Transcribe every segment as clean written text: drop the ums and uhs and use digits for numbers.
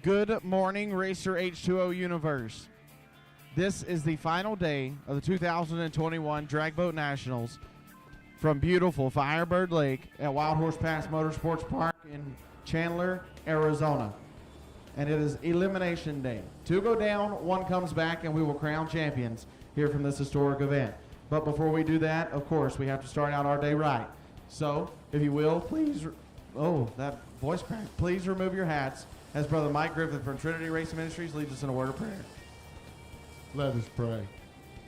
Good morning, Racer H2O Universe. This is the final day of the 2021 Drag Boat Nationals from beautiful Firebird Lake at Wild Horse Pass Motorsports Park in Chandler, Arizona. And it is Elimination Day. Two go down, one comes back, and we will crown champions here from this historic event. But before we do that, of course, we have to start out our day right. So, if you will, please, that voice crack. Please remove your hats as Brother Mike Griffith from Trinity Racing Ministries leads us in a word of prayer. Let us pray.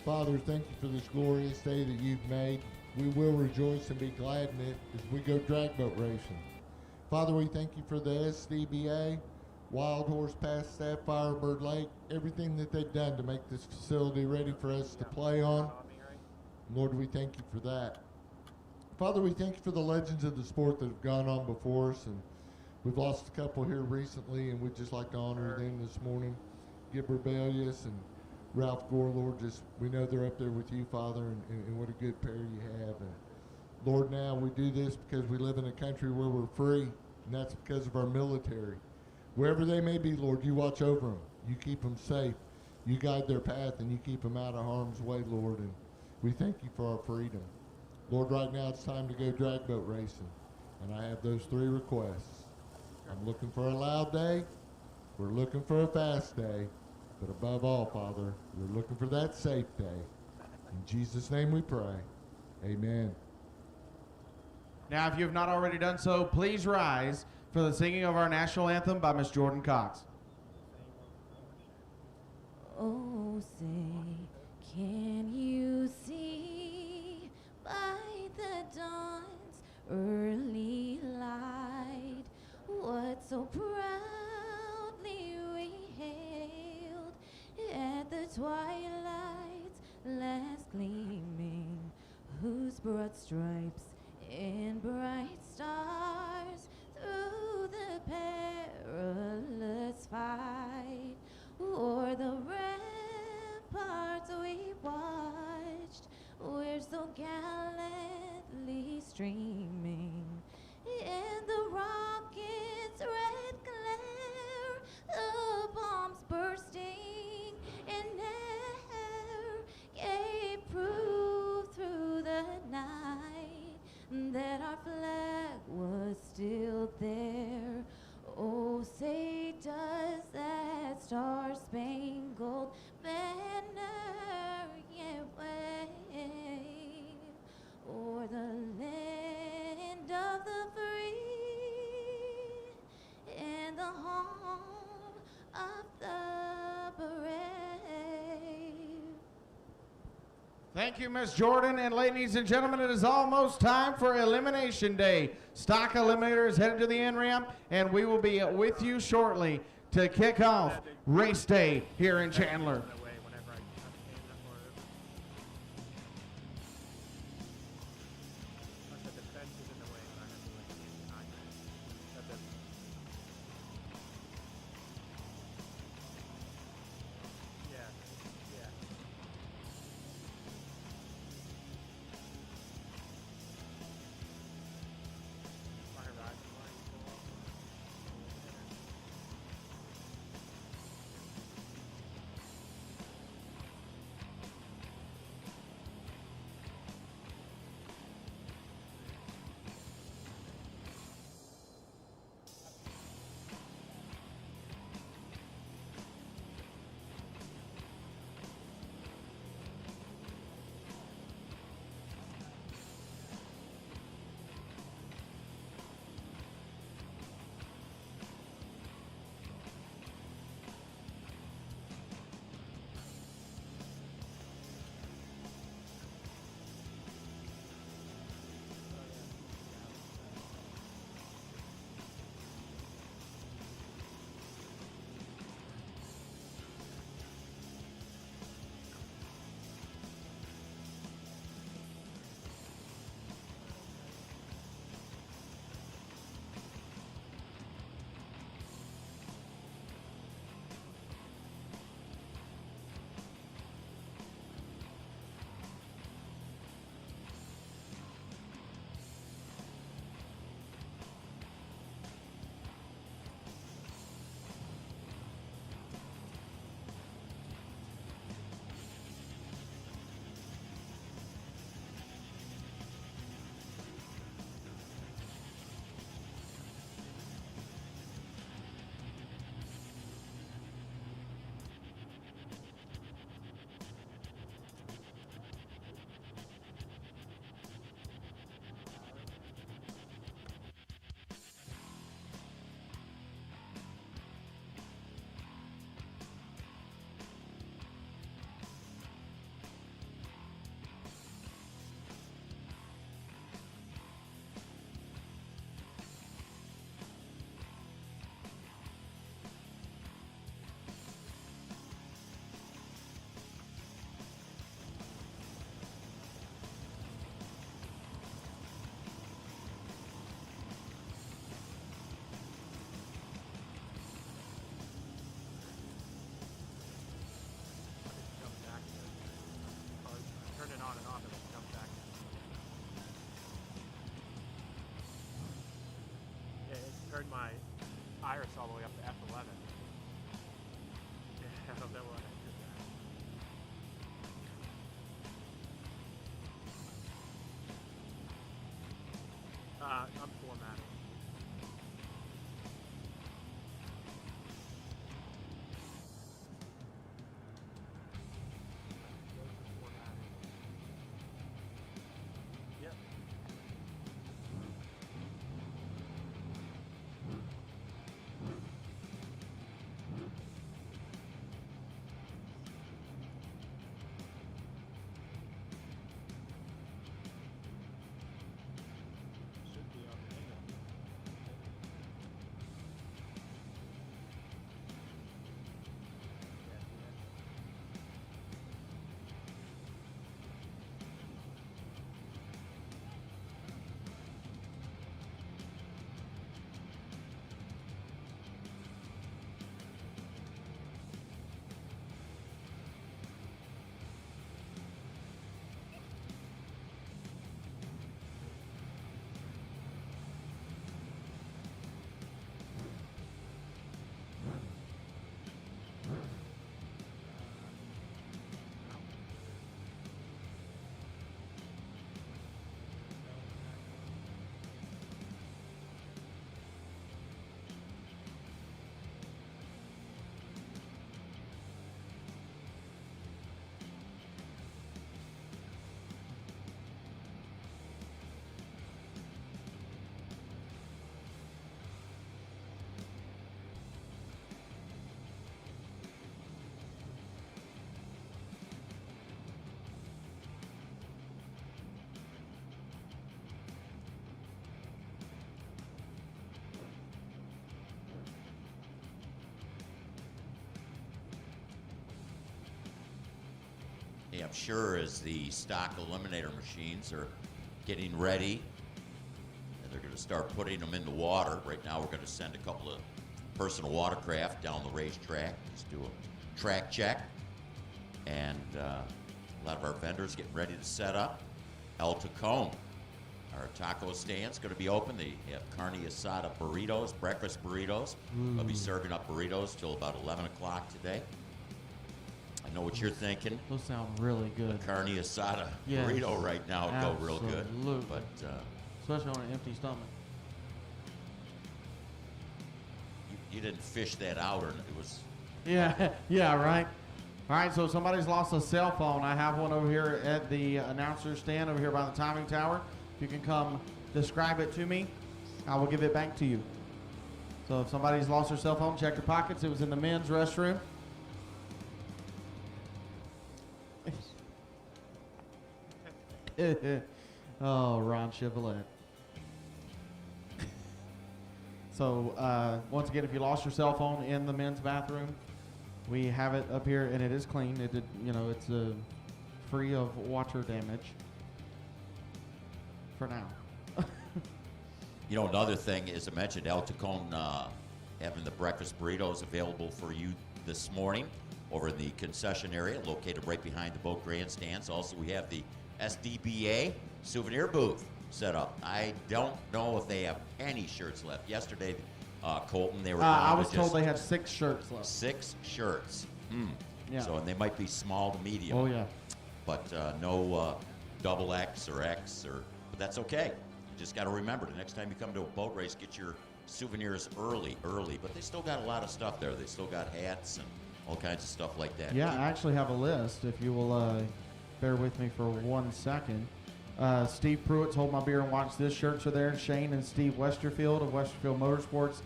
Father, thank you for this glorious day that you've made. We will rejoice and be glad in it as we go drag boat racing. Father, we thank you for the SDBA, Wild Horse Pass staff, Firebird Lake, everything that they've done to make this facility ready for us to play on. Lord, we thank you for that. Father, we thank you for the legends of the sport that have gone on before us, and we've lost a couple here recently, and we'd just like to honor them this morning. Gib Rebellious and Ralph Gore, Lord, we know they're up there with you, Father, and what a good pair you have. And Lord, now we do this because we live in a country where we're free, and that's because of our military. Wherever they may be, Lord, you watch over them. You keep them safe. You guide their path, and you keep them out of harm's way, Lord, and we thank you for our freedom. Lord, right now it's time to go drag boat racing, and I have those three requests. I'm looking for a loud day, we're looking for a fast day, but above all, Father, we're looking for that safe day. In Jesus' name we pray. Amen. Now, if you have not already done so, please rise for the singing of our national anthem by Miss Jordan Cox. Oh, say, can you see by the dawn's early light what so proudly we hailed at the twilight's last gleaming, whose broad stripes and bright stars through the perilous fight o'er the ramparts we watched, we're so gallantly streaming, and the rocket's red glare, the bombs bursting in air, gave proof through the night that our flag was still there. Oh, say does that star-spangled banner yet wave o'er the land of the free and the home of the brave? Thank you, Miss Jordan. And ladies and gentlemen, it is almost time for Elimination Day. Stock Eliminator is headed to the end ramp, and we will be with you shortly to kick off race day here in Chandler. turned my iris all the way up to F11. Yeah, I don't know what I did that. I'm formatting. Yep. Should be up. Hang on. Yeah, do that. I'm sure as the stock eliminator machines are getting ready, and they're going to start putting them in the water. Right now we're going to send a couple of personal watercraft down the racetrack, just do a track check. And a lot of our vendors getting ready to set up. El Tacon, our taco stand's going to be open. They have carne asada burritos, breakfast burritos. They'll be serving up burritos till about 11 o'clock today. I know what you're thinking. Those sound really good. A carne asada Yes. burrito right now would go real good. Absolutely. But Especially on an empty stomach. you didn't fish that out, or it was. Yeah, yeah, right. All right, so somebody's lost a cell phone. I have one over here at the announcer stand over here by the timing tower. If you can come describe it to me, I will give it back to you. So if somebody's lost their cell phone, check their pockets. It was in the men's restroom. Oh, Ron Chevrolet. So once again, if you lost your cell phone in the men's bathroom, we have it up here, and it is clean. It did, it's free of water damage for now. Another thing, as I mentioned, El Tacon having the breakfast burritos available for you this morning over in the concession area located right behind the boat grandstands. Also, we have the SDBA souvenir booth set up. I don't know if they have any shirts left. Yesterday, Colton, they were down I to was told just they had 6 shirts left. 6 shirts. Yeah. So, and they might be small to medium. Oh, yeah. But no double X or X, but that's okay. You just got to remember, the next time you come to a boat race, get your souvenirs early. But they still got a lot of stuff there. They still got hats and all kinds of stuff like that. Yeah, I actually have a list. If you will bear with me for 1 second. Steve Pruitt's Hold My Beer and Watch This shirts are there. Shane and Steve Westerfield of Westerfield Motorsports.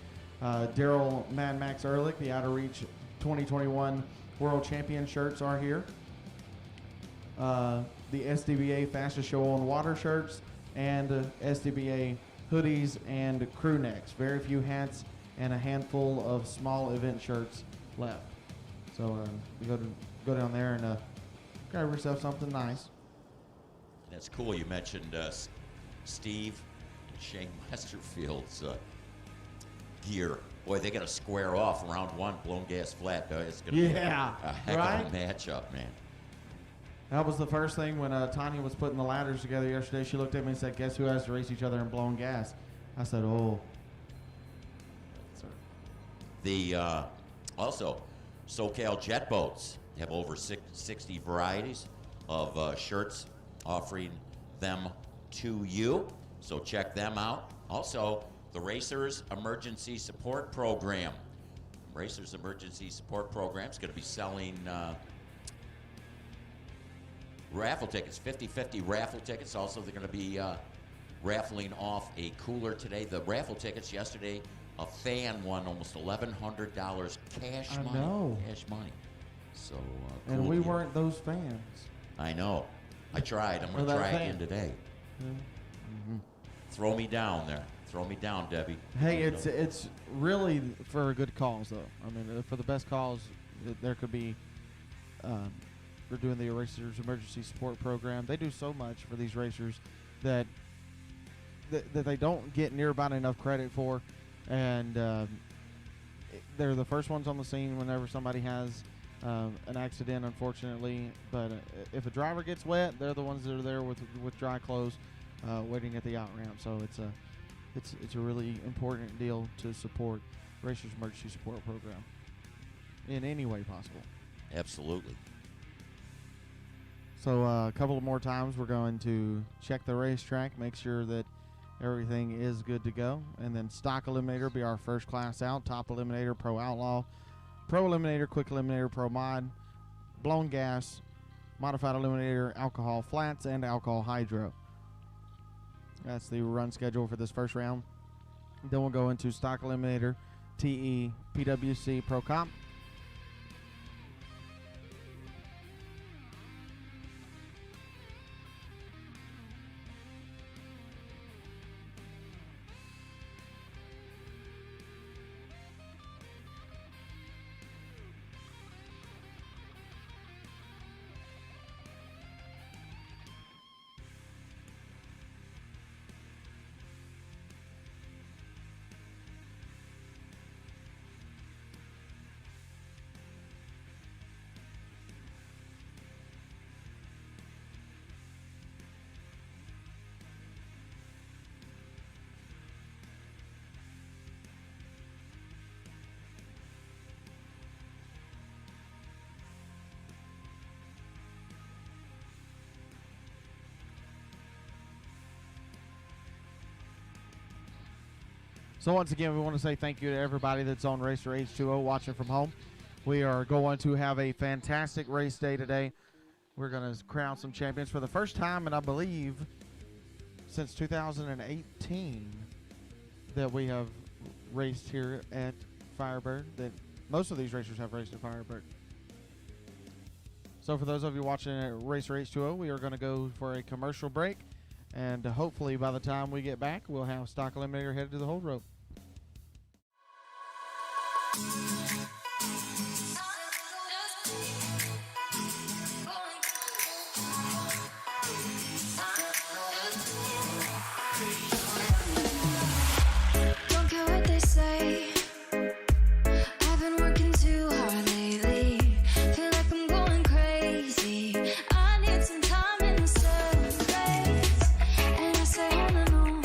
Daryl Mad Max Ehrlich, the Outer Reach 2021 World Champion shirts are here. The SDBA Fastest Show on Water shirts and SDBA hoodies and crew necks. Very few hats and a handful of small event shirts left. So you go down there and grab yourself something nice. That's cool. You mentioned Steve and Shane Westerfield's gear. Boy, they got to square off round 1, blown gas flat. It's going to be a heck of a matchup, man. That was the first thing when Tanya was putting the ladders together yesterday. She looked at me and said, "Guess who has to race each other in blown gas?" I said, "Oh." The also, SoCal Jet Boats have over 60 varieties of shirts offering them to you. So check them out. Also, the Racers Emergency Support Program. Racers Emergency Support Program is going to be selling raffle tickets, 50-50 raffle tickets. Also, they're going to be raffling off a cooler today. The raffle tickets yesterday, a fan won almost $1,100 cash I money. know. Cash money. So, And cool we deal. weren't those fans. I know. I tried. I'm going Well, to try that again fan. today. Throw me down there. Throw me down, Debbie. Hey, it's really for a good cause, though. I mean, for the best cause, there could be. We're doing the Racers Emergency Support Program. They do so much for these racers that they don't get near about enough credit for, and they're the first ones on the scene whenever somebody has an accident, unfortunately. But if a driver gets wet, they're the ones that are there with dry clothes, waiting at the out ramp. So it's a really important deal to support Racers Emergency Support Program in any way possible. Absolutely. So a couple of more times we're going to check the racetrack, make sure that everything is good to go, and then stock eliminator be our first class out. Top eliminator, pro outlaw, pro eliminator, quick eliminator, pro mod, blown gas, modified eliminator, alcohol flats, and alcohol hydro. That's the run schedule for this first round. Then we'll go into stock eliminator, TE, PWC, pro comp. So once again, we want to say thank you to everybody that's on Racer H2O watching from home. We are going to have a fantastic race day today. We're going to crown some champions for the first time, and I believe since 2018 that we have raced here at Firebird. That most of these racers have raced at Firebird. So for those of you watching at Racer H2O, we are going to go for a commercial break. And hopefully by the time we get back, we'll have stock eliminator headed to the hold rope. Don't care what they say. I've been working too hard lately. Feel like I'm going crazy. I need some time in the sun place. And I say on and on.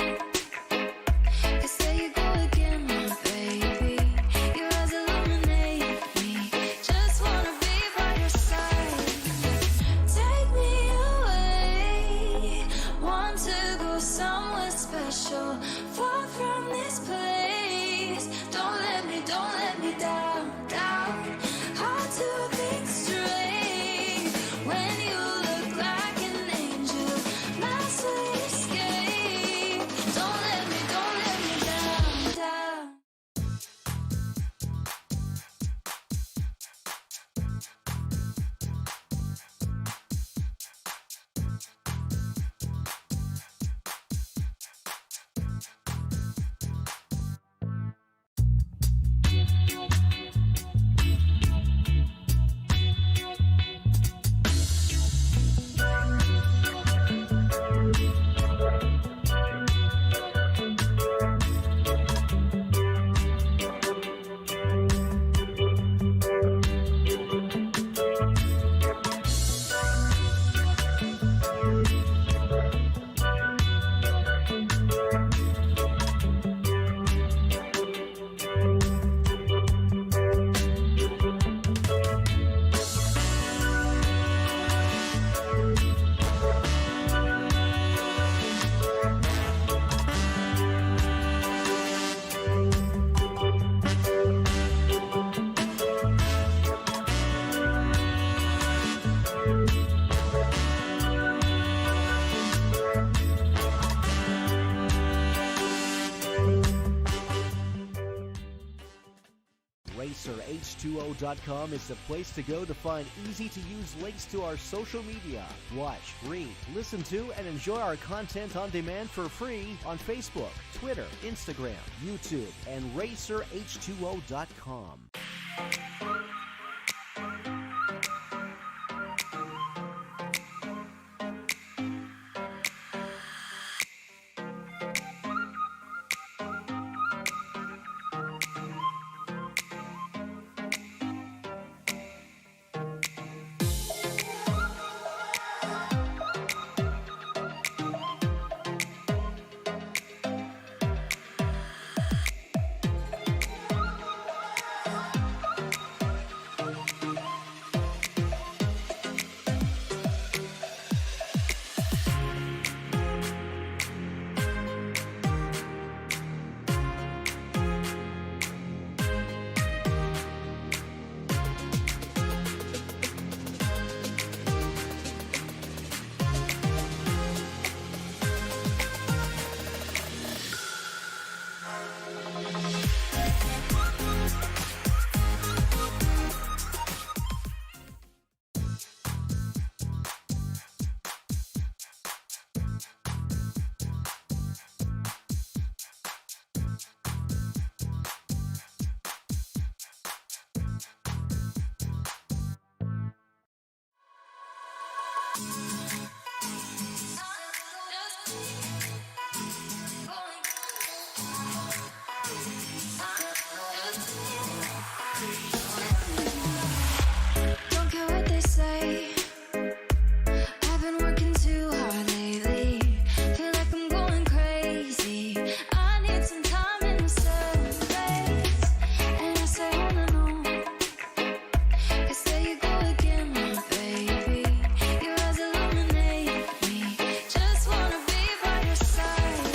'Cause there you go again, my baby. Your eyes illuminate RacerH2O.com is the place to go to find easy-to-use links to our social media. Watch, read, listen to, and enjoy our content on demand for free on Facebook, Twitter, Instagram, YouTube, and RacerH2O.com. Don't care what they say. I've been working too hard lately. Feel like I'm going crazy. I need some time in the setbacks. And I say on and on. 'Cause there you go again, my baby. Your eyes illuminate me. Just wanna be by your side.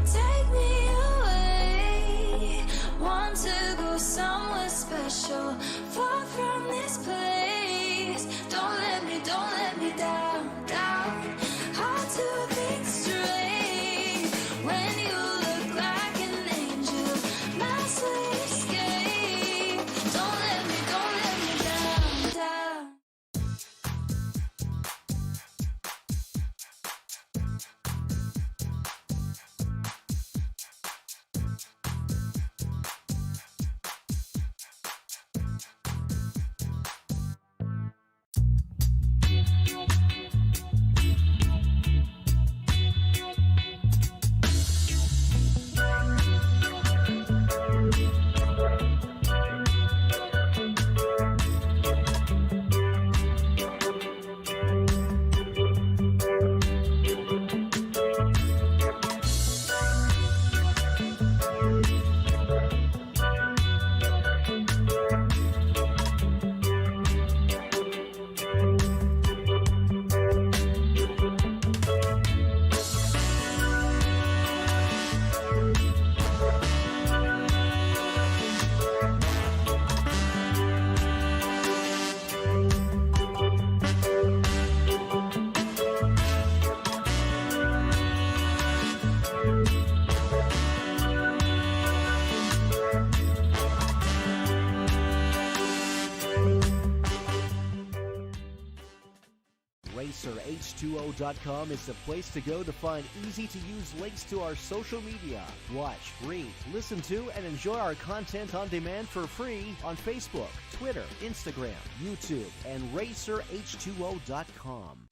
Take me away. Want to go somewhere special. Far from this place. Don't let me down, down. Hard to think straight. When you look like an angel, my sweet escape. Don't let me down, down. RacerH2O.com is the place to go to find easy-to-use links to our social media. Watch, read, listen to, and enjoy our content on demand for free on Facebook, Twitter, Instagram, YouTube, and RacerH2O.com.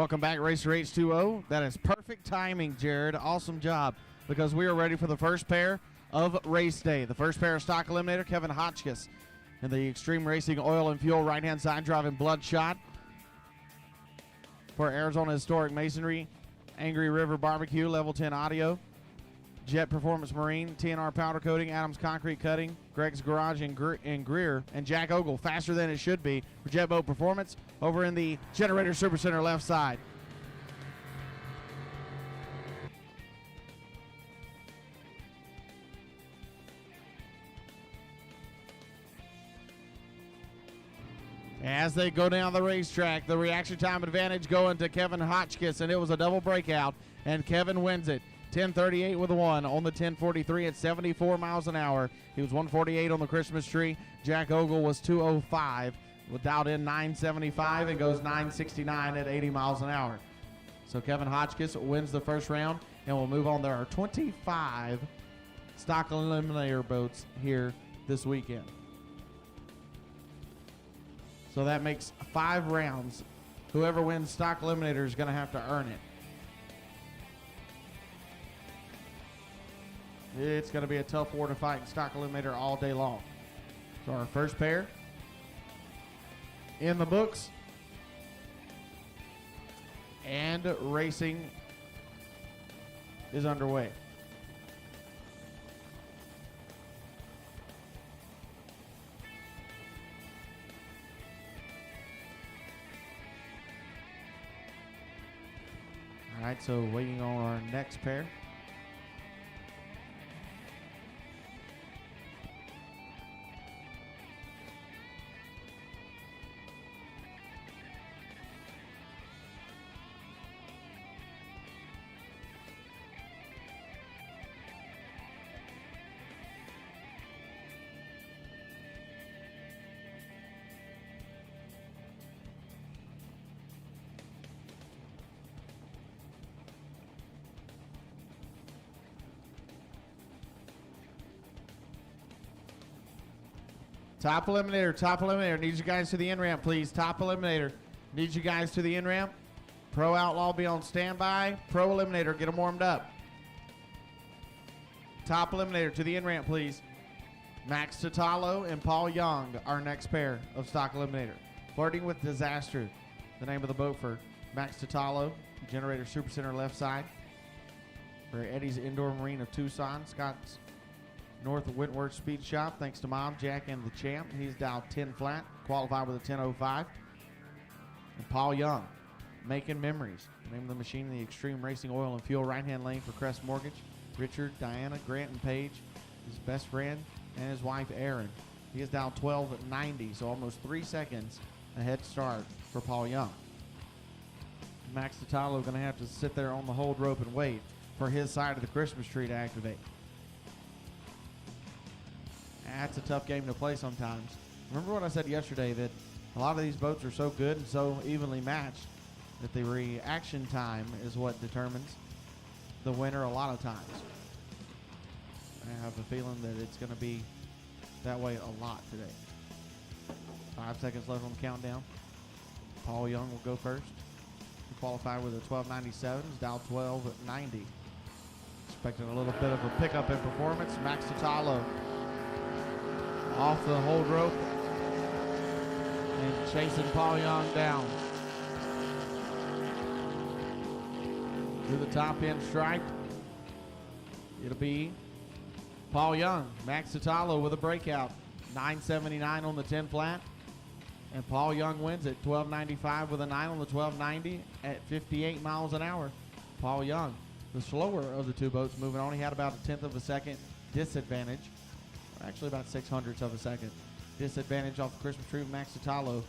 Welcome back, Racer H2O. That is perfect timing, Jared. Awesome job, because we are ready for the first pair of race day. The first pair of stock eliminator, Kevin Hotchkiss in the Extreme Racing Oil and Fuel right-hand side driving Bloodshot for Arizona Historic Masonry, Angry River Barbecue, Level 10 Audio, Jet Performance Marine, TNR Powder Coating, Adams Concrete Cutting, Greg's Garage and Greer, and Jack Ogle, faster than it should be for Jet Boat Performance over in the Generator Super Center left side. As they go down the racetrack, the reaction time advantage going to Kevin Hotchkiss, and it was a double breakout, and Kevin wins it. 10:38 with a 1 on the 10:43 at 74 miles an hour. He was 148 on the Christmas tree. Jack Ogle was 205, without in 975, and goes 969 at 80 miles an hour. So Kevin Hotchkiss wins the first round, and we'll move on. There are 25 stock eliminator boats here this weekend. So that makes 5 rounds. Whoever wins stock eliminator is going to have to earn it. It's going to be a tough war to fight in stock eliminator all day long. So our first pair in the books. And racing is underway. All right, so waiting on our next pair. Top eliminator. Need you guys to the in-ramp, please. Top eliminator. Need you guys to the in-ramp. Pro Outlaw be on standby. Pro eliminator, get them warmed up. Top eliminator to the in-ramp, please. Max Totalo and Paul Young, our next pair of stock eliminator. Flirting with Disaster, the name of the boat for Max Totalo. Generator Super Center left side. For Eddie's Indoor Marine of Tucson. Scott's North of Wentworth Speed Shop, thanks to Mom, Jack, and the Champ. He's dialed 10 flat, qualified with a 10.05. And Paul Young, Making Memories. The name of the machine in the Extreme Racing Oil and Fuel right-hand lane for Crest Mortgage. Richard, Diana, Grant, and Paige, his best friend, and his wife, Erin. He is dialed 12.90, so almost 3 seconds a head start for Paul Young. Max Totalo going to have to sit there on the hold rope and wait for his side of the Christmas tree to activate. That's a tough game to play sometimes. Remember what I said yesterday, that a lot of these boats are so good and so evenly matched that the reaction time is what determines the winner a lot of times. I have a feeling that it's going to be that way a lot today. 5 seconds left on the countdown. Paul Young will go first. He qualified with a 12.97. He's dialed 12.90. Expecting a little bit of a pickup in performance. Max Totalo off the hold rope and chasing Paul Young down to the top end stripe. It'll be Paul Young. Max Totalo with a breakout. 9.79 on the 10 flat. And Paul Young wins at 12.95 with a 9 on the 12.90 at 58 miles an hour. Paul Young, the slower of the two boats moving on. He had about a 10th of a second disadvantage. Actually about 600ths of a second disadvantage off the Christmas tree with Max Totalo.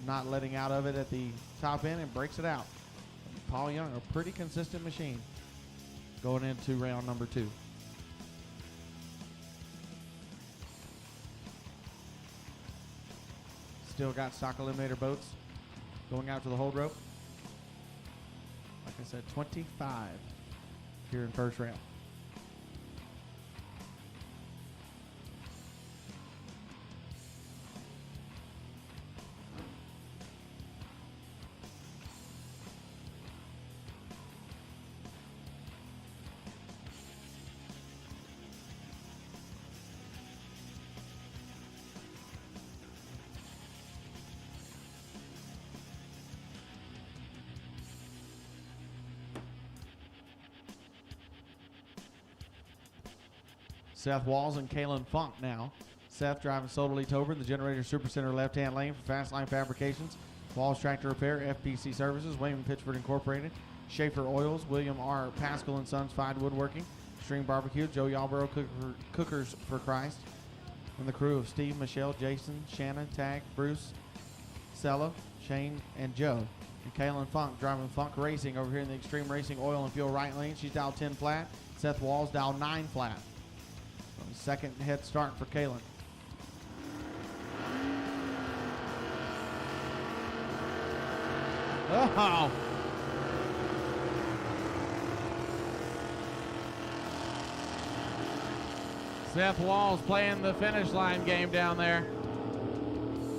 Not letting out of it at the top end and breaks it out. Paul Young, a pretty consistent machine going into round number 2. Still got stock eliminator boats going out to the hold rope. Like I said, 25 here in first round. Seth Walls and Kalen Funk now. Seth driving solely Tober in the Generator Supercenter left-hand lane for Fast Line Fabrications. Walls Tractor Repair, FPC Services, William Pitchford Incorporated. Schaefer Oils, William R. Pascal and Sons Fine Woodworking. Extreme Barbecue, Joe Yarborough Cookers for Christ. And the crew of Steve, Michelle, Jason, Shannon, Tag, Bruce, Sella, Shane, and Joe. And Kalen Funk driving Funk Racing over here in the Extreme Racing Oil and Fuel right lane. She's dialed 10 flat. Seth Walls dialed 9 flat. Second head start for Kalen. Oh! Seth Walls playing the finish line game down there.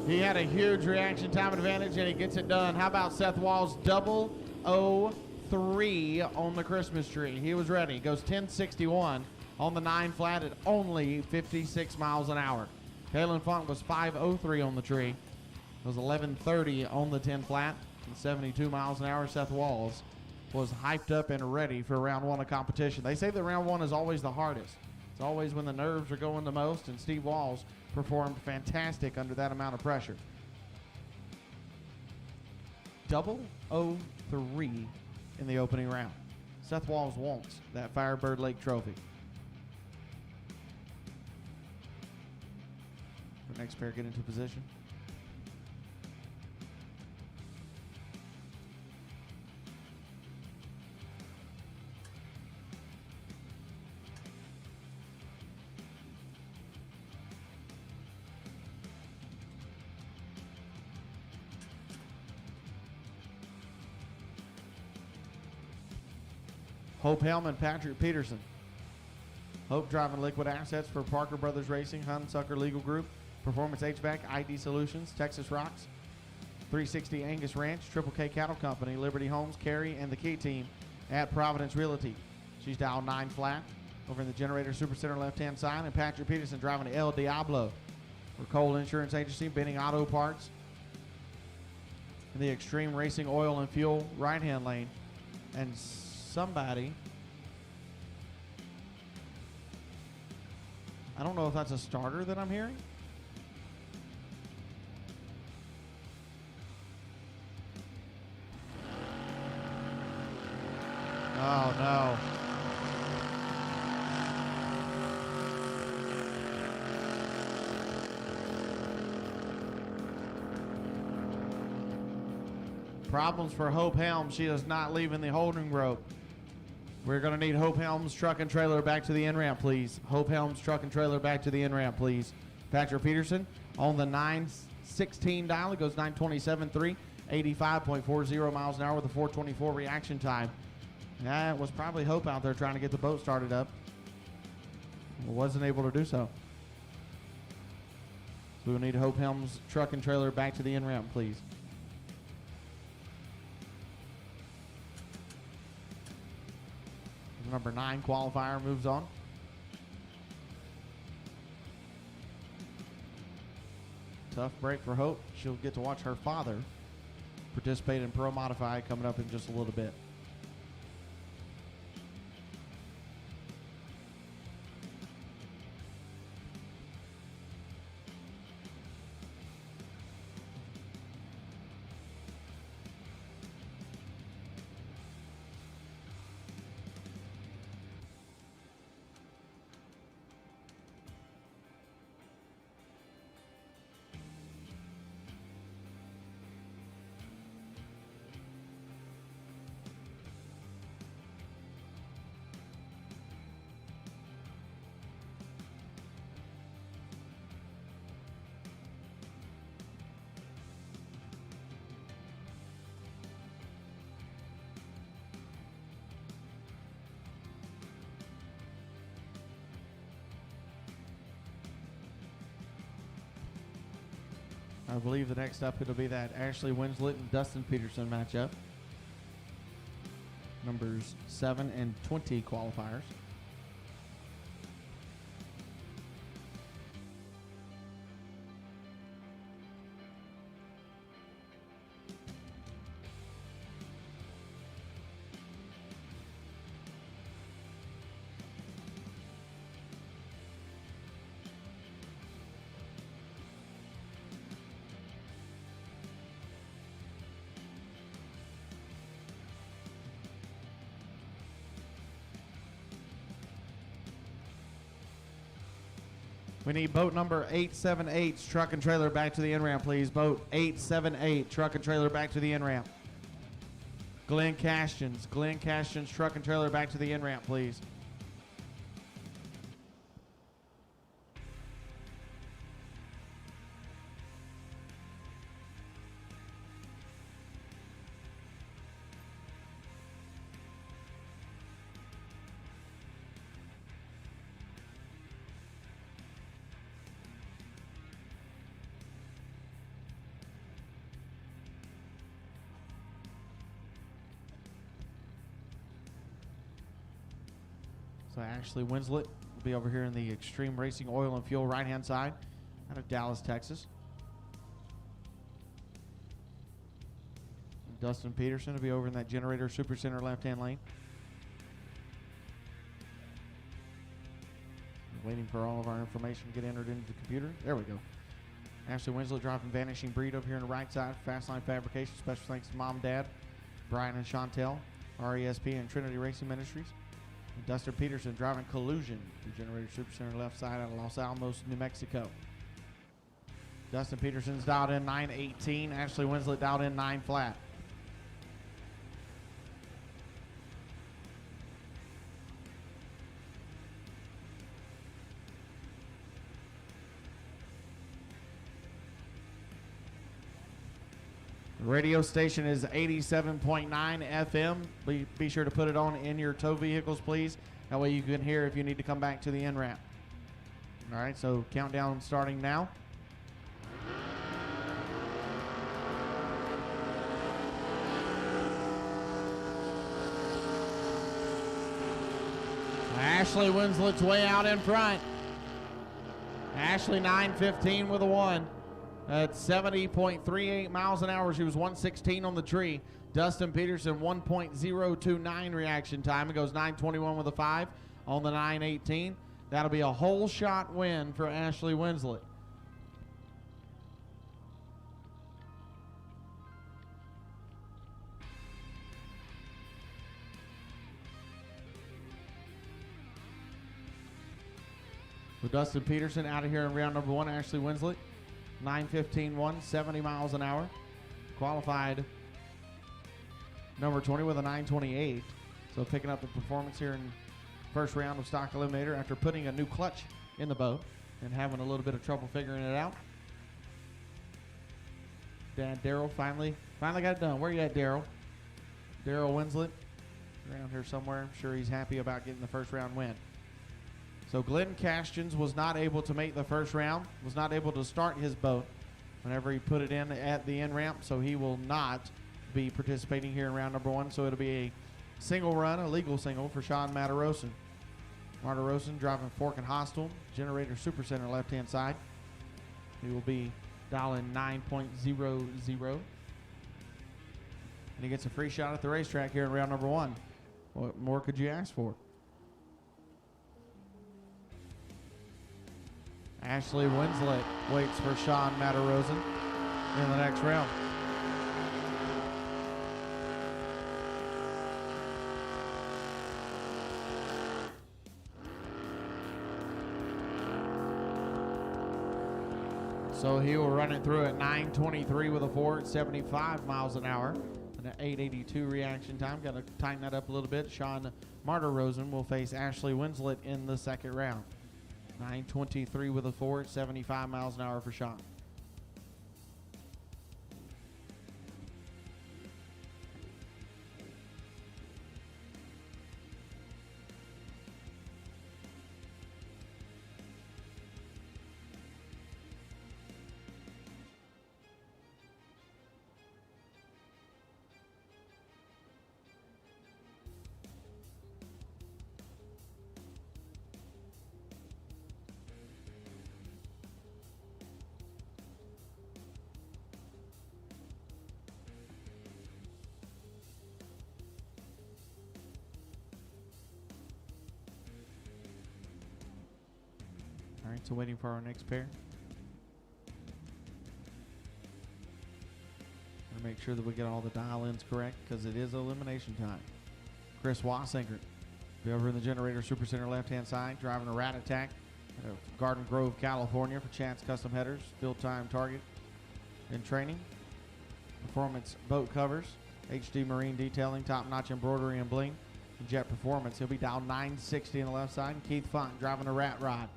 He had a huge reaction time advantage and he gets it done. How about Seth Walls 003 on the Christmas tree? He was ready. Goes 1061 on the 9 flat at only 56 miles an hour. Kalen Funk was 503 on the tree. It was 1130 on the 10 flat and 72 miles an hour. Seth Walls was hyped up and ready for round 1 of competition. They say that round 1 is always the hardest. It's always when the nerves are going the most, and Steve Walls performed fantastic under that amount of pressure. 003 in the opening round. Seth Walls wants that Firebird Lake trophy. The next pair get into position. Hope Helm and Patrick Peterson. Hope driving liquid assets for Parker Brothers Racing, Hunsucker Legal Group, Performance HVAC, ID Solutions, Texas Rocks, 360 Angus Ranch, Triple K Cattle Company, Liberty Homes, Carey, and the Key Team at Providence Realty. She's dialed 9 flat over in the Generator Supercenter left-hand side, and Patrick Peterson driving El Diablo for Cole Insurance Agency, Benning Auto Parts, in the Extreme Racing Oil and Fuel right-hand lane. And somebody, I don't know if that's a starter that I'm hearing. Oh no. Problems for Hope Helms. She is not leaving the holding rope. We're going to need Hope Helms truck and trailer back to the in-ramp, please. Hope Helms truck and trailer back to the in-ramp, please. Patrick Peterson on the 916 dial. It goes 927.3, 85.40 miles an hour with a 424 reaction time. That was probably Hope out there trying to get the boat started up. Wasn't able to do so. So we'll need Hope Helms truck and trailer back to the in-ramp, please. Number 9 qualifier moves on. Tough break for Hope. She'll get to watch her father participate in Pro Modified coming up in just a little bit. I believe the next up it'll be that Ashley Winslet and Dustin Peterson matchup. Numbers 7 and 20 qualifiers. We need boat number 878, truck and trailer back to the in-ramp, please. Boat 878, truck and trailer back to the in-ramp. Glenn Cashton's truck and trailer back to the in-ramp, please. So Ashley Winslet will be over here in the Extreme Racing Oil and Fuel right-hand side out of Dallas, Texas. And Dustin Peterson will be over in that Generator Super Center left-hand lane. Waiting for all of our information to get entered into the computer. There we go. Ashley Winslet driving Vanishing Breed over here on the right side. Fastline Fabrication. Special thanks to Mom, Dad, Brian and Chantel, RESP and Trinity Racing Ministries. And Dustin Peterson driving Collusion through Generator Super Center left side out of Los Alamos, New Mexico. Dustin Peterson's dialed in 918. Ashley Winslet dialed in 9 flat. The radio station is 87.9 FM. Be sure to put it on in your tow vehicles, please. That way you can hear if you need to come back to the in-ramp. All right, so countdown starting now. Ashley Winslet's way out in front. Ashley 9:15 with a 1. At 70.38 miles an hour. She was 116 on the tree. Dustin Peterson 1.029 reaction time. It goes 9:21 with a 5 on the 9:18. That'll be a whole shot win for Ashley Winslet. With Dustin Peterson out of here in round number 1, Ashley Winslet 9:15.1, 70 miles an hour. Qualified number 20 with a 9:28. So picking up the performance here in first round of Stock Eliminator after putting a new clutch in the boat and having a little bit of trouble figuring it out. Dad Daryl finally got it done. Where you at, Daryl? Daryl Winslet around here somewhere. I'm sure he's happy about getting the first round win. So Glenn Cashton's was not able to make the first round, was not able to start his boat whenever he put it in at the in-ramp, so he will not be participating here in round number 1. So it'll be a single run, a legal single for Sean Matarosen. Matarosen driving Fork and Hostile, Generator Super Center left-hand side. He will be dialing 9.00. And he gets a free shot at the racetrack here in round number 1. What more could you ask for? Ashley Winslet waits for Sean Matarosen in the next round. So he will run it through at 9:23 with a 4 at 75 miles an hour. And an 8:82 reaction time. Got to tighten that up a little bit. Sean Matarosen will face Ashley Winslet in the second round. 9:23 with a 4 at 75 miles an hour for Sean. All right, so waiting for our next pair. Gonna make sure that we get all the dial-ins correct because it is elimination time. Chris Wassinger be over in the Generator Super Center left-hand side, driving a Rat Attack Garden Grove, California for Chance Custom Headers, field time target and training. Performance boat covers, HD Marine Detailing, top-notch embroidery and bling, and Jet Performance. He'll be down 960 on the left side. Keith Funk driving a rat rod.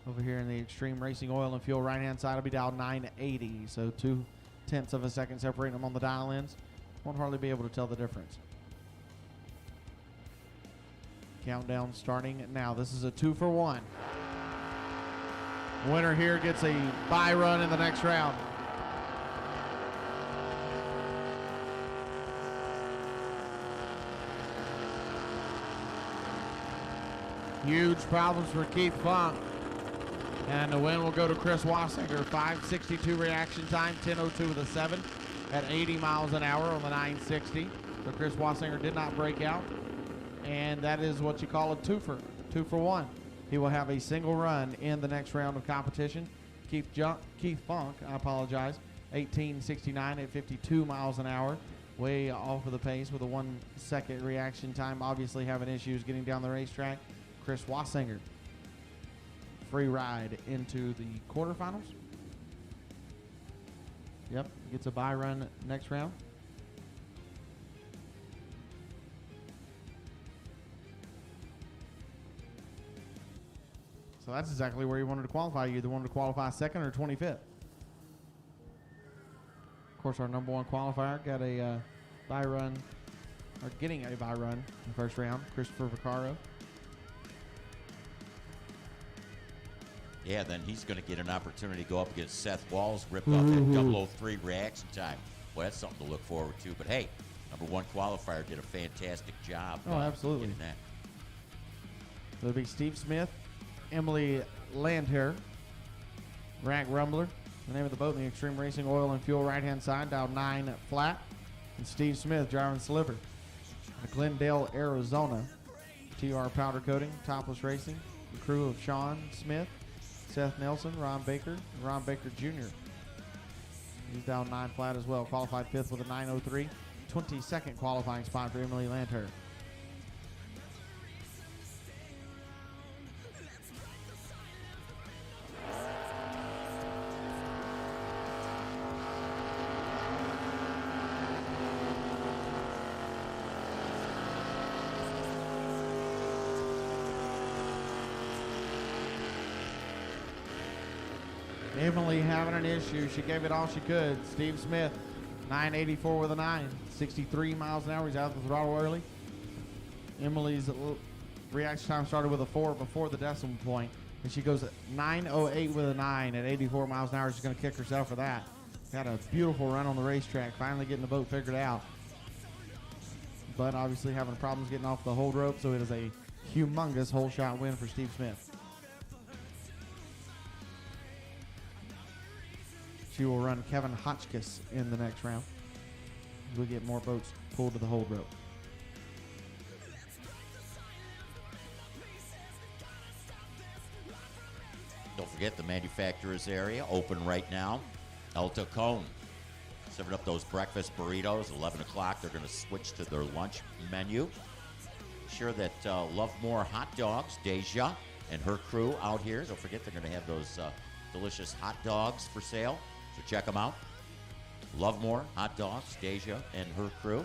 Over here in the Extreme Racing Oil and Fuel right-hand side, will be down 980. So 0.2 of a second separating them on the dial-ins. Won't hardly be able to tell the difference. Countdown starting now. This is a 2-for-1. Winner here gets a bye run in the next round. Huge problems for Keith Funk. And the win will go to Chris Wassinger. 5:62 reaction time, 10:02 with a 7 at 80 miles an hour on the 960. So Chris Wassinger did not break out. And that is what you call a twofer, 2-for-1. He will have a single run in the next round of competition. Keith Funk, 18:69 at 52 miles an hour. Way off of the pace with a 1 second reaction time. Obviously having issues getting down the racetrack. Chris Wassinger, free ride into the quarterfinals. Yep, gets a bye run next round. So that's exactly where you wanted to qualify. You either wanted to qualify second or 25th. Of course, our number one qualifier got a bye run, or getting a bye run in the first round, Christopher Vaccaro. Yeah, then he's going to get an opportunity to go up against Seth Walls, rip off that 003 reaction time. Well, that's something to look forward to. But hey, number one qualifier did a fantastic job. Oh, absolutely. Getting that. So it'll be Steve Smith, Emily Landhair, Rank Rumbler. The name of the boat in the Extreme Racing Oil and Fuel right-hand side, down 9 flat. And Steve Smith driving Sliver. Glendale, Arizona. TR Powder Coating, Topless Racing. The crew of Sean Smith, Seth Nelson, Ron Baker, and Ron Baker Jr. He's down 9 flat as well. Qualified 5th with a 9:03. 22nd qualifying spot for Emily Landhair. Emily having an issue. She gave it all she could. Steve Smith, 984 with a 9. 63 miles an hour. He's out of the throttle early. Emily's reaction time started with a 4 before the decimal point. And she goes at 908 with a 9 at 84 miles an hour. She's going to kick herself for that. Got a beautiful run on the racetrack. Finally getting the boat figured out. But obviously having problems getting off the hold rope. So it is a humongous hole shot win for Steve Smith. She will run Kevin Hotchkiss in the next round. We'll get more boats pulled to the hold rope. Don't forget the manufacturer's area, open right now. Elta Cone, serving up those breakfast burritos. 11 o'clock, they're going to switch to their lunch menu. Sure that Lovemore Hot Dogs, Deja, and her crew out here. Don't forget they're going to have those delicious hot dogs for sale. So check them out. Lovemore Hot Dogs, Deja, and her crew.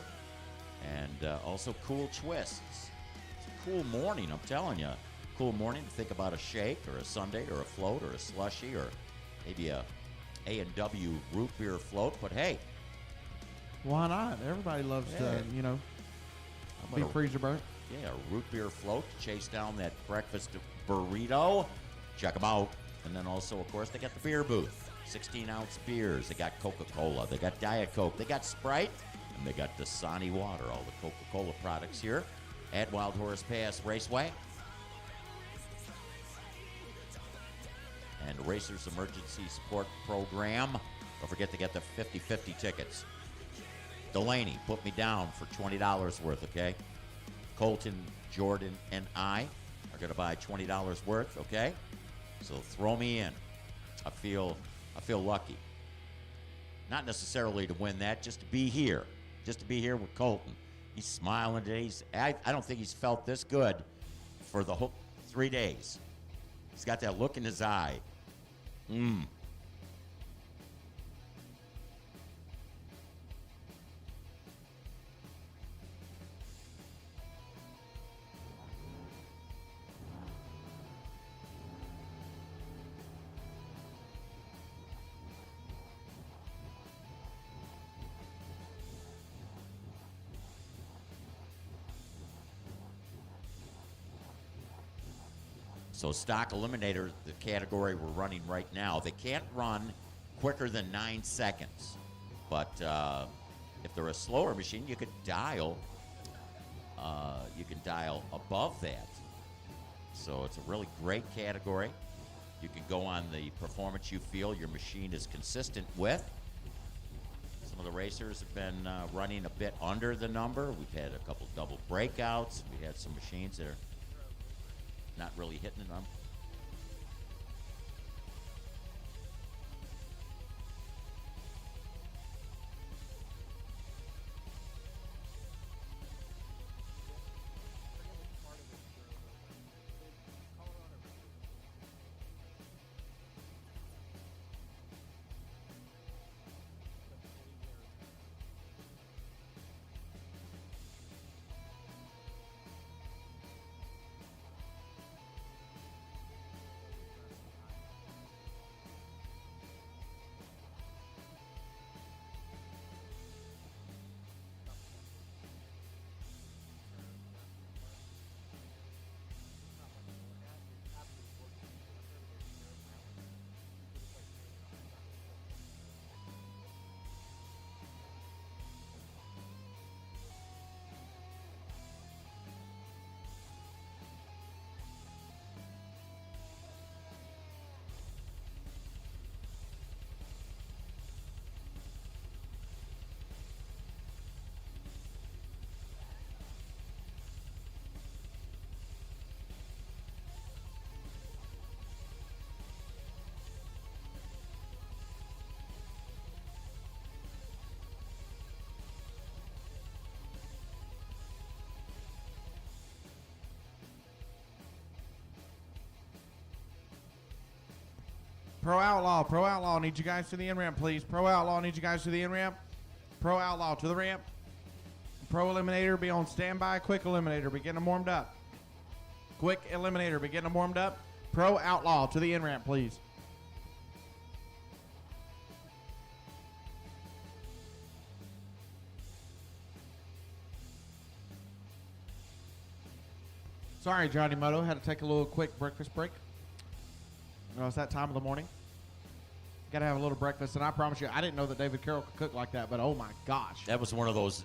And also Cool Twists. It's a cool morning, I'm telling you. Cool morning to think about a shake or a sundae or a float or a slushie or maybe a A&W root beer float. But hey. Why not? Everybody loves to, be freezer burnt. Yeah, a root beer float to chase down that breakfast burrito. Check them out. And then also, of course, they got the beer booth. 16-ounce beers. They got Coca-Cola. They got Diet Coke. They got Sprite. And they got Dasani water. All the Coca-Cola products here at Wild Horse Pass Raceway. And Racers Emergency Support Program. Don't forget to get the 50-50 tickets. Delaney, put me down for $20 worth, okay? Colton, Jordan, and I are going to buy $20 worth, okay? So throw me in. I feel lucky. Not necessarily to win that, just to be here. Just to be here with Colton. He's smiling today. I don't think he's felt this good for the whole 3 days. He's got that look in his eye. So stock eliminator, the category we're running right now, they can't run quicker than 9 seconds. But if they're a slower machine, you could dial. You can dial above that. So it's a really great category. You can go on the performance you feel your machine is consistent with. Some of the racers have been running a bit under the number. We've had a couple double breakouts. We had some machines that are not really hitting them. Pro Outlaw, need you guys to the in-ramp, please. Pro Outlaw, need you guys to the in-ramp. Pro Outlaw to the ramp. Pro Eliminator, be on standby. Quick Eliminator, be getting them warmed up. Quick Eliminator, be getting them warmed up. Pro Outlaw to the in-ramp, please. Sorry, Johnny Moto, had to take a little quick breakfast break. You know, it's that time of the morning. Got to have a little breakfast, and I promise you, I didn't know that David Carroll could cook like that, but oh my gosh. That was one of those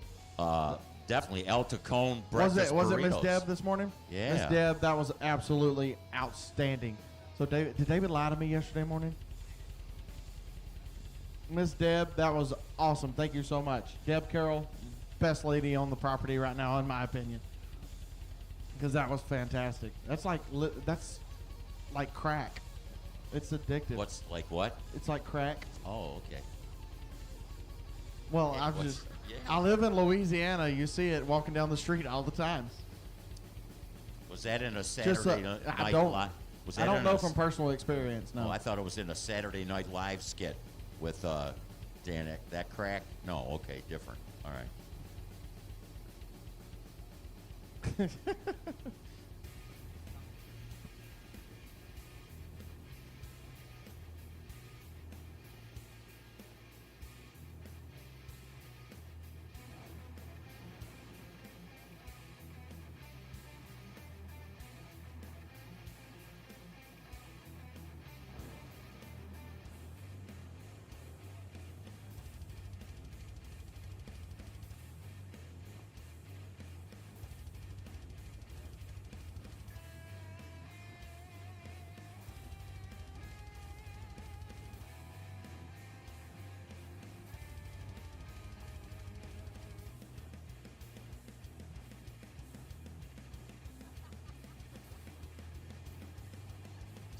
definitely El Tacon breakfast Was it burritos. Miss Deb this morning? Yeah. Miss Deb, that was absolutely outstanding. So did David lie to me yesterday morning? Miss Deb, that was awesome. Thank you so much. Deb Carroll, best lady on the property right now, in my opinion. Because that was fantastic. That's like crack. It's addictive. What's like what? It's like crack. Oh, okay. Well, Yeah, I live in Louisiana. You see it walking down the street all the time. Was that in a Saturday night I live? I don't know from personal experience. No. Oh, I thought it was in a Saturday Night Live skit with Dan. That crack? No, okay, different. All right.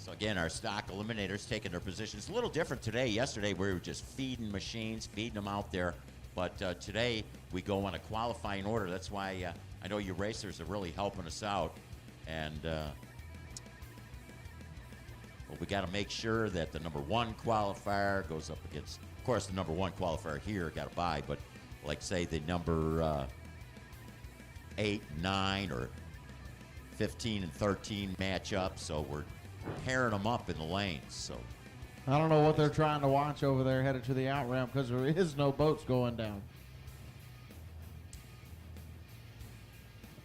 So again, our stock eliminators taking their positions. A little different today. Yesterday, we were just feeding machines, feeding them out there. But today, we go on a qualifying order. That's why I know you racers are really helping us out. And But we got to make sure that the number 1 qualifier goes up against, of course, the number 1 qualifier here got to bye, but like say the number 8, 9, or 15 and 13 match up. So we're pairing them up in the lanes. So I don't know what they're trying to watch over there headed to the out ramp because there is no boats going down.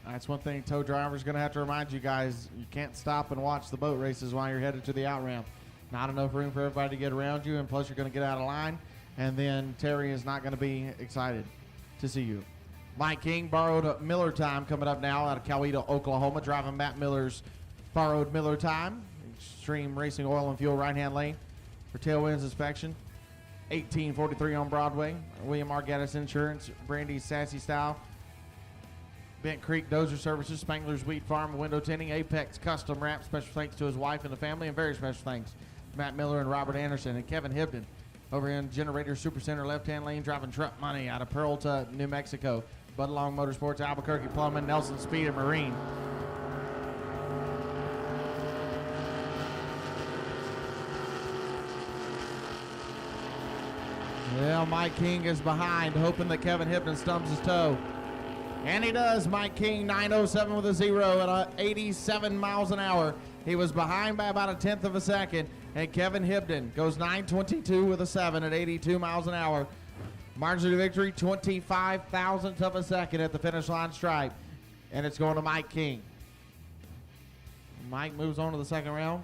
That's one thing tow driver's going to have to remind you guys. You can't stop and watch the boat races while you're headed to the out ramp. Not enough room for everybody to get around you, and plus you're going to get out of line, and then Terry is not going to be excited to see you. Mike King borrowed Miller time coming up now out of Coweta, Oklahoma, driving Matt Miller's borrowed Miller time. Extreme Racing Oil and Fuel right-hand lane for tailwinds inspection. 1843 on Broadway. William R. Gaddis Insurance, Brandy's Sassy Style. Bent Creek Dozer Services, Spangler's Wheat Farm, Window Tinting, Apex Custom Wrap. Special thanks to his wife and the family, and very special thanks to Matt Miller and Robert Anderson and Kevin Hibden over in Generator Supercenter left-hand lane, driving truck money out of Peralta, New Mexico. Bud Long Motorsports, Albuquerque Plumbing, Nelson Speed and Marine. Well, Mike King is behind, hoping that Kevin Hibden stubs his toe. And he does. Mike King, 9:07 with a 0 at 87 miles an hour. He was behind by about a tenth of a second. And Kevin Hibden goes 9:22 with a 7 at 82 miles an hour. Margin of victory, 25 thousandths of a second at the finish line stripe. And it's going to Mike King. Mike moves on to the second round,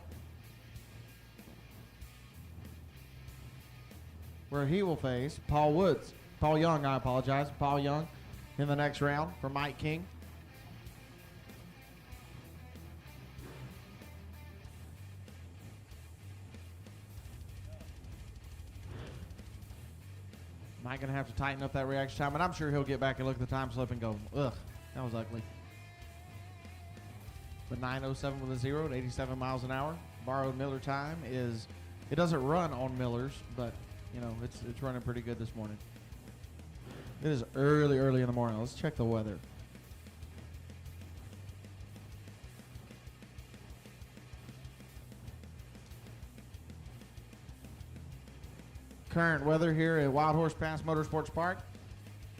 where he will face Paul Young, I apologize. Paul Young in the next round for Mike King. Mike going to have to tighten up that reaction time, and I'm sure he'll get back and look at the time slip and go, ugh, that was ugly. But 9:07 with a 0 at 87 miles an hour. Borrowed Miller time is, it doesn't run on Miller's, but, you know, it's running pretty good this morning. It is early in the morning. Let's check the weather. Current weather here at Wild Horse Pass Motorsports Park,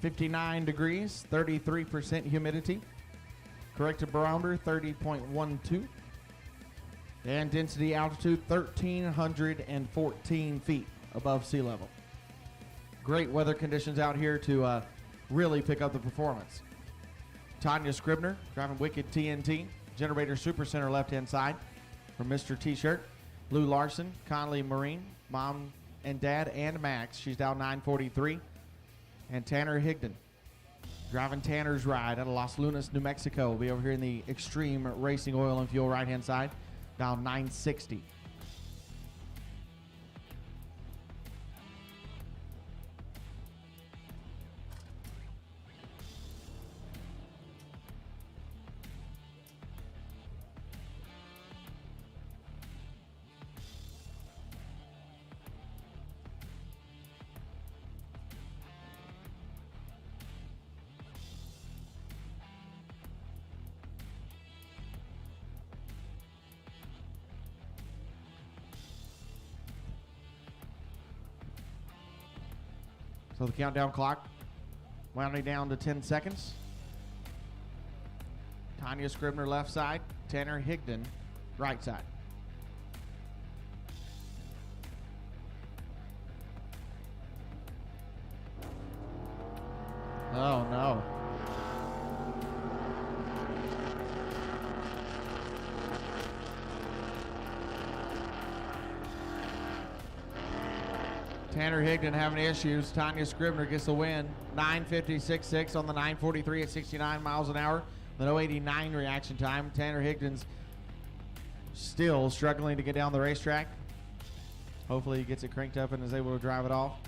59 degrees, 33% humidity. Corrected barometer, 30.12. And density altitude, 1,314 feet above sea level. Great weather conditions out here to really pick up the performance. Tanya Scribner driving Wicked TNT, Generator Supercenter left-hand side for Mr. T-Shirt. Lou Larson, Conley Marine, Mom and Dad and Max. She's down 9:43. And Tanner Higdon driving Tanner's Ride out of Los Lunas, New Mexico. Will be over here in the Extreme Racing Oil and Fuel right-hand side, down 9:60. So the countdown clock winding down to 10 seconds. Tanya Scribner left side, Tanner Higdon right side. Oh no. Tanner Higdon having issues. Tanya Scribner gets the win. 9:56.6 on the 9:43 at 69 miles an hour. The 0:89 reaction time. Tanner Higdon's still struggling to get down the racetrack. Hopefully he gets it cranked up and is able to drive it off.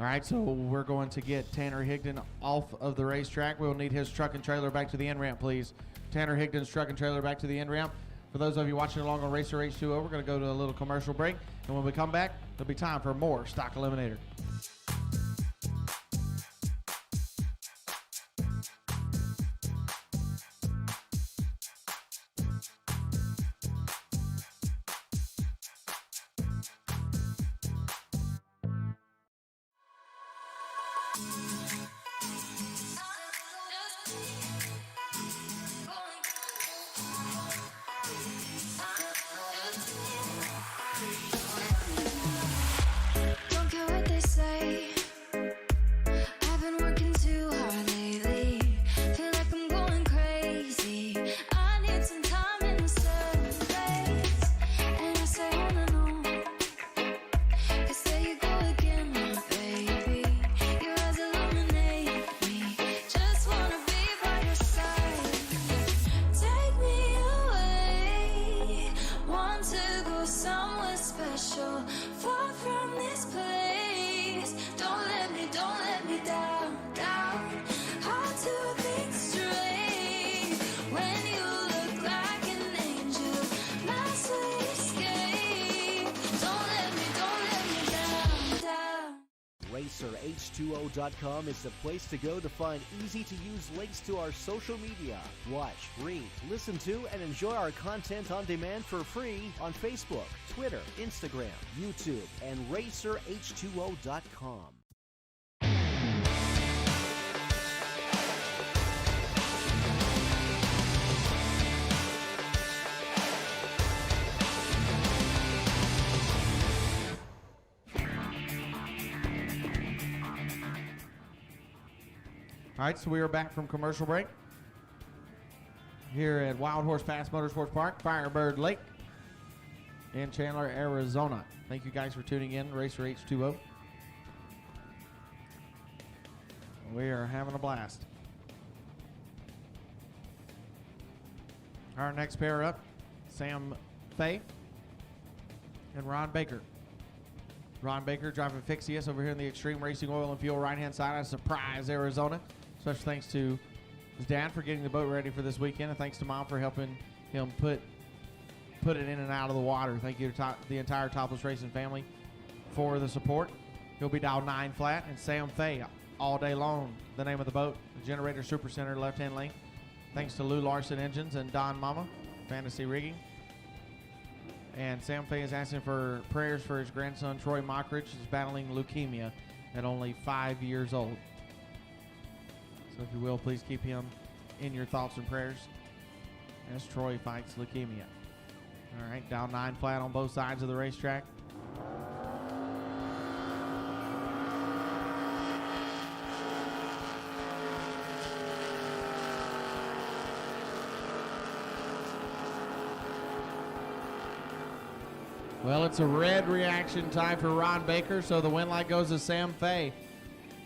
All right, so we're going to get Tanner Higdon off of the racetrack. We'll need his truck and trailer back to the end ramp, please. Tanner Higdon's truck and trailer back to the end ramp. For those of you watching along on Racer H2O, we're going to go to a little commercial break. And when we come back, there'll be time for more Stock Eliminator. Don't care what they say. I've been working too hard lately. Feel like I'm going crazy. I need some time in the surface. And I say on and on. 'Cause there you go again, my baby. Your eyes illuminate me. Just wanna be by your side. Take me away. Want to go somewhere special. Far from this place. Don't let me down, down. Hard to think straight. When you look like an angel. My sweet escape. Don't let me down, down. RacerH2O.com is the place to go to find easy-to-use links to our social media. Watch, read, listen to, and enjoy our content on demand for free on Facebook, Twitter, Instagram, YouTube, and RacerH2O.com. All right, so we are back from commercial break here at Wild Horse Pass Motorsports Park, Firebird Lake in Chandler, Arizona. Thank you guys for tuning in, Racer H2O. We are having a blast. Our next pair up, Sam Fay and Ron Baker. Ron Baker driving Fixius over here in the Extreme Racing Oil and Fuel right-hand side out of Surprise, Arizona. Special thanks to his dad for getting the boat ready for this weekend, and thanks to Mom for helping him put it in and out of the water. Thank you to the entire Topless Racing family for the support. He'll be dialed 9 flat, and Sam Fay all day long, the name of the boat, the Generator Super Center left-hand lane. Thanks to Lou Larson Engines and Don Mama, Fantasy Rigging. And Sam Fay is asking for prayers for his grandson, Troy Mockridge, who's battling leukemia at only 5 years old. So if you will, please keep him in your thoughts and prayers as Troy fights leukemia. All right, down 9 flat on both sides of the racetrack. Well, it's a red reaction time for Ron Baker, so the win light goes to Sam Fay,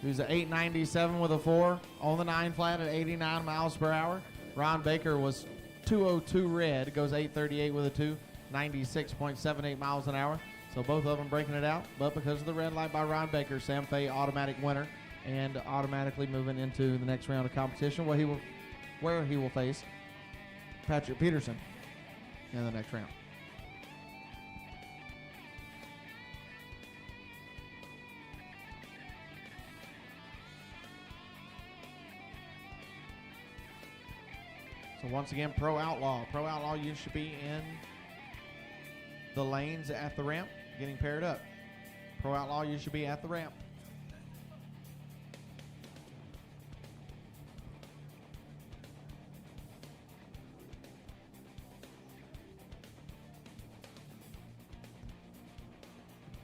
who's at 897 with a 4 on the 9 flat at 89 miles per hour. Ron Baker was 202 red, goes 838 with a 2, 96.78 miles an hour. So both of them breaking it out, but because of the red light by Ron Baker, Sam Fay automatic winner and automatically moving into the next round of competition where he will face Patrick Peterson in the next round. So once again, Pro Outlaw. Pro Outlaw, you should be in the lanes at the ramp, getting paired up. Pro Outlaw, you should be at the ramp.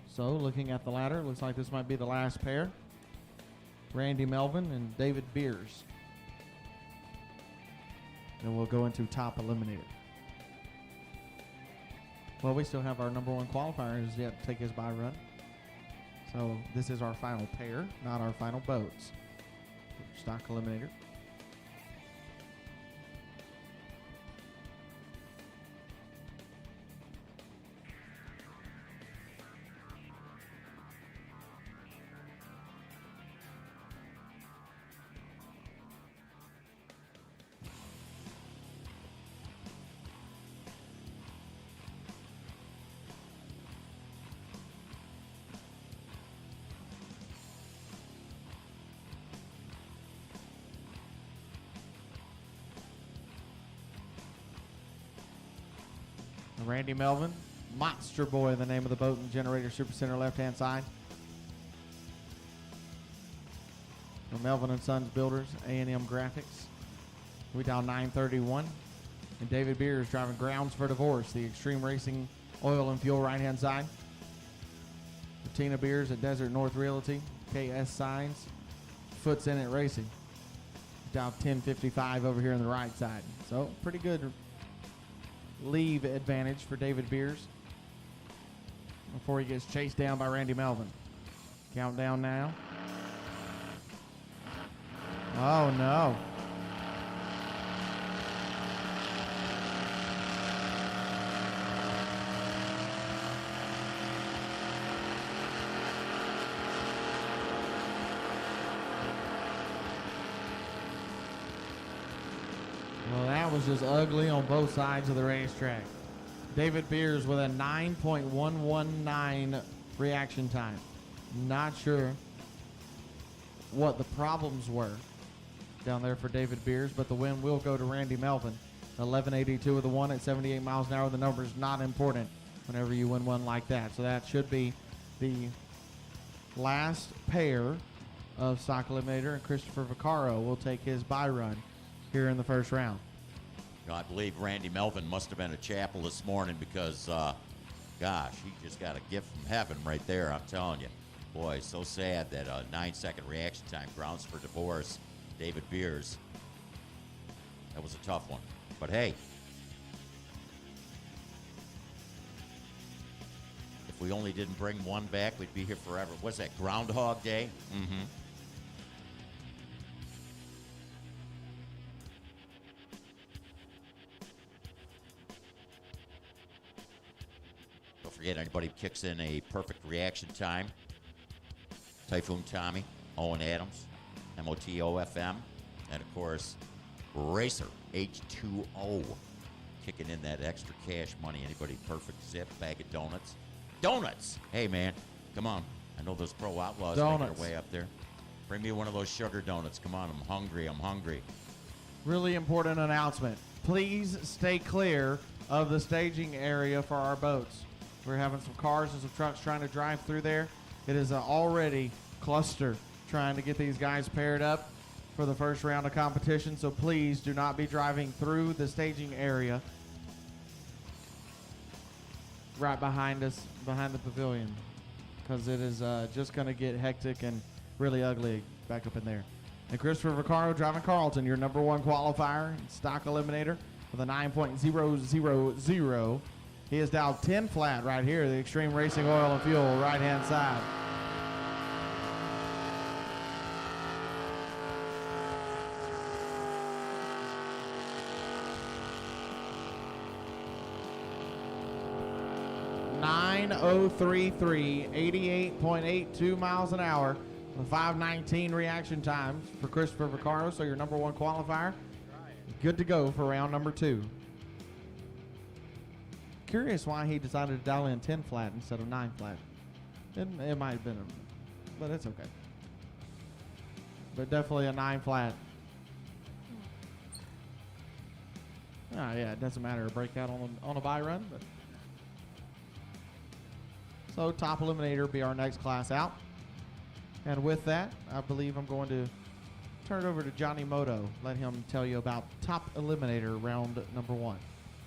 So looking at the ladder, looks like this might be the last pair. Randy Melvin and David Beers. And we'll go into top eliminator. Well, we still have our number 1 qualifier who's yet to take his bye run. So this is our final pair, not our final boats. Stock eliminator. Randy Melvin, Monster Boy, the name of the boat in Generator Super Center left-hand side. For Melvin and Sons Builders, A&M Graphics. We down 931. And David Beers driving Grounds for Divorce, the Extreme Racing Oil and Fuel right-hand side. Tina Beers at Desert North Realty, KS Signs, Foots in it Racing. Down 1055 over here on the right side. So pretty good leave advantage for David Beers before he gets chased down by Randy Melvin. Countdown now. Oh no. Well, that was just ugly on both sides of the racetrack. David Beers with a 9.119 reaction time. Not sure what the problems were down there for David Beers, but the win will go to Randy Melvin. 1182 with the one at 78 miles an hour. The number is not important whenever you win one like that. So that should be the last pair of Stock Eliminator, and Christopher Vaccaro will take his bye run here in the first round. You know, I believe Randy Melvin must have been at chapel this morning because, gosh, he just got a gift from heaven right there, I'm telling you. Boy, so sad that 9-second reaction time, Grounds for Divorce, David Beers. That was a tough one. But hey, if we only didn't bring one back, we'd be here forever. What's that, Groundhog Day? Mm-hmm. Don't forget, anybody who kicks in a perfect reaction time. Typhoon Tommy, Owen Adams, MOTOFM, and of course, Racer H2O, kicking in that extra cash money. Anybody perfect zip, bag of donuts? Donuts! Hey, man, come on. I know those pro outlaws making their way up there. Bring me one of those sugar donuts. Come on, I'm hungry. Really important announcement. Please stay clear of the staging area for our boats. We're having some cars and some trucks trying to drive through there. It is already cluster trying to get these guys paired up for the first round of competition, so please do not be driving through the staging area right behind us, behind the pavilion, because it is just going to get hectic and really ugly back up in there. And Christopher Vaccaro driving Carlton, your number one qualifier, Stock Eliminator, with a 9.000. He is down 10 flat right here, the Extreme Racing Oil and Fuel right-hand side. .033, 88.82 miles an hour, with 5:19 reaction times for Christopher Vaccaro. So your number one qualifier, good to go for round number 2. Curious why he decided to dial in 10 flat instead of 9 flat. It might have been, but it's okay. But definitely a 9 flat. Oh yeah, it doesn't matter. A breakout on a bye run, but. So Top Eliminator will be our next class out. And with that, I believe I'm going to turn it over to Johnny Moto. Let him tell you about Top Eliminator round number 1.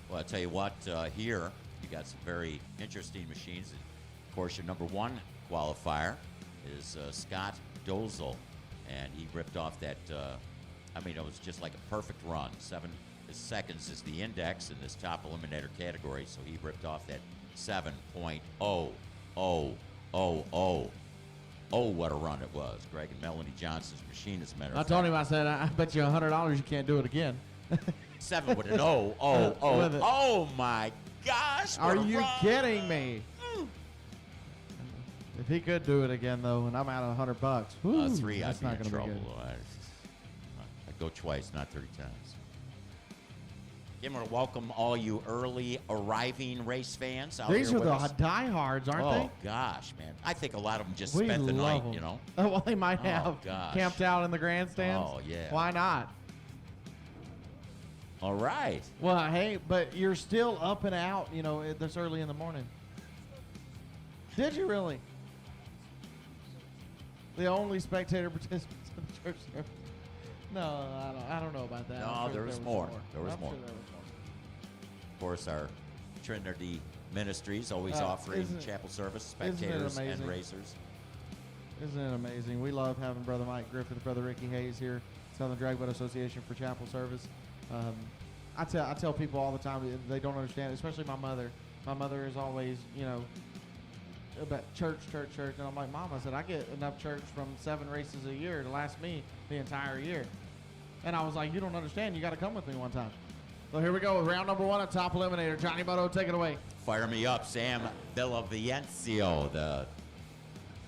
Well, I'll tell you what, here you got some very interesting machines. Of course, your number 1 qualifier is Scott Dozel, and he ripped off that, it was just like a perfect run. 7 seconds is the index in this Top Eliminator category, so he ripped off that 7.000. Oh, what a run it was. Greg and Melanie Johnson's machine, as a matter of fact. I told him, I said, I bet you $100 you can't do it again. 7 with an oh my gosh. Are you kidding me? If he could do it again, though, and I'm out of $100, 3, that's I'd be not in going to be trouble. good. I'd go twice, not 3 times. Again, I want to welcome all you early arriving race fans out These here are with the us. diehards, aren't they? Oh, gosh, man. I think a lot of them just We spent the love night, them. you know. Oh, well, they might have gosh. camped out in the grandstands. Oh, yeah. Why not? All right. Well, hey, but you're still up and out, this early in the morning. Did you really? The only spectator participants in the church service. No, I don't know about that. No, I'm sure there was more. There was I'm more. sure there was more. Of course, our Trinity Ministries always offering chapel service, isn't it spectators, and amazing? racers. Isn't it amazing? We love having Brother Mike Griffith, Brother Ricky Haze here, Southern Drag Boat Association for chapel service. I tell people all the time they don't understand, especially my mother. My mother is always, about church, and I'm like, Mom, I said, I get enough church from 7 races a year to last me the entire year. And I was like, you don't understand. You got to come with me one time. So here we go with round number 1 at Top Eliminator. Johnny Boto, take it away. Fire me up, Sam Villavicencio, the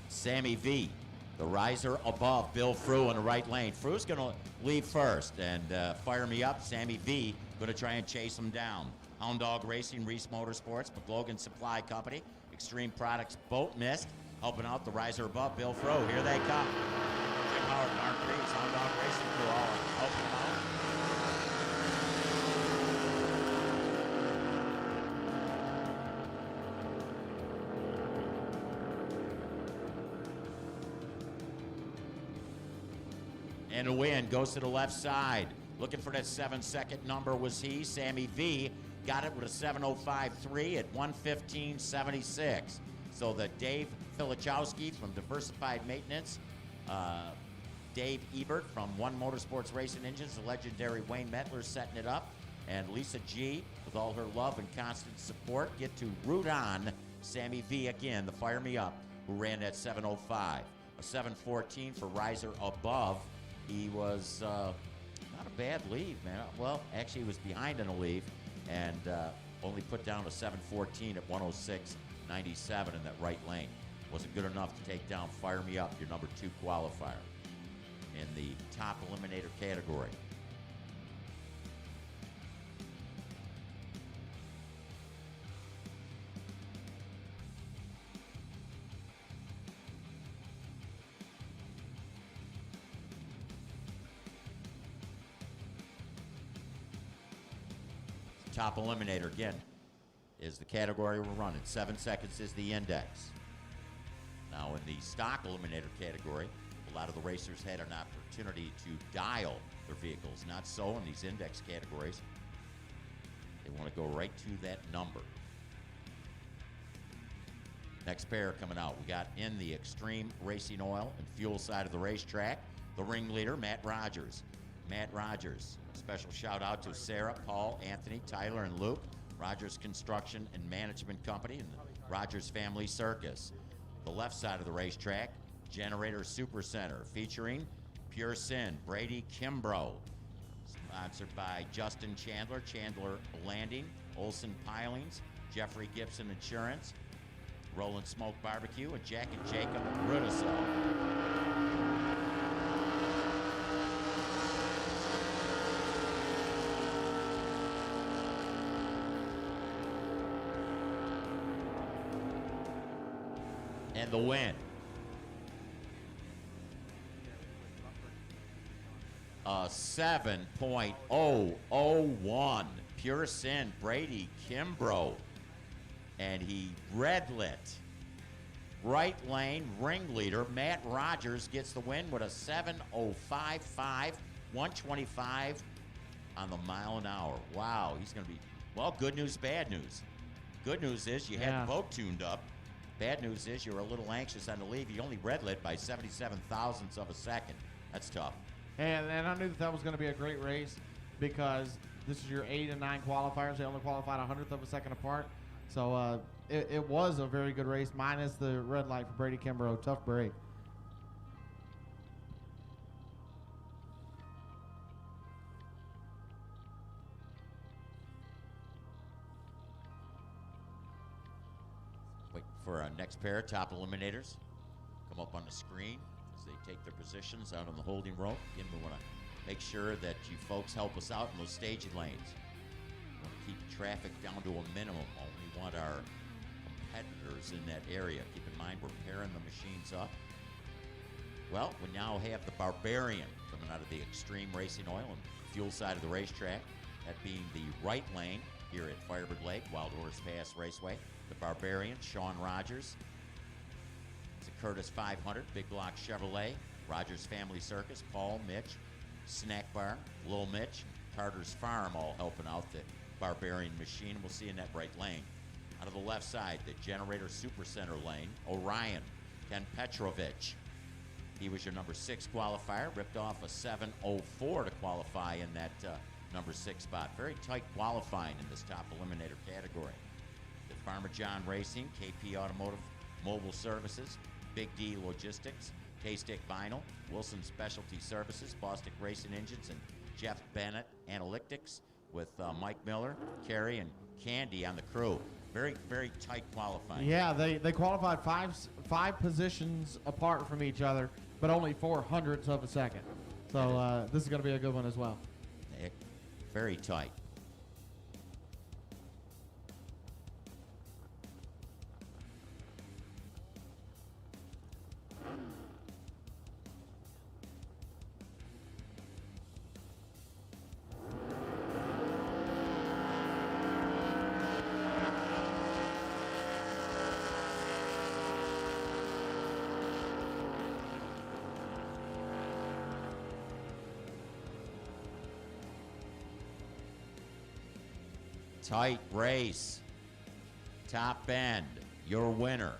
Sammy V, the riser above Bill Frew in the right lane. Frew's going to leave first, and fire me up, Sammy V, going to try and chase him down. Hound Dog Racing, Reese Motorsports, McLogan Supply Company, Extreme Products, Boat Mist, helping out the riser above Bill Frew. Here they come. Jim Howard, Mark Reese, Hound Dog Racing crew all helping them out. And the win goes to the left side. Looking for that 7-second number was he, Sammy V. Got it with a 7:05.3 at 1:15.76. So the Dave Filichowski from Diversified Maintenance, Dave Ebert from One Motorsports Racing Engines, the legendary Wayne Metler setting it up, and Lisa G, with all her love and constant support, get to root on Sammy V again, the Fire Me Up, who ran that 7:05. A 7:14 for riser above. He was not a bad leave, man. Well, actually, he was behind in a leave and only put down a 7:14 at 1:06.97 in that right lane. Wasn't good enough to take down Fire Me Up, your number 2 qualifier in the top eliminator category. Top eliminator, again, is the category we're running. 7 seconds is the index. Now, in the stock eliminator category, a lot of the racers had an opportunity to dial their vehicles. Not so in these index categories. They want to go right to that number. Next pair coming out. We got in the Extreme Racing Oil and Fuel side of the racetrack, the ringleader, Matt Rogers. Matt Rogers. Special shout out to Sarah, Paul, Anthony, Tyler, and Luke. Rogers Construction and Management Company and the Rogers Family Circus. The left side of the racetrack, Generator Super Center, featuring Pure Sin, Brady Kimbrough. Sponsored by Justin Chandler, Chandler Landing, Olson Pilings, Jeffrey Gibson Insurance, Roland Smoke Barbecue, and Jack and Jacob Rudisell. And the win. A 7.001. Pure Sin, Brady Kimbrough. And he red lit. Right lane ringleader, Matt Rogers gets the win with a 7.055, 125 on the mile an hour. Wow, he's going to be, well, good news, bad news. Good news is you had the boat tuned up. Bad news is you're a little anxious on the leave. You only red lit by 77 thousandths of a second. That's tough. And I knew that was going to be a great race because this is your 8 and 9 qualifiers. They only qualified 100th of a second apart. So it was a very good race, minus the red light for Brady Kimbrough. Tough break. Wait for our next pair, top eliminators. Come up on the screen as they take their positions out on the holding rope. Again, we want to make sure that you folks help us out in those staging lanes. We want to keep traffic down to a minimum. Only want our competitors in that area. Keep in mind, we're pairing the machines up. Well, we now have the Barbarian coming out of the Extreme Racing Oil and Fuel side of the racetrack. that being the right lane here at Firebird Lake, Wild Horse Pass Raceway. The Barbarian, Sean Rogers. It's a Curtis 500, Big Block Chevrolet, Rogers Family Circus, Paul, Mitch, Snack Bar, Lil Mitch, Carter's Farm, all helping out the Barbarian machine. We'll see in that right lane. Out of the left side, the Generator Supercenter lane, Orion, Ken Petrovich. He was your number 6 qualifier, ripped off a 7:04 to qualify in that number 6 spot. Very tight qualifying in this top eliminator category. The Farmer John Racing, KP Automotive Mobile Services, Big D Logistics, K-Stick Vinyl, Wilson Specialty Services, Bostic Racing Engines, and Jeff Bennett Analytics with Mike Miller, Kerry, and Candy on the crew. Very, very tight qualifying. Yeah, they qualified five positions apart from each other, but only 400ths of a second. So this is going to be a good one as well. Very tight. Tight race. Top end. Your winner.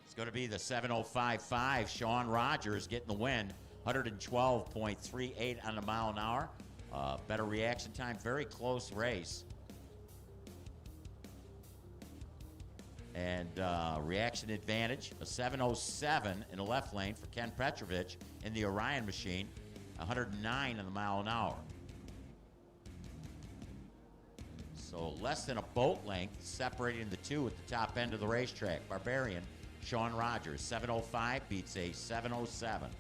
It's going to be the 7:05.5. Sean Rogers getting the win. 112.38 on the mile an hour. Better reaction time. Very close race. And reaction advantage. A 7:07 in the left lane for Ken Petrovich in the Orion machine. 109 on the mile an hour. So less than a boat length separating the two at the top end of the racetrack. Barbarian, Sean Rogers, 7:05 beats a 7:07.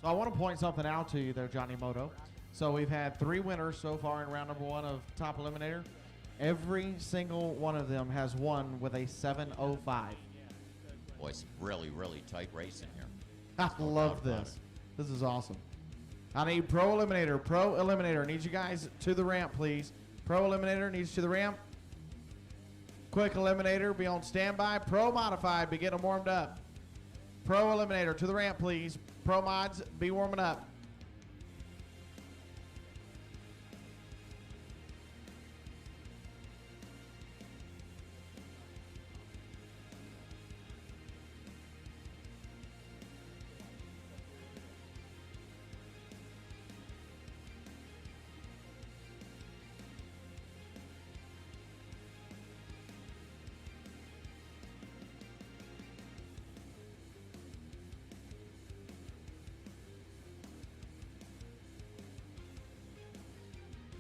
So I want to point something out to you there, Johnny Moto. So we've had 3 winners so far in round number 1 of Top Eliminator. Every single one of them has won with a 7:05. Boy, it's really, really tight racing here. I love this. This is awesome. I need Pro Eliminator. Pro Eliminator. Need you guys to the ramp, please. Pro Eliminator needs you to the ramp. Quick Eliminator, be on standby. Pro Modified, be getting them warmed up. Pro Eliminator, to the ramp, please. Pro Mods, be warming up.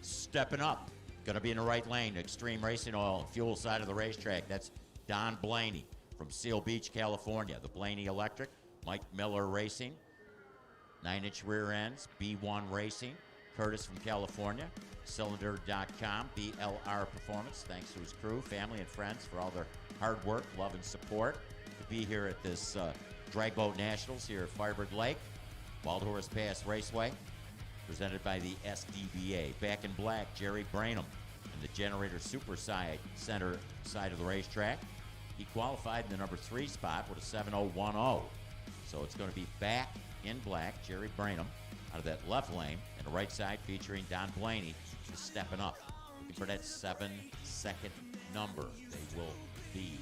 Stepping up, going to be in the right lane, Extreme Racing Oil, fuel side of the racetrack. That's Don Blaney from Seal Beach, California. The Blaney Electric, Mike Miller Racing, 9-inch rear ends, B1 Racing, Curtis from California, Cylinder.com, BLR Performance. Thanks to his crew, family, and friends for all their hard work, love, and support to be here at this Drag Boat Nationals here at Firebird Lake, Wild Horse Pass Raceway. Presented by the SDBA. Back in black, Jerry Branham in the Generator Super Center side of the racetrack. He qualified in the number 3 spot with a 7:010. So it's going to be back in black, Jerry Branham out of that left lane, and the right side featuring Don Blaney just stepping up. Looking for that 7-second number. They will be.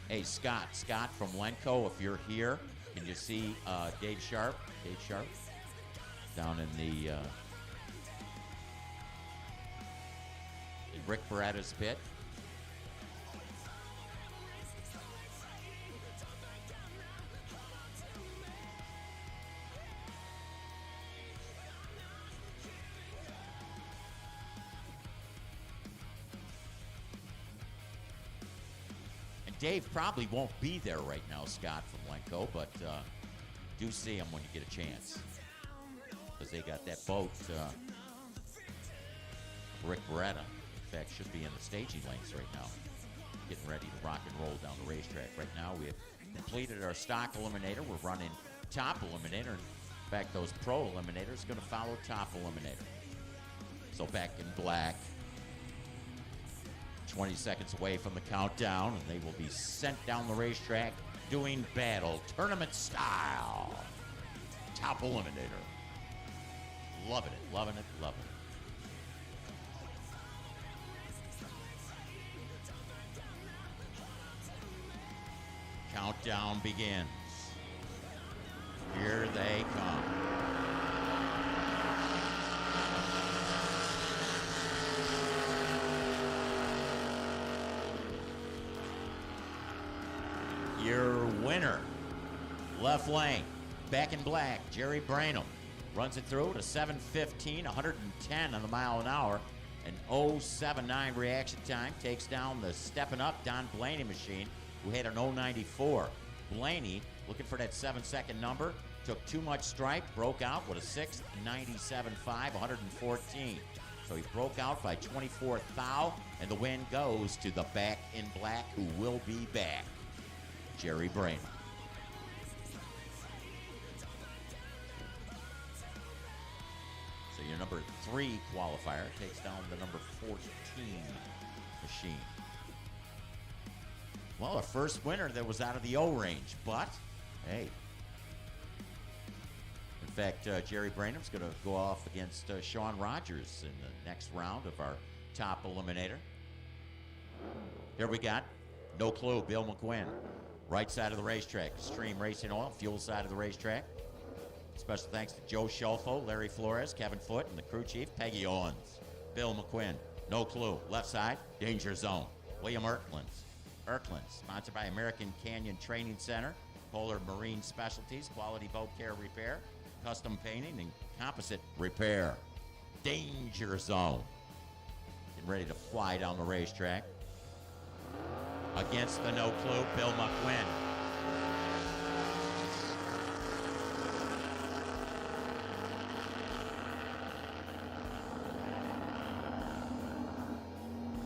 Hey, Scott from Lenco, if you're here, can you see Dave Sharp? Dave Sharp down in the Rick Beretta's pit. Dave probably won't be there right now, Scott from Lenco, but do see him when you get a chance. Because they got that boat, Rick Beretta. In fact, should be in the staging lanes right now. Getting ready to rock and roll down the racetrack. Right now, we have completed our stock eliminator. We're running top eliminator. In fact, those pro eliminators going to follow top eliminator. So back in black. 20 seconds away from the countdown, and they will be sent down the racetrack doing battle, tournament style. Top eliminator. Loving it, loving it, loving it. Countdown begins. Here they come. Your winner, left lane, back in black, Jerry Brainham. Runs it through to 7:15, 110 on the mile an hour. An 0.79 reaction time. Takes down the stepping up Don Blaney machine, who had an 0.94. Blaney, looking for that 7-second number, took too much stripe, broke out with a 6.97.5, 114. So he broke out by 24 thou, and the win goes to the back in black, who will be back, Jerry Brainham. So your number 3 qualifier takes down the number 14 machine. Well, a first winner that was out of the O range, but hey. In fact, Jerry Brainham's going to go off against Sean Rogers in the next round of our top eliminator. Here we got No Clue, Bill McQuinn. Right side of the racetrack, Stream Racing Oil, fuel side of the racetrack. Special thanks to Joe Shelfo, Larry Flores, Kevin Foote, and the crew chief, Peggy Owens. Bill McQuinn, No Clue. Left side, Danger Zone. William Erkland, sponsored by American Canyon Training Center, Polar Marine Specialties, Quality Boat Care Repair, Custom Painting, and Composite Repair. Danger Zone. Getting ready to fly down the racetrack. Against the No Clue, Bill McQuinn.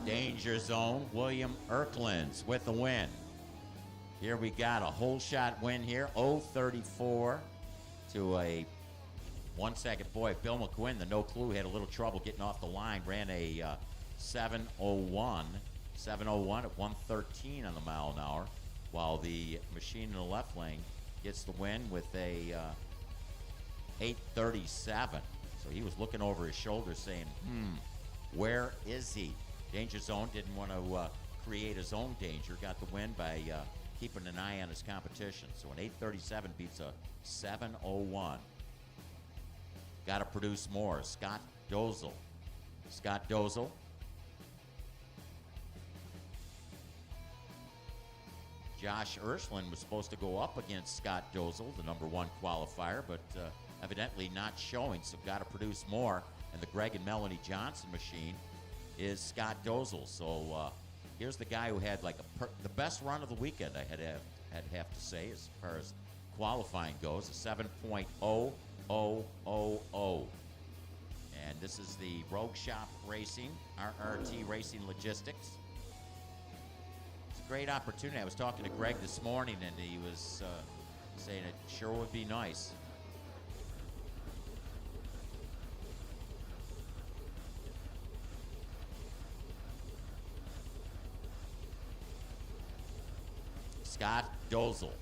Danger Zone, William Erklands with the win. Here we got a whole shot win here, 0.34 to a 1 second. Boy, Bill McQuinn, the No Clue, had a little trouble getting off the line, ran a 7:01 at 113 on the mile an hour, while the machine in the left lane gets the win with a 8:37. So he was looking over his shoulder saying, where is he? Danger Zone didn't want to create his own danger, got the win by keeping an eye on his competition. So an 8:37 beats a 7:01. Got to produce more. Scott Dozel. Josh Ursuline was supposed to go up against Scott Dozel, the number 1 qualifier, but evidently not showing, so got to produce more. And the Greg and Melanie Johnson machine is Scott Dozel. So here's the guy who had like the best run of the weekend, I'd have to say, as far as qualifying goes, a 7.0000. And this is the Rogue Shop Racing, RRT Racing Logistics. It's a great opportunity. I was talking to Greg this morning, and he was saying it sure would be nice. Scott Dozel.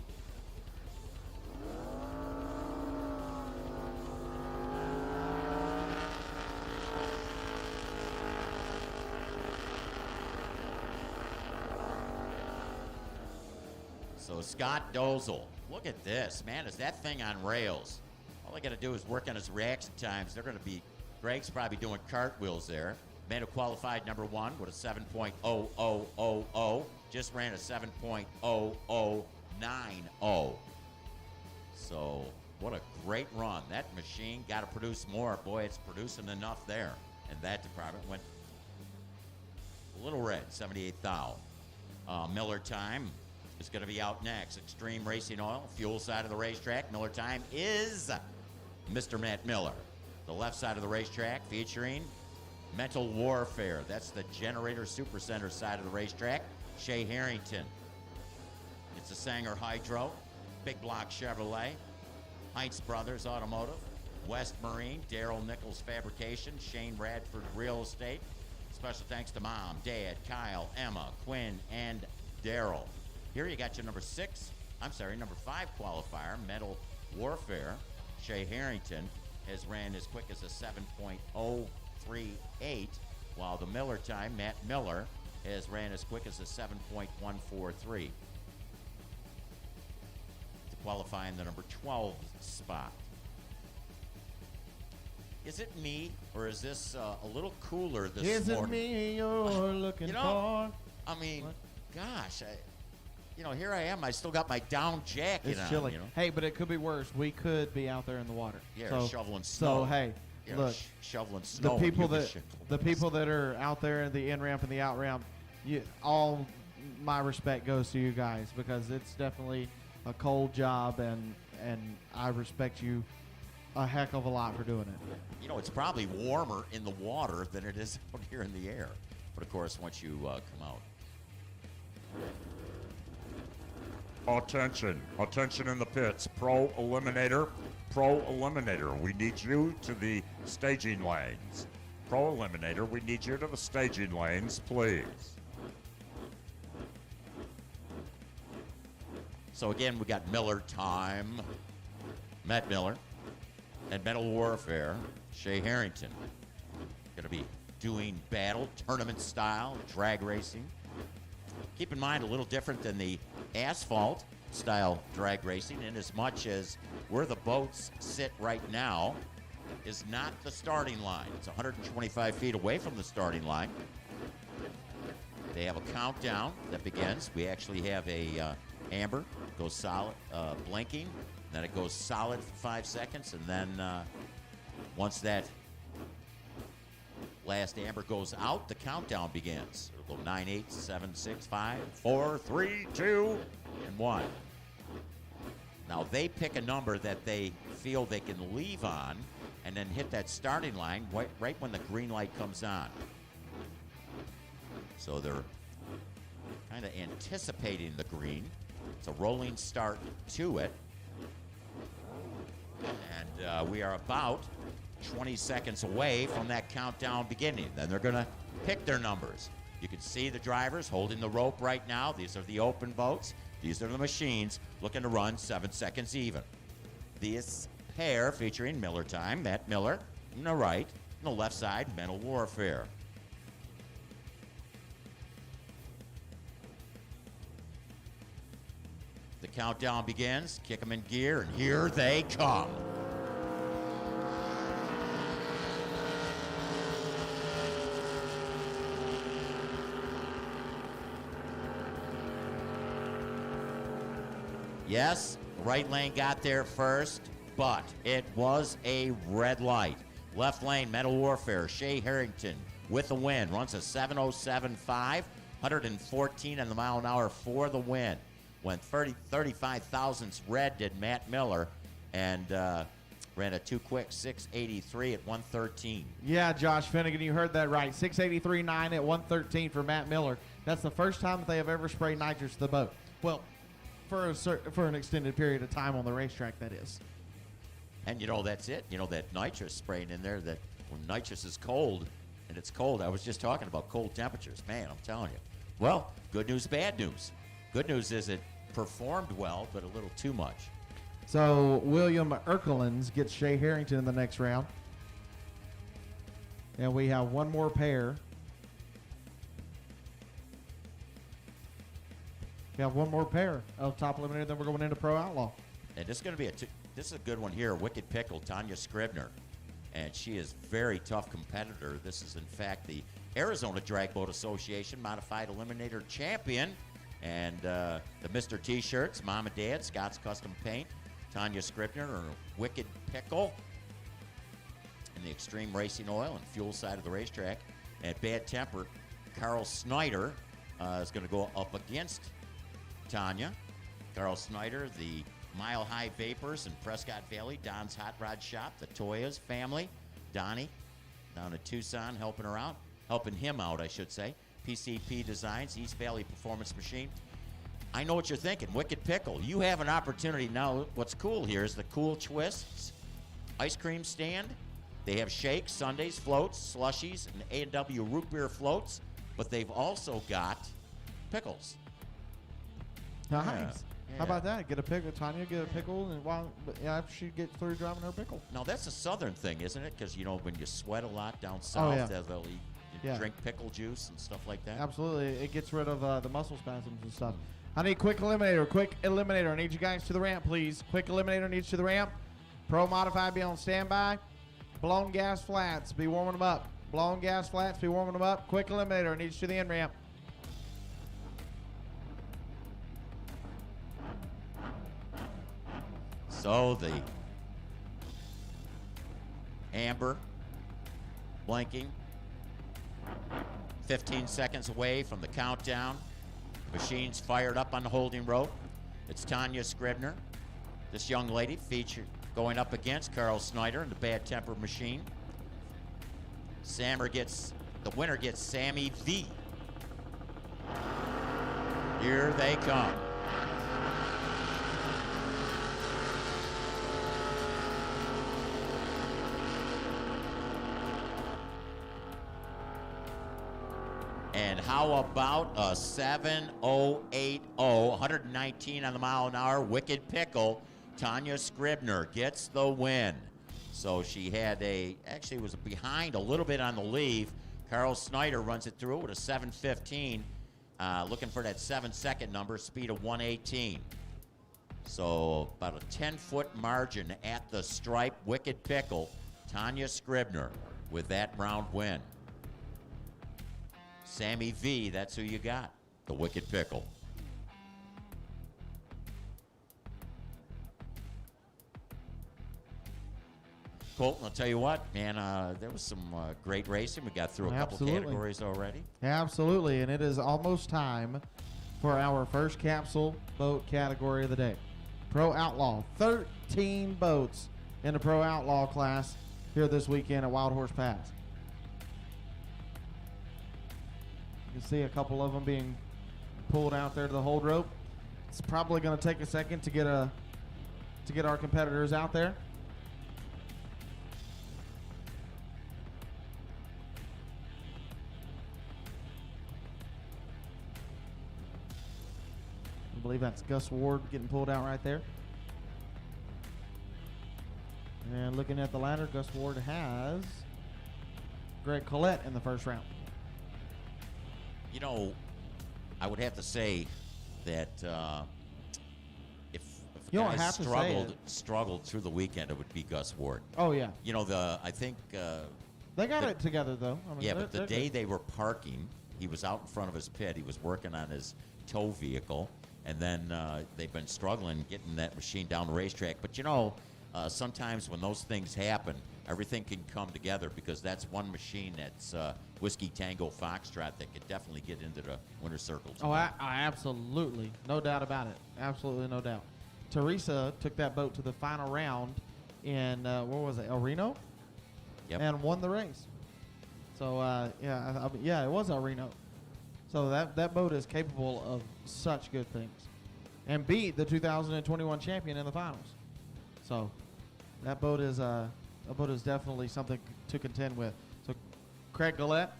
So Scott Dozel, look at this, man. Is that thing on rails? All I got to do is work on his reaction times. They're going to be, Greg's probably doing cartwheels there. Man who qualified number 1 with a 7.0000. Just ran a 7.0090. So what a great run. That machine got to produce more. Boy, it's producing enough there. And that department went a little red, 78 thou. Miller time, is going to be out next. Extreme Racing Oil, fuel side of the racetrack. Miller time is Mr. Matt Miller. The left side of the racetrack featuring Mental Warfare. That's the Generator Supercenter side of the racetrack. Shea Harrington. It's a Sanger Hydro, Big Block Chevrolet, Heights Brothers Automotive, West Marine, Daryl Nichols Fabrication, Shane Bradford Real Estate. Special thanks to Mom, Dad, Kyle, Emma, Quinn, and Daryl. Here you got your number 5 qualifier, Mental Warfare. Shea Harrington has ran as quick as a 7.038, while the Miller time, Matt Miller, has ran as quick as a 7.143. To qualify in the number 12 spot. Is it me, or is this a little cooler this morning? Is it me you're looking You for? know, I mean, gosh, here I am. I still got my down jacket It's on. chilly. Hey, but it could be worse. We could be out there in the water. Yeah, so, shoveling snow. So hey, Yeah, look, shoveling snow. the and people you that can the people that are out there in the in ramp and the out ramp, all my respect goes to you guys, because it's definitely a cold job, and I respect you a heck of a lot for doing it. It's probably warmer in the water than it is out here in the air. But of course, once you come out. Attention in the pits. Pro Eliminator, we need you to the staging lanes. Pro Eliminator, we need you to the staging lanes, please. So again, we got Miller time, Matt Miller, and Mental Warfare, Shea Harrington. Going to be doing battle, tournament style, drag racing. Keep in mind, a little different than the asphalt style drag racing, in as much as where the boats sit right now is not the starting line. It's 125 feet away from the starting line. They have a countdown that begins. We actually have a amber, goes solid, blinking, then it goes solid for 5 seconds, and then once that last amber goes out, the countdown begins. It'll go 9, 8, 7, 6, 5, 4, 3, 2, and 1. Now they pick a number that they feel they can leave on, and then hit that starting line right when the green light comes on. So they're kind of anticipating the green. It's a rolling start to it. And we are about 20 seconds away from that countdown beginning. Then they're going to pick their numbers. You can see the drivers holding the rope right now. These are the open boats. These are the machines looking to run 7 seconds even. This pair featuring Miller time, Matt Miller on the right, on the left side, Mental Warfare. The countdown begins. Kick them in gear, and here they come. Yes, the right lane got there first, but it was a red light. Left lane, Mental Warfare, Shea Harrington with the win. Runs a 7:07.5, 114 on the mile an hour for the win. Went 35 thousandths red did Matt Miller, and ran a too quick 6:83 at 113. Yeah, Josh Finnegan, you heard that right. 6:83.9 at 113 for Matt Miller. That's the first time that they have ever sprayed nitrous to the boat. Well, for an extended period of time on the racetrack, that is. And that's it. That nitrous spraying in there, that when nitrous is cold, and it's cold, I was just talking about cold temperatures. Man, I'm telling you. Well, good news, bad news. Good news is it performed well, but a little too much. So William Erkelins gets Shea Harrington in the next round. And we have one more pair. We have one more pair of top eliminator, then we're going into Pro Outlaw. And this is going to be this is a good one here. Wicked Pickle, Tanya Scribner. And she is a very tough competitor. This is, in fact, the Arizona Drag Boat Association Modified Eliminator Champion. And the Mr. T-shirts, Mom and Dad, Scott's Custom Paint, Tanya Scribner, or Wicked Pickle. And the Extreme Racing Oil and Fuel side of the racetrack. And Bad Temper, Carl Snyder is going to go up against Tanya. Carl Snyder, the Mile High Vapors in Prescott Valley. Don's Hot Rod Shop, the Toya's family. Donnie down in Tucson helping her out. Helping him out, I should say. PCP Designs, East Valley Performance Machine. I know what you're thinking. Wicked Pickle. You have an opportunity now. What's cool here is the Cool Twists ice cream stand. They have shakes, sundaes, floats, slushies, and A&W root beer floats. But they've also got pickles. Nice. Yeah. How about that? Get a pickle. Tanya get a pickle, and after she gets through driving her pickle. Now, that's a southern thing, isn't it? Because, when you sweat a lot down south, yeah. they'll eat, drink pickle juice and stuff like that. Absolutely. It gets rid of the muscle spasms and stuff. I need quick eliminator. Quick eliminator. I need you guys to the ramp, please. Quick eliminator needs to the ramp. Pro modified, be on standby. Blown gas flats, be warming them up. Blown gas flats, be warming them up. Quick eliminator needs to the end ramp. So the amber blinking. 15 seconds away from the countdown. Machines fired up on the holding rope. It's Tanya Scribner. This young lady featured going up against Carl Snyder in the Bad Tempered Machine. The winner gets Sammy V. Here they come. And how about a 7:080, 119 on the mile an hour, Wicked Pickle. Tanya Scribner gets the win. So she had actually was behind a little bit on the leave. Carl Snyder runs it through with a 7:15, looking for that 7-second number, speed of 118. So about a 10-foot margin at the stripe. Wicked Pickle, Tanya Scribner with that round win. Sammy V, that's who you got, the Wicked Pickle. Colton, I'll tell you what, man, there was some great racing. We got through a couple categories already. Absolutely, and it is almost time for our first capsule boat category of the day. Pro Outlaw, 13 boats in the Pro Outlaw class here this weekend at Wild Horse Pass. You can see a couple of them being pulled out there to the hold rope. It's probably going to take a second to get our competitors out there. I believe that's Gus Ward getting pulled out right there. And looking at the ladder, Gus Ward has Greg Collette in the first round. I would have to say that if You don't guys have to say struggled through the weekend, it would be Gus Ward. Oh, yeah. I think They got it together, though. I mean, yeah, but the they're day good. they were parking, he was out in front of his pit. He was working on his tow vehicle, and then they've been struggling getting that machine down the racetrack. But sometimes when those things happen, everything can come together, because that's one machine that's Whiskey Tango Foxtrot that could definitely get into the winner's circle. Oh, I absolutely. No doubt about it. Absolutely no doubt. Teresa took that boat to the final round in, where was it, El Reno? Yep. And won the race. So, it was El Reno. So that boat is capable of such good things. And beat the 2021 champion in the finals. So that boat is definitely something to contend with. So Craig Collette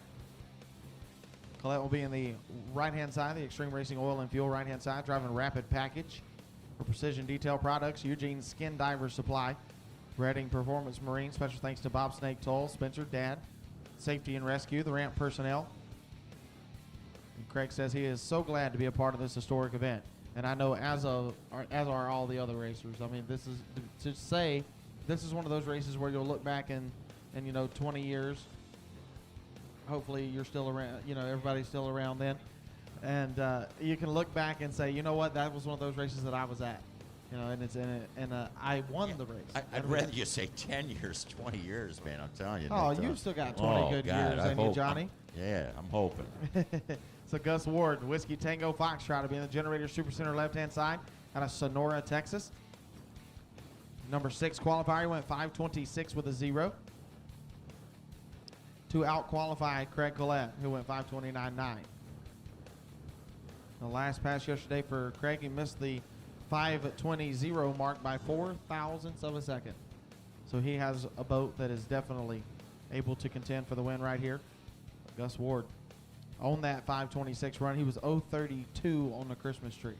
will be in the right-hand side, the Extreme Racing Oil and Fuel right-hand side, driving Rapid Package for Precision Detail Products, Eugene Skin Diver Supply, Redding Performance Marine. Special thanks to Bob Snake Toll, Spencer, Dad, Safety and Rescue, the ramp personnel. And Craig says he is so glad to be a part of this historic event. And I know as are all the other racers. I mean, this is one of those races where you'll look back in 20 years. Hopefully you're still around, everybody's still around then. And you can look back and say, you know what, that was one of those races that I was at. You know, and it's I won the race. I'd rather you say 10 years, 20 years, man. I'm telling you. Oh, that, you've still got 20 good years in you, Johnny. I'm hoping. So Gus Ward, Whiskey Tango Foxtrot, to be in the Generator Supercenter left-hand side out of Sonora, Texas. Number 6 qualifier went 5:26 with a 0. To out-qualify Craig Collette, who went 5:29.9. The last pass yesterday for Craig, he missed the 5:20.0 mark by 4 thousandths of a second. So he has a boat that is definitely able to contend for the win right here. Gus Ward on that 5:26 run. He was 0:32 on the Christmas tree.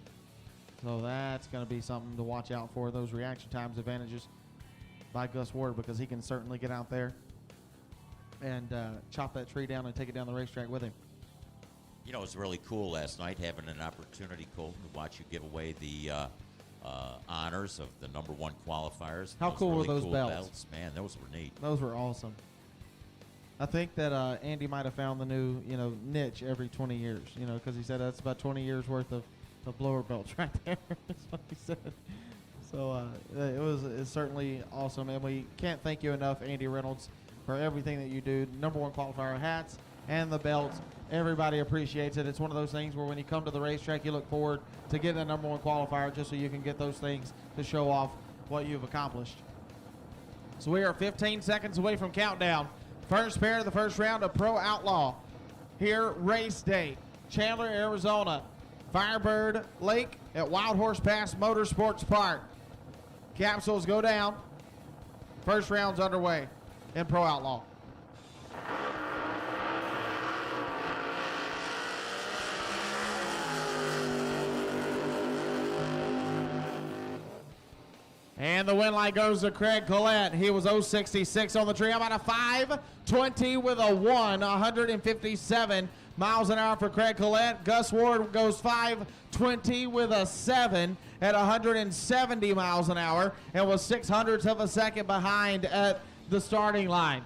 So that's going to be something to watch out for, those reaction times advantages by Gus Ward, because he can certainly get out there and chop that tree down and take it down the racetrack with him. You know, it was really cool last night having an opportunity, Colton, to watch you give away the honors of the number 1 qualifiers. How cool were those belts? Man, those were neat. Those were awesome. I think that Andy might have found the new, niche every 20 years, because he said that's about 20 years worth of blower belts right there. That's what he said. So it's certainly awesome, and we can't thank you enough, Andy Reynolds, for everything that you do. Number 1 qualifier hats and the belts. Everybody appreciates it. It's one of those things where when you come to the racetrack, you look forward to getting a number 1 qualifier just so you can get those things to show off what you've accomplished. So we are 15 seconds away from countdown. First pair of the first round of Pro Outlaw. Here, race day, Chandler, Arizona. Firebird Lake at Wild Horse Pass Motorsports Park. Capsules go down. First round's underway in Pro Outlaw. And the win light goes to Craig Collette. He was 0.66 on the tree. I'm at a 5:20 with a 157 miles an hour for Craig Collette. Gus Ward goes 5:20 with a 7 at 170 miles an hour and was 0.06 of a second behind at the starting line.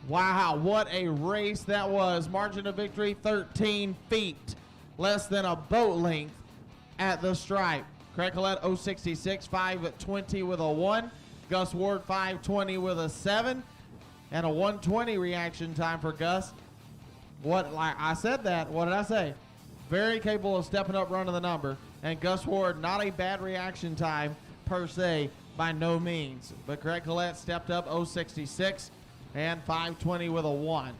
Wow, what a race that was. Margin of victory, 13 feet, less than a boat length at the stripe. Craig Collette 0.66, 5:20 with a 1. Gus Ward 5:20 with a 7. And a 1:20 reaction time for Gus. Like I said that, what did I say? Very capable of stepping up, running the number. And Gus Ward, not a bad reaction time per se, by no means. But Craig Collette stepped up 0.66 and 5:20 with a 1.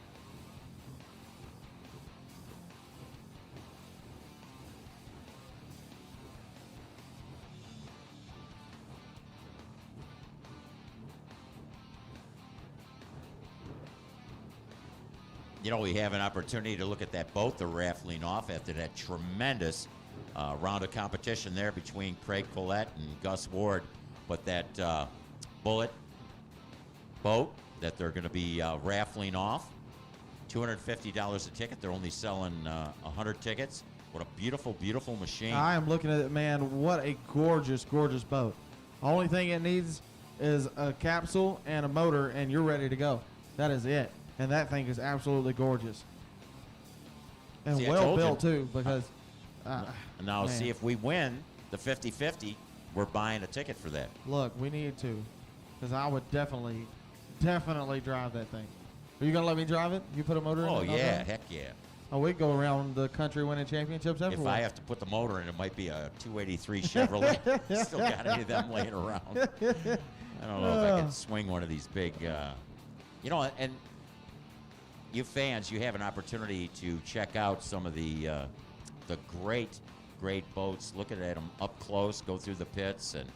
You know, we have an opportunity to look at that boat they're raffling off after that tremendous round of competition there between Craig Collette and Gus Ward. But that Bullet boat that they're going to be raffling off, $250 a ticket. They're only selling 100 tickets. What a beautiful, beautiful machine. I am looking at it, man. What a gorgeous, gorgeous boat. Only thing it needs is a capsule and a motor, and you're ready to go. That is it. And that thing is absolutely gorgeous. And See, well built, too, because... now, man. see, if we win the 50-50, we're buying a ticket for that. Look, we need to, because I would definitely drive that thing. Are you going to let me drive it? You put a motor in it? Oh, and yeah, all that? heck yeah. Oh, we go around the country winning championships If everywhere. I have to put the motor in, it might be a 283 Chevrolet. Still got any of them laying around. I don't know if I can swing one of these big, and you fans, you have an opportunity to check out some of the great boats. Look at them up close, go through the pits, and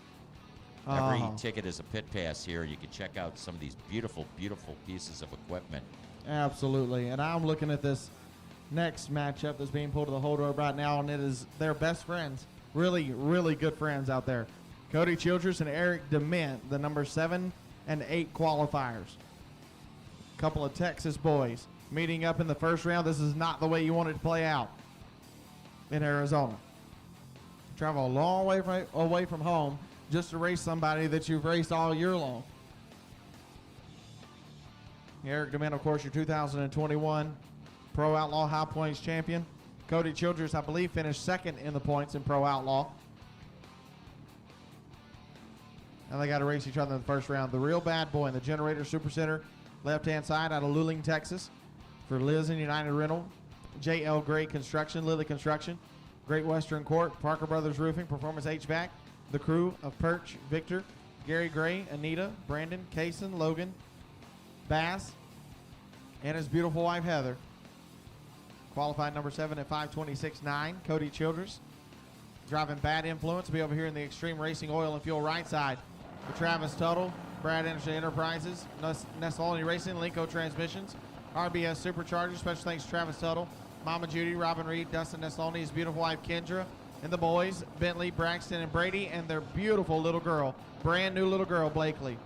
every ticket is a pit pass here. You can check out some of these beautiful, beautiful pieces of equipment. Absolutely. And I'm looking at this next matchup that's being pulled to the hold rope right now, and it is their best friends. Really, really good friends out there. Cody Childress and Eric DeMint, the number 7 and 8 qualifiers. Couple of Texas boys meeting up in the first round. This is not the way you want it to play out in Arizona. Travel a long way away from home just to race somebody that you've raced all year long. Eric DeMint, of course, your 2021 Pro Outlaw High Points champion. Cody Childress, I believe, finished second in the points in Pro Outlaw. and they got to race each other in the first round. The real bad boy in the Generator Super Center, left-hand side out of Luling, Texas, for Liz and United Rental, J.L. Gray Construction, Lily Construction, Great Western Court, Parker Brothers Roofing, Performance HVAC, the crew of Perch, Victor, Gary Gray, Anita, Brandon, Kaysen, Logan, Bass, and his beautiful wife, Heather. Qualified number 7 at 5:26.9, Cody Childress. Driving Bad Influence will be over here in the Extreme Racing Oil and Fuel right side for Travis Tuttle, Brad Energy Enterprises, Nessaloni Racing, Linco Transmissions, RBS Superchargers. Special thanks to Travis Tuttle, Mama Judy, Robin Reed, Dustin Nessaloni, his beautiful wife Kendra, and the boys, Bentley, Braxton, and Brady, and their beautiful little girl, brand new little girl, Blakely.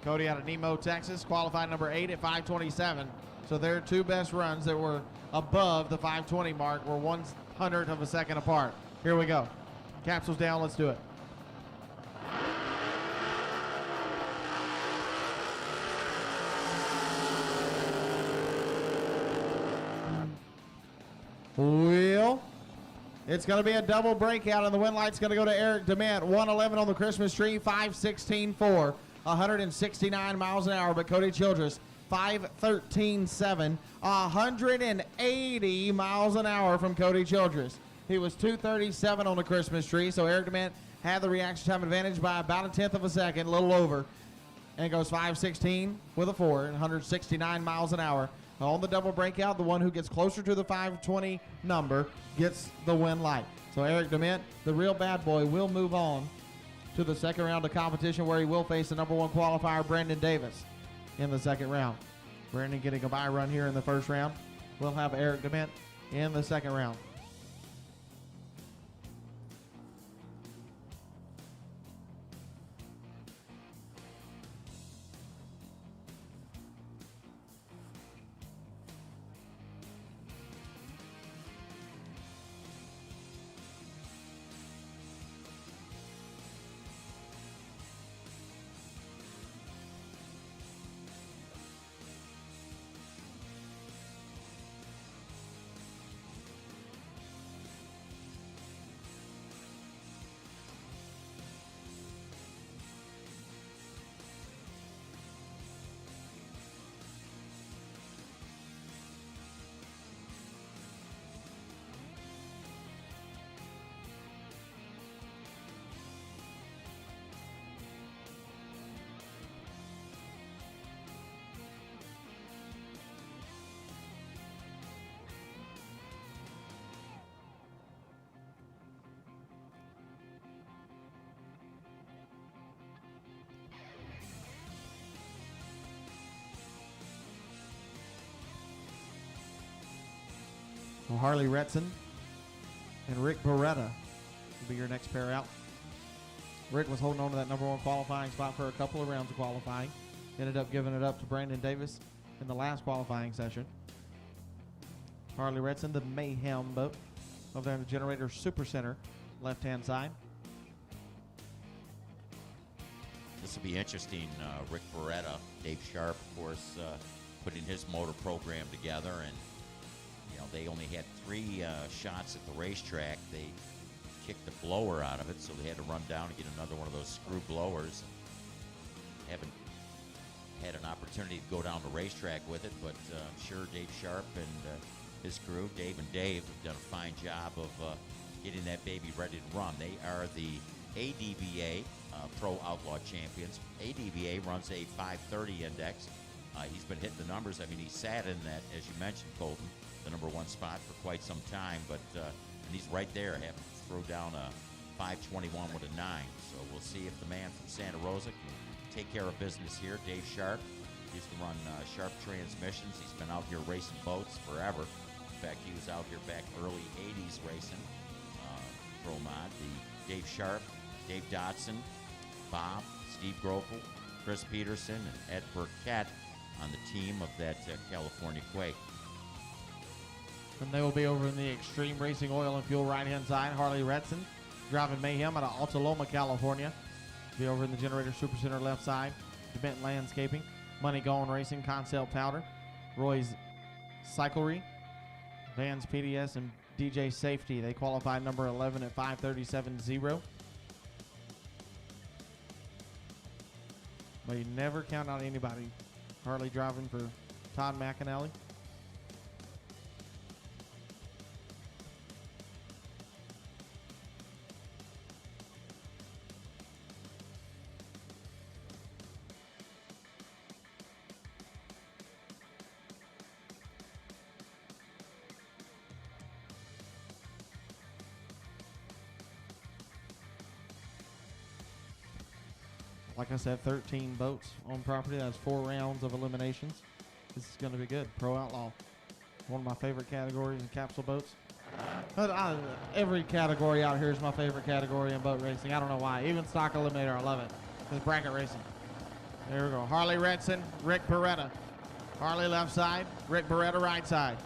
Cody out of Nemo, Texas, qualified number 8 at 5:27. So their two best runs that were above the 5:20 mark were 1/100th of a second apart. Here we go. Capsules down, let's do it. Wheel. It's going to be a double breakout, and the win light's going to go to Eric Dement. 111 on the Christmas tree, 5:16.4, 169 miles an hour. But Cody Childress, 5:13.7, 180 miles an hour from Cody Childress. He was 2:37 on the Christmas tree, so Eric Dement had the reaction time advantage by about 1/10 of a second, a little over, and goes 5:16 with a 4, 169 miles an hour. On the double breakout, the one who gets closer to the 5:20 number gets the win light. So Eric Dement, the real bad boy, will move on to the second round of competition, where he will face the number 1 qualifier, Brandon Davis, in the second round. Brandon getting a bye run here in the first round. We'll have Eric Dement in the second round. Well, Harley Retsen and Rick Beretta will be your next pair out. Rick was holding on to that number 1 qualifying spot for a couple of rounds of qualifying. Ended up giving it up to Brandon Davis in the last qualifying session. Harley Retsen, the Mayhem boat, over there in the Generator Super Center, left-hand side. This will be interesting. Rick Beretta, Dave Sharp, of course, putting his motor program together, and they only had 3 shots at the racetrack. They kicked the blower out of it, so they had to run down and get another one of those screw blowers. Haven't had an opportunity to go down the racetrack with it, but I'm sure Dave Sharp and his crew, Dave and Dave, have done a fine job of getting that baby ready to run. They are the ADBA Pro Outlaw Champions. ADBA runs a 530 index. He's been hitting the numbers. I mean, he sat in that, as you mentioned, Colton, the number 1 spot for quite some time, but and he's right there, having to throw down a 521 with a 9. So we'll see if the man from Santa Rosa can take care of business here. Dave Sharp used to run Sharp Transmissions. He's been out here racing boats forever. In fact, he was out here back early 80s racing Pro Mod. The Dave Sharp, Dave Dodson, Bob, Steve Grofel, Chris Peterson, and Ed Burkett on the team of that California Quake. And they will be over in the Extreme Racing Oil and Fuel right-hand side. Harley Retsen driving Mayhem out of Alta Loma, California. Be over in the Generator Super Center left side. Dement Landscaping, Money Gone Racing, Concept Powder, Roy's Cyclery, Vans PDS, and DJ Safety. They qualified number 11 at 5:37.0. But you never count out anybody. Harley driving for Todd McAnally. Like I said, 13 boats on property. That's 4 rounds of eliminations. This is going to be good. Pro Outlaw, one of my favorite categories in capsule boats. But every category out here is my favorite category in boat racing. I don't know why. Even stock eliminator, I love it. It's bracket racing. There we go. Harley Retsen, Rick Beretta. Harley left side, Rick Beretta right side.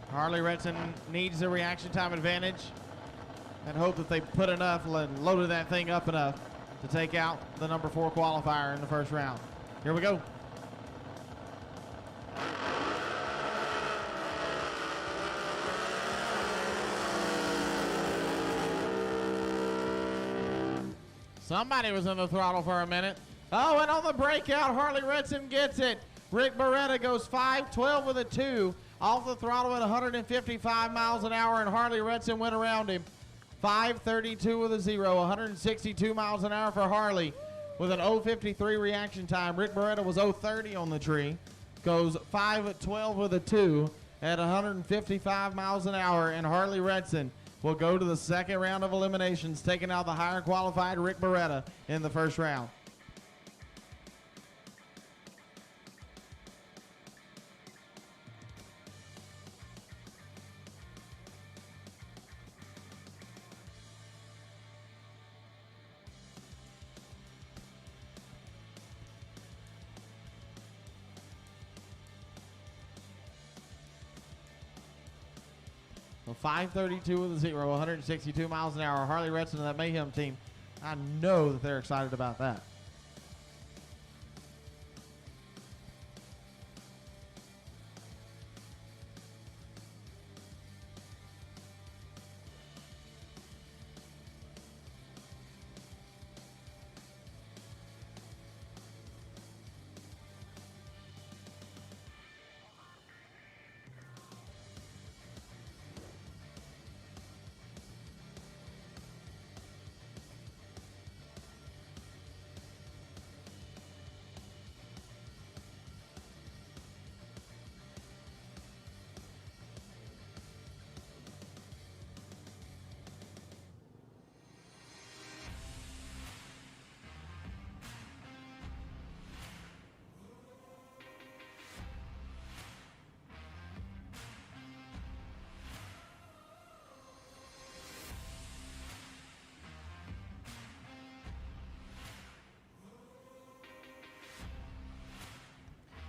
Harley Retsen needs the reaction time advantage and hope that they put enough, loaded that thing up enough to take out the number 4 qualifier in the first round. Here we go. Somebody was in the throttle for a minute. Oh, and on the breakout, Harley Retsen gets it. Rick Beretta goes 5-12 with a 2. Off the throttle at 155 miles an hour, and Harley Retsen went around him. 5:32 with a 0, 162 miles an hour for Harley with an 0:53 reaction time. Rick Beretta was 0:30 on the tree. Goes 5-12 with a 2 at 155 miles an hour, and Harley Retsen will go to the second round of eliminations, taking out the higher qualified Rick Beretta in the first round. So 5:32 with a 0, 162 miles an hour. Harley Retsen and that Mayhem team, I know that they're excited about that.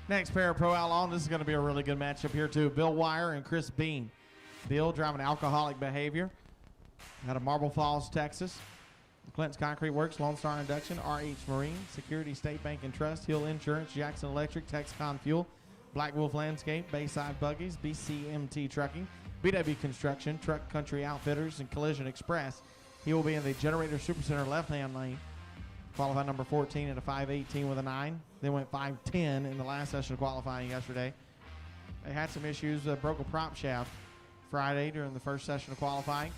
Next pair of Pro Outlaw, and this is going to be a really good matchup here too. Bill Wire and Chris Bean. Bill driving alcoholic behavior out of Marble Falls, Texas. Clinton's Concrete Works, Lone Star Induction, RH Marine, Security State Bank and Trust, Hill Insurance, Jackson Electric, Texcon Fuel, Black Wolf Landscape, Bayside Buggies, BCMT Trucking, BW Construction, Truck Country Outfitters, and Collision Express. He will be in the Generator Supercenter left-hand lane. Qualified number 14 at a 5:18 with a 9. They went 5:10 in the last session of qualifying yesterday. They had some issues, broke a prop shaft Friday during the first session of qualifying,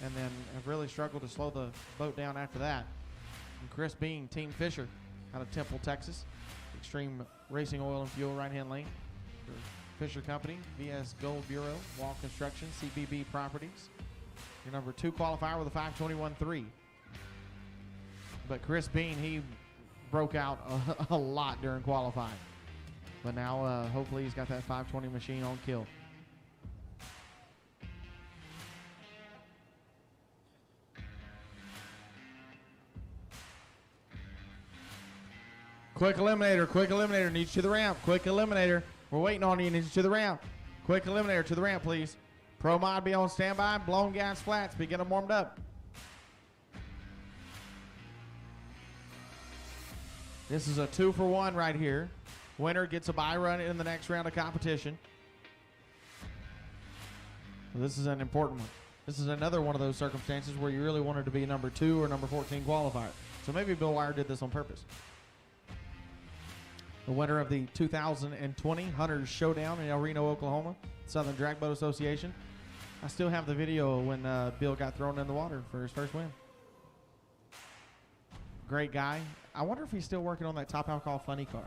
and then have really struggled to slow the boat down after that. And Chris Bean, Team Fisher, out of Temple, Texas. Extreme Racing Oil and Fuel right-hand lane for Fisher Company, VS Gold Bureau, Wall Construction, CBB Properties. Your number 2 qualifier with a 5:21.3. But Chris Bean, he broke out a lot during qualifying. But now, hopefully, he's got that 520 machine on kill. Quick eliminator, needs you to the ramp. Quick eliminator, we're waiting on you, needs you to the ramp. Quick eliminator to the ramp, please. Pro Mod be on standby, blown gas flats, be getting them warmed up. This is a 2-for-1 right here. Winner gets a bye run in the next round of competition. So this is an important one. This is another one of those circumstances where you really wanted to be number 2 or number 14 qualifier. So maybe Bill Wire did this on purpose. The winner of the 2020 Hunters Showdown in El Reno, Oklahoma, Southern Drag Boat Association. I still have the video when Bill got thrown in the water for his first win. Great guy. I wonder if he's still working on that Top Alcohol Funny car.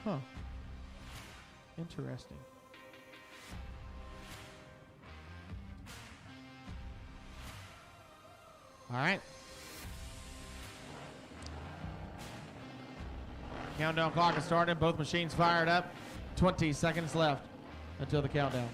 Huh. Interesting. All right. Countdown clock has started. Both machines fired up. 20 seconds left until the countdown.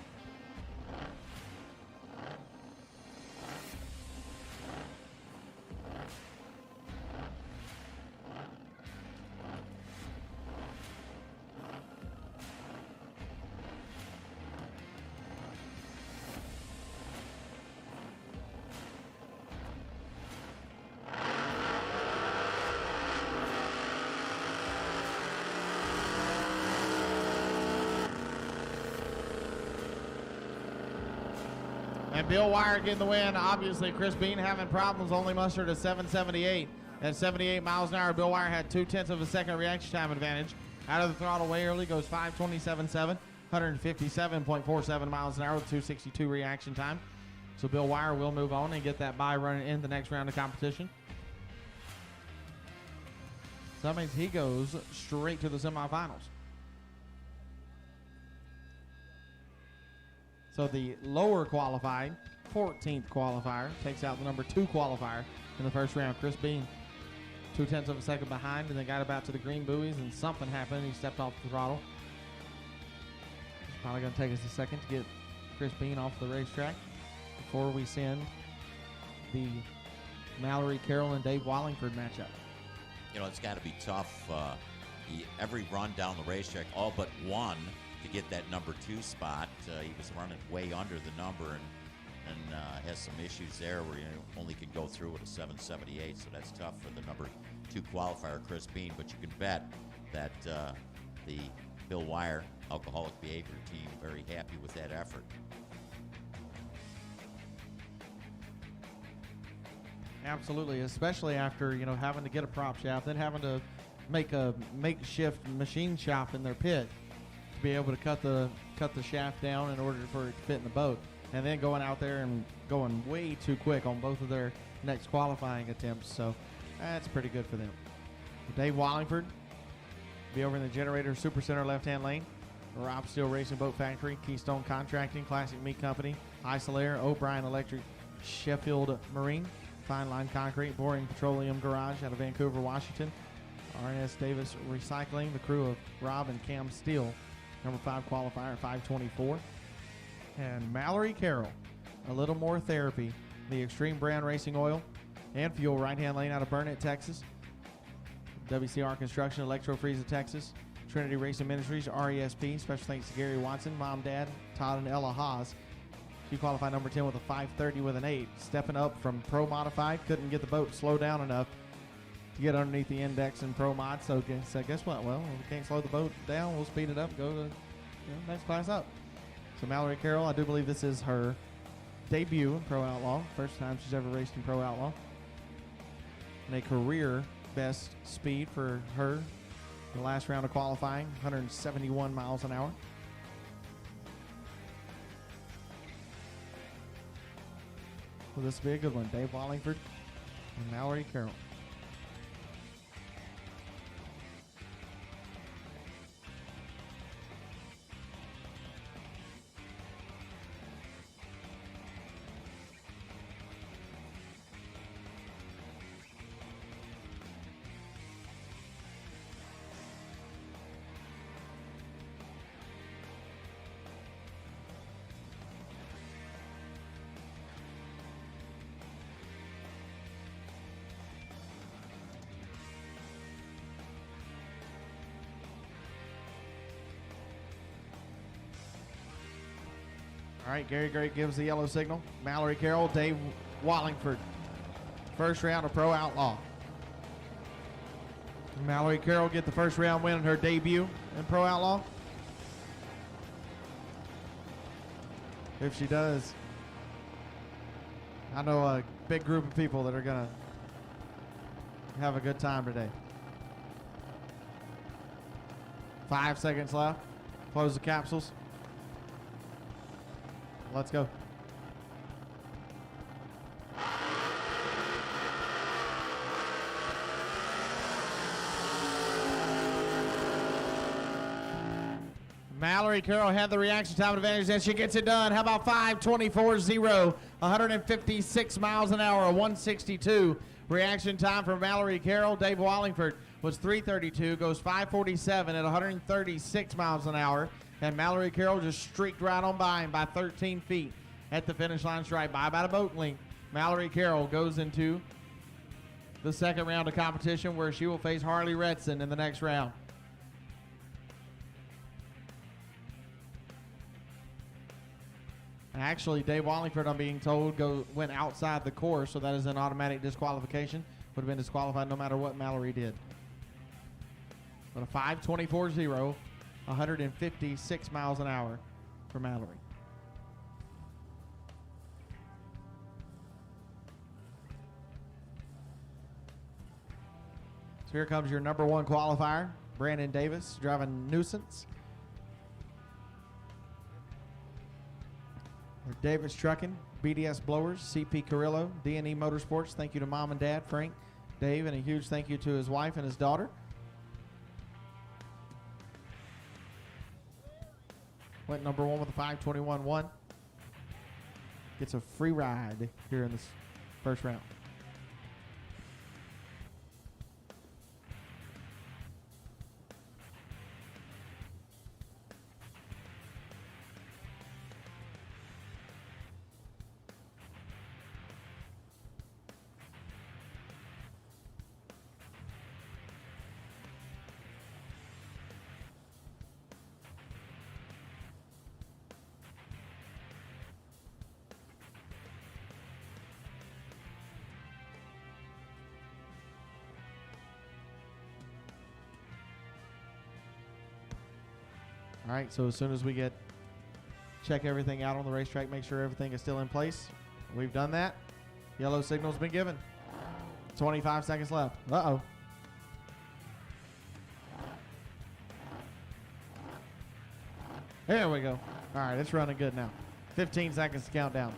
And Bill Wire getting the win. Obviously, Chris Bean having problems, only mustered a 778. At 78 miles an hour, Bill Wire had 0.2 of a second reaction time advantage. Out of the throttle way early, goes 5:27.7, 157.47 miles an hour with 2:62 reaction time. So Bill Wire will move on and get that bye running in the next round of competition. So that means he goes straight to the semifinals. So the lower qualified, 14th qualifier, takes out the number 2 qualifier in the first round. Chris Bean, 0.2 of a second behind, and then got about to the green buoys, and something happened. He stepped off the throttle. It's probably going to take us a second to get Chris Bean off the racetrack before we send the Mallory Carroll and Dave Wallingford matchup. You know, it's got to be tough. Every run down the racetrack, all but one, to get that number 2 spot. He was running way under the number and has some issues there where you only can go through with a 778, so that's tough for the number 2 qualifier, Chris Bean. But you can bet that the Bill Wire alcoholic behavior team very happy with that effort. Absolutely, especially after, you know, having to get a prop shaft, then having to make a makeshift machine shop in their pit to be able to cut the shaft down in order for it to fit in the boat, and then going out there and going way too quick on both of their next qualifying attempts. So that's pretty good for them. Dave Wallingford be over in the Generator Super Center left-hand lane. Rob Steel Racing Boat Factory, Keystone Contracting, Classic Meat Company, Isolair, O'Brien Electric, Sheffield Marine, Fine Line Concrete, Boring Petroleum Garage out of Vancouver, Washington, R&S Davis Recycling, the crew of Rob and Cam Steele, number 5 qualifier at 5:24. And Mallory Carroll, a little more therapy, the Extreme Brand Racing Oil and Fuel, right-hand lane out of Burnett, Texas. WCR Construction, Electro Freeza, Texas. Trinity Racing Ministries, RESP. Special thanks to Gary Watson, Mom, Dad, Todd, and Ella Haas. She qualified number 10 with a 5:30 with an 8. Stepping up from Pro Modified. Couldn't get the boat to slow down enough to get underneath the index in Pro Mod. So guess what? Well, if we can't slow the boat down, we'll speed it up and go to next class up. So Mallory Carroll, I do believe this is her debut in Pro Outlaw. First time she's ever raced in Pro Outlaw. And a career best speed for her. The last round of qualifying, 171 miles an hour. Well, this will be a good one. Dave Wallingford and Mallory Carroll. All right, Gary Great gives the yellow signal. Mallory Carroll, Dave Wallingford. First round of Pro Outlaw. Mallory Carroll get the first round win in her debut in Pro Outlaw? If she does, I know a big group of people that are going to have a good time today. 5 seconds left. Close the capsules. Let's go. Mallory Carroll had the reaction time advantage, and she gets it done. How about 5:24.0, 156 miles an hour, 162 reaction time for Mallory Carroll. Dave Wallingford was 3:32, goes 5:47 at 136 miles an hour, and Mallory Carroll just streaked right on by him by 13 feet at the finish line stripe, by about a boat length. Mallory Carroll goes into the second round of competition, where she will face Harley Retsen in the next round. Actually, Dave Wallingford, I'm being told, went outside the course, so that is an automatic disqualification. Would have been disqualified no matter what Mallory did. But a 5:24.0, 156 miles an hour for Mallory. So here comes your number one qualifier, Brandon Davis, driving Nuisance. Davis Trucking, BDS Blowers, CP Carrillo, D&E Motorsports. Thank you to Mom and Dad, Frank, Dave, and a huge thank you to his wife and his daughter. Went number one with a 5:21.1. Gets a free ride here in this first round. All right, so as soon as we check everything out on the racetrack, make sure everything is still in place. We've done that. Yellow signal's been given. 25 seconds left. Uh-oh. There we go. All right, it's running good now. 15 seconds to count down.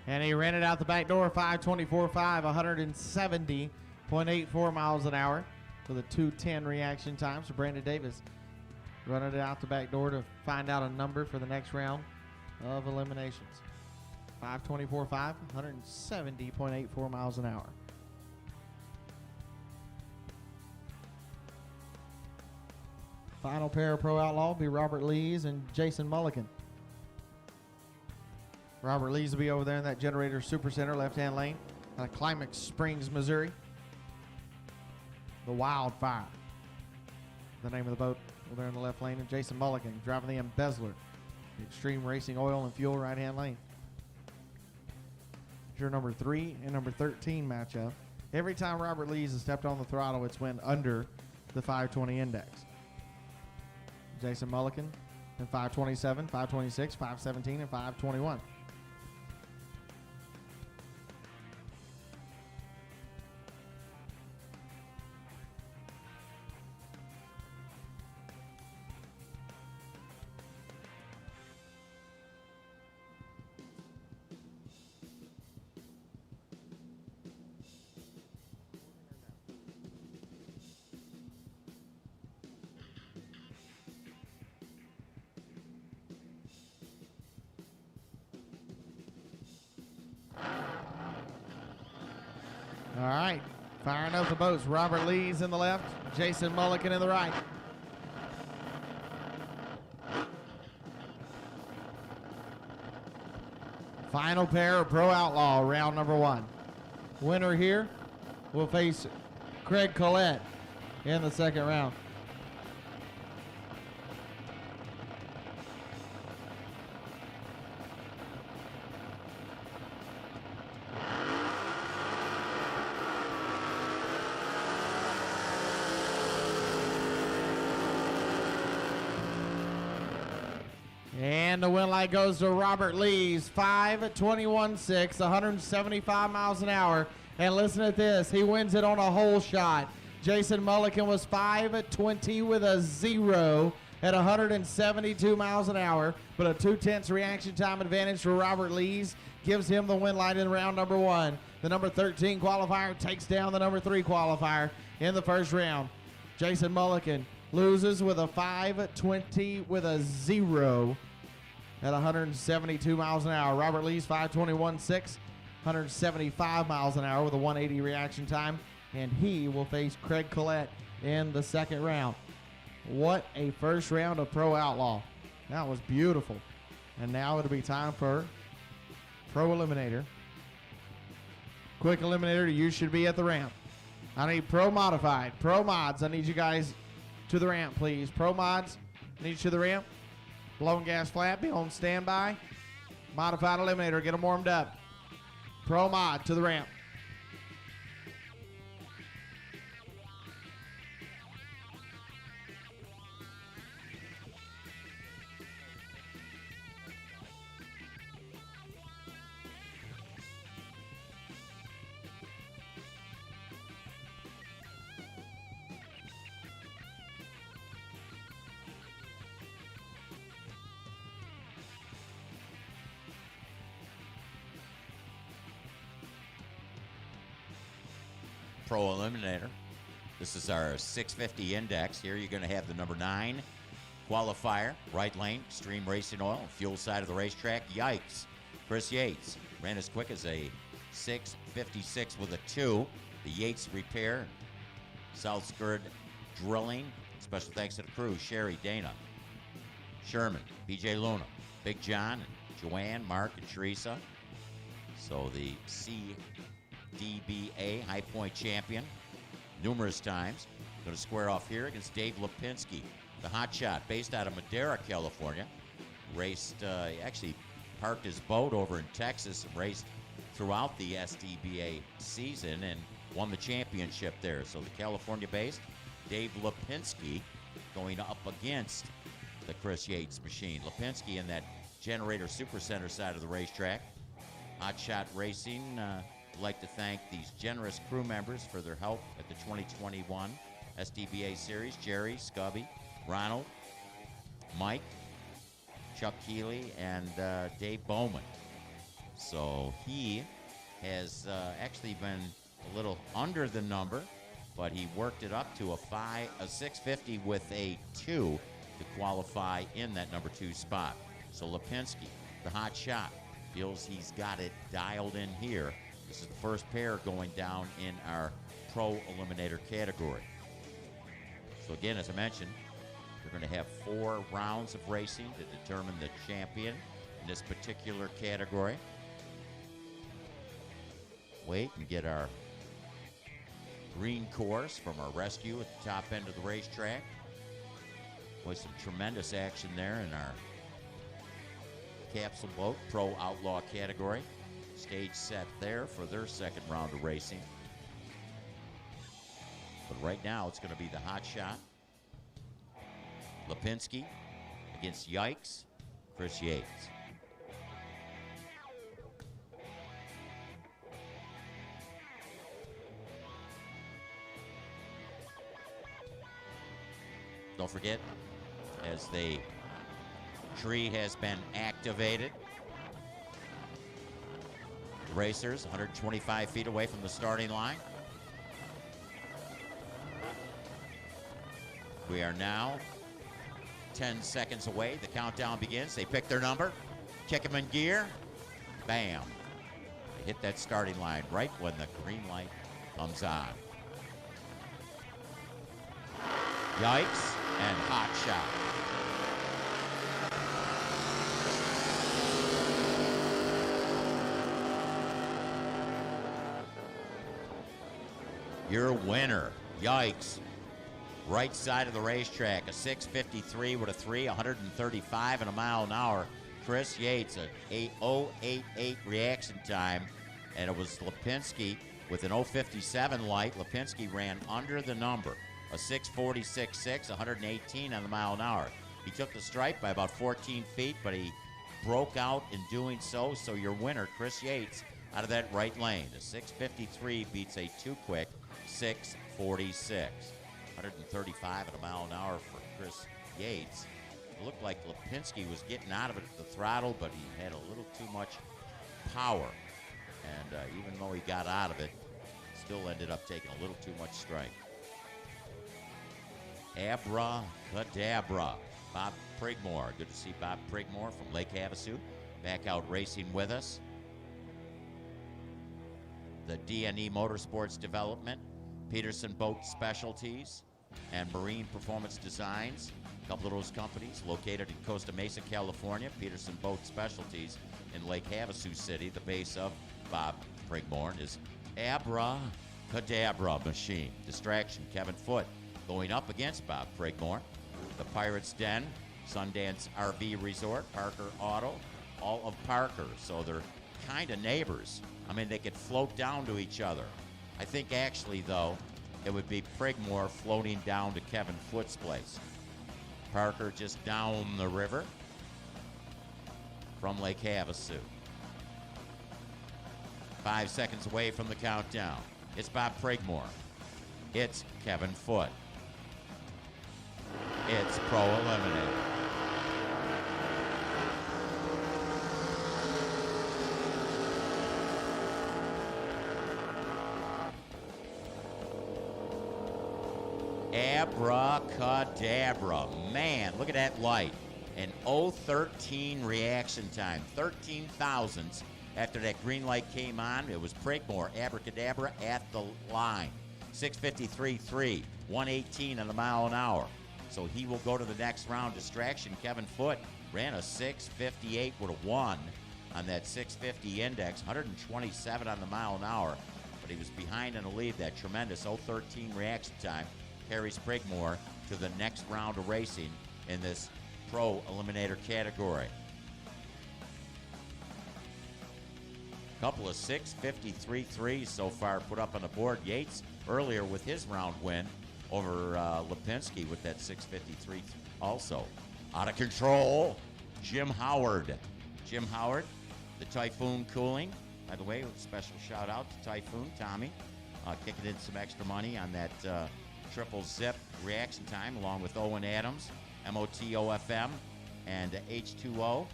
And he ran it out the back door, 5:24.5, 170.84 miles an hour for the 2:10 reaction time. So Brandon Davis running it out the back door to find out a number for the next round of eliminations. 5:24.5, 170.84 miles an hour. Final pair of Pro Outlaw will be Robert Lees and Jason Mulligan. Robert Lees will be over there in that Generator Super Center left-hand lane out of Climax Springs, Missouri. The Wildfire, the name of the boat over there in the left lane. And Jason Mulligan driving the Embezzler, the Extreme Racing Oil and Fuel right-hand lane. Your number 3 and number 13 matchup. Every time Robert Lees has stepped on the throttle, it's went under the 520 index. Jason Mulligan in 527, 526, 517, and 521. All right, firing up the boats. Robert Lees in the left, Jason Mulligan in the right. Final pair of Pro Outlaw, round number 1. Winner here will face Craig Collette in the second round. And the win light goes to Robert Lees, 5:21.6, 175 miles an hour. And listen at this, he wins it on a hole shot. Jason Mulligan was 5:20 with a 0 at 172 miles an hour, but a 2/10 reaction time advantage for Robert Lees gives him the win light in round number 1. The number 13 qualifier takes down the number 3 qualifier in the first round. Jason Mulligan loses with a 5:20 with a 0 at 172 miles an hour. Robert Lees 5:21.6, 175 miles an hour with a 180 reaction time, and he will face Craig Collette in the second round. What a first round of Pro Outlaw. That was beautiful. And now it'll be time for Pro Eliminator. Quick Eliminator, you should be at the ramp. I need Pro Modified, Pro Mods, I need you guys to the ramp, please. Pro Mods, I need you to the ramp. Blowing gas flat, be on standby. Modified Eliminator, get them warmed up. Pro Mod to the ramp. Pro Eliminator. This is our 650 index. Here you're going to have the number 9 qualifier, right lane, Extreme Racing Oil, fuel side of the racetrack. Yikes. Chris Yates ran as quick as a 6:56 with a 2. The Yates Repair, South Skirt Drilling. Special thanks to the crew, Sherry, Dana, Sherman, BJ Luna, Big John, and Joanne, Mark, and Teresa. So the SDBA High Point champion numerous times. Going to square off here against Dave Lipinski, the hotshot based out of Madera, California. Raced, he actually parked his boat over in Texas and raced throughout the SDBA season and won the championship there. So the California-based Dave Lipinski going up against the Chris Yates machine. Lipinski in that Generator Supercenter side of the racetrack. Hotshot Racing, I'd like to thank these generous crew members for their help at the 2021 SDBA Series. Jerry, Scubby, Ronald, Mike, Chuck Keeley, and Dave Bowman. So he has actually been a little under the number, but he worked it up to a 650 with a 2 to qualify in that number 2 spot. So Lipinski, the hot shot, feels he's got it dialed in here. This is the first pair going down in our Pro Eliminator category. So again, as I mentioned, we're going to have 4 rounds of racing to determine the champion in this particular category. Wait and get our green course from our rescue at the top end of the racetrack. With some tremendous action there in our capsule boat Pro Outlaw category. Stage set there for their second round of racing. But right now it's going to be the hot shot. Lipinski against Yikes, Chris Yates. Don't forget, as the tree has been activated, the racers 125 feet away from the starting line. We are now 10 seconds away. The countdown begins. They pick their number, kick them in gear, bam. They hit that starting line right when the green light comes on. Yikes and hot shot. Your winner, yikes, right side of the racetrack, a 6:53 with a 3, 135 and a mile an hour. Chris Yates, a 8:088 reaction time, and it was Lipinski with an 0:57 light. Lipinski ran under the number, a 6:46.6, 118 on the mile an hour. He took the stripe by about 14 feet, but he broke out in doing so. So your winner, Chris Yates, out of that right lane. The 6:53 beats a too quick 6:46. 135 at a mile an hour for Chris Yates. It looked like Lipinski was getting out of it at the throttle, but he had a little too much power. And even though he got out of it, still ended up taking a little too much strike. Abracadabra. Bob Prigmore. Good to see Bob Prigmore from Lake Havasu back out racing with us. The DNE Motorsports Development, Peterson Boat Specialties, and Marine Performance Designs. A couple of those companies located in Costa Mesa, California. Peterson Boat Specialties in Lake Havasu City, the base of Bob Prigmore and his Abracadabra machine. Distraction, Kevin Foote going up against Bob Prigmore. The Pirates Den, Sundance RV Resort, Parker Auto, all of Parker. So they're kind of neighbors. I mean, they could float down to each other. I think actually, though, it would be Prigmore floating down to Kevin Foote's place. Parker just down the river from Lake Havasu. 5 seconds away from the countdown. It's Bob Prigmore. It's Kevin Foote. It's Pro Eliminator. Abracadabra. Man, look at that light. An 0:13 reaction time. 13 thousandths after that green light came on. It was Prigmore. Abracadabra at the line. 6:53.3. 118 on the mile an hour. So he will go to the next round. Distraction, Kevin Foote ran a 6:58 with a 1 on that 650 index. 127 on the mile an hour. But he was behind in the lead. That tremendous 0:13 reaction time carries Prigmore to the next round of racing in this Pro Eliminator category. Couple of 6:53.3s so far put up on the board. Yates earlier with his round win over Lipinski with that 6:53 also. Out of control, Jim Howard. Jim Howard, the Typhoon Cooling. By the way, special shout out to Typhoon, Tommy, kicking in some extra money on that triple zip reaction time along with Owen Adams, MOTOFM, and H2O.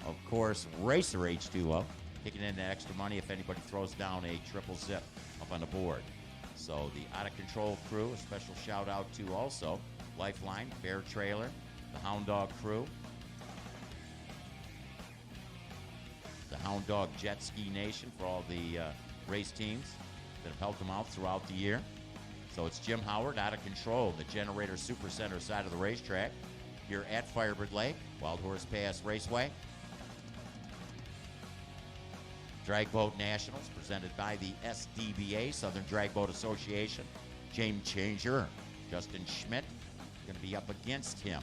Of course, Racer H2O, kicking in that extra money if anybody throws down a triple zip up on the board. So the Out of Control crew, a special shout out to also Lifeline, Bear Trailer, the Hound Dog crew, the Hound Dog Jet Ski Nation for all the race teams that have helped them out throughout the year. So it's Jim Howard, Out of Control, the Generator Super Center side of the racetrack here at Firebird Lake, Wild Horse Pass Raceway. Drag Boat Nationals presented by the SDBA, Southern Drag Boat Association. Game changer, Justin Schmidt, going to be up against him.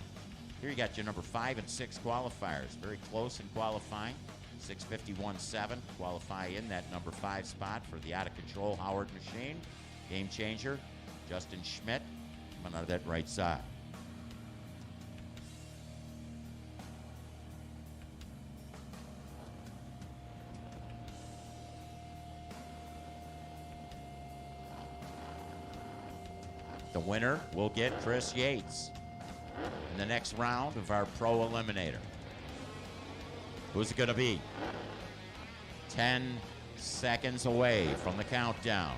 Here you got your number 5 and 6 qualifiers. Very close in qualifying. 6:51.7 qualify in that number 5 spot for the Out of Control Howard machine. Game changer, Justin Schmidt, coming out of that right side. The winner will get Chris Yates in the next round of our Pro Eliminator. Who's it going to be? 10 seconds away from the countdown.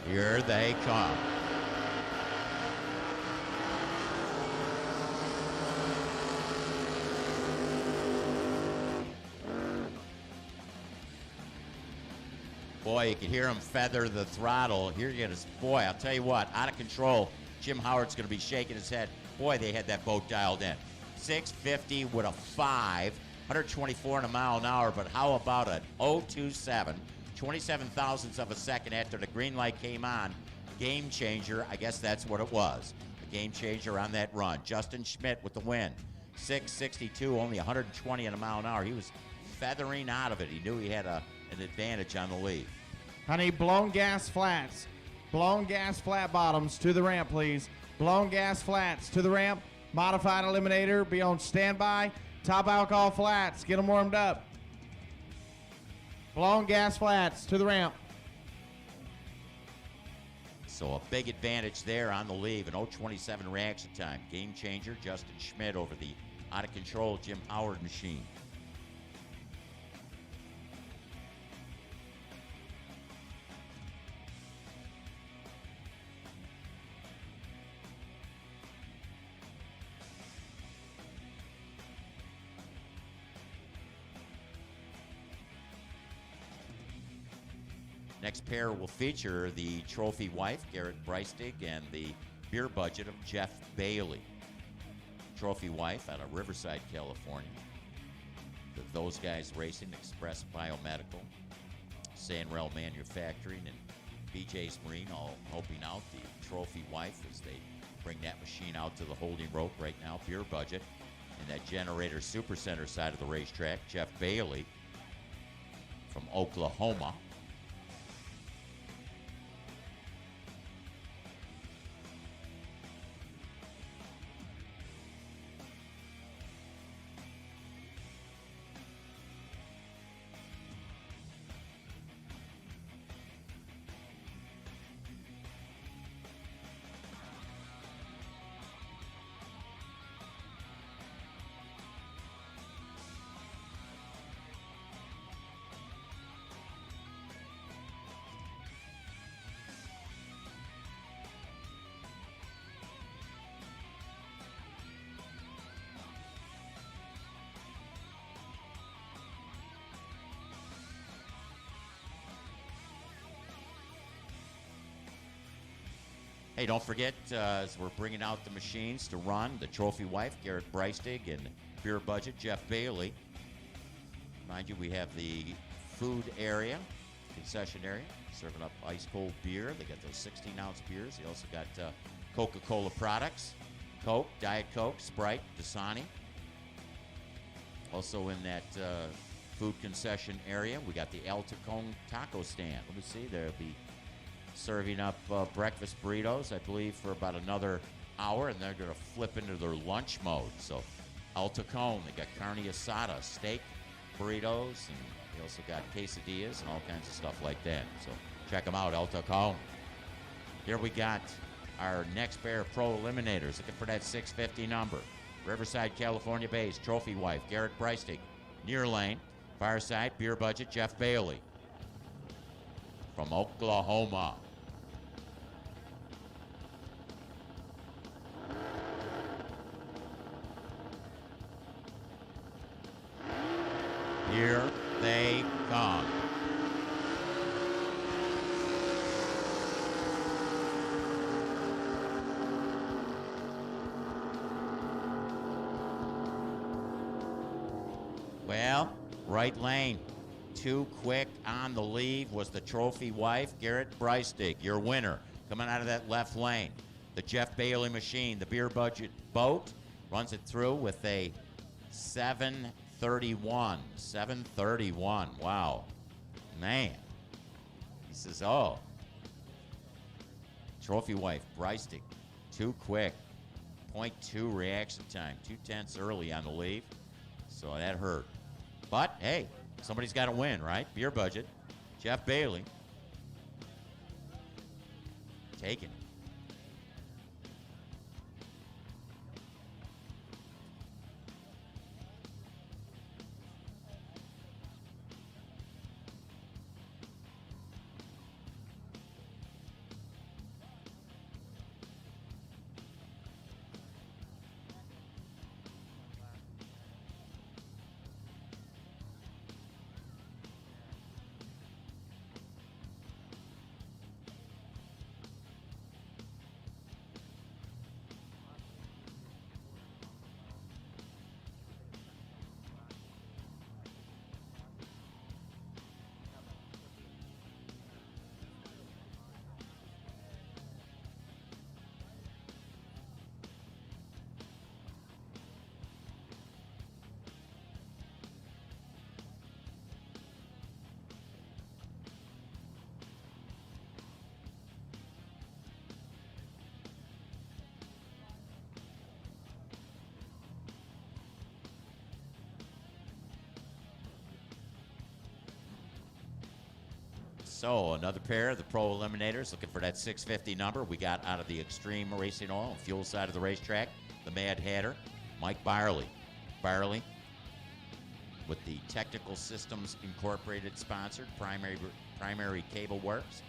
Here they come. Boy, you can hear him feather the throttle. Here you get his, boy, I'll tell you what, Out of Control Jim Howard's going to be shaking his head. Boy, they had that boat dialed in. 650 with a 5, 124 in a mile an hour, but how about an 027, 27 thousandths of a second after the green light came on. Game changer, I guess that's what it was. A game changer on that run. Justin Schmidt with the win. 662, only 120 in a mile an hour. He was feathering out of it. He knew he had an advantage on the lead. I need blown gas flats. Blown gas flat bottoms to the ramp, please. Blown gas flats to the ramp. Modified eliminator, be on standby. Top alcohol flats, get them warmed up. Blown gas flats to the ramp. So a big advantage there on the leave, an 027 reaction time. Game changer, Justin Schmidt over the out-of-control Jim Howard machine. Next pair will feature the trophy wife, Garrett Breistig, and the beer budget of Jeff Bailey. Trophy wife out of Riverside, California. Those guys racing, Express Biomedical, Sanrail Manufacturing, and BJ's Marine all helping out the trophy wife as they bring that machine out to the holding rope right now. Beer budget. And that Generator Supercenter side of the racetrack, Jeff Bailey from Oklahoma. Hey, don't forget, as we're bringing out the machines to run, the trophy wife, Garrett Breistig, and beer budget, Jeff Bailey. Mind you, we have the food area, concession area, serving up ice-cold beer. They got those 16-ounce beers. They also got Coca-Cola products, Coke, Diet Coke, Sprite, Dasani. Also in that food concession area, we got the El Tacon taco stand. Let me see, there'll be serving up breakfast burritos, I believe, for about another hour, and they're going to flip into their lunch mode. So El Tacon, they got carne asada, steak, burritos, and they also got quesadillas and all kinds of stuff like that. So check them out, El Tacon. Here we got our next pair of pro eliminators, looking for that 650 number. Riverside, California based, trophy wife, Garrett Breistig. Near lane, fireside, beer budget, Jeff Bailey from Oklahoma. Here they come. Well, right lane. Too quick on the leave was the trophy wife, Garrett Breistig, your winner. Coming out of that left lane. The Jeff Bailey machine, the beer budget boat, runs it through with a 7:31. 7:31. Wow. Man. He says, oh. Trophy wife, Breistig, too quick. 0.2 reaction time. 2/10 early on the leave. So that hurt. But, hey, somebody's got to win, right? Beer budget. Jeff Bailey. Taken. So another pair of the Pro Eliminators looking for that 650 number. We got out of the Extreme Racing Oil and Fuel side of the racetrack, the Mad Hatter, Mike Byerly. Byerly with the Technical Systems Incorporated sponsored Primary Cable Works,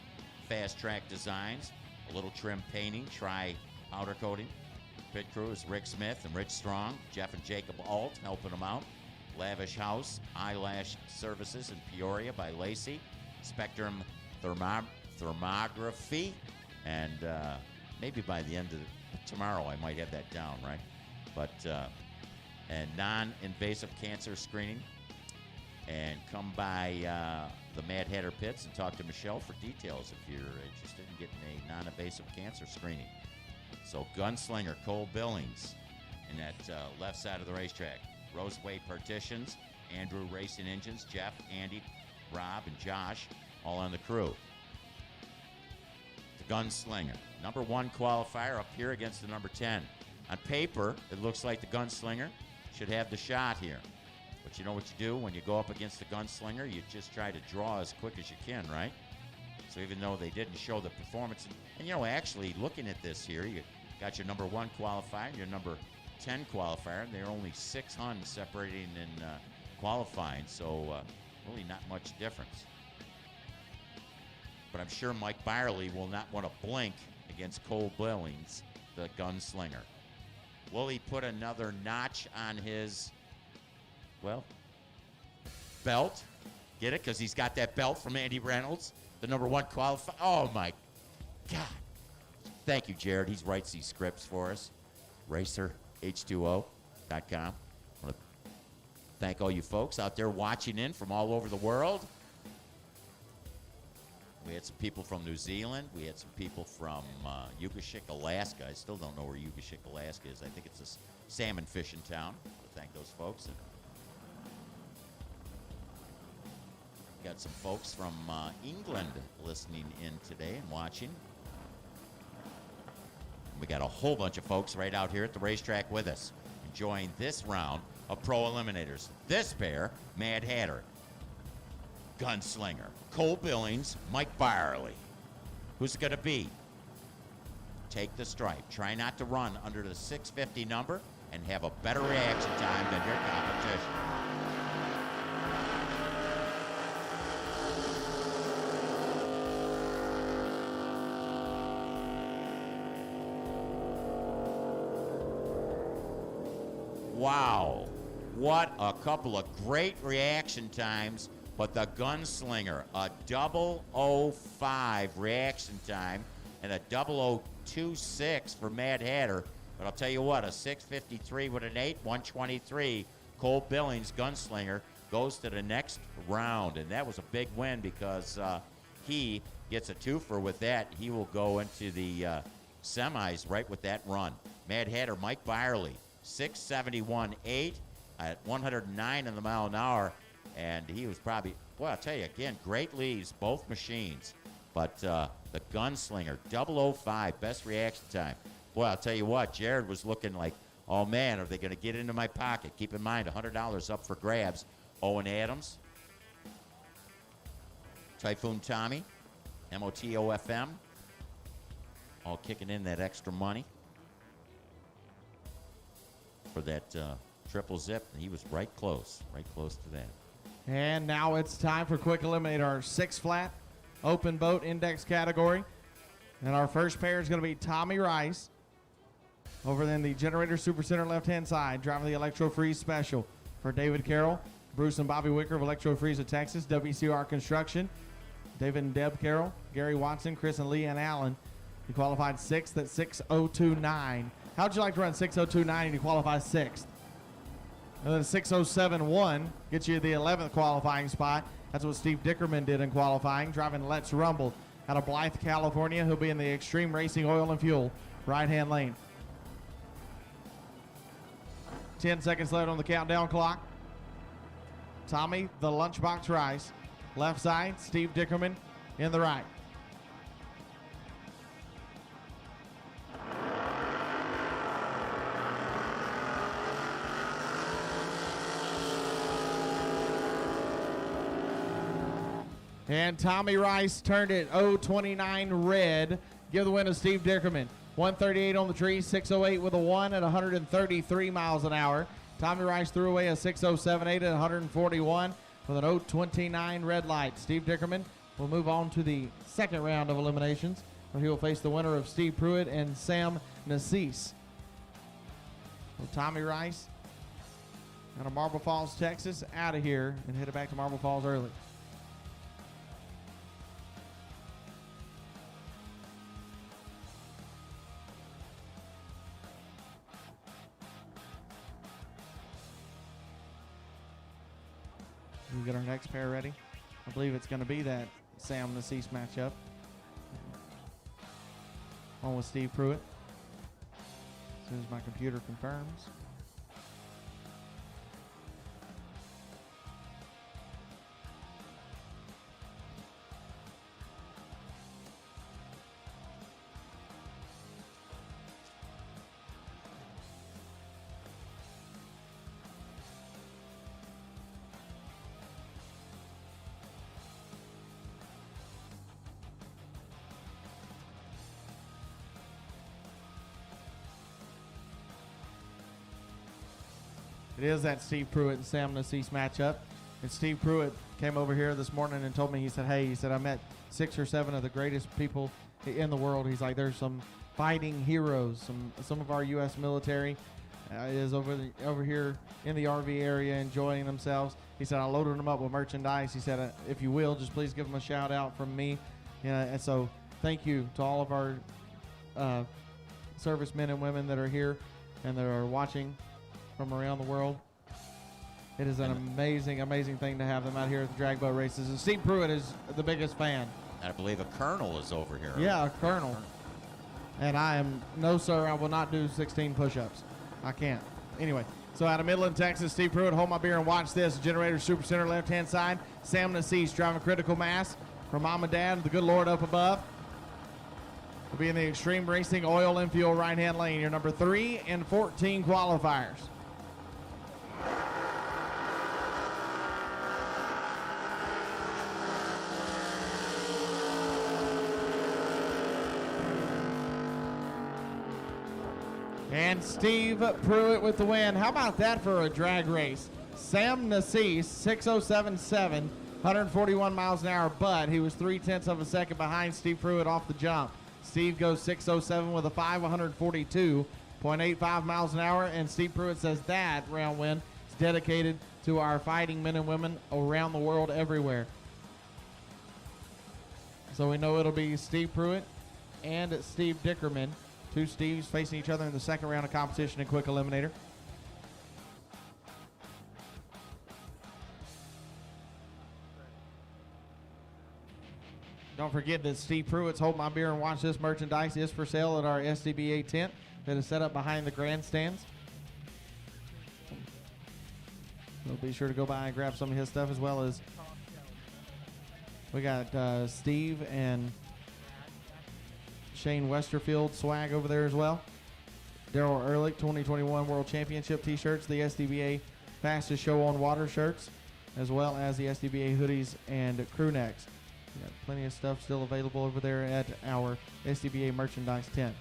Fast Track Designs, a little trim painting, try powder coating. Pit crew is Rick Smith and Rich Strong, Jeff and Jacob Alt helping them out. Lavish House Eyelash Services in Peoria by Lacey. Spectrum Thermography, and maybe by the end of tomorrow I might have that down, right? But and non-invasive cancer screening, and come by the Mad Hatter Pits and talk to Michelle for details if you're interested in getting a non-invasive cancer screening. So Gunslinger, Cole Billings in that left side of the racetrack. Roseway Partitions, Andrew Racing Engines, Jeff, Andy, Rob, and Josh, all on the crew. The Gunslinger, number 1 qualifier up here against the number 10. On paper, it looks like the Gunslinger should have the shot here. But you know what you do when you go up against the Gunslinger? You just try to draw as quick as you can, right? So even though they didn't show the performance, and you know, actually looking at this here, you got your number 1 qualifier and your number 10 qualifier, and they're only 6 Huns separating in qualifying, so really not much difference. But I'm sure Mike Byerly will not want to blink against Cole Billings, the Gunslinger. Will he put another notch on his, well, belt? Get it? Because he's got that belt from Andy Reynolds, the number 1 qualifier. Oh, my God. Thank you, Jared. He writes these scripts for us. RacerH2O.com. I want to thank all you folks out there watching in from all over the world. We had some people from New Zealand. We had some people from Yukashik, Alaska. I still don't know where Yukashik, Alaska is. I think it's a salmon fishing town. I want to thank those folks. And got some folks from England listening in today and watching. We got a whole bunch of folks right out here at the racetrack with us, enjoying this round of Pro Eliminators. This pair, Mad Hatter, Gunslinger, Cole Billings, Mike Byerly. Who's it going to be? Take the stripe. Try not to run under the 650 number and have a better reaction time than your competition. Wow, what a couple of great reaction times, but the Gunslinger, a 0:05 reaction time and a 00:26 for Mad Hatter. But I'll tell you what, a 6:53 with an 8, 123. Cole Billings, Gunslinger, goes to the next round, and that was a big win because he gets a twofer with that. He will go into the semis right with that run. Mad Hatter, Mike Byerly, 671.8 at 109 in the mile an hour, and he was probably, well, I'll tell you again, great leads, both machines. But the Gunslinger, 0:05, best reaction time. Boy, I'll tell you what, Jared was looking like, oh man, are they going to get into my pocket? Keep in mind, $100 up for grabs. Owen Adams, Typhoon Tommy, MOTOFM, all kicking in that extra money for that triple zip, and he was right close to that. And now it's time for Quick Eliminator, our 6-flat open boat index category. And our first pair is going to be Tommy Rice over in the Generator Supercenter left-hand side, driving the Electro Freeze Special for David Carroll, Bruce and Bobby Wicker of Electro Freeze of Texas, WCR Construction, David and Deb Carroll, Gary Watson, Chris and Lee Ann Allen. He qualified 6th at 6:02.9. How'd you like to run 6:02.9 and you qualify 6th? And then 6:07.1 gets you the 11th qualifying spot. That's what Steve Dickerman did in qualifying, driving Let's Rumble out of Blythe, California. He'll be in the Extreme Racing Oil and Fuel right-hand lane. 10 seconds left on the countdown clock. Tommy, the Lunchbox Rice. Left side, Steve Dickerman in the right. And Tommy Rice turned it 029 red. Give the win to Steve Dickerman. 138 on the tree, 608 with a 1 at 133 miles an hour. Tommy Rice threw away a 6078 at 141 with an 029 red light. Steve Dickerman will move on to the second round of eliminations, where he will face the winner of Steve Pruitt and Sam Nassis. So Tommy Rice out of Marble Falls, Texas, out of here and headed back to Marble Falls early. We get our next pair ready. I believe it's going to be that Sam Nassis matchup. On with Steve Pruitt. As soon as my computer confirms. It is that Steve Pruitt and Sam Nassis matchup. And Steve Pruitt came over here this morning and told me, he said, hey, he said, I met 6 or 7 of the greatest people in the world. He's like, there's some fighting heroes. Some of our U.S. military is over here in the RV area enjoying themselves. He said, I loaded them up with merchandise. He said, if you will, just please give them a shout out from me. And so thank you to all of our servicemen and women that are here and that are watching from around the world. It is an amazing, amazing thing to have them out here at the drag boat races. And Steve Pruitt is the biggest fan. And I believe a colonel is over here. Yeah, a colonel. And I am, no sir, I will not do 16 push-ups. I can't. Anyway, so out of Midland, Texas, Steve Pruitt, hold my beer and watch this. Generator Super Center left-hand side. Sam Nassis driving critical mass from mom and dad, the good Lord up above. Will be in the Extreme Racing Oil and Fuel right-hand lane. Your number 3 and 14 qualifiers. And Steve Pruitt with the win. How about that for a drag race? Sam Nassis, 6077, 141 miles an hour, but he was 0.3 of a second behind Steve Pruitt off the jump. Steve goes 607 with a 5, 142.85 miles an hour, and Steve Pruitt says that round win is dedicated to our fighting men and women around the world everywhere. So we know it'll be Steve Pruitt and Steve Dickerman. 2 Steves facing each other in the second round of competition in Quick Eliminator. Don't forget that Steve Pruitt's Hold My Beer and Watch This merchandise is for sale at our SDBA tent that is set up behind the grandstands. So be sure to go by and grab some of his stuff, as well as we got Steve and Shane Westerfield swag over there as well. Daryl Ehrlich 2021 World Championship t-shirts, the SDBA Fastest Show on Water shirts, as well as the SDBA hoodies and crew necks. We got plenty of stuff still available over there at our SDBA merchandise tent.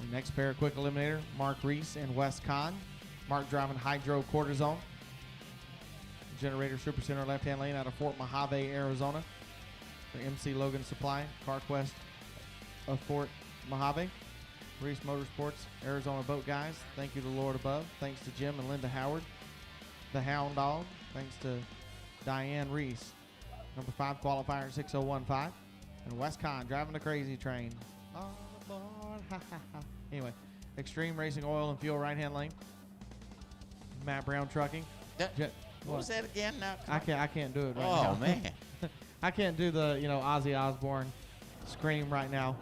The next pair of Quick Eliminator, Mark Reese and Wes Kahn. Mark driving Hydro Cortisone. Generator Super Center left-hand lane out of Fort Mojave, Arizona. For MC Logan Supply, CarQuest of Fort Mojave. Reese Motorsports, Arizona Boat Guys. Thank you to the Lord above. Thanks to Jim and Linda Howard. The Hound Dog. Thanks to Diane Reese. Number 5 qualifier 6015. And Wes Kahn driving the crazy train. All aboard. Ha ha ha. Anyway, Extreme Racing Oil and Fuel right-hand lane. Matt Brown Trucking. What was that again now? I can't do it right now. Oh, man. I can't do the, Ozzy Osbourne scream right now.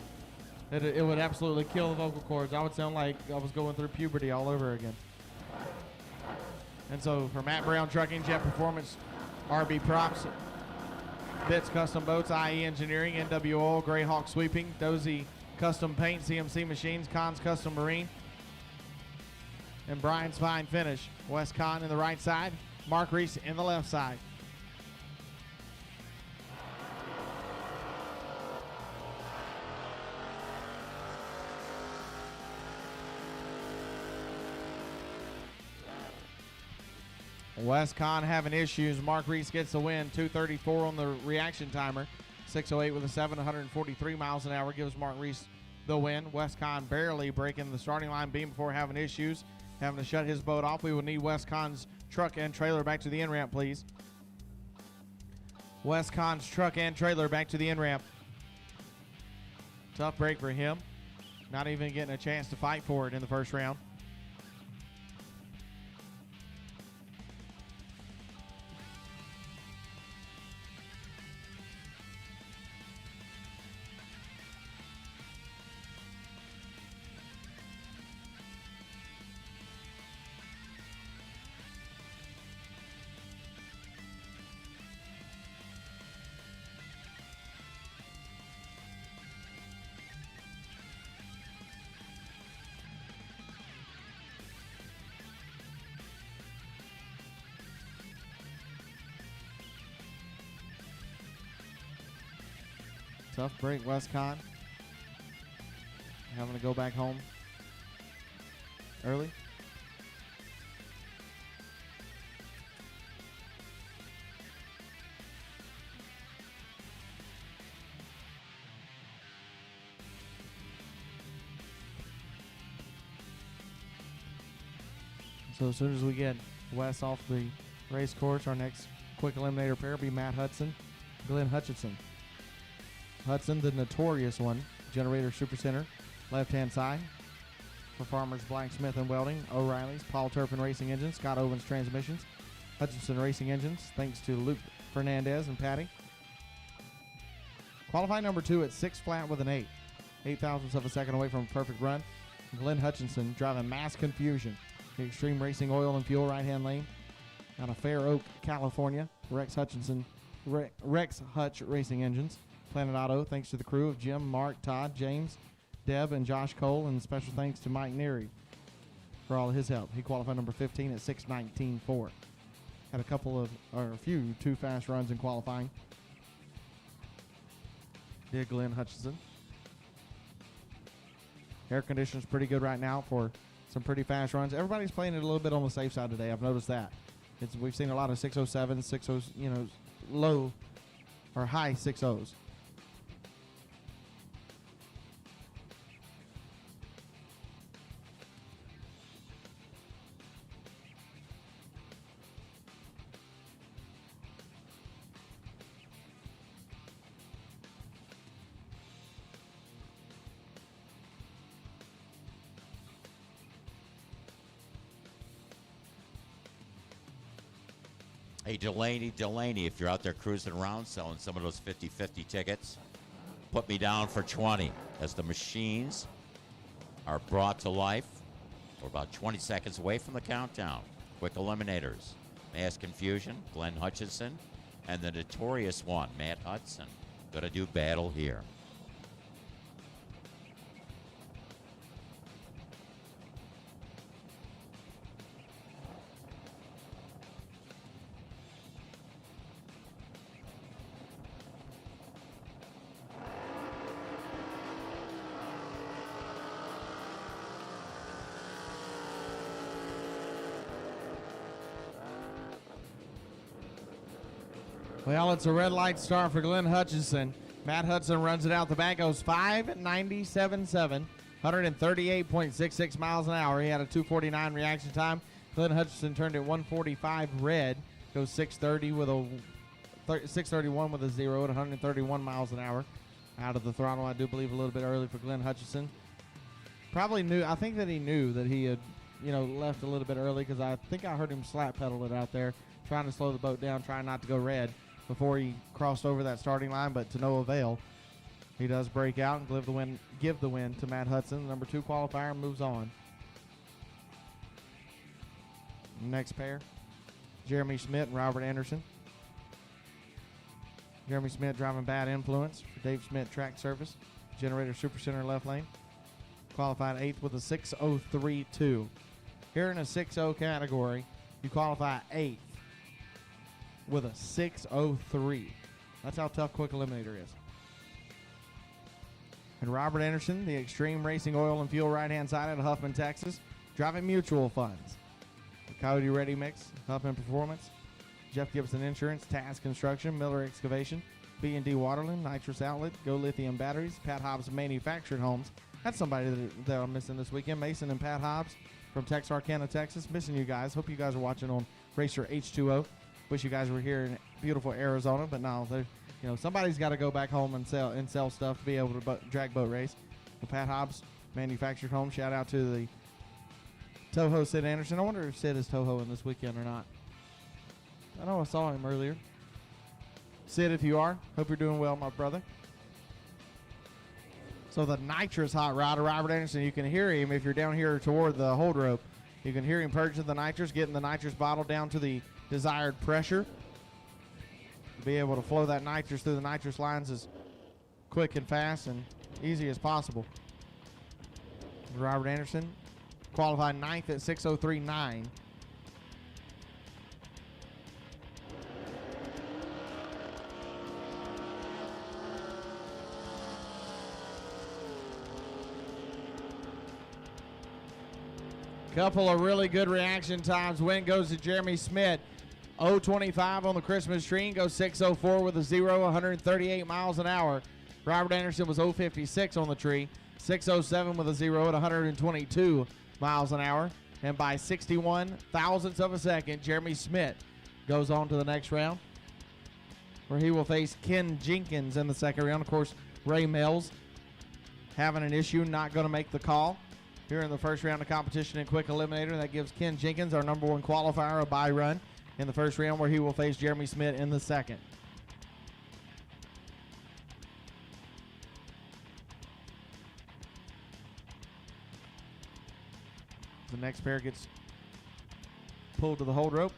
It would absolutely kill the vocal cords. I would sound like I was going through puberty all over again. And so for Matt Brown Trucking, Jet Performance, RB Props, Bits Custom Boats, IE Engineering, NW Oil, Greyhawk Sweeping, Dozy Custom Paint, CMC Machines, Cons Custom Marine, and Brian's Fine Finish. Wes Kahn in the right side, Mark Reese in the left side. West Con having issues. Mark Reese gets the win. 2:34 on the reaction timer. 6:08 with a 143 miles an hour gives Mark Reese the win. West Con barely breaking the starting line beam before having issues, having to shut his boat off. We will need West Con's truck and trailer back to the in-ramp, please. West Con's truck and trailer back to the in-ramp. Tough break for him. Not even getting a chance to fight for it in the first round. Tough break, West Con. Having to go back home early. So as soon as we get Wes off the race course, our next quick eliminator pair will be Matt Hudson, Glenn Hutchinson. Hudson, the notorious one, Generator Supercenter, left-hand side. For Farmers Blacksmith and Welding, O'Reilly's, Paul Turpin Racing Engines, Scott Owens Transmissions, Hutchinson Racing Engines, thanks to Luke Fernandez and Patty. Qualifying number 2 at 6 flat with an 8. 8 thousandths of a second away from a perfect run. Glenn Hutchinson driving Mass Confusion. The Extreme Racing Oil and Fuel right-hand lane. Out of Fair Oak, California. Rex Hutch Racing Engines. Planet Auto, thanks to the crew of Jim, Mark, Todd, James, Deb, and Josh Cole, and special thanks to Mike Neary for all of his help. He qualified number 15 at 6:19.4. Had a few too fast runs in qualifying. Did Glenn Hutchinson. Air conditioning's pretty good right now for some pretty fast runs. Everybody's playing it a little bit on the safe side today. I've noticed that. We've seen a lot of 607s, 60s, low or high 6.0s. Hey, Delaney, if you're out there cruising around selling some of those 50-50 tickets, put me down for 20 as the machines are brought to life. We're about 20 seconds away from the countdown. Quick eliminators. Mass Confusion, Glenn Hutchinson, and the notorious one, Matt Hudson. Gonna do battle here. Well, it's a red light start for Glenn Hutchinson. Matt Hudson runs it out the back, goes 5.97.7, 138.66 miles an hour. He had a 2:49 reaction time. Glenn Hutchinson turned at 1:45 red, goes 6:30 with a 6:31 with a 0 at 131 miles an hour. Out of the throttle, I do believe a little bit early for Glenn Hutchinson. Probably knew. I think that he knew that he had, left a little bit early because I think I heard him slap pedal it out there, trying to slow the boat down, trying not to go red before he crossed over that starting line, but to no avail. He does break out and give the win to Matt Hudson. Number 2 qualifier moves on. Next pair, Jeremy Schmidt and Robert Anderson. Jeremy Schmidt driving Bad Influence for Dave Schmidt Track Service. Generator Supercenter left lane. Qualified 8th with a 6:03.2. Here in a 6.0 category, you qualify 8th with a 6:03. That's how tough Quick Eliminator is. And Robert Anderson, the Extreme Racing Oil and Fuel right-hand side out of Huffman, Texas, driving Mutual Funds. Coyote Ready Mix, Huff and Performance, Jeff Gibson Insurance, Taz Construction, Miller Excavation, B&D Waterland, Nitrous Outlet, Go Lithium Batteries, Pat Hobbs Manufactured Homes. That's somebody that I'm missing this weekend. Mason and Pat Hobbs from Texarkana, Texas. Missing you guys. Hope you guys are watching on Racer H2O. Wish you guys were here in beautiful Arizona, but no, somebody's got to go back home and sell stuff to be able to drag boat race. The Pat Hobbs Manufactured Home. Shout out to the Toho Sid Anderson. I wonder if Sid is Toho in this weekend or not. I know I saw him earlier. Sid, if you are, hope you're doing well, my brother. So the nitrous hot rodder, Robert Anderson, you can hear him if you're down here toward the hold rope. You can hear him purging the nitrous, getting the nitrous bottle down to the desired pressure. To be able to flow that nitrous through the nitrous lines as quick and fast and easy as possible. Robert Anderson qualified 9th at 6:03.9. Couple of really good reaction times. Win goes to Jeremy Schmidt. 0.25 on the Christmas tree. Goes 6:04 with a 0, 138 miles an hour. Robert Anderson was 0.56 on the tree. 6:07 with a 0 at 122 miles an hour. And by 61 thousandths of a second, Jeremy Schmidt goes on to the next round, where he will face Ken Jenkins in the second round. Of course, Ray Mills having an issue, not going to make the call here in the first round of competition in Quick Eliminator. That gives Ken Jenkins, our number one qualifier, a bye run in the first round, where he will face Jeremy Schmidt in the second. The next pair gets pulled to the hold rope.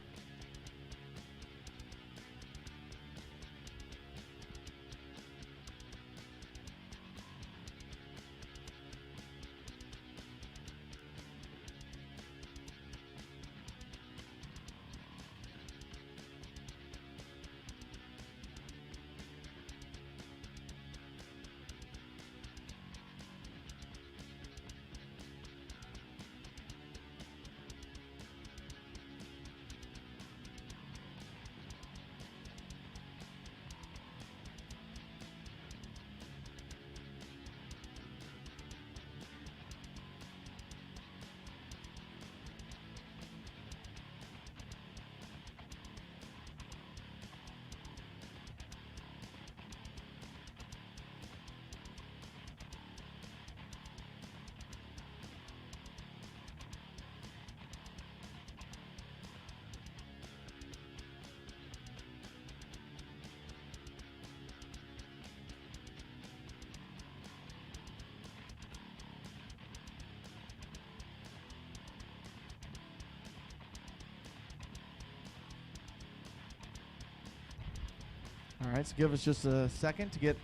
All right, so give us just a second to get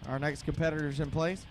our next competitors in place.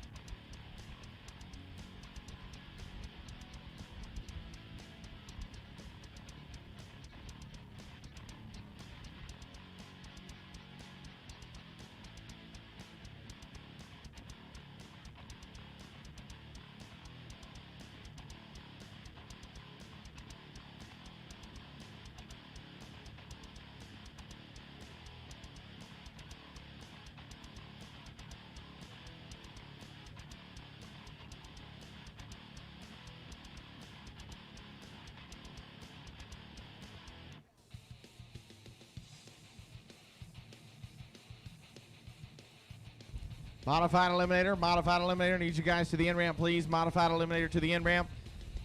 Modified Eliminator. Need you guys to the end ramp, please. Modified Eliminator to the end ramp.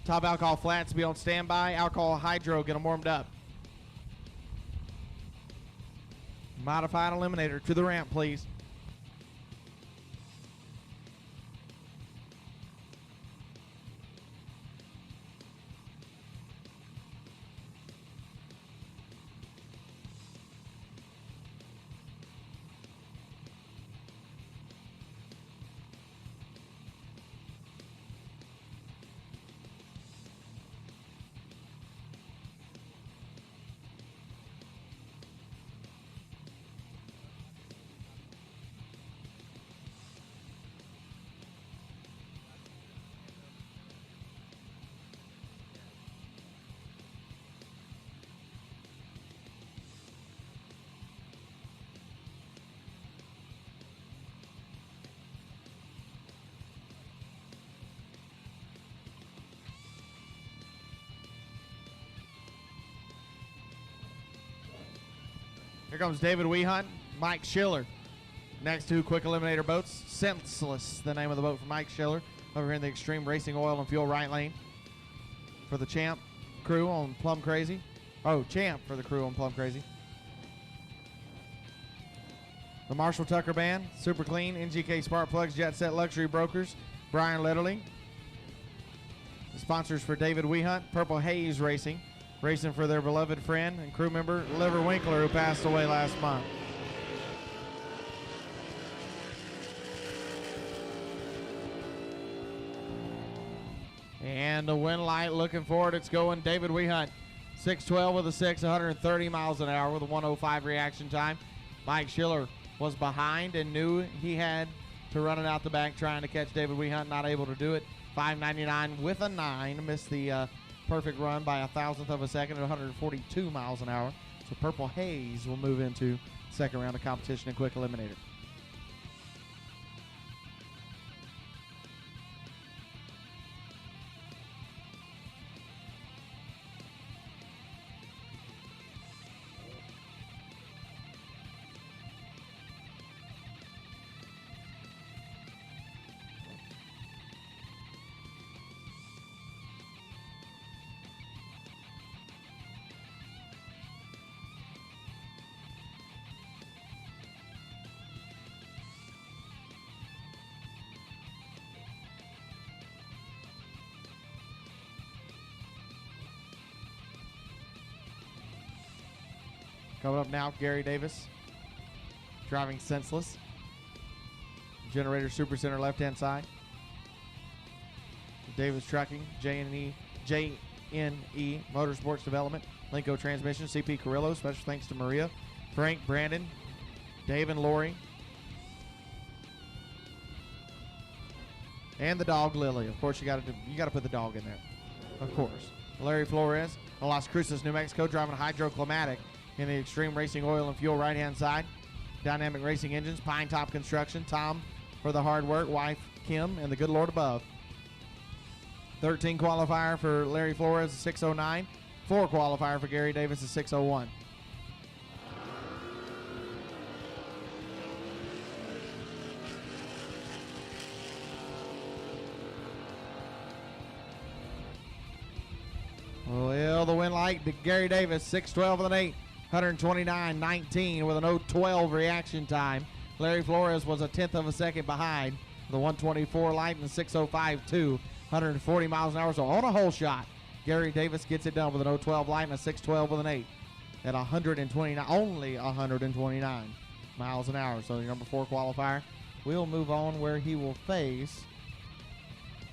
Top alcohol flats be on standby. Alcohol hydro, get them warmed up. Modified Eliminator to the ramp, please. Here comes David Weehunt, Mike Schiller. Next two quick eliminator boats. Senseless, the name of the boat for Mike Schiller. Over here in the Extreme Racing Oil and Fuel right lane. For the Champ crew on Plum Crazy. Oh, Champ for the crew on Plum Crazy. The Marshall Tucker Band, Super Clean, NGK Spark Plugs, Jet Set Luxury Brokers, Brian Letterly. The sponsors for David Weehunt, Purple Haze Racing, racing for their beloved friend and crew member, Liver Winkler, who passed away last month. And the wind light looking forward. It's going David Weehunt. 612 with a 6, 130 miles an hour with a 105 reaction time. Mike Schiller was behind and knew he had to run it out the back trying to catch David Weehunt. Not able to do it. 599 with a 9. Missed the perfect run by a thousandth of a second at 142 miles an hour. So Purple Haze will move into second round of competition in quick eliminator. Coming up now, Gary Davis, driving Senseless. Generator Super Center left-hand side. Davis Trucking, JNE Motorsports Development, Linco Transmission, CP Carrillo, special thanks to Maria, Frank, Brandon, Dave and Lori, and the dog Lily. Of course, you got to put the dog in there. Of course. Larry Flores, Las Cruces, New Mexico, driving Hydroclimatic in the Extreme Racing Oil and Fuel right-hand side. Dynamic Racing Engines, Pine Top Construction, Tom for the hard work, wife Kim, and the good Lord above. 13 qualifier for Larry Flores, 609. 4 qualifier for Gary Davis, 601. Well, the win light to Gary Davis, 612 with an 8, 129.19 with an 012 reaction time. Larry Flores was a tenth of a second behind the 124 light and 605.2, 140 miles an hour. So on a hole shot, Gary Davis gets it done with an 012 light and a 612 with an 8 at 129, only 129 miles an hour. So the number 4 qualifier will move on where he will face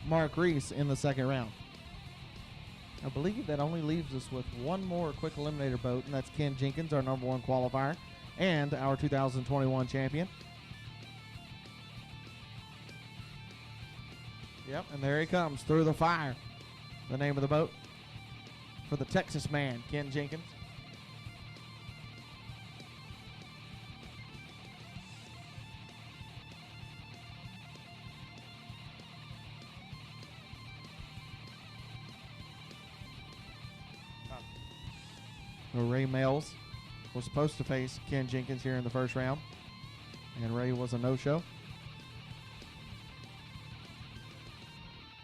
Mark Reese in the second round. I believe that only leaves us with one more quick eliminator boat, and that's Ken Jenkins, our number 1 qualifier, and our 2021 champion. Yep, and there he comes through the fire. The name of the boat for the Texas man, Ken Jenkins. Ray Males was supposed to face Ken Jenkins here in the first round, and Ray was a no-show.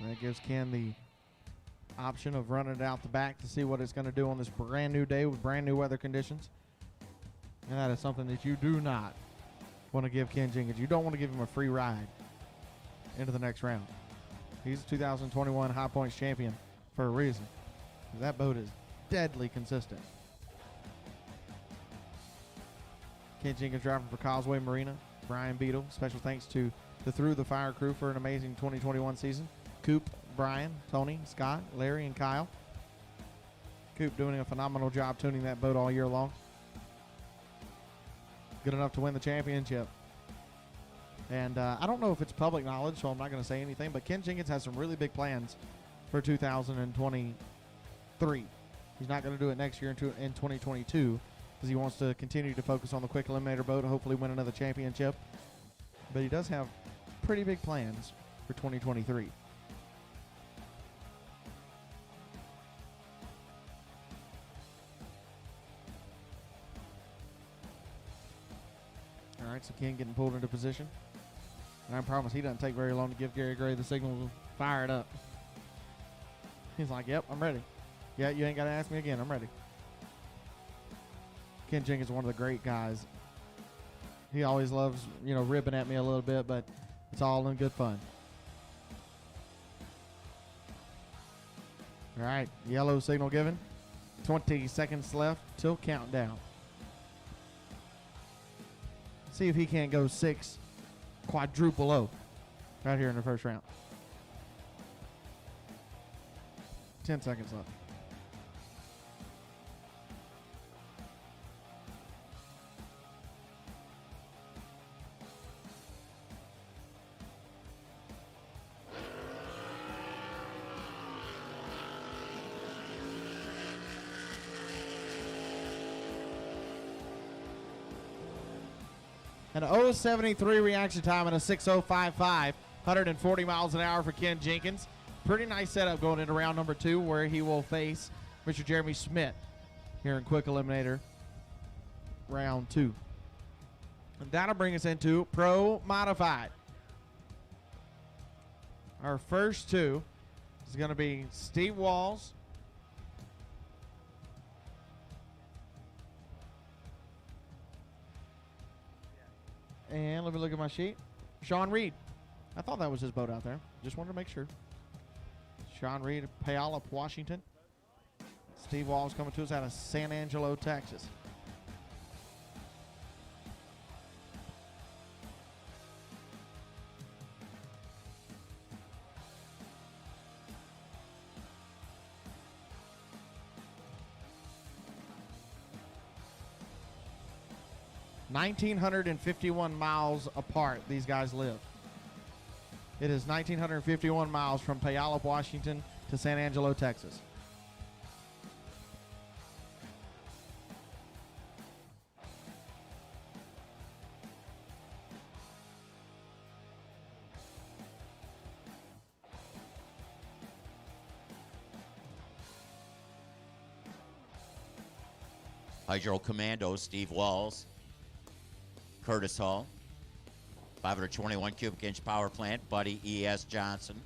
That gives Ken the option of running it out the back to see what it's going to do on this brand new day with brand new weather conditions. And that is something that you do not want to give Ken Jenkins. You don't want to give him a free ride into the next round. He's a 2021 High Points champion for a reason. That boat is deadly consistent. Ken Jenkins driving for Causeway Marina. Brian Beadle, special thanks to the Through the Fire crew for an amazing 2021 season. Coop, Brian, Tony, Scott, Larry, and Kyle. Coop doing a phenomenal job tuning that boat all year long. Good enough to win the championship. And I don't know if it's public knowledge, so I'm not going to say anything, but Ken Jenkins has some really big plans for 2023. He's not going to do it next year in 2022 because he wants to continue to focus on the quick eliminator boat and hopefully win another championship. But he does have pretty big plans for 2023. looks at Ken getting pulled into position. And I promise he doesn't take very long to give Gary Gray the signal to fire it up. He's like, yep, I'm ready. Yeah, you ain't got to ask me again. I'm ready. Ken Jenkins is one of the great guys. He always loves, ribbing at me a little bit, but it's all in good fun. All right, yellow signal given. 20 seconds left till countdown. See if he can't go 6 quadruple O right here in the first round. 10 seconds left. An 0.73 reaction time and a 6.055, 140 miles an hour for Ken Jenkins. Pretty nice setup going into round number 2 where he will face Mr. Jeremy Schmidt here in Quick Eliminator round 2. And that'll bring us into Pro Modified. Our first 2 is going to be Steve Walls and let me look at my sheet. Sean Reid. I thought that was his boat out there. Just wanted to make sure. Sean Reid, Puyallup, Washington. Steve Walls coming to us out of San Angelo, Texas. (1,951 miles apart these guys live. It is 1,951 miles from Puyallup, Washington to San Angelo, Texas. Hydro Commando, Steve Walls. Curtis Hall. 521 cubic inch power plant, Buddy E.S. Johnson.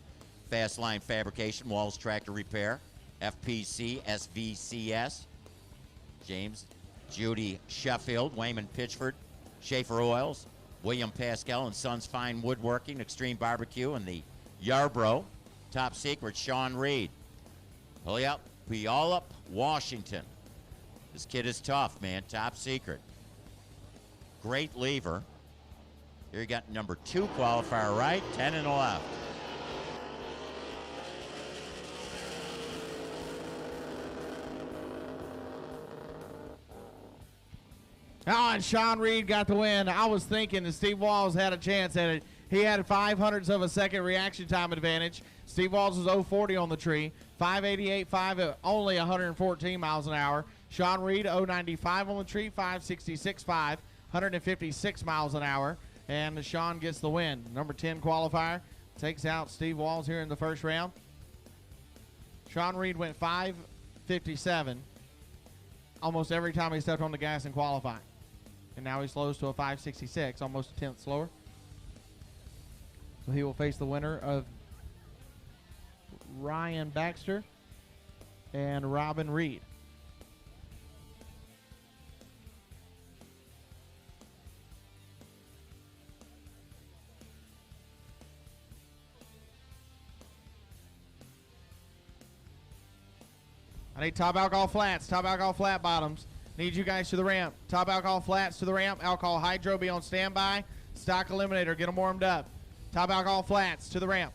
Fast Line Fabrication, Walls Tractor Repair. FPC, SVCS. James Judy Sheffield, Wayman Pitchford. Schaefer Oils. William Pascal and Sons Fine Woodworking, Extreme Barbecue, and the Yarbrough. Top Secret, Sean Reid. Puyallup, Washington. This kid is tough, man. Top Secret. Great lever. Here you got number 2 qualifier right, 10 in the left. Oh, and Sean Reid got the win. I was thinking that Steve Walls had a chance at it. He had 0.05 of a second reaction time advantage. Steve Walls was 0.40 on the tree. 5.88.5 at only 114 miles an hour. Sean Reid 0.95 on the tree. 5.66.5. 156 miles an hour, and Sean gets the win. Number 10 qualifier takes out Steve Walls here in the first round. Sean Reid went 5.57 almost every time he stepped on the gas in qualifying, and now he slows to a 5.66, almost a tenth slower. So he will face the winner of Ryan Baxter and Robin Reed. I need top alcohol flats, top alcohol flat bottoms. Need you guys to the ramp. Top alcohol flats to the ramp. Alcohol hydro be on standby. Stock eliminator, get them warmed up. Top alcohol flats to the ramp.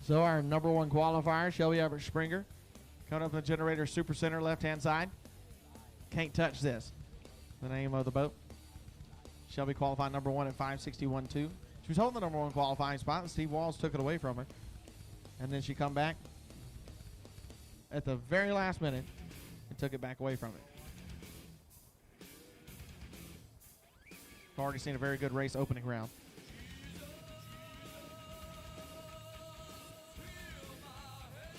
So our number one qualifier, Shelby Springer, coming up in the generator super center left-hand side. Can't touch this. The name of the boat. Shelby qualified number one at 5:61.2. She was holding the number one qualifying spot, and Steve Walls took it away from her. And then she come back at the very last minute and took it back away from it. I've already seen a very good race opening round.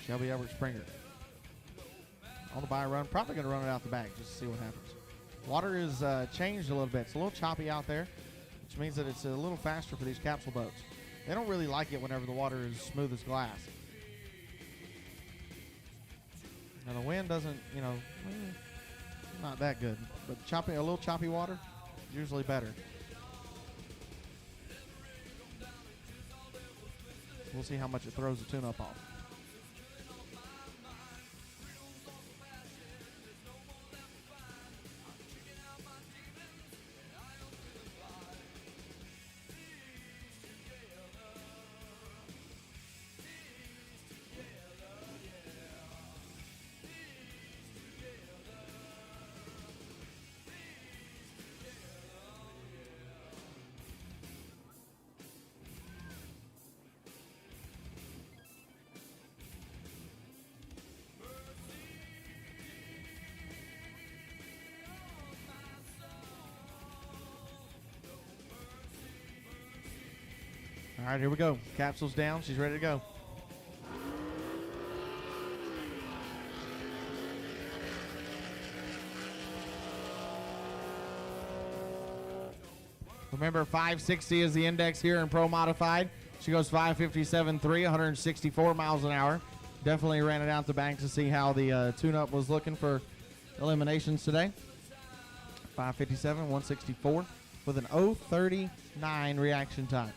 Shelby Springer on the by run. Probably going to run it out the back just to see what happens. Water is changed a little bit. It's a little choppy out there, which means that it's a little faster for these capsule boats. They don't really like it whenever the water is smooth as glass. Now the wind doesn't, not that good. But choppy, a little choppy water, usually better. We'll see how much it throws the tune-up off. All right, here we go. Capsule's down. She's ready to go. Remember, 560 is the index here in Pro Modified. She goes 557.3, 164 miles an hour. Definitely ran it out the bank to see how the tune-up was looking for eliminations today. 557, 164 with an 0:39 reaction time.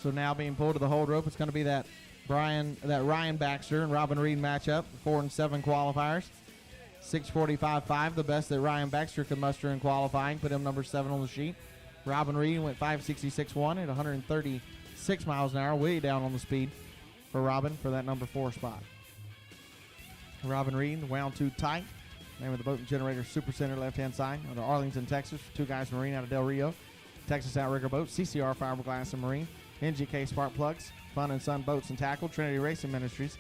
So now being pulled to the hold rope, it's going to be that Ryan Baxter and Robin Reid matchup, 4 and 7 qualifiers. 6:45.5, the best that Ryan Baxter could muster in qualifying, put him number 7 on the sheet. Robin Reid went 5:66.1 at 136 miles an hour, way down on the speed for Robin for that number 4 spot. Robin Reid wound too tight. Name of the boat and generator super center left-hand side out of Arlington, Texas. 2 Guys Marine out of Del Rio. Texas Outrigger Boat, CCR Fiberglass and Marine. NGK Spark Plugs, Fun and Sun Boats and Tackle, Trinity Racing Ministries,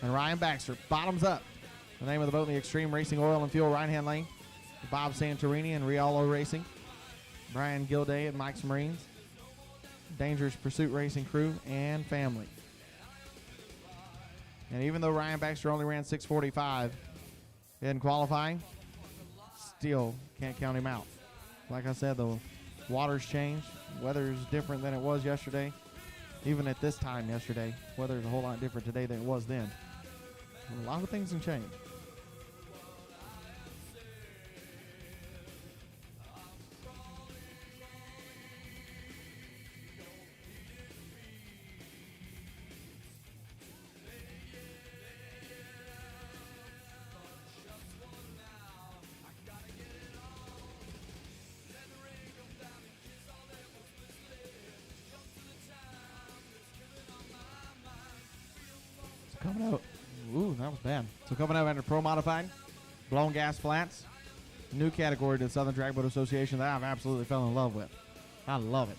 and Ryan Baxter, bottoms up. The name of the boat in the Extreme Racing Oil and Fuel right-hand lane, Bob Santorini and Riolo Racing, Brian Gilday and Mike's Marines, Dangerous Pursuit Racing Crew, and Family. And even though Ryan Baxter only ran 6:45 in qualifying, still can't count him out. Like I said, the water's changed. Weather's different than it was yesterday. Even at this time yesterday, weather's a whole lot different today than it was then. A lot of things can change. Coming out. Ooh, that was bad. So coming out under Pro Modified, blown gas flats, new category to the Southern Drag Boat Association that I've absolutely fell in love with. I love it.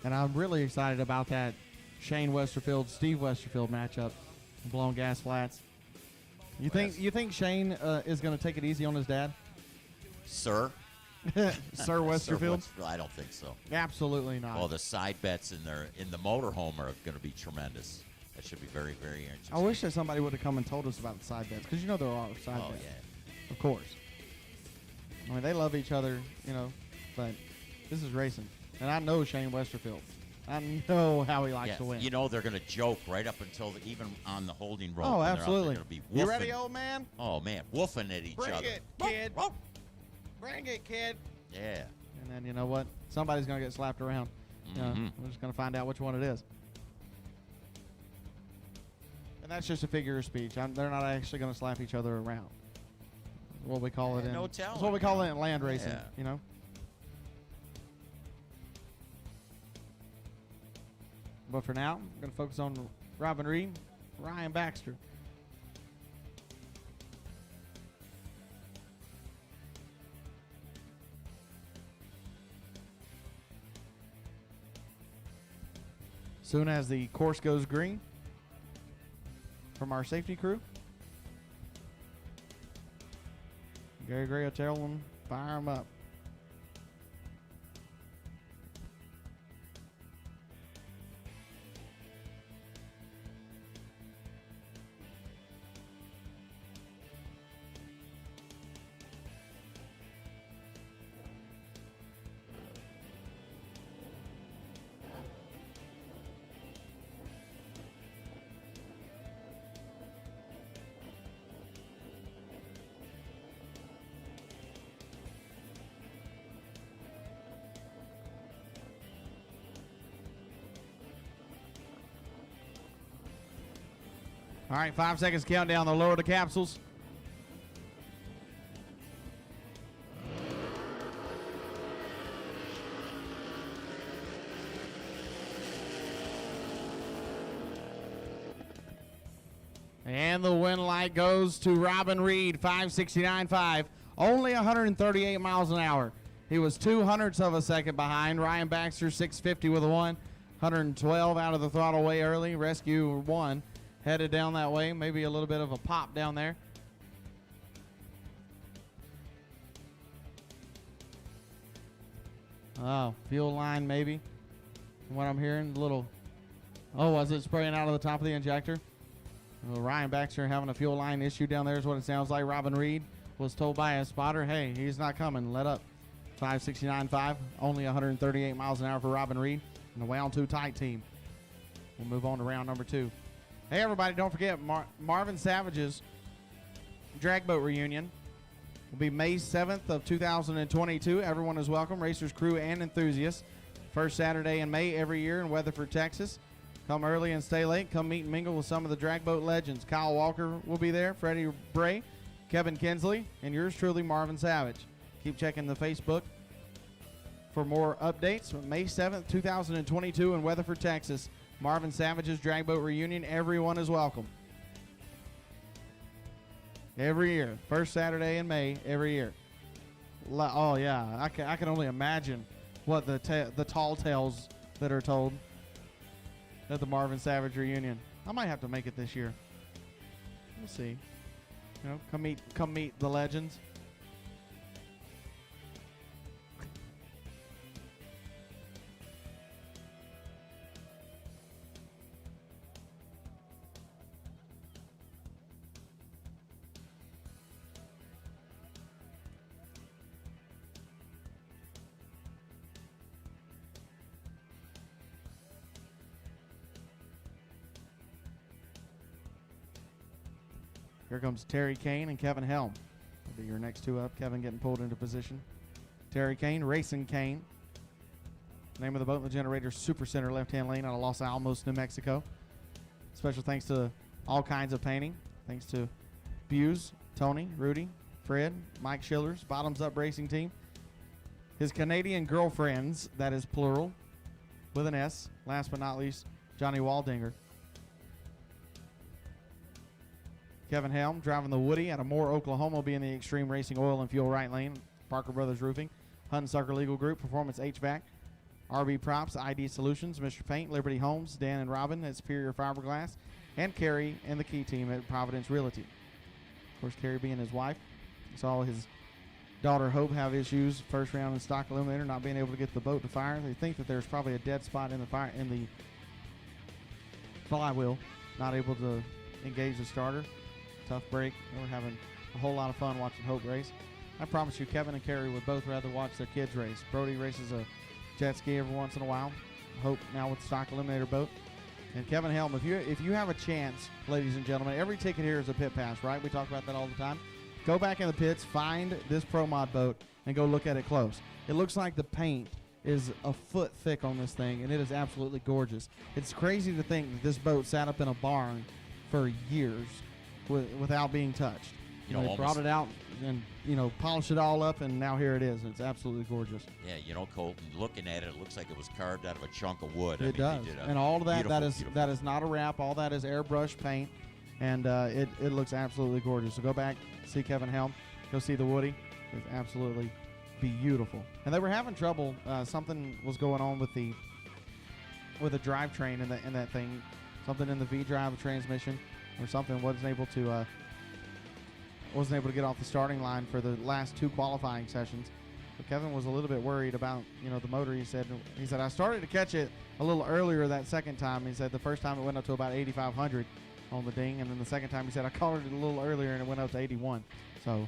And I'm really excited about that Shane Westerfield, Steve Westerfield matchup, blown gas flats. You think Shane is going to take it easy on his dad? Sir? Sir Westerfield? I don't think so. Absolutely not. Well, the side bets in the motorhome are going to be tremendous. That should be very, very interesting. I wish that somebody would have come and told us about the side bets, because there are side bets. Oh, yeah. Of course. I mean, they love each other, but this is racing. And I know Shane Westerfield. I know how he likes to win. They're going to joke right up until even on the holding rope. Oh, absolutely. They're going to be You ready, old man? Oh, man, woofing at each Bring other. it, kid. Bring it, kid. Yeah. And then, you know what? Somebody's going to get slapped around. Mm-hmm. We're just going to find out which one it is. And that's just a figure of speech. They're not actually going to slap each other around. What we call it in. No That's telling. what we call it in land racing. Yeah. You know. But for now, I'm going to focus on Robin Reid, Ryan Baxter. Soon as the course goes green from our safety crew, Gary Gray will tell them, fire them up. All right, 5 seconds countdown. They'll lower the capsules. And the win light goes to Robin Reid, 569.5, only 138 miles an hour. He was 0.02 of a second behind. Ryan Baxter, 650 with a 112 out of the throttle way early. Rescue 1. Headed down that way, maybe a little bit of a pop down there. Oh, fuel line maybe. From what I'm hearing, a little. Oh, was it spraying out of the top of the injector? Well, Ryan Baxter having a fuel line issue down there is what it sounds like. Robin Reid was told by a spotter, hey, he's not coming, let up. 569.5, only 138 miles an hour for Robin Reid and the Wound 2 tight team. We'll move on to round number 2. Hey, everybody, don't forget Marvin Savage's drag boat reunion will be May 7th of 2022. Everyone is welcome, racers, crew, and enthusiasts. First Saturday in May every year in Weatherford, Texas. Come early and stay late. Come meet and mingle with some of the drag boat legends. Kyle Walker will be there, Freddie Bray, Kevin Kinsley, and yours truly, Marvin Savage. Keep checking the Facebook for more updates. May 7th, 2022 in Weatherford, Texas. Marvin Savage's drag boat reunion. Everyone is welcome. Every year. First Saturday in May, every year. Oh, yeah. I can only imagine what the tall tales that are told at the Marvin Savage reunion. I might have to make it this year. We'll see. You know, come meet the legends. Here comes Terry Kane and Kevin Helm. Will be your next two up. Kevin getting pulled into position. Terry Kane, Racing Kane. Name of the boat in the generator, Super Center, left-hand lane out of Los Alamos, New Mexico. Special thanks to all kinds of painting. Thanks to Buse, Tony, Rudy, Fred, Mike Schiller's Bottoms Up Racing Team. His Canadian girlfriends, that is plural, with an S. Last but not least, Johnny Waldinger. Kevin Helm driving the Woody out of Moore, Oklahoma, will be in the Extreme Racing Oil and Fuel right lane. Parker Brothers Roofing, Hunt Sucker Legal Group, Performance HVAC, RB Props, ID Solutions, Mr. Paint, Liberty Homes, Dan and Robin at Superior Fiberglass, and Kerry and the Key Team at Providence Realty. Of course, Kerry being his wife. Saw his daughter Hope have issues first round in stock eliminator, not being able to get the boat to fire. They think that there's probably a dead spot in the fire in the flywheel, not able to engage the starter. Tough break. They were having a whole lot of fun watching Hope race. I promise you, Kevin and Kerry would both rather watch their kids race. Brody races a jet ski every once in a while. Hope now with the stock eliminator boat. And Kevin Helm, if you have a chance, ladies and gentlemen, every ticket here is a pit pass, right? We talk about that all the time. Go back in the pits, find this Pro Mod boat, and go look at it close. It looks like the paint is a foot thick on this thing, and it is absolutely gorgeous. It's crazy to think that this boat sat up in a barn for years without being touched. You know, they brought it out and, polished it all up, and now here it is. It's absolutely gorgeous. Yeah, Colton, looking at it, it looks like it was carved out of a chunk of wood. It does. And all of that, beautiful. that is not a wrap. All that is airbrush paint, and it looks absolutely gorgeous. So go back, see Kevin Helm, go see the Woody. It's absolutely beautiful. And they were having trouble. Something was going on with the drivetrain in that thing. Something in the V drive transmission or something wasn't able to get off the starting line for the last 2 qualifying sessions. But Kevin was a little bit worried about the motor. He said I started to catch it a little earlier that second time. He said the first time it went up to about 8,500 on the ding, and then the second time he said I caught it a little earlier and it went up to 81. So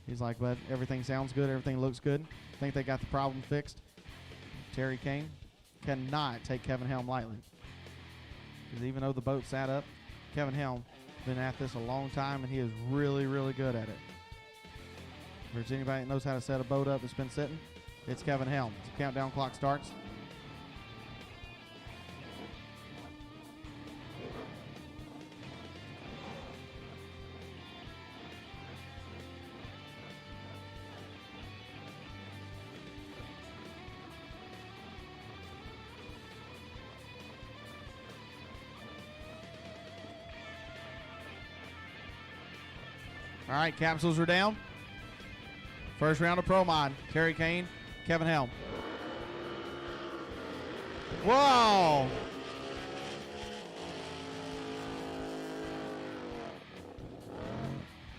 he's like, but everything sounds good, everything looks good. I think they got the problem fixed. Terry Kane cannot take Kevin Helm lightly, because even though the boat sat up, Kevin Helm been at this a long time, and he is really, really good at it. If there's anybody that knows how to set a boat up that's been sitting, it's Kevin Helm. The countdown clock starts. All right, capsules are down. First round of Pro Mod. Terry Kane, Kevin Helm. Whoa!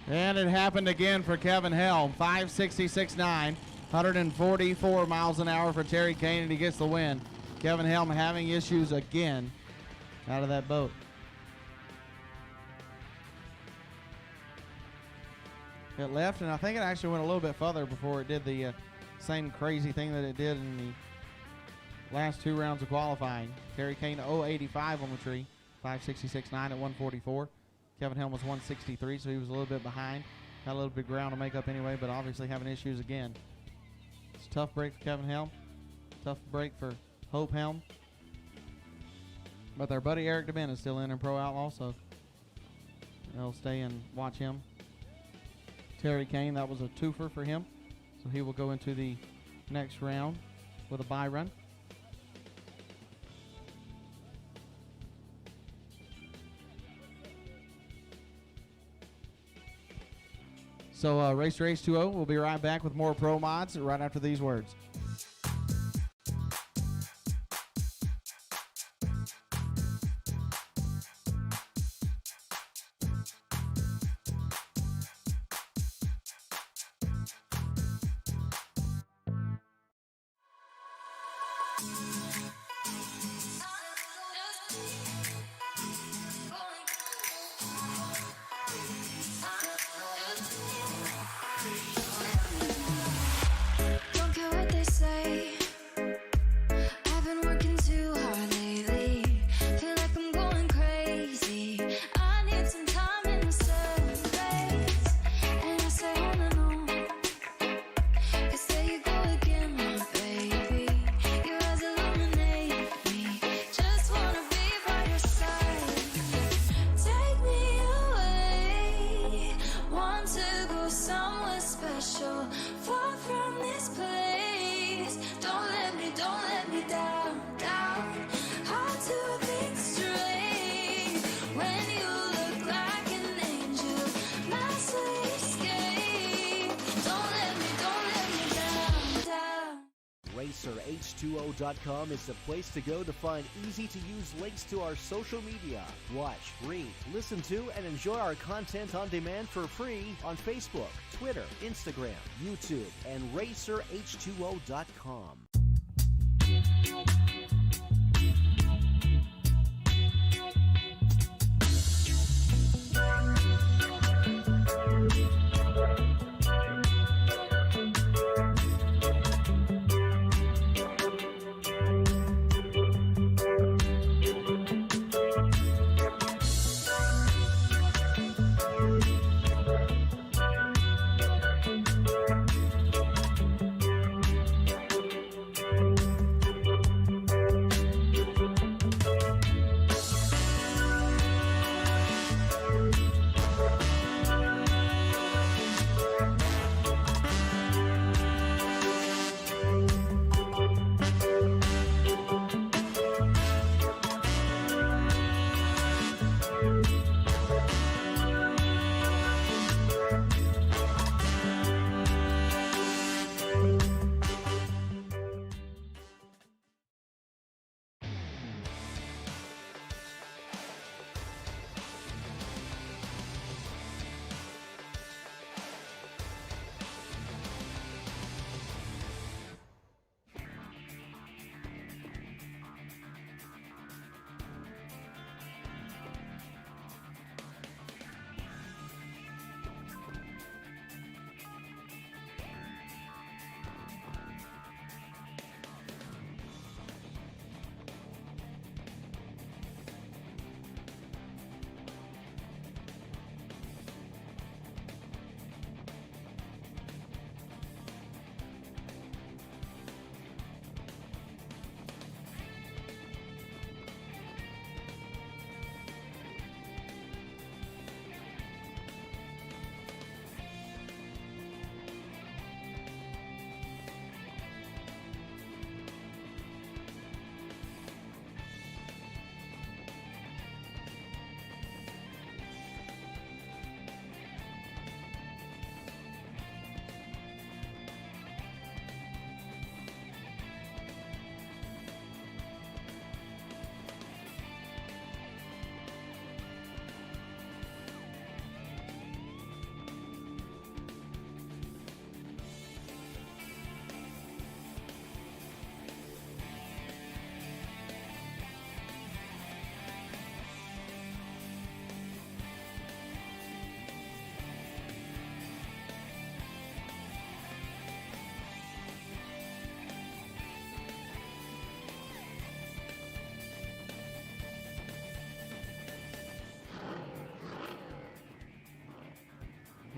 And it happened again for Kevin Helm. 5.66.9, 144 miles an hour for Terry Kane, and he gets the win. Kevin Helm having issues again out of that boat. It left, and I think it actually went a little bit further before it did the same crazy thing that it did in the last 2 rounds of qualifying. Terry Kane 0.85 on the tree, 5.66.9 at 144. Kevin Helm was 163, so he was a little bit behind. Got a little bit of ground to make up anyway, but obviously having issues again. It's a tough break for Kevin Helm. Tough break for Hope Helm. But their buddy Eric DeBen is still in Pro Outlaw, so they'll stay and watch him. Terry Kane, that was a twofer for him, so he will go into the next round with a bye run. So Racer H2O, we'll be right back with more Pro Mods right after these words. Don't care what they say. I've been working too hard lately. Feel like I'm going crazy. I need some time in the setbacks. And I say on and on. 'Cause there you go again, my baby. Your eyes illuminate me. Just wanna be by your side. Take me away. Want to go somewhere special. Far from this place. Don't let me down, down. Hard to think straight. When you look like an angel, my sweet escape. Don't let me down, down. RacerH2O.com is the place to go to find easy-to-use links to our social media. Watch, read, listen to, and enjoy our content on demand for free on Facebook, Twitter, Instagram, YouTube, and RacerH2O.com.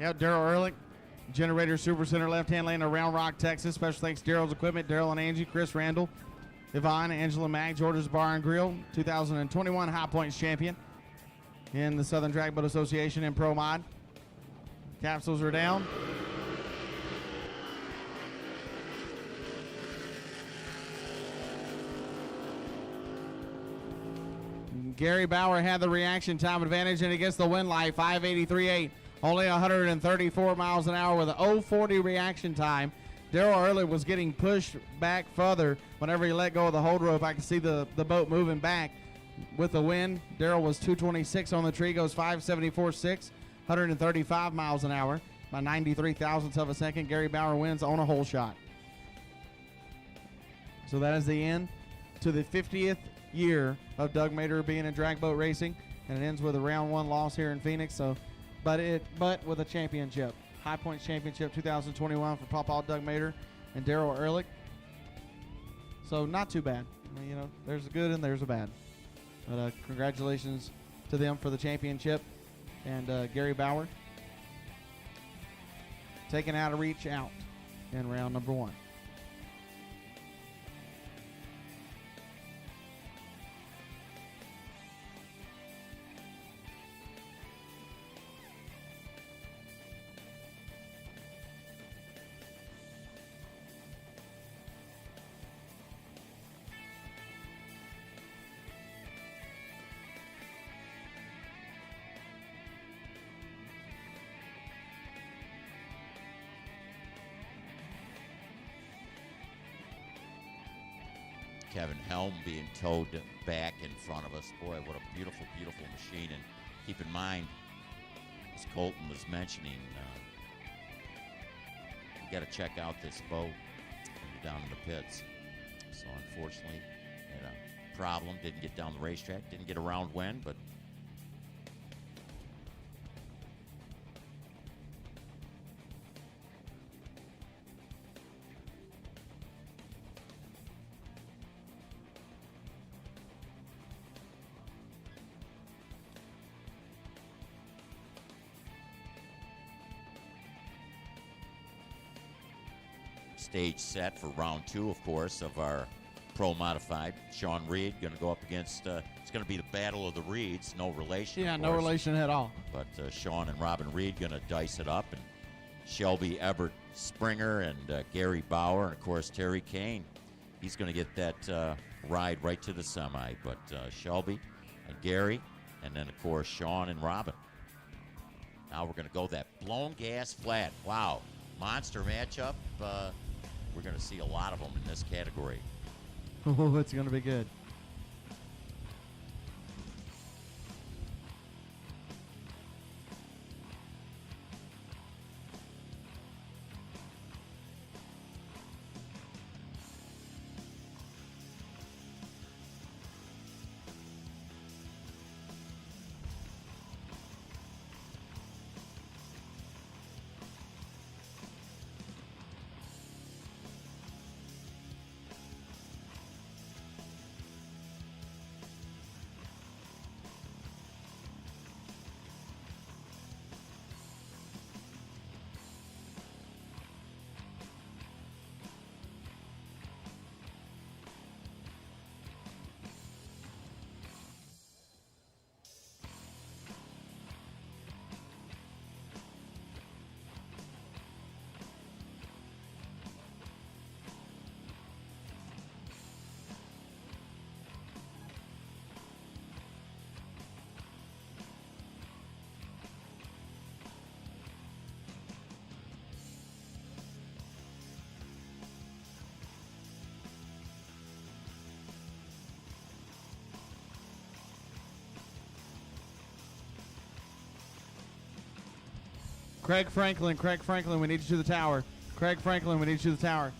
Yep, Daryl Ehrlich, Generator Super Center, left-hand lane of Round Rock, Texas. Special thanks to Daryl's Equipment, Daryl and Angie, Chris Randall, Yvonne, Angela Mag, George's Bar and Grill, 2021 High Points champion in the Southern Drag Boat Association and Pro Mod. Capsules are down. Gary Bauer had the reaction time advantage, and he gets the win light, 583.8. Only 134 miles an hour with a 040 reaction time. Daryl Early was getting pushed back further whenever he let go of the hold rope. I could see the boat moving back with the wind. Daryl was 226 on the tree, goes 574.6, 135 miles an hour by 93 thousandths of a second. Gary Bauer wins on a hole shot. So that is the end to the 50th year of Doug Mader being in drag boat racing, and it ends with a round one loss here in Phoenix. So, but with a championship, High Points Championship 2021 for Papa Doug Mader and Daryl Ehrlich. So not too bad. I mean, you know, there's a good and there's a bad. But congratulations to them for the championship, and Gary Bauer taking out a reach out in round number one. Kevin Helm being towed back in front of us. Boy, what a beautiful, beautiful machine. And keep in mind, as Colton was mentioning, you got to check out this boat when you're down in the pits. So unfortunately, had a problem. Didn't get down the racetrack. Didn't get a round win, but stage set for round two, of course, of our Pro Modified. Sean Reid going to go up against, it's going to be the battle of the Reids. No relation, Yeah, of no course. relation at all. But Sean and Robin Reid going to dice it up. And Shelby Springer and Gary Bauer. And, of course, Terry Kane. He's going to get that ride right to the semi. But Shelby and Gary, and then, of course, Sean and Robin. Now we're going to go that blown gas flat. Wow. Monster matchup. We're going to see a lot of them in this category. Oh, it's going to be good. Craig Franklin, we need you to the tower. Craig Franklin, we need you to the tower.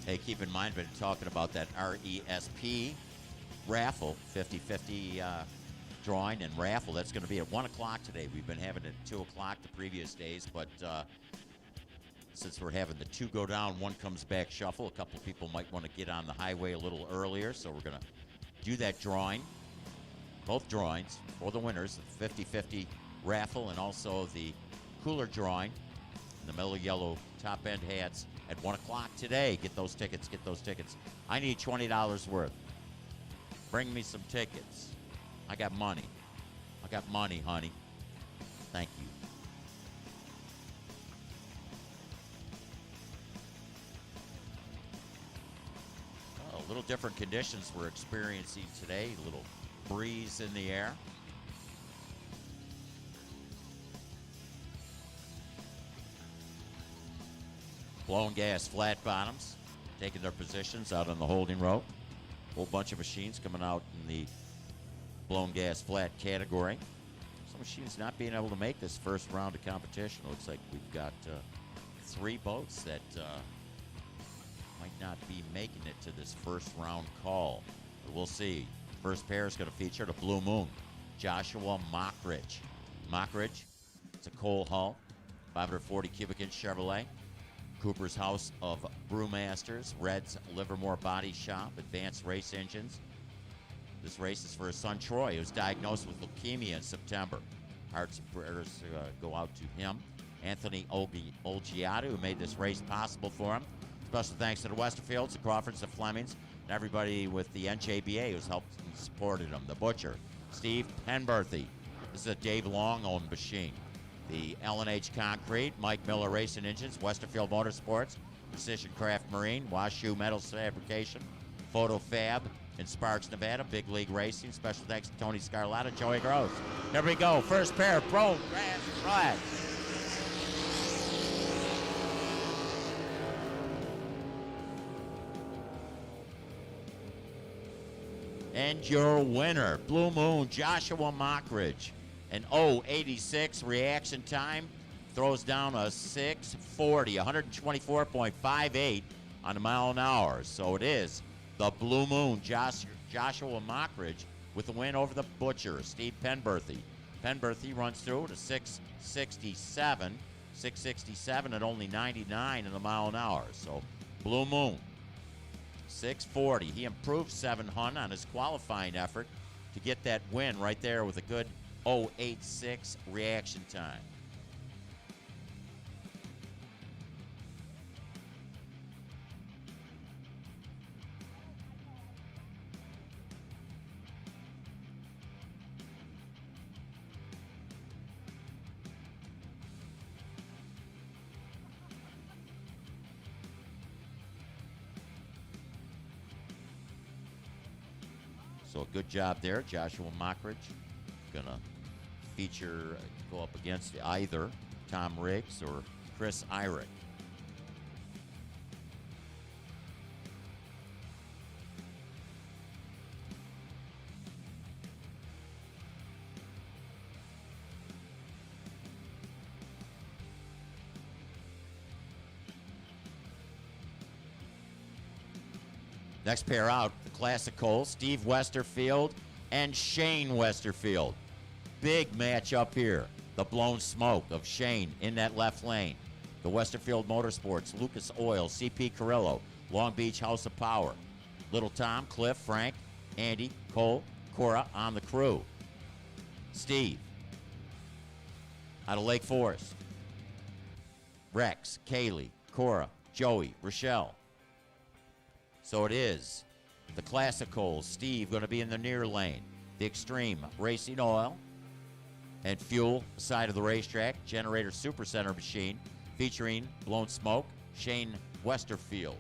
Hey, keep in mind, been talking about that RESP raffle, 50-50 drawing and raffle. That's going to be at 1 o'clock today. We've been having it at 2 o'clock the previous days, but since we're having the 2 go down, 1 comes back shuffle, a couple people might want to get on the highway a little earlier, so we're going to do that drawing, both drawings for the winners, the 50-50 raffle and also the cooler drawing, the mellow yellow top end hats at 1 o'clock today. Get those tickets, get those tickets. I need $20 worth. Bring me some tickets. I got money. I got money, honey. Thank you. Oh, a little different conditions we're experiencing today. A little breeze in the air. Blown gas flat bottoms taking their positions out on the holding rope. Whole bunch of machines coming out in the blown gas flat category. Some machines not being able to make this first round of competition. Looks like we've got 3 boats that might not be making it to this first round call. But we'll see. First pair is going to feature the Blue Moon, Joshua Mockridge. Mockridge, it's a coal hull, 540 cubic inch Chevrolet. Cooper's House of Brewmasters, Red's Livermore Body Shop, Advanced Race Engines. This race is for his son Troy, who was diagnosed with leukemia in September. Hearts and prayers go out to him. Anthony Olgiato, who made this race possible for him. Special thanks to the Westerfields, the Crawfords, the Flemings, and everybody with the NJBA who's helped and supported him. The Butcher, Steve Penberthy. This is a Dave Long-owned machine. The L&H Concrete, Mike Miller Racing Engines, Westerfield Motorsports, Precision Craft Marine, Washoe Metals Fabrication, Photo Fab in Sparks, Nevada, Big League Racing. Special thanks to Tony Scarlatta, Joey Gross. Here we go. First pair, Pro Grass Flat. And your winner, Blue Moon, Joshua Mockridge. An 0.86 reaction time, throws down a 640, 124.58 on a mile an hour. So it is the Blue Moon, Joshua Mockridge, with the win over the Butcher, Steve Penberthy. Penberthy runs through to 667 at only 99 in a mile an hour. So Blue Moon, 640. He improved 700 on his qualifying effort to get that win right there with a good 0.86 reaction time. So a good job there, Joshua Mockridge. Gonna feature, go up against either Tom Riggs or Chris Eyrick. Next pair out, the Classic Coal, Steve Westerfield and Shane Westerfield. Big match up here. The Blown Smoke of Shane in that left lane. The Westerfield Motorsports, Lucas Oil, CP Carrillo, Long Beach House of Power. Little Tom, Cliff, Frank, Andy, Cole, Cora on the crew. Steve out of Lake Forest. Rex, Kaylee, Cora, Joey, Rochelle. So it is the Classicals. Steve going to be in the near lane. The Extreme Racing Oil and Fuel side of the racetrack. Generator Supercenter machine featuring Blown Smoke, Shane Westerfield.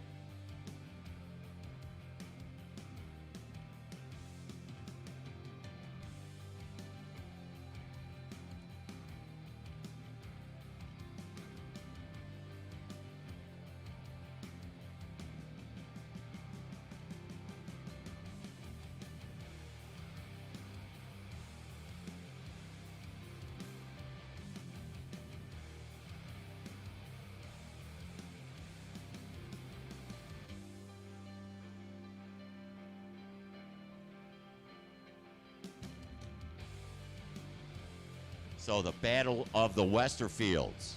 So the Battle of the Westerfields.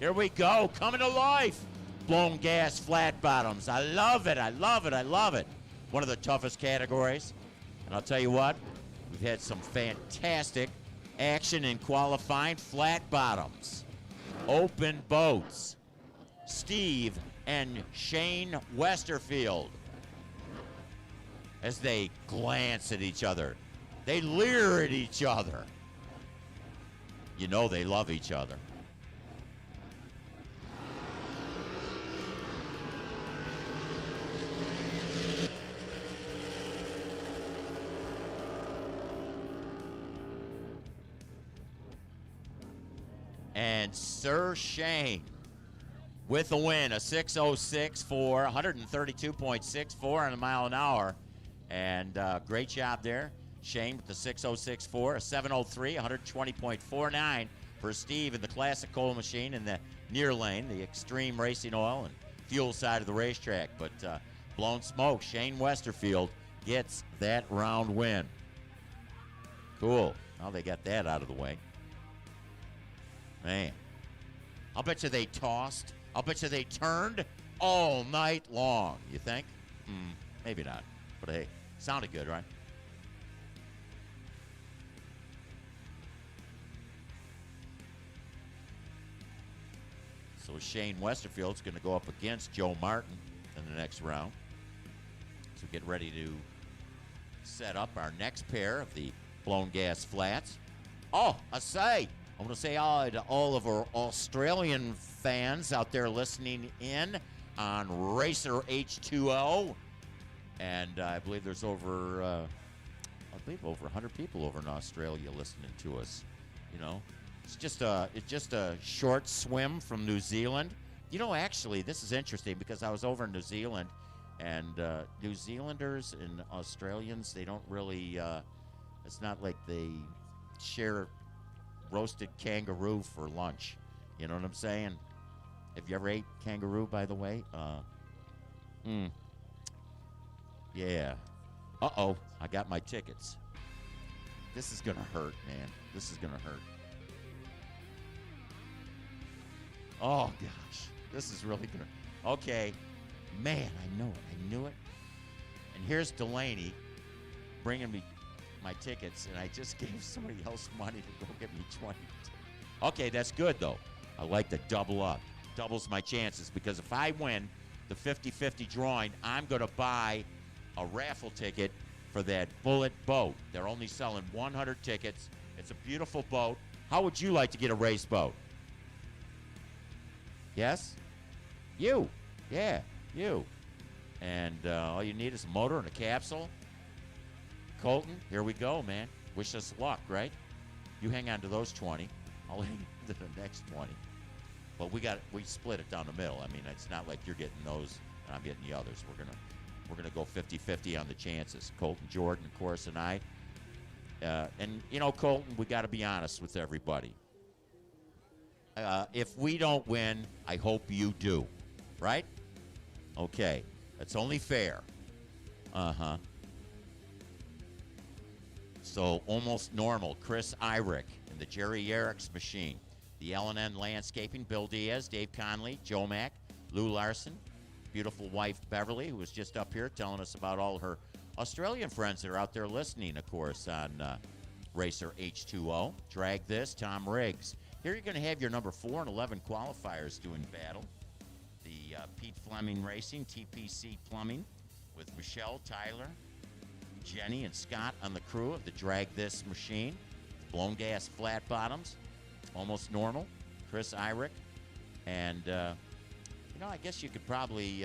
Here we go, coming to life. Blown gas flat bottoms. I love it, I love it, I love it. One of the toughest categories. And I'll tell you what, we've had some fantastic action in qualifying flat bottoms. Open boats. Steve and Shane Westerfield. As they glance at each other. They leer at each other. You know they love each other. And Sir Shane with the win, a 6:06.4, 132.64 on a mile an hour. And great job there. Shane with the 6:06.4, a 7:03, 120.49 for Steve in the classic coal machine in the near lane, the extreme racing oil and fuel side of the racetrack. But blown smoke, Shane Westerfield gets that round win. Cool. Now they got that out of the way. Man, I'll bet you they tossed. I'll bet you they turned all night long. You think? Maybe not. But hey, sounded good, right? So Shane Westerfield's going to go up against Joe Martin in the next round. So get ready to set up our next pair of the blown gas flats. Oh, I want to say hi to all of our Australian fans out there listening in on Racer H2O. And I believe there's over 100 people over in Australia listening to us. You know, it's just a short swim from New Zealand. You know, actually, this is interesting because I was over in New Zealand, and New Zealanders and Australians, they don't really, it's not like they share roasted kangaroo for lunch. You know what I'm saying? Have you ever ate kangaroo, by the way? Yeah. Uh-oh, I got my tickets. This is going to hurt, man. This is going to hurt. Oh, gosh. This is really going to... Okay. Man, I know it. I knew it. And here's Delaney bringing me my tickets, and I just gave somebody else money to go get me 20. Okay, that's good, though. I like to double up. Doubles my chances, because if I win the 50-50 drawing, I'm going to buy a raffle ticket for that Bullet boat. They're only selling 100 tickets. It's a beautiful boat. How would you like to get a race boat? Yes? You. Yeah, you. And all you need is a motor and a capsule. Colton, here we go, man. Wish us luck, right? You hang on to those 20. I'll hang on to the next 20. But we split it down the middle. I mean, it's not like you're getting those and I'm getting the others. We're gonna go 50-50 on the chances. Colton, Jordan, of course, and I. And you know, Colton, we got to be honest with everybody. If we don't win, I hope you do, right? Okay, that's only fair. So almost normal. Chris Irick in the Jerry Yerrick's machine. The L&N Landscaping, Bill Diaz, Dave Conley, Joe Mack, Lou Larson, beautiful wife Beverly, who was just up here telling us about all her Australian friends that are out there listening, of course, on Racer H2O. Drag This, Tom Riggs. Here you're going to have your number 4 and 11 qualifiers doing battle. The Pete Fleming Racing, TPC Plumbing, with Michelle, Tyler, Jenny, and Scott on the crew of the Drag This machine. Blown gas flat bottoms, almost normal. Chris Irick. And, you know, I guess you could probably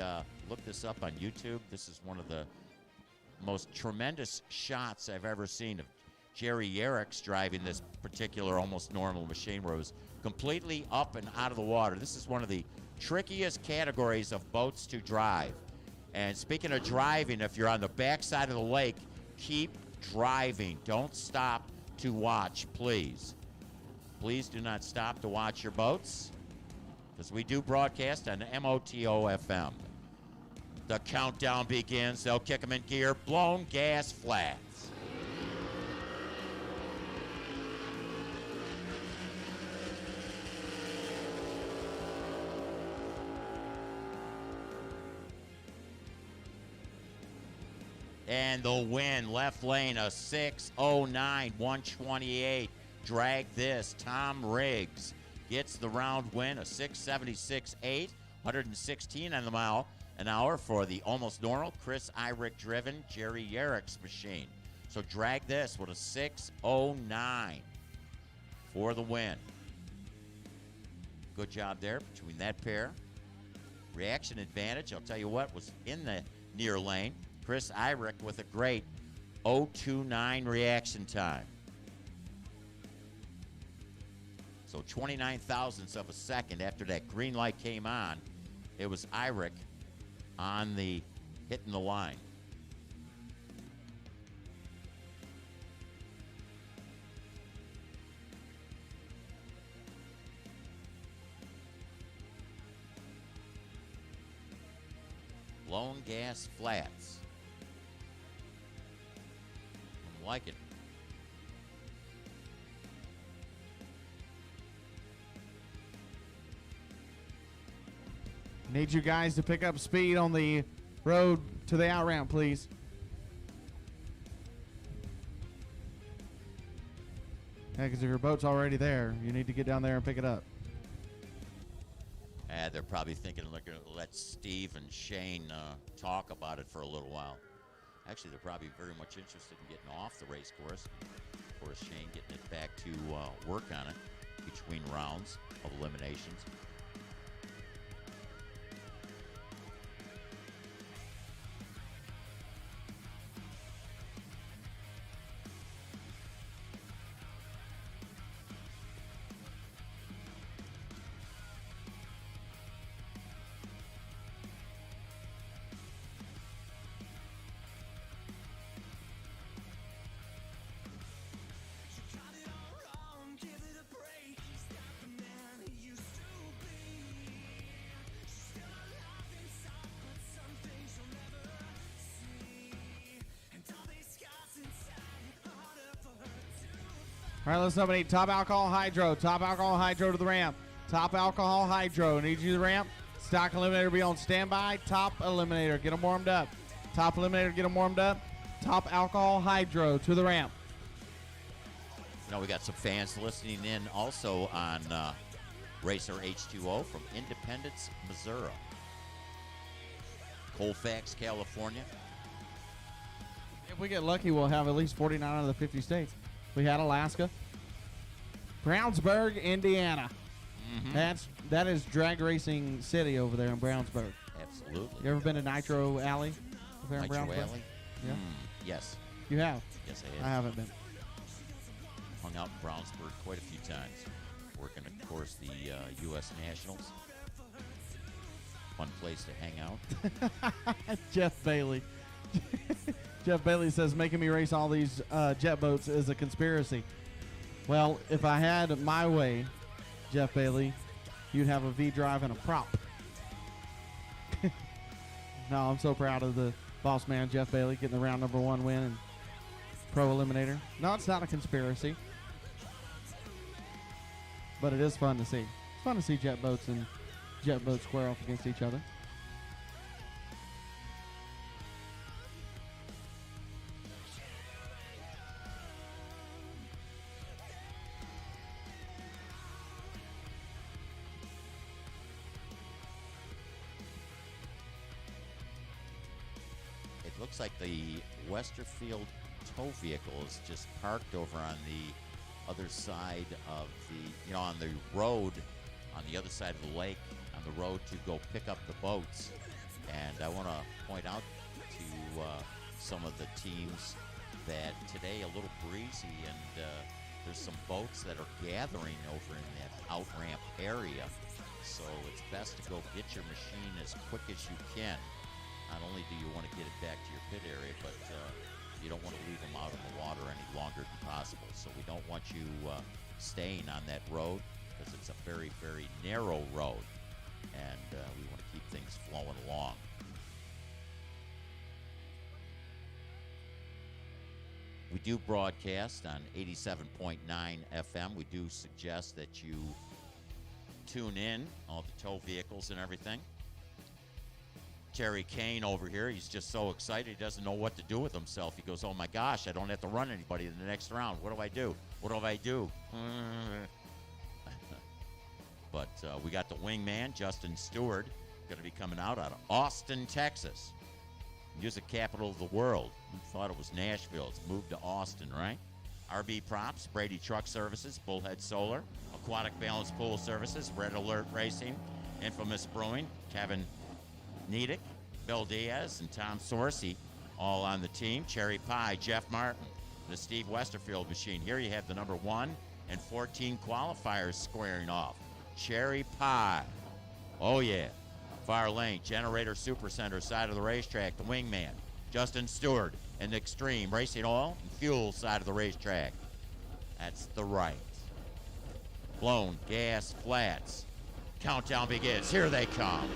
look this up on YouTube. This is one of the most tremendous shots I've ever seen of Jerry Yerrick's driving this particular almost normal machine where it was completely up and out of the water. This is one of the trickiest categories of boats to drive. And speaking of driving, if you're on the backside of the lake, keep driving. Don't stop. to watch, please. Please do not stop to watch your boats, because we do broadcast on MOTO FM. The countdown begins. They'll kick them in gear. Blown gas flats. And the win, left lane, a 6:09, 128. Drag this. Tom Riggs gets the round win, a 6:76.8, 116 on the mile an hour for the almost normal Chris Eyrick driven Jerry Yerrick's machine. So drag this with a 6:09 for the win. Good job there between that pair. Reaction advantage, I'll tell you what, was in the near lane. Chris Eyrick with a great 0.29 reaction time. So 29 thousandths of a second after that green light came on, it was Eyrick on the hitting the line. Blown gas flats. I like it. Need you guys to pick up speed on the road to the out ramp, please. Yeah, because if your boat's already there, you need to get down there and pick it up. They're probably thinking they're going to let Steve and Shane talk about it for a little while. Actually, they're probably very much interested in getting off the race course. Of course, Shane getting it back to work on it between rounds of eliminations. All right, let's nominate Top Alcohol Hydro. Top Alcohol Hydro to the ramp. Top Alcohol Hydro. Need you to the ramp. Stock Eliminator be on standby. Top Eliminator, get them warmed up. Top Eliminator, get them warmed up. Top Alcohol Hydro to the ramp. You know, we got some fans listening in also on Racer H2O from Independence, Missouri. Colfax, California. If we get lucky, we'll have at least 49 out of the 50 states. We had Alaska. Brownsburg, Indiana. Mm-hmm. That is drag racing city over there in Brownsburg. Absolutely. You ever been to Nitro Alley? Over there in Nitro Brownsburg? Alley? Yeah. Yes. You have? Yes, I haven't been. Hung out in Brownsburg quite a few times. Working, of course, the U.S. Nationals. Fun place to hang out. Jeff Bailey. Jeff Bailey says making me race all these jet boats is a conspiracy. Well, if I had my way, Jeff Bailey, you'd have a V drive and a prop. No, I'm so proud of the boss man, Jeff Bailey, getting the round number 1 win in Pro Eliminator. No, it's not a conspiracy. But it is fun to see. It's fun to see jet boats and jet boats square off against each other. Looks like the Westerfield tow vehicle is just parked over on the other side of the, on the road, on the other side of the lake, on the road to go pick up the boats. And I want to point out to some of the teams that today a little breezy, and there's some boats that are gathering over in that out ramp area. So it's best to go get your machine as quick as you can. Not only do you want to get it back to your pit area, but You don't want to leave them out in the water any longer than possible. So we don't want you staying on that road because it's a very, very narrow road. And we want to keep things flowing along. We do broadcast on 87.9 FM. We do suggest that you tune in, all the tow vehicles and everything. Terry Kane over here, he's just so excited. He doesn't know what to do with himself. He goes, oh my gosh, I don't have to run anybody in the next round. What do I do? What do I do? But we got the wingman, Justin Stewart, going to be coming out of Austin, Texas. Music capital of the world. We thought it was Nashville. It's moved to Austin, right? RB Props, Brady Truck Services, Bullhead Solar, Aquatic Balance Pool Services, Red Alert Racing, Infamous Brewing, Kevin Nedick, Bill Diaz, and Tom Sorsey all on the team. Cherry Pie, Jeff Martin, the Steve Westerfield machine. Here you have the number 1 and 14 qualifiers squaring off. Cherry Pie. Oh, yeah. Far lane, Generator Supercenter, side of the racetrack, the wingman, Justin Stewart, and the Extreme Racing Oil and Fuel side of the racetrack. That's the right. Blown Gas Flats. Countdown begins. Here they come.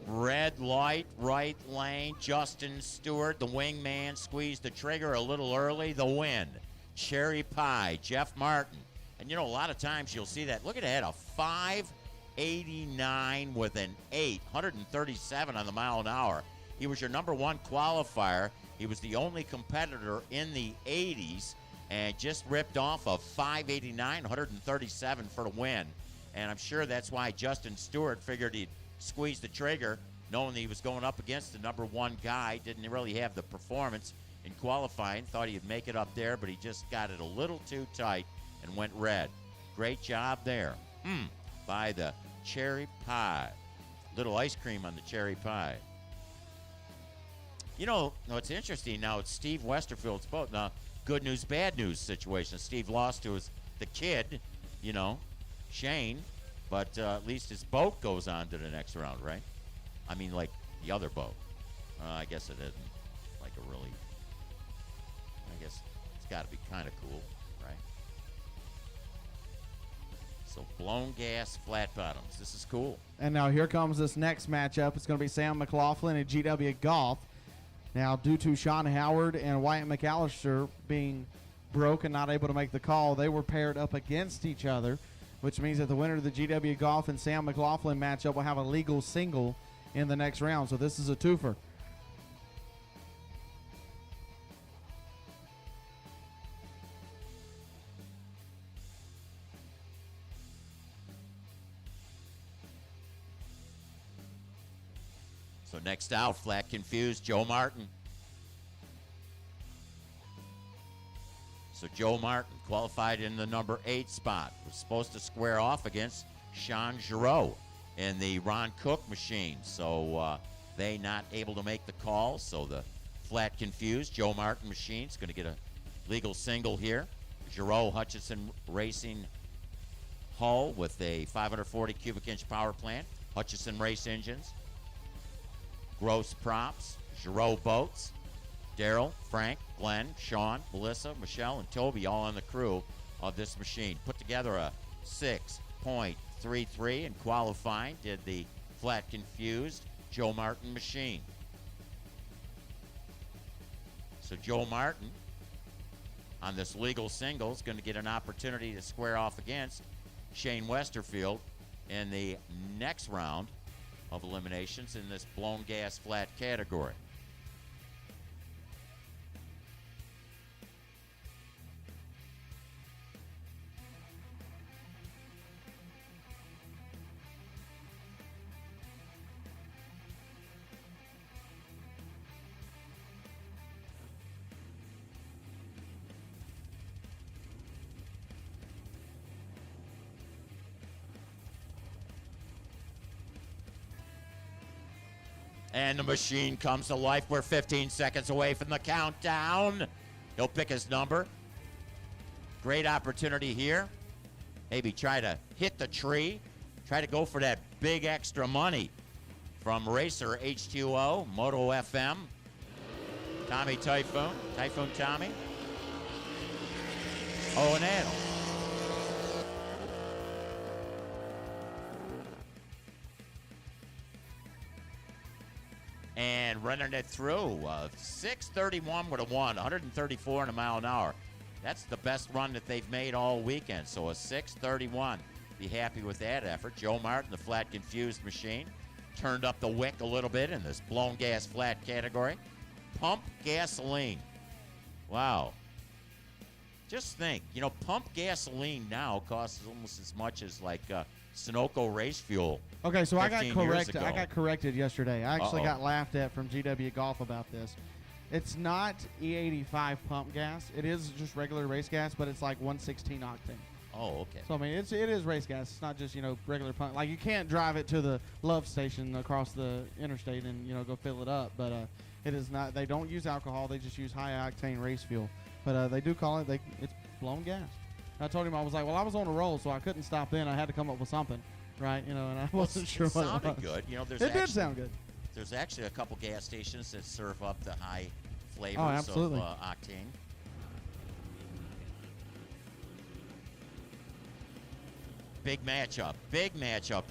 Red light, right lane, Justin Stewart, the wingman, squeezed the trigger a little early, the win. Cherry Pie, Jeff Martin. And, you know, a lot of times you'll see that. Look at that, a 589 with an 8, 137 on the mile an hour. He was your number 1 qualifier. He was the only competitor in the 80s and just ripped off a 589, 137 for the win. And I'm sure that's why Justin Stewart figured he'd squeeze the trigger, knowing that he was going up against the number 1 guy. Didn't really have the performance in qualifying. Thought he'd make it up there, but he just got it a little too tight and went red. Great job there by the Cherry Pie. Little ice cream on the Cherry Pie. You know, it's interesting now. It's Steve Westerfield's boat. Now, good news, bad news situation. Steve lost to the kid, you know, Shane. But at least his boat goes on to the next round, right? I mean, like the other boat. I guess it isn't like a really... I guess it's got to be kind of cool, right? So, blown gas, flat bottoms. This is cool. And now here comes this next matchup. It's going to be Sam McLaughlin and GW Golf. Now, due to Sean Howard and Wyatt McAllister being broke and not able to make the call, they were paired up against each other, which means that the winner of the GW Golf and Sam McLaughlin matchup will have a legal single in the next round. So this is a twofer. So next out, flat confused, Joe Martin. So Joe Martin qualified in the number 8 spot. Was supposed to square off against Sean Giroux in the Ron Cook machine. So they not able to make the call. So the flat confused Joe Martin machine is going to get a legal single here. Giroux Hutchinson Racing hull with a 540 cubic inch power plant. Hutchinson race engines. Gross props. Giroux boats. Daryl, Frank, Glenn, Sean, Melissa, Michelle, and Toby all on the crew of this machine. Put together a 6.33 in qualifying. Did the flat confused Joe Martin machine. So Joe Martin on this legal single is going to get an opportunity to square off against Shane Westerfield in the next round of eliminations in this blown gas flat category. And the machine comes to life. We're 15 seconds away from the countdown. He'll pick his number. Great opportunity here. Maybe try to hit the tree. Try to go for that big extra money from Racer H2O, Moto FM, Tommy Typhoon, Typhoon Tommy. Owen Adams. And running it through, 6:31 with a 134 in a mile an hour. That's the best run that they've made all weekend. So a 6:31. Be happy with that effort. Joe Martin, the flat confused machine, turned up the wick a little bit in this blown gas flat category. Pump gasoline. Wow. Just think, pump gasoline now costs almost as much as like Sunoco race fuel. Okay, so I got 15 years corrected. I ago. got corrected yesterday. I actually Uh-oh. got laughed at from GW Golf about this. It's not E85 pump gas. It is just regular race gas, but it's like 116 octane. Oh, okay. So I mean, it is race gas. It's not just regular pump. Like you can't drive it to the Love station across the interstate and go fill it up. But it is not. They don't use alcohol. They just use high octane race fuel. But they do call it. It's blown gas. I told him, I was like, well, I was on a roll, so I couldn't stop then. I had to come up with something, right? And I wasn't sure It what it sounded was. good. There's It did sound good. There's actually a couple gas stations that serve up the high flavors absolutely. of octane. Big matchup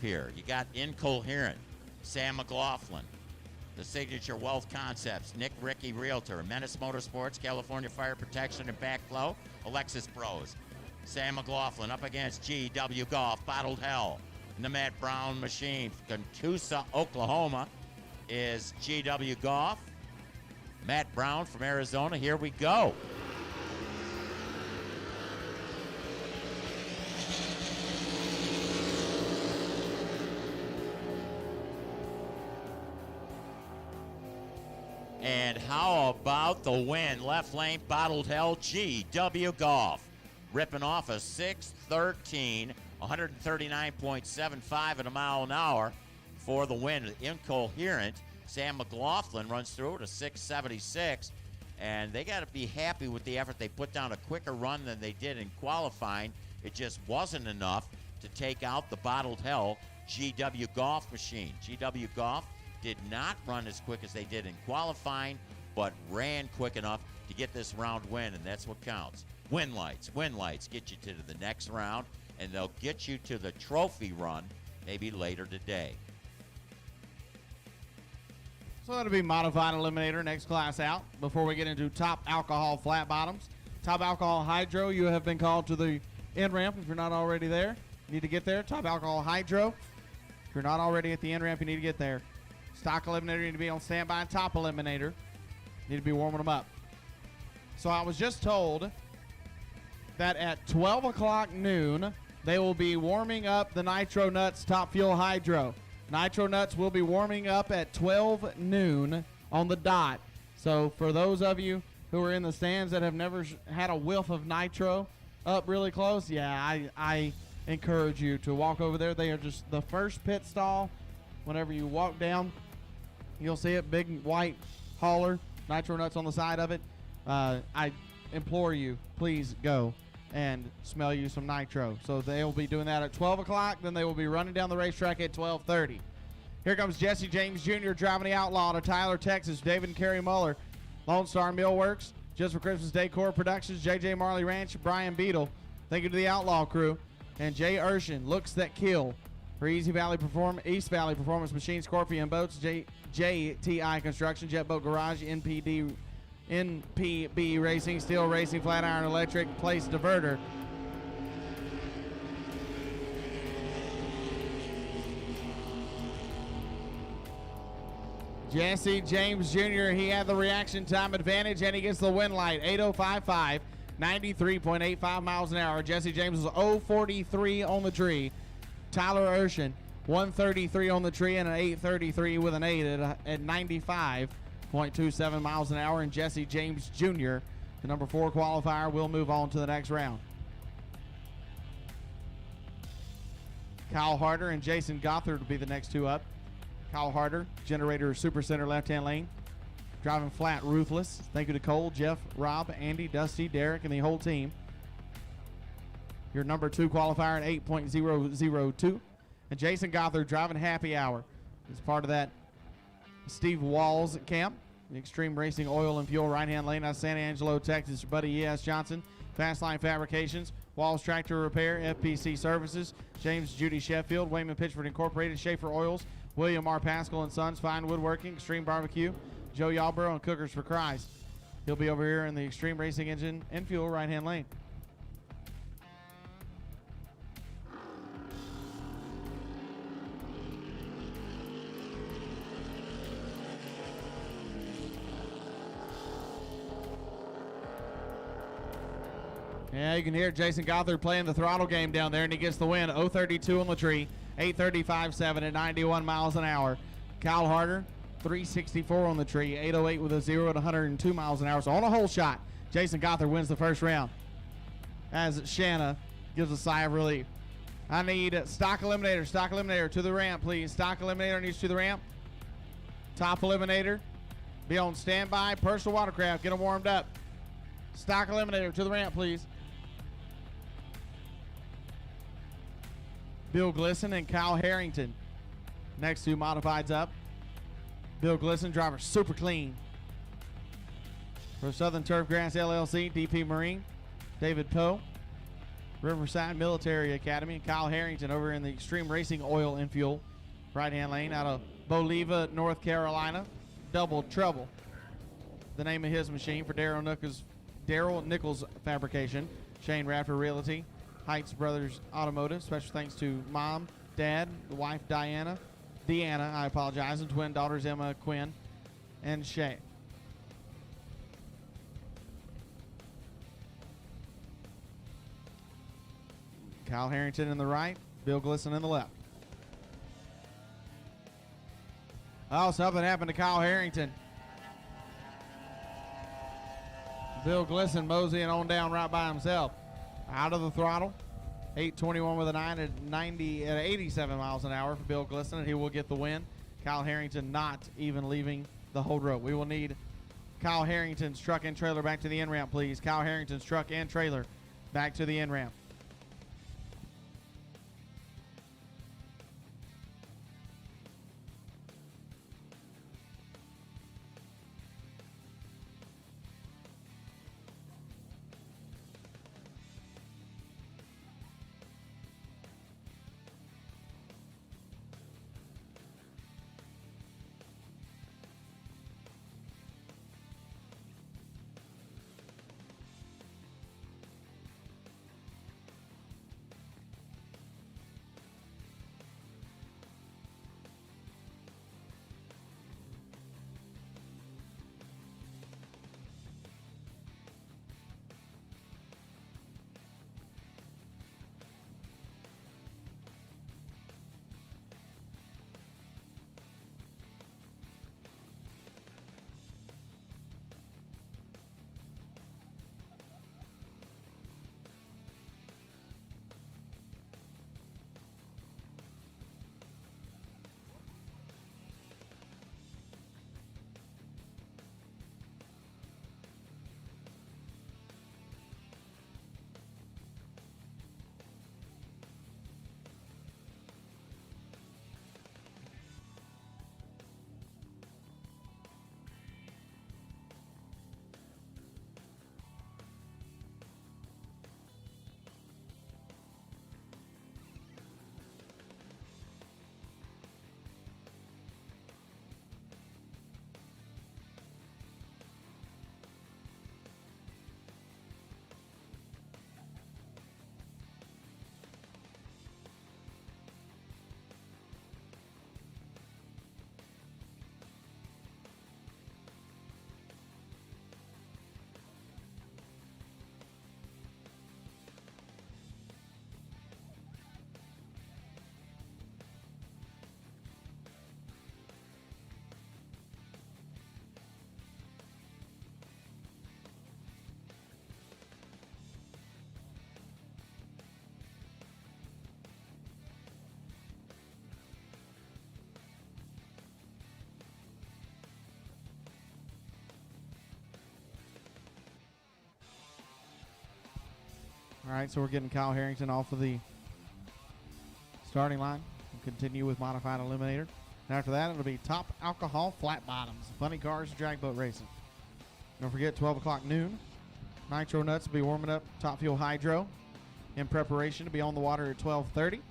here. You got Incoherent, Sam McLaughlin, the Signature Wealth Concepts, Nick Ricky Realtor, Menace Motorsports, California Fire Protection and Backflow, Alexis Bros. Sam McLaughlin up against GW Golf, Bottled Hell, and the Matt Brown Machine. Catoosa, Oklahoma is GW Golf. Matt Brown from Arizona, here we go. And how about the win? Left lane, Bottled Hell, GW Golf. Ripping off a 6:13, 139.75 at a mile an hour for the win. Incoherent, Sam McLaughlin runs through at a 6:76. And they got to be happy with the effort. They put down a quicker run than they did in qualifying. It just wasn't enough to take out the Bottled Hell GW Golf machine. GW Golf did not run as quick as they did in qualifying, but ran quick enough to get this round win, and that's what counts. Win lights get you to the next round, and they'll get you to the trophy run maybe later today. So that'll be modified eliminator, next class out. Before we get into top alcohol flat bottoms, top alcohol hydro, you have been called to the end ramp if you're not already there. You need to get there. Top alcohol hydro, if you're not already at the end ramp, you need to get there. Stock eliminator, you need to be on standby. Top eliminator, you need to be warming them up. So I was just told that at 12 o'clock noon, they will be warming up the Nitro Nuts Top Fuel Hydro. Nitro Nuts will be warming up at 12 noon on the dot. So for those of you who are in the stands that have never had a whiff of nitro up really close, I encourage you to walk over there. They are just the first pit stall. Whenever you walk down, you'll see it, big white hauler, Nitro Nuts on the side of it. I implore you, please go and smell you some nitro. So they'll be doing that at 12 o'clock. Then they will be running down the racetrack at 12:30. Here comes Jesse James Jr. driving the Outlaw to Tyler, Texas. David and Kerry Muller, Lone Star Millworks, Just for Christmas Decor Productions, JJ Marley Ranch, Brian Beadle. Thank you to the Outlaw crew. And Jay Urshan, Looks That Kill for East Valley Performance Machine, Scorpion Boats, JTI Construction, Jet Boat Garage, NPB Racing, Steel Racing, Flatiron Electric, Place Diverter. Jesse James Jr., he had the reaction time advantage, and he gets the win light. 8:05.5, 93.85 miles an hour. Jesse James was 0:43 on the tree. Tyler Urshan, 1:33 on the tree, and an 8:33 with an 8 at 95.27 miles an hour. And Jesse James Jr., the number 4 qualifier, will move on to the next round. Kyle Harder and Jason Gothard will be the next two up. Kyle Harder, Generator Super Center left-hand lane, driving flat, ruthless. Thank you to Cole, Jeff, Rob, Andy, Dusty, Derek, and the whole team. your number 2 qualifier at 8.002. And Jason Gothard driving happy hour as part of that Steve Walls camp. The Extreme Racing Oil and Fuel right-hand lane out of San Angelo, Texas. Your buddy E.S. Johnson, Fastline Fabrications, Walls Tractor Repair, FPC Services, James Judy Sheffield, Wayman Pitchford Incorporated, Schaefer Oils, William R. Pascal and Sons, Fine Woodworking, Extreme Barbecue, Joe Yarborough, and Cookers for Christ. He'll be over here in the Extreme Racing Engine and Fuel right-hand lane. Yeah, you can hear Jason Gothard playing the throttle game down there, and he gets the win. 032 on the tree, 835.7 at 91 miles an hour. Kyle Harder, 364 on the tree, 808 with a 0 at 102 miles an hour. So on a hole shot, Jason Gothard wins the first round. As Shanna gives a sigh of relief. I need stock eliminator to the ramp, please. Stock eliminator needs to the ramp. Top eliminator, be on standby. Personal watercraft, get them warmed up. Stock eliminator to the ramp, please. Bill Glisson and Kyle Harrington. Next two modifieds up. Bill Glisson, driver super clean. For Southern Turfgrass LLC, DP Marine, David Poe. Riverside Military Academy, and Kyle Harrington over in the Extreme Racing Oil and Fuel right-hand lane out of Bolivar, North Carolina. Double Trouble, the name of his machine for Daryl Nichols Fabrication, Shane Rafter Realty, Heights Brothers Automotive. Special thanks to mom, dad, the wife Deanna, I apologize, and twin daughters Emma, Quinn, and Shay. Kyle Harrington in the right, Bill Glisson in the left. Oh, something happened to Kyle Harrington. Bill Glisson moseying on down right by himself. Out of the throttle. 821 with a 9 at 87 miles an hour for Bill Glisson, and he will get the win. Kyle Harrington not even leaving the hold rope. We will need Kyle Harrington's truck and trailer back to the in-ramp, please. Kyle Harrington's truck and trailer back to the in-ramp. All right, so we're getting Kyle Harrington off of the starting line. We'll continue with modified eliminator. And after that, it'll be top alcohol flat bottoms, funny cars, drag boat racing. Don't forget, 12 o'clock noon. Nitro Nuts will be warming up Top Fuel Hydro in preparation to be on the water at 12:30.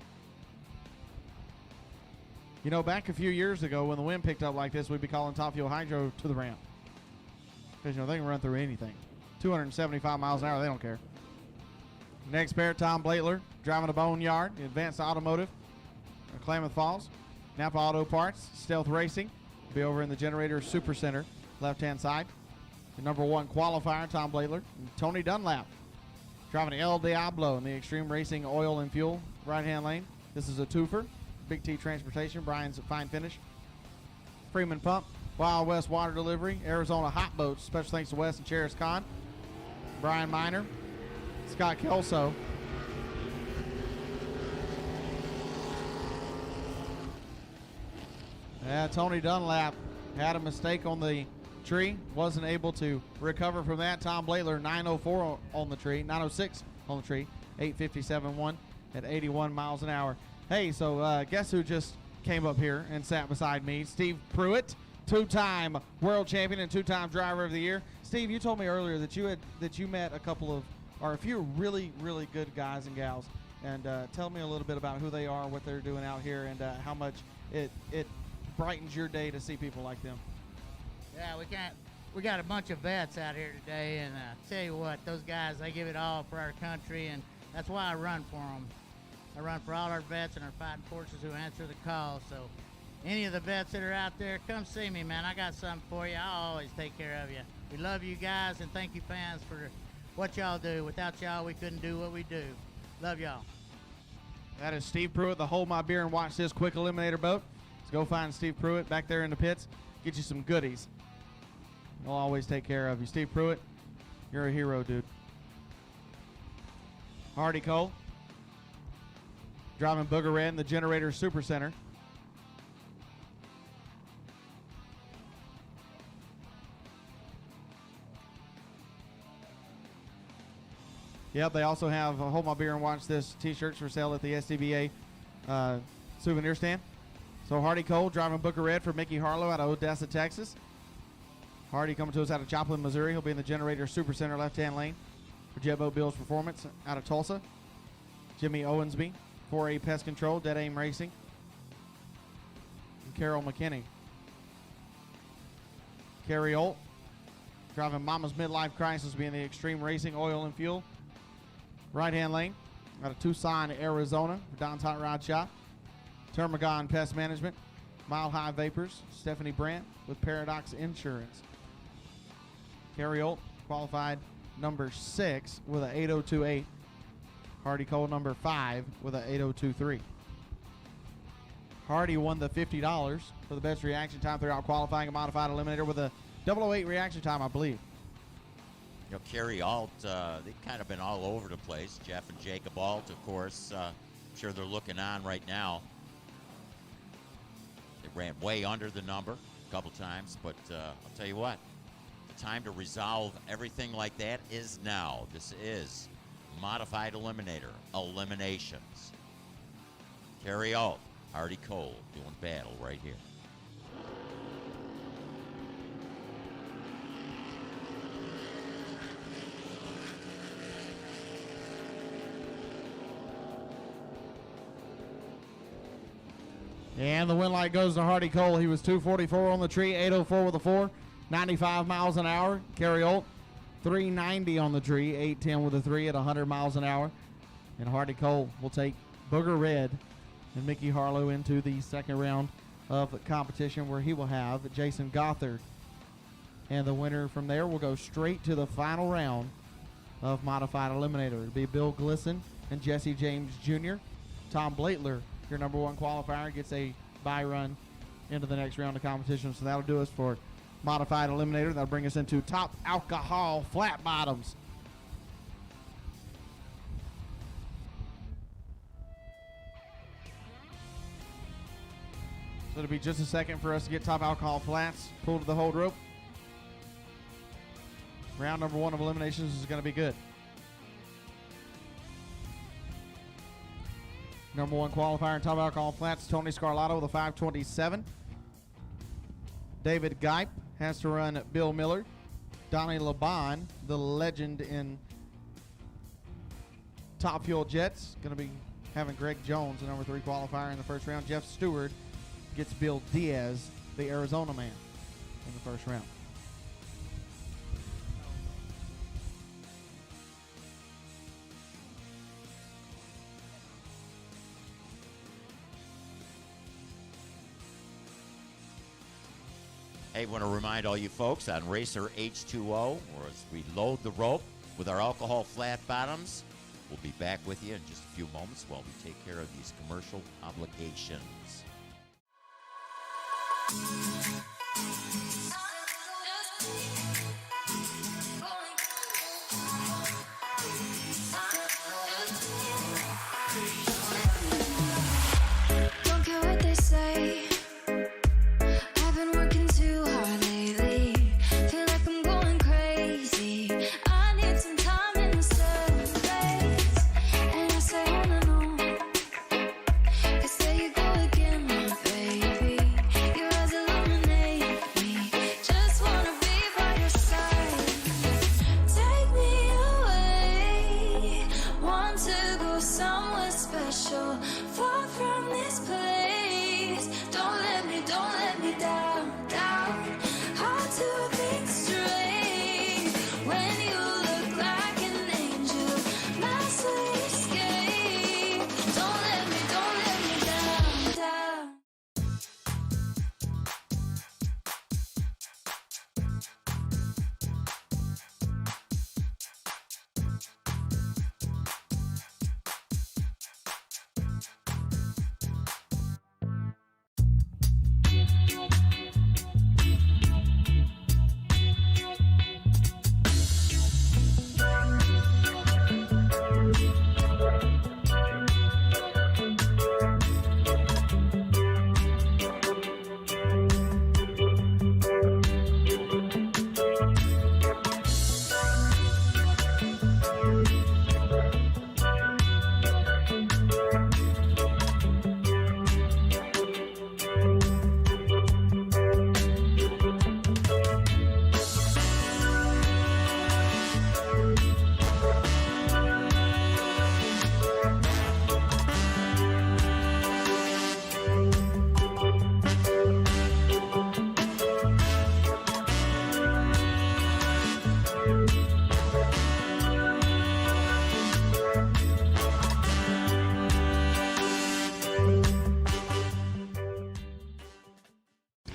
You know, back a few years ago when the wind picked up like this, we'd be calling Top Fuel Hydro to the ramp. Because, you know, they can run through anything. 275 miles an hour, they don't care. Next pair, Tom Blatler, driving a Boneyard, Advanced Automotive, Klamath Falls. Napa Auto Parts, Stealth Racing, will be over in the Generator Super Center, left-hand side. The number 1 qualifier, Tom Blatler. And Tony Dunlap, driving El Diablo in the Extreme Racing Oil and Fuel, right-hand lane. This is a twofer. Big T Transportation, Brian's Fine Finish. Freeman Pump, Wild West Water Delivery, Arizona Hot Boats, special thanks to Wes and Cheris Khan. Brian Miner, Scott Kelso. Yeah, Tony Dunlap had a mistake on the tree, wasn't able to recover from that. Tom Blatler, 904 on the tree, 906 on the tree, 857.1 at 81 miles an hour. Hey, so guess who just came up here and sat beside me? Steve Pruitt, 2-time world champion and 2-time driver of the year. Steve, you told me earlier that you met a few really, really good guys and gals. And tell me a little bit about who they are, what they're doing out here, and how much it brightens your day to see people like them. Yeah, we got a bunch of vets out here today, and tell you what, those guys, they give it all for our country, and that's why I run for them. I run for all our vets and our fighting forces who answer the call. So any of the vets that are out there, come see me, man. I got something for you. I'll always take care of you. We love you guys, and thank you, fans, for what y'all do. Without y'all, we couldn't do what we do. Love y'all. That is Steve Pruitt, the Hold My Beer and Watch This quick eliminator boat. Let's go find Steve Pruitt back there in the pits. Get you some goodies. He'll always take care of you. Steve Pruitt, you're a hero, dude. Hardy Cole, driving Booger Red in the Generator Super Center. Yep, they also have Hold My Beer and Watch This t-shirts for sale at the SDBA souvenir stand. So Hardy Cole driving Booker Red for Mickey Harlow out of Odessa, Texas. Hardy coming to us out of Joplin, Missouri. He'll be in the Generator Super Center left-hand lane for Jebbo Bill's Performance out of Tulsa. Jimmy Owensby, 4A Pest Control, Dead Aim Racing. And Carol McKinney. Carrie Olt driving Mama's Midlife Crisis, being the Extreme Racing Oil and Fuel. Right-hand lane out of Tucson, Arizona for Don's Hot Rod Shop. Termagon Pest Management. Mile High Vapors, Stephanie Brandt with Paradox Insurance. Carrie Olt qualified number 6 with an 8:02.8. Hardy Cole number 5 with an 8:02.3. Hardy won the $50 for the best reaction time throughout qualifying, a modified eliminator with a 008 reaction time, I believe. You know, Carrie Alt, they've kind of been all over the place. Jeff and Jacob Alt, of course. I'm sure they're looking on right now. They ran way under the number a couple times, but I'll tell you what, the time to resolve everything like that is now. This is modified eliminator, eliminations. Carrie Alt, Hardy Cole doing battle right here. And the win light goes to Hardy Cole. He was 244 on the tree, 804 with a 4, 95 miles an hour. Carrie Olt, 390 on the tree, 810 with a 3 at 100 miles an hour. And Hardy Cole will take Booger Red and Mickey Harlow into the second round of the competition, where he will have Jason Gothard. And the winner from there will go straight to the final round of modified eliminator. It'll be Bill Glisson and Jesse James Jr. Tom Blatler, your number 1 qualifier, gets a bye run into the next round of competition. So that'll do us for modified eliminator. That'll bring us into top alcohol flat bottoms. So it'll be just a second for us to get top alcohol flats pulled to the hold rope. Round number 1 of eliminations is going to be good. Number 1 qualifier in top alcohol flats, Tony Scarlato with a 5:27. David Geip has to run Bill Miller. Donnie Laban, the legend in Top Fuel Jets, going to be having Greg Jones, the number 3 qualifier in the first round. Jeff Stewart gets Bill Diaz, the Arizona man, in the first round. Hey, want to remind all you folks on Racer H2O, or as we load the rope with our alcohol flat bottoms, we'll be back with you in just a few moments while we take care of these commercial obligations. Don't care what they say. I've been working too hard lately. Feel like I'm going crazy. I need some time in the surface. And I say on and on. 'Cause there you go again, my baby. Your eyes illuminate me. Just wanna be by your side. Take me away. Want to go somewhere special. Far from this place. Don't let me down, down. Hard to think straight. When you look like an angel, my sweet escape. Don't let me down, down.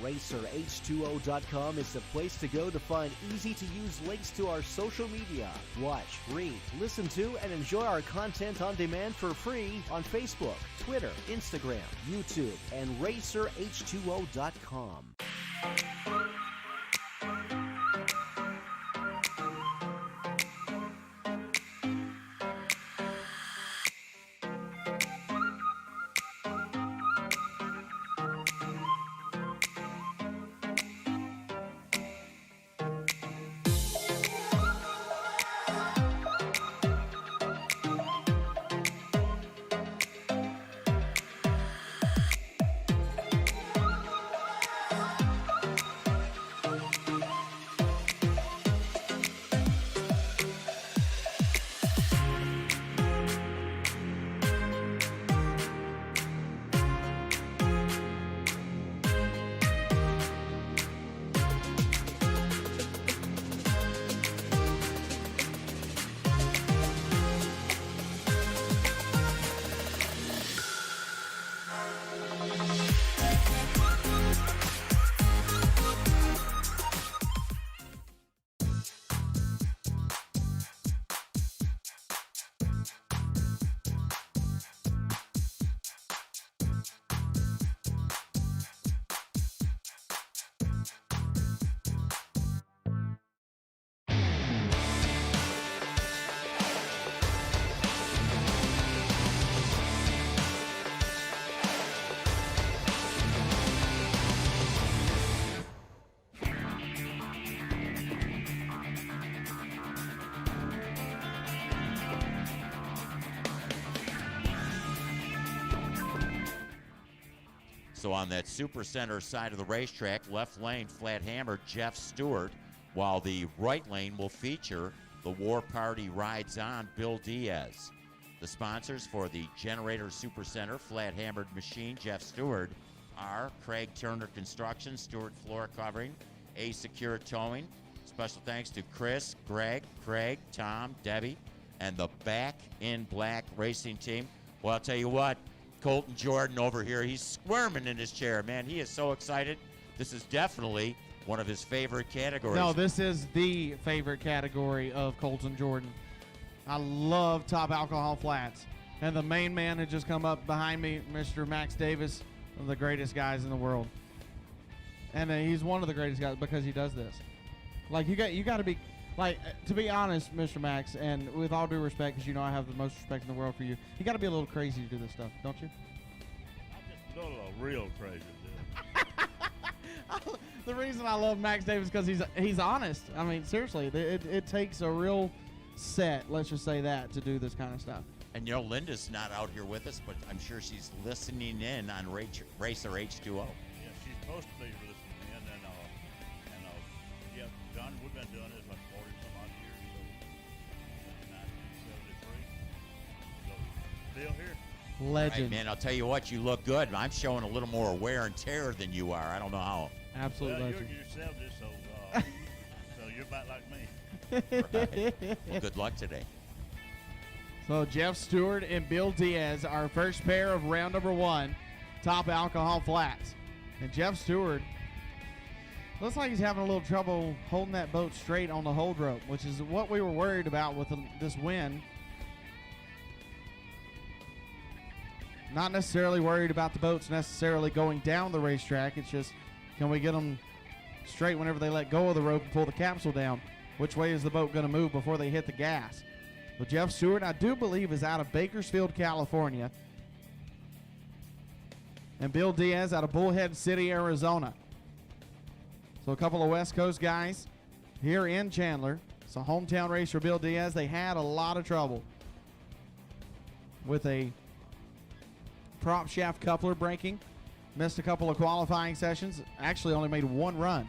RacerH2O.com is the place to go to find easy-to-use links to our social media. Watch, read, listen to, and enjoy our content on demand for free on Facebook, Twitter, Instagram, YouTube, and RacerH2O.com. So on that super center side of the racetrack, left lane, flat hammer, Jeff Stewart, while the right lane will feature the War Party Rides On, Bill Diaz. The sponsors for the Generator Super Center Flat Hammered Machine, Jeff Stewart, are Craig Turner Construction, Stewart Floor Covering, A Secure Towing. Special thanks to Chris, Greg, Craig, Tom, Debbie, and the Back in Black racing team. Well, I'll tell you what, Colton Jordan over here, he's squirming in his chair, man. He is so excited. This is definitely one of his favorite categories. No, this is the favorite category of Colton Jordan. I love top alcohol flats. And the main man had just come up behind me, Mr. Max Davis, one of the greatest guys in the world. And he's one of the greatest guys because he does this. Like, you got to be, like, to be honest, Mr. Max, and with all due respect, because you know I have the most respect in the world for you, you got to be a little crazy to do this stuff, don't you? I'm just a little real crazy to do it. The reason I love Max Davis because he's honest. I mean, seriously, it takes a real set, let's just say that, to do this kind of stuff. And you know, Linda's not out here with us, but I'm sure she's listening in on Racer H2O. Yeah, she's supposed to be listening in, and yeah, John, we've been doing this like 40 some odd years, so 1973. So still here. Legend. Right, man, I'll tell you what, you look good. I'm showing a little more wear and tear than you are. I don't know how. Absolute Well, legend. you're yourself just so you're about like me. Right. Well, good luck today. So Jeff Stewart and Bill Diaz, our first pair of round number one, top alcohol flats. And Jeff Stewart looks like he's having a little trouble holding that boat straight on the hold rope, which is what we were worried about with this win. Not necessarily worried about the boats necessarily going down the racetrack. It's just, can we get them straight whenever they let go of the rope and pull the capsule down? Which way is the boat going to move before they hit the gas? Well, Jeff Stewart, I do believe, is out of Bakersfield, California. And Bill Diaz out of Bullhead City, Arizona. So a couple of West Coast guys here in Chandler. It's a hometown race for Bill Diaz. They had a lot of trouble with a prop shaft coupler breaking. Missed a couple of qualifying sessions. Actually only made one run.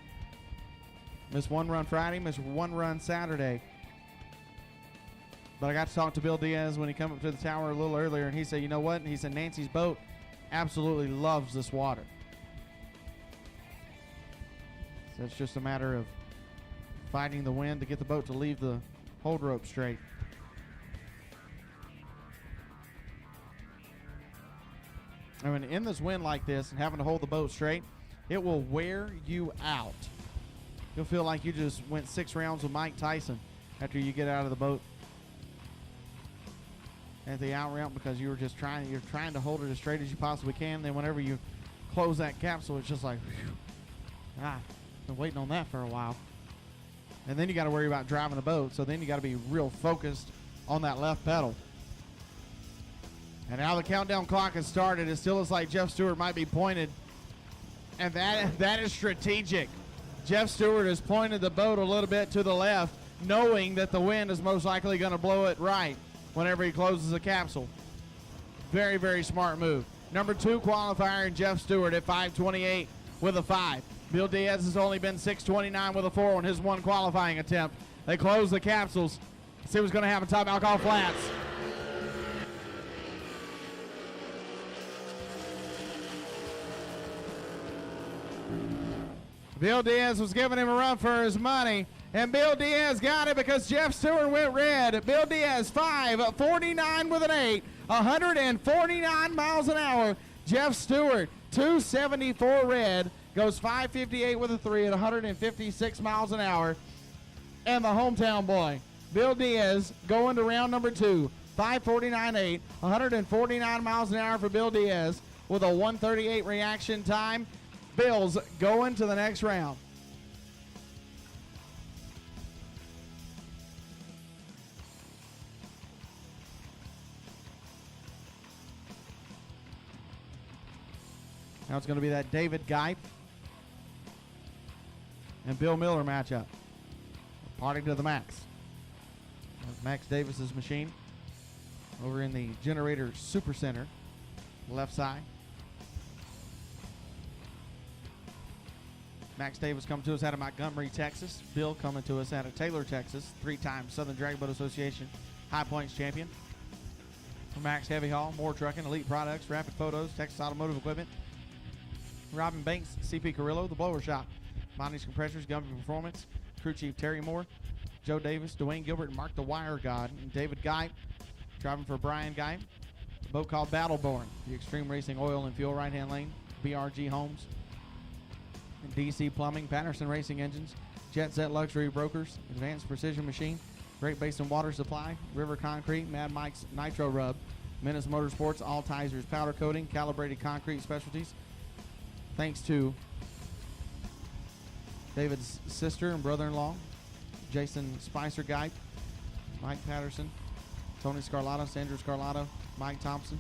Missed one run Friday, missed one run Saturday. But I got to talk to Bill Diaz when he came up to the tower a little earlier, and he said, you know what? He said, Nancy's boat absolutely loves this water. So it's just a matter of fighting the wind to get the boat to leave the hold rope straight. I mean, in this wind like this and having to hold the boat straight, it will wear you out. You'll feel like you just went 6 rounds with Mike Tyson after you get out of the boat at the out ramp, because you're trying to hold it as straight as you possibly can. Then whenever you close that capsule, it's just like, whew, been waiting on that for a while. And then you got to worry about driving the boat, so then you got to be real focused on that left pedal. And now the countdown clock has started. It still looks like Jeff Stewart might be pointed, and that is strategic. Jeff Stewart has pointed the boat a little bit to the left, knowing that the wind is most likely going to blow it right whenever he closes the capsule. Very, very smart move. Number 2 qualifier in Jeff Stewart at 5:28 with a 5. Bill Diaz has only been 6:29 with a 4 on his one qualifying attempt. They close the capsules. See what's going to happen. Top alcohol flats. Bill Diaz was giving him a run for his money, and Bill Diaz got it because Jeff Stewart went red. Bill Diaz 5:49 with an 8, 149 miles an hour. Jeff Stewart 274 red, goes 5:58 with a 3 at 156 miles an hour. And the hometown boy, Bill Diaz, going to round number 2, 5:49.8, 149 miles an hour for Bill Diaz with a 1:38 reaction time. Bill's going to the next round. Now it's going to be that David Geip and Bill Miller matchup. Party to the max. That's Max Davis's machine over in the Generator Super Center, left side. Max Davis coming to us out of Montgomery, Texas. Bill coming to us out of Taylor, Texas. 3-time Southern Drag Boat Association High Points champion. For Max Heavy Haul, More Trucking, Elite Products, Rapid Photos, Texas Automotive Equipment. Robin Banks, CP Carrillo, The Blower Shop. Monty's Compressors, Gumby Performance. Crew Chief Terry Moore. Joe Davis, Dwayne Gilbert, and Mark the Wire God. And David Guy, driving for Brian Guy. A boat called Battleborn. The Extreme Racing Oil and Fuel right-hand lane. BRG Homes. And DC Plumbing, Patterson Racing Engines, Jet Set Luxury Brokers, Advanced Precision Machine, Great Basin Water Supply, River Concrete, Mad Mike's Nitro Rub, Menace Motorsports, All Tizers Powder Coating, Calibrated Concrete Specialties. Thanks to David's sister and brother-in-law, Jason Spicer Guy, Mike Patterson, Tony Scarlato, Sandra Scarlato, Mike Thompson,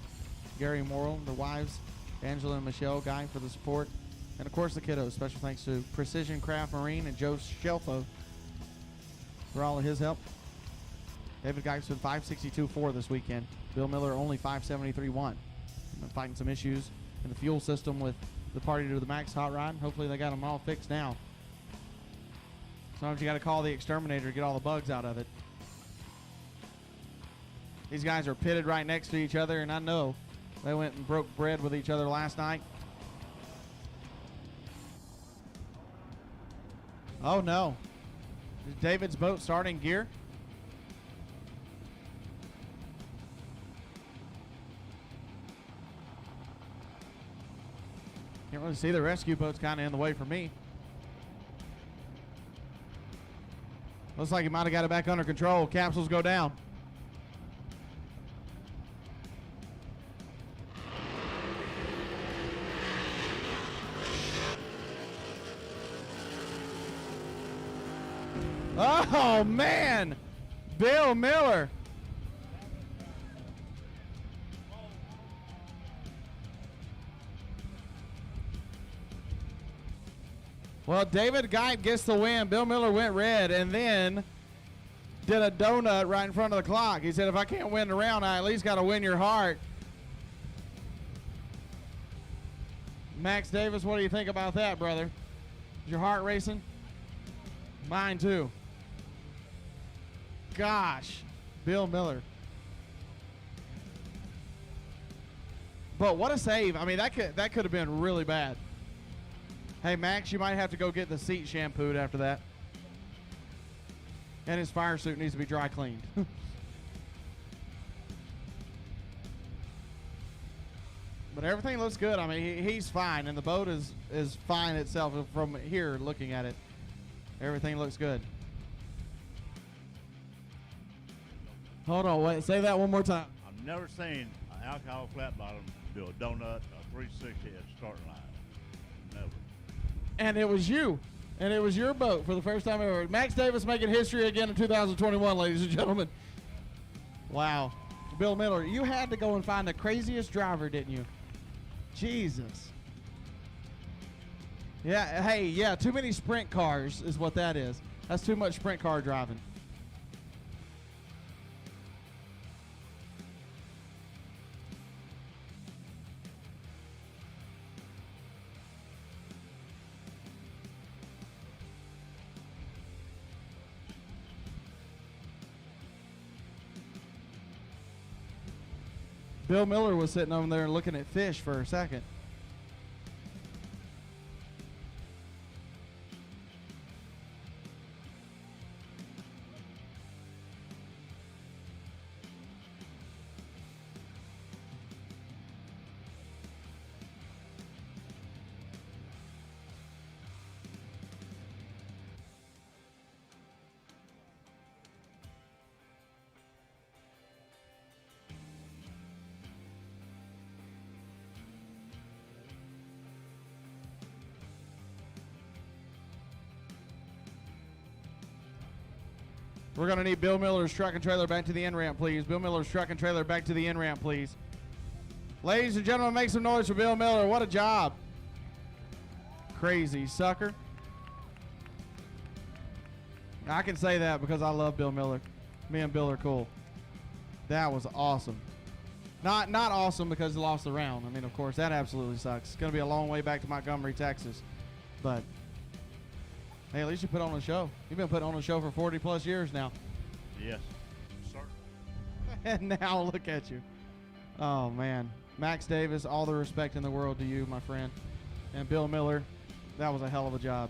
Gary Morrill, the wives, Angela and Michelle Guy for the support. And, of course, the kiddos. Special thanks to Precision Craft Marine and Joe Shelfo for all of his help. David Geis with 562.4 this weekend. Bill Miller only 573.1. Been fighting some issues in the fuel system with the party to the Max Hot Rod. Hopefully they got them all fixed now. Sometimes you got to call the exterminator to get all the bugs out of it. These guys are pitted right next to each other, and I know they went and broke bread with each other last night. Oh, no. Is David's boat starting gear? Can't really see the rescue boat's kind of in the way for me. Looks like he might have got it back under control. Capsules go down. Oh, man. Bill Miller. Well, David Guy gets the win. Bill Miller went red and then did a donut right in front of the clock. He said, if I can't win the round, I at least got to win your heart. Max Davis, what do you think about that, brother? Is your heart racing? Mine too. Gosh, Bill Miller. But what a save. I mean, that could have been really bad. Hey, Max, you might have to go get the seat shampooed after that. And his fire suit needs to be dry cleaned. But everything looks good. I mean, he's fine, and the boat is fine itself from here looking at it. Everything looks good. Hold on, wait. Say that one more time. I've never seen an alcohol flat bottom do a donut, a 360 at the starting line. Never. And it was you. And it was your boat for the first time ever. Max Davis making history again in 2021, ladies and gentlemen. Wow. Bill Miller, you had to go and find the craziest driver, didn't you? Jesus. Yeah, hey, yeah, too many sprint cars is what that is. That's too much sprint car driving. Bill Miller was sitting over there looking at fish for a second. We're going to need Bill Miller's truck and trailer back to the end ramp, please. Bill Miller's truck and trailer back to the end ramp, please. Ladies and gentlemen, make some noise for Bill Miller. What a job. Crazy sucker. I can say that because I love Bill Miller. Me and Bill are cool. That was awesome. Not awesome because he lost the round. I mean, of course, that absolutely sucks. It's going to be a long way back to Montgomery, Texas. But Hey, at least you put on a show. You've been putting on a show for 40-plus years now. Yes, sir. And now look at you. Oh, man. Max Davis, all the respect in the world to you, my friend. And Bill Miller, that was a hell of a job.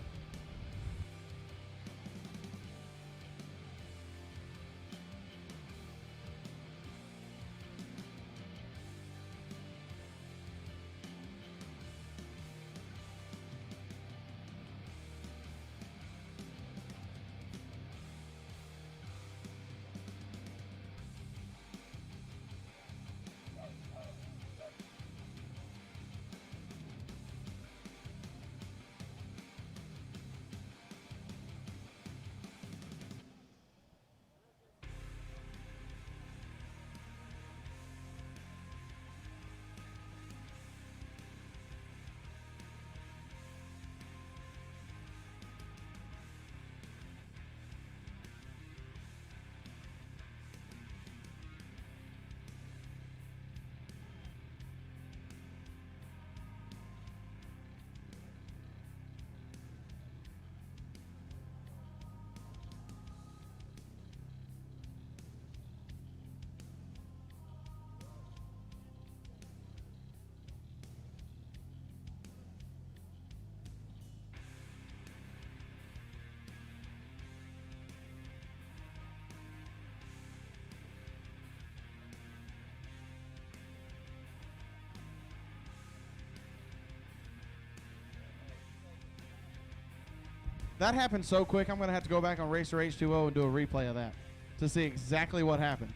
That happened so quick, I'm going to have to go back on Racer H2O and do a replay of that to see exactly what happened.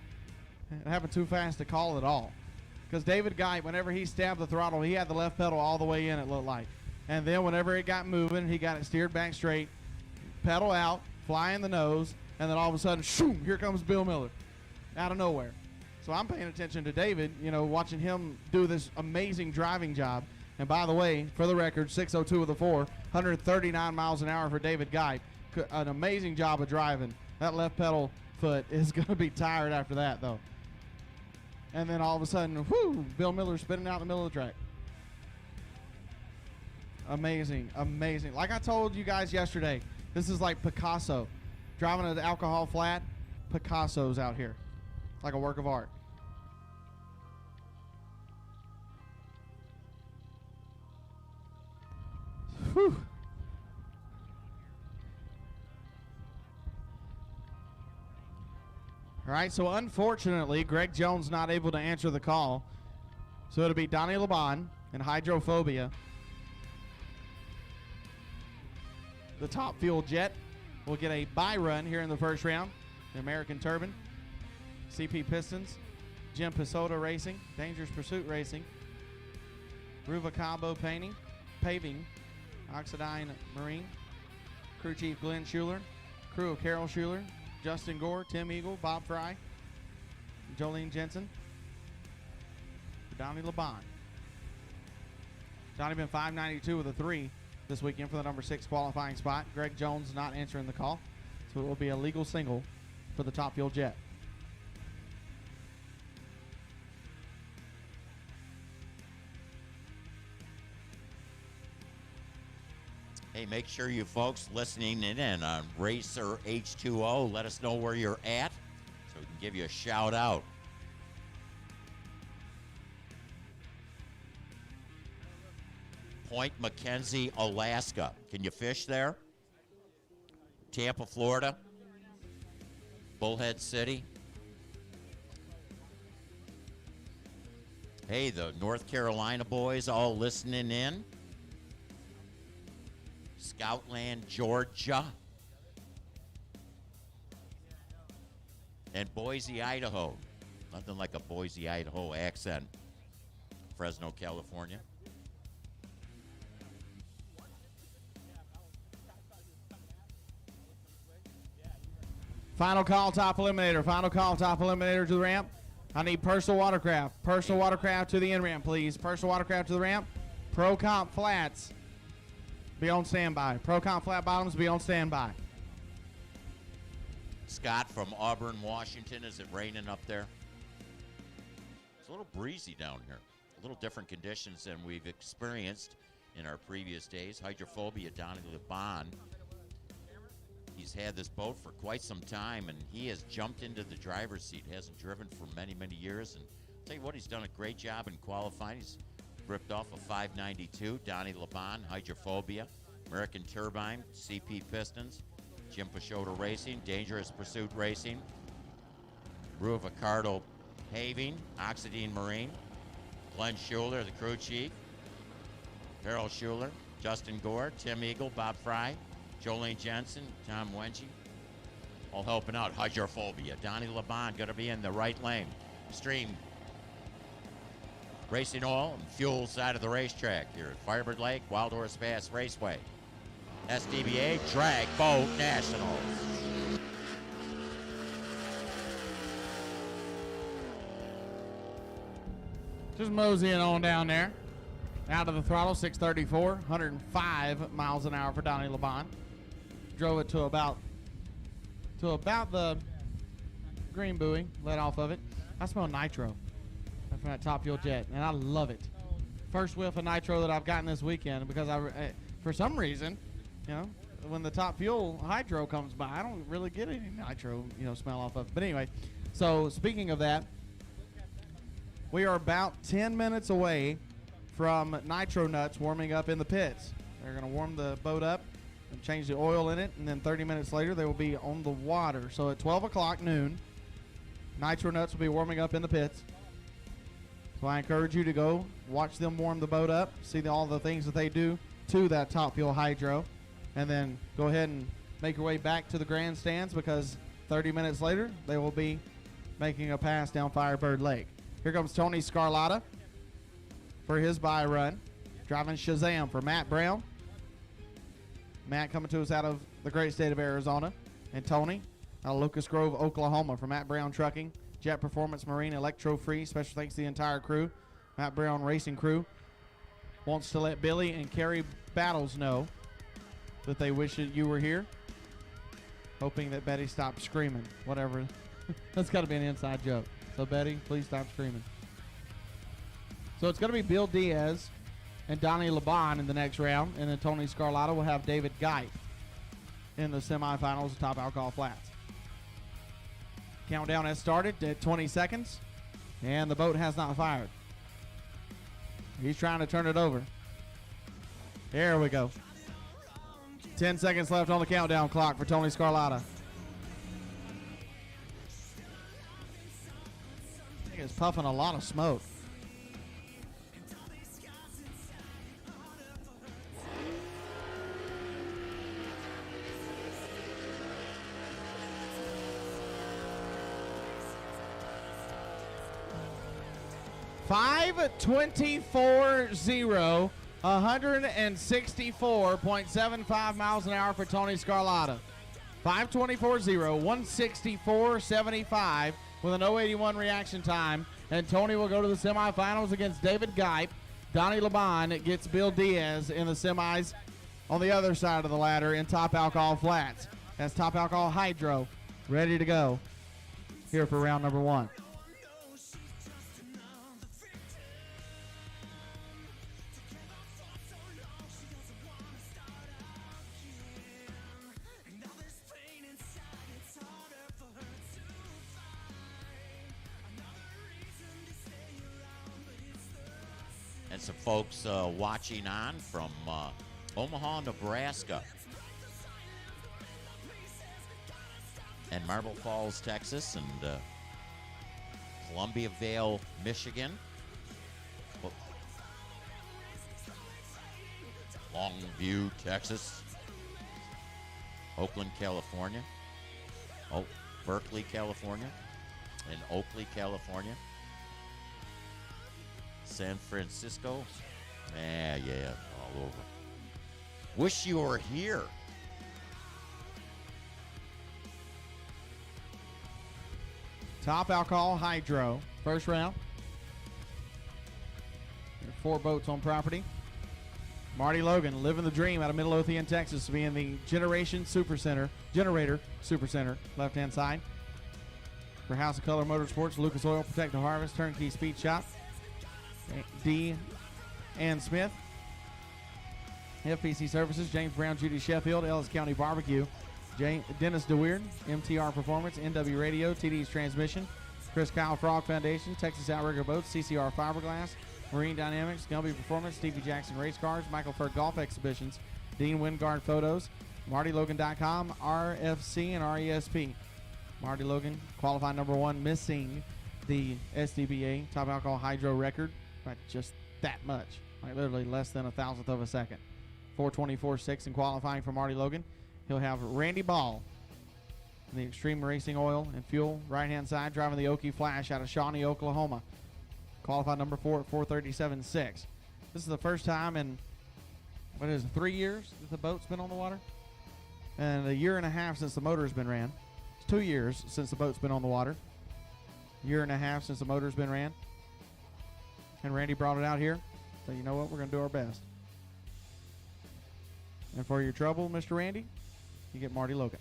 It happened too fast to call it all. Because David Guy, whenever he stabbed the throttle, he had the left pedal all the way in, it looked like. And then whenever it got moving, he got it steered back straight, pedal out, fly in the nose, and then all of a sudden, shoom, here comes Bill Miller out of nowhere. So I'm paying attention to David, you know, watching him do this amazing driving job. And by the way, for the record, 602 of the 4, 139 miles an hour for David Guy. An amazing job of driving. That left pedal foot is going to be tired after that, though. And then all of a sudden, whoo, Bill Miller spinning out in the middle of the track. Amazing, amazing. Like I told you guys yesterday, this is like Picasso. Driving an alcohol flat, Picasso's out here. It's like a work of art. Whew. All right, so unfortunately, Greg Jones not able to answer the call. So it'll be Donnie LeBon and Hydrophobia. The Top Fuel Jet will get a bye run here in the first round. The American Turbine, CP Pistons, Jim Pisota Racing, Dangerous Pursuit Racing, Ruva Combo Paving, Oxidine Marine, Crew Chief Glenn Schuler, crew of Carol Schuler, Justin Gore, Tim Eagle, Bob Fry, Jolene Jensen, Donnie LeBon. Donnie been 592 with a 3 this weekend for the number 6 qualifying spot. Greg Jones not answering the call, so it will be a legal single for the Top Fuel Jet. Hey, make sure you folks listening in on Racer H2O, let us know where you're at so we can give you a shout out. Point McKenzie, Alaska. Can you fish there? Tampa, Florida. Bullhead City. Hey, the North Carolina boys all listening in. Scoutland, Georgia. And Boise, Idaho. Nothing like a Boise, Idaho accent. Fresno, California. Final call, top eliminator. Final call, top eliminator to the ramp. I need personal watercraft. Personal watercraft to the end ramp, please. Personal watercraft to the ramp. Pro Comp flats. Be on standby. Pro Comp flat bottoms, be on standby. Scott from Auburn, Washington. Is it raining up there? It's a little breezy down here. A little different conditions than we've experienced in our previous days. Hydrophobia, Donnie LeBon. He's had this boat for quite some time, and he has jumped into the driver's seat. Hasn't driven for many, many years. And I'll tell you what, he's done a great job in qualifying. He's ripped off a 592. Donnie Laban, Hydrophobia. American Turbine, CP Pistons. Jim Pachota Racing, Dangerous Pursuit Racing. Rue Vicardo Paving, Oxidine Marine. Glenn Schuler, the crew chief. Harold Schuler, Justin Gore, Tim Eagle, Bob Fry, Jolene Jensen, Tom Wenchie, all helping out. Hydrophobia. Donnie Laban going to be in the right lane. Stream Racing Oil and Fuel side of the racetrack here at Firebird Lake, Wild Horse Pass Raceway. SDBA Drag Boat Nationals. Just moseying on down there. Out of the throttle, 634, 105 miles an hour for Donnie Laban. Drove it to about the green buoy, let off of it. I smell nitro from that Top Fuel jet, and I love it. First whiff of nitro that I've gotten this weekend because for some reason, when the Top Fuel hydro comes by, I don't really get any nitro, smell off of it. But anyway, so speaking of that, we are about 10 minutes away from Nitro Nuts warming up in the pits. They're going to warm the boat up and change the oil in it, and then 30 minutes later they will be on the water. So at 12 o'clock noon, Nitro Nuts will be warming up in the pits. So I encourage you to go watch them warm the boat up, see all the things that they do to that Top Fuel hydro, and then go ahead and make your way back to the grandstands because 30 minutes later they will be making a pass down Firebird Lake. Here comes Tony Scarlatta for his bye run, driving Shazam for Matt Brown. Matt coming to us out of the great state of Arizona. And Tony out of Lucas Grove, Oklahoma for Matt Brown Trucking, Jet Performance Marine, Electro Free. Special thanks to the entire crew. Matt Brown Racing Crew wants to let Billy and Carrie Battles know that they wish that you were here. Hoping that Betty stopped screaming. Whatever. That's got to be an inside joke. So, Betty, please stop screaming. So, it's going to be Bill Diaz and Donnie Laban in the next round. And then Tony Scarlatta will have David Geip in the semifinals of Top Alcohol Flats. Countdown has started at 20 seconds. And the boat has not fired. He's trying to turn it over. There we go. 10 seconds left on the countdown clock for Tony Scarlatta. It's puffing a lot of smoke. .524.0, 164.75 miles an hour for Tony Scarlatta. 524.0, 164.75 with an 081 reaction time. And Tony will go to the semifinals against David Geip. Donnie Laban gets Bill Diaz in the semis on the other side of the ladder in Top Alcohol Flats. That's Top Alcohol Hydro ready to go here for round number one. And some folks watching on from Omaha, Nebraska, and Marble Falls, Texas, and Columbia Vale, Michigan, Longview, Texas, Oakland, California, Berkeley, California, and Oakley, California. San Francisco. Yeah, all over. Wish you were here. Top Alcohol Hydro, first round. There are 4 boats on property. Marty Logan living the dream out of Midlothian, Texas, to be in the Generator Super Center, left-hand side. For House of Color Motorsports, Lucas Oil, Protect the Harvest, Turnkey Speed Shop. D. Ann Smith. FPC Services, James Brown, Judy Sheffield, Ellis County Barbecue. Dennis DeWeerd, MTR Performance, NW Radio, TD's Transmission, Chris Kyle Frog Foundation, Texas Outrigger Boats, CCR Fiberglass, Marine Dynamics, Gumby Performance, Stevie Jackson Race Cars, Michael Ferg Golf Exhibitions, Dean Wingard Photos, MartyLogan.com, RFC, and RESP. Marty Logan, qualifying number 1, missing the SDBA top alcohol hydro record by just that much, like literally less than a thousandth of a second. 4:24.6 in qualifying for Marty Logan. He'll have Randy Ball in the Extreme Racing Oil and Fuel right-hand side, driving the Okie Flash out of Shawnee, Oklahoma. Qualified number 4 at 4:37.6. This is the first time in, 3 years that the boat's been on the water? And a year and a half since the motor's been ran. It's 2 years since the boat's been on the water. Year and a half since the motor's been ran. And Randy brought it out here. So you know what? We're going to do our best. And for your trouble, Mr. Randy, you get Marty Logan.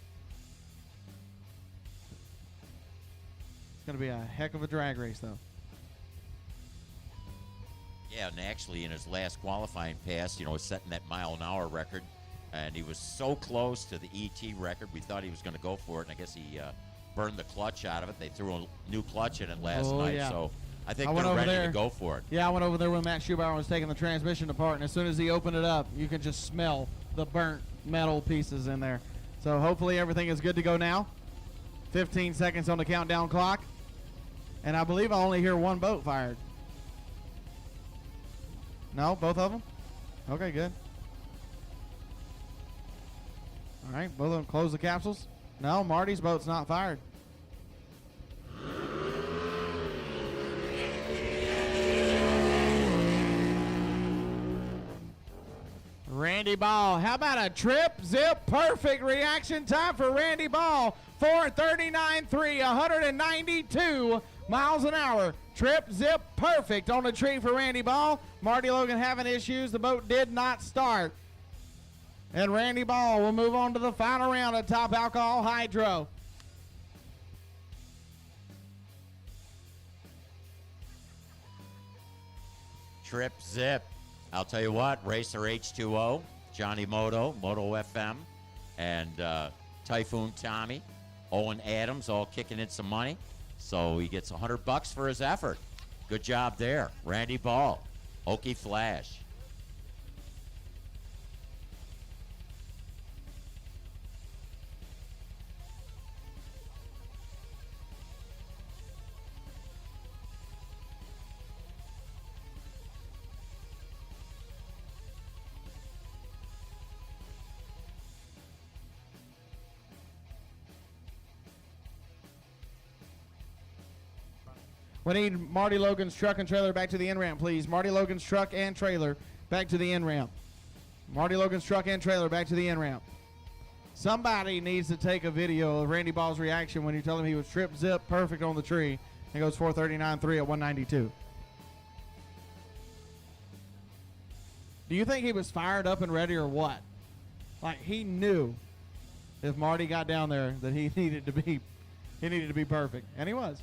It's going to be a heck of a drag race, though. Yeah, and actually in his last qualifying pass, setting that mile-an-hour record, and he was so close to the ET record, we thought he was going to go for it, and I guess he burned the clutch out of it. They threw a new clutch in it last night, yeah. so I think they're ready to go for it. Yeah, I went over there when Matt Schubauer was taking the transmission apart, and as soon as he opened it up, you could just smell the burnt metal pieces in there. So hopefully everything is good to go now. 15 seconds on the countdown clock, and I believe I only hear one boat fired. No, both of them? Okay, good. All right, both of them close the capsules. No, Marty's boat's not fired. Randy Ball. How about a trip, zip, perfect reaction time for Randy Ball. 4:39.3, 192 miles an hour. Trip, zip, perfect on the tree for Randy Ball. Marty Logan having issues. The boat did not start. And Randy Ball will move on to the final round of Top Alcohol Hydro. Trip, zip. I'll tell you what, Racer H2O, Johnny Moto, Moto FM, and Typhoon Tommy, Owen Adams all kicking in some money. So he gets $100 for his effort. Good job there. Randy Ball, Okie Flash. We need Marty Logan's truck and trailer back to the in-ramp, please. Marty Logan's truck and trailer back to the in-ramp. Marty Logan's truck and trailer back to the in-ramp. Somebody needs to take a video of Randy Ball's reaction when you tell him he was trip, zip, perfect on the tree. He goes 4:39.3 at 192. Do you think he was fired up and ready or what? Like he knew if Marty got down there that he needed to be perfect, and he was.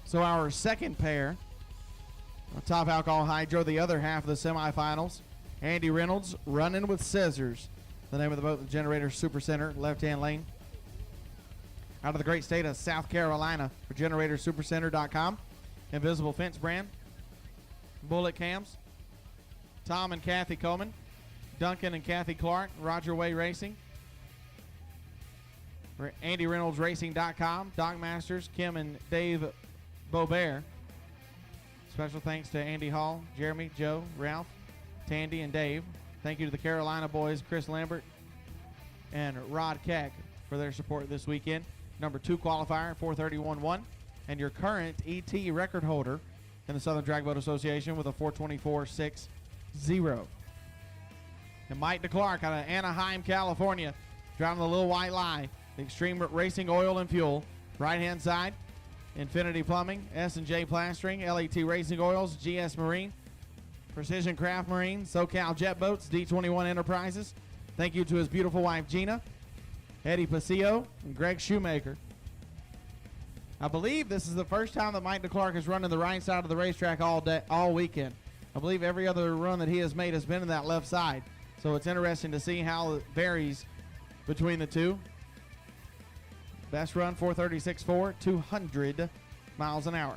So our second pair, Top Alcohol Hydro, the other half of the semifinals. Andy Reynolds running with scissors. The name of the boat, the Generator Super Center, left-hand lane. Out of the great state of South Carolina for GeneratorSuperCenter.com. Invisible Fence brand. Bullet Cams. Tom and Kathy Coleman. Duncan and Kathy Clark. Roger Way Racing. For AndyReynoldsRacing.com. Doc Masters, Kim and Dave Bobert. Special thanks to Andy Hall, Jeremy, Joe, Ralph, Tandy, and Dave. Thank you to the Carolina boys, Chris Lambert and Rod Keck, for their support this weekend. Number 2 qualifier, 4:31.1, and your current ET record holder in the Southern Drag Boat Association with a 4:24.60. And Mike DeClark out of Anaheim, California, driving the little white lie. Extreme Racing Oil and Fuel. Right-hand side, Infinity Plumbing, S&J Plastering, LET Racing Oils, GS Marine, Precision Craft Marine, SoCal Jet Boats, D21 Enterprises. Thank you to his beautiful wife, Gina, Eddie Pasillo, and Greg Shoemaker. I believe this is the first time that Mike DeClark has run in the right side of the racetrack all weekend. I believe every other run that he has made has been in that left side. So it's interesting to see how it varies between the two. Best run, 436.4, 200 miles an hour.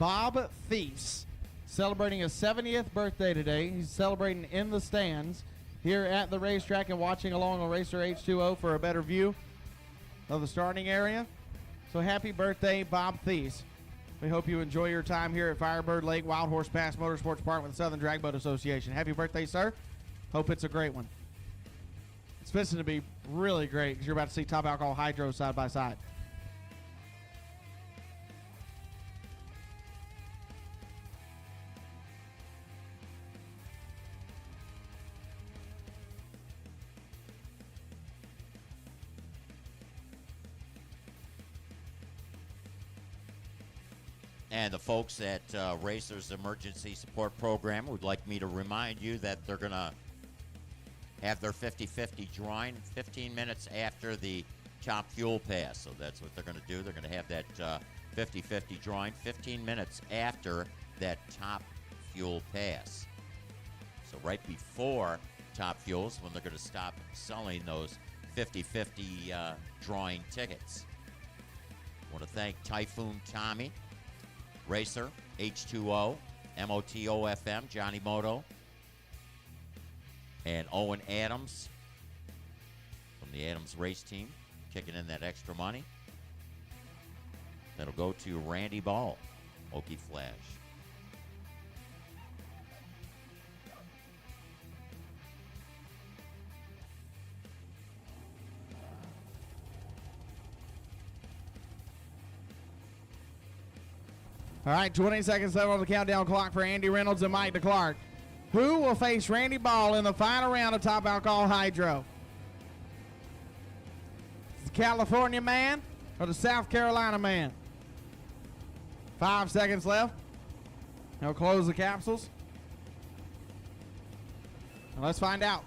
Bob Thies, celebrating his 70th birthday today. He's celebrating in the stands here at the racetrack and watching along on Racer H2O for a better view of the starting area. So happy birthday, Bob Thies. We hope you enjoy your time here at Firebird Lake Wild Horse Pass Motorsports Park with the Southern Drag Boat Association. Happy birthday, sir. Hope it's a great one. It's fixing to be really great because you're about to see Top Alcohol Hydro side by side. And the folks at Racers Emergency Support Program would like me to remind you that they're going to have their 50-50 drawing 15 minutes after the top fuel pass. So that's what they're going to do. They're going to have that 50-50 drawing 15 minutes after that top fuel pass. So right before top fuels when they're going to stop selling those 50-50 drawing tickets. I want to thank Typhoon Tommy, Racer, H2O, MOTO-FM, Johnny Moto, and Owen Adams from the Adams race team, kicking in that extra money. That'll go to Randy Ball, Okie Flash. All right, 20 seconds left on the countdown clock for Andy Reynolds and Mike DeClark. Who will face Randy Ball in the final round of Top Alcohol Hydro? The California man or the South Carolina man? 5 seconds left. He'll close the capsules. Now let's find out.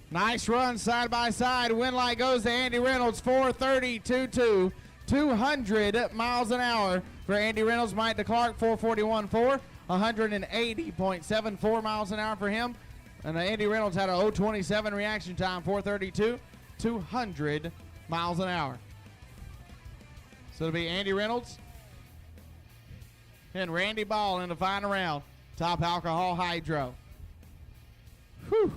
Nice run side by side. Win light goes to Andy Reynolds, 4:32.2, 200 miles an hour for Andy Reynolds. Mike DeClark, 4:41.4, 180.74 miles an hour for him. And Andy Reynolds had a 0:27 reaction time, 4:32, 200 miles an hour. So it'll be Andy Reynolds and Randy Ball in the final round. Top Alcohol Hydro. Whew.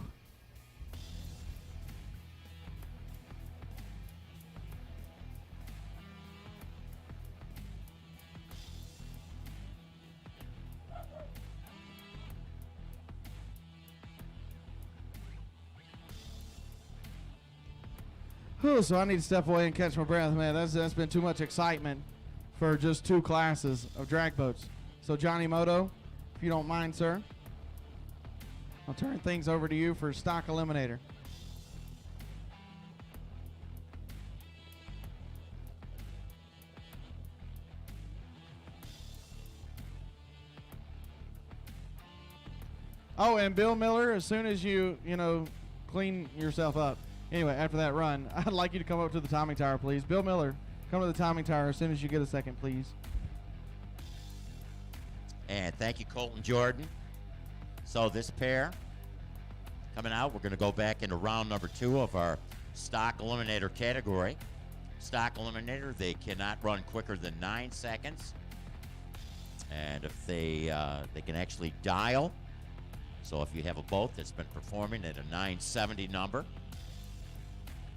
Whew, so I need to step away and catch my breath, man. That's been too much excitement for just 2 classes of drag boats. So Johnny Moto, if you don't mind, sir, I'll turn things over to you for Stock Eliminator. Oh, and Bill Miller, as soon as you clean yourself up. Anyway, after that run, I'd like you to come up to the timing tower, please. Bill Miller, come to the timing tower as soon as you get a second, please. And thank you, Colton Jordan. So this pair coming out, we're going to go back into round number 2 of our Stock Eliminator category. Stock Eliminator, they cannot run quicker than 9 seconds. And if they can actually dial. So if you have a boat that's been performing at a 970 number,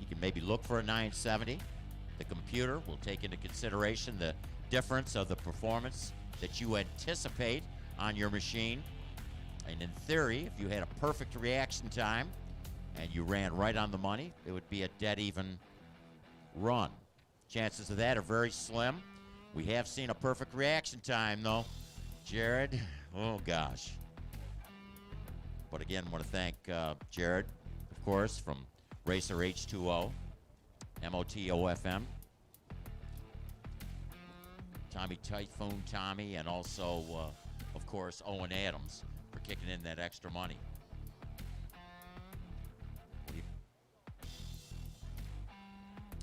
you can maybe look for a 970. The computer will take into consideration the difference of the performance that you anticipate on your machine. And in theory, if you had a perfect reaction time and you ran right on the money, it would be a dead even run. Chances of that are very slim. We have seen a perfect reaction time, though. Jared, oh gosh. But again, I want to thank Jared, of course, from Racer H2O, MOTOFM, Tommy Typhoon Tommy, and also, of course, Owen Adams for kicking in that extra money.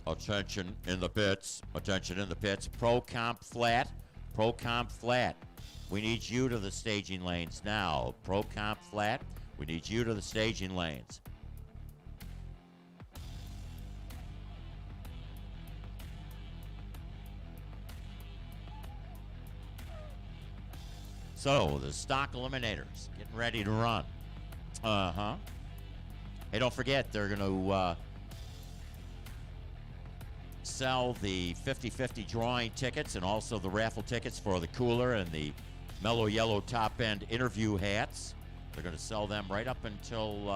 Attention in the pits. Attention in the pits. Pro Comp Flat. Pro Comp Flat. We need you to the staging lanes now. Pro Comp Flat. We need you to the staging lanes. So, the stock eliminators getting ready to run. Hey, don't forget, they're going to sell the 50-50 drawing tickets and also the raffle tickets for the cooler and the mellow yellow top-end interview hats. They're going to sell them right up until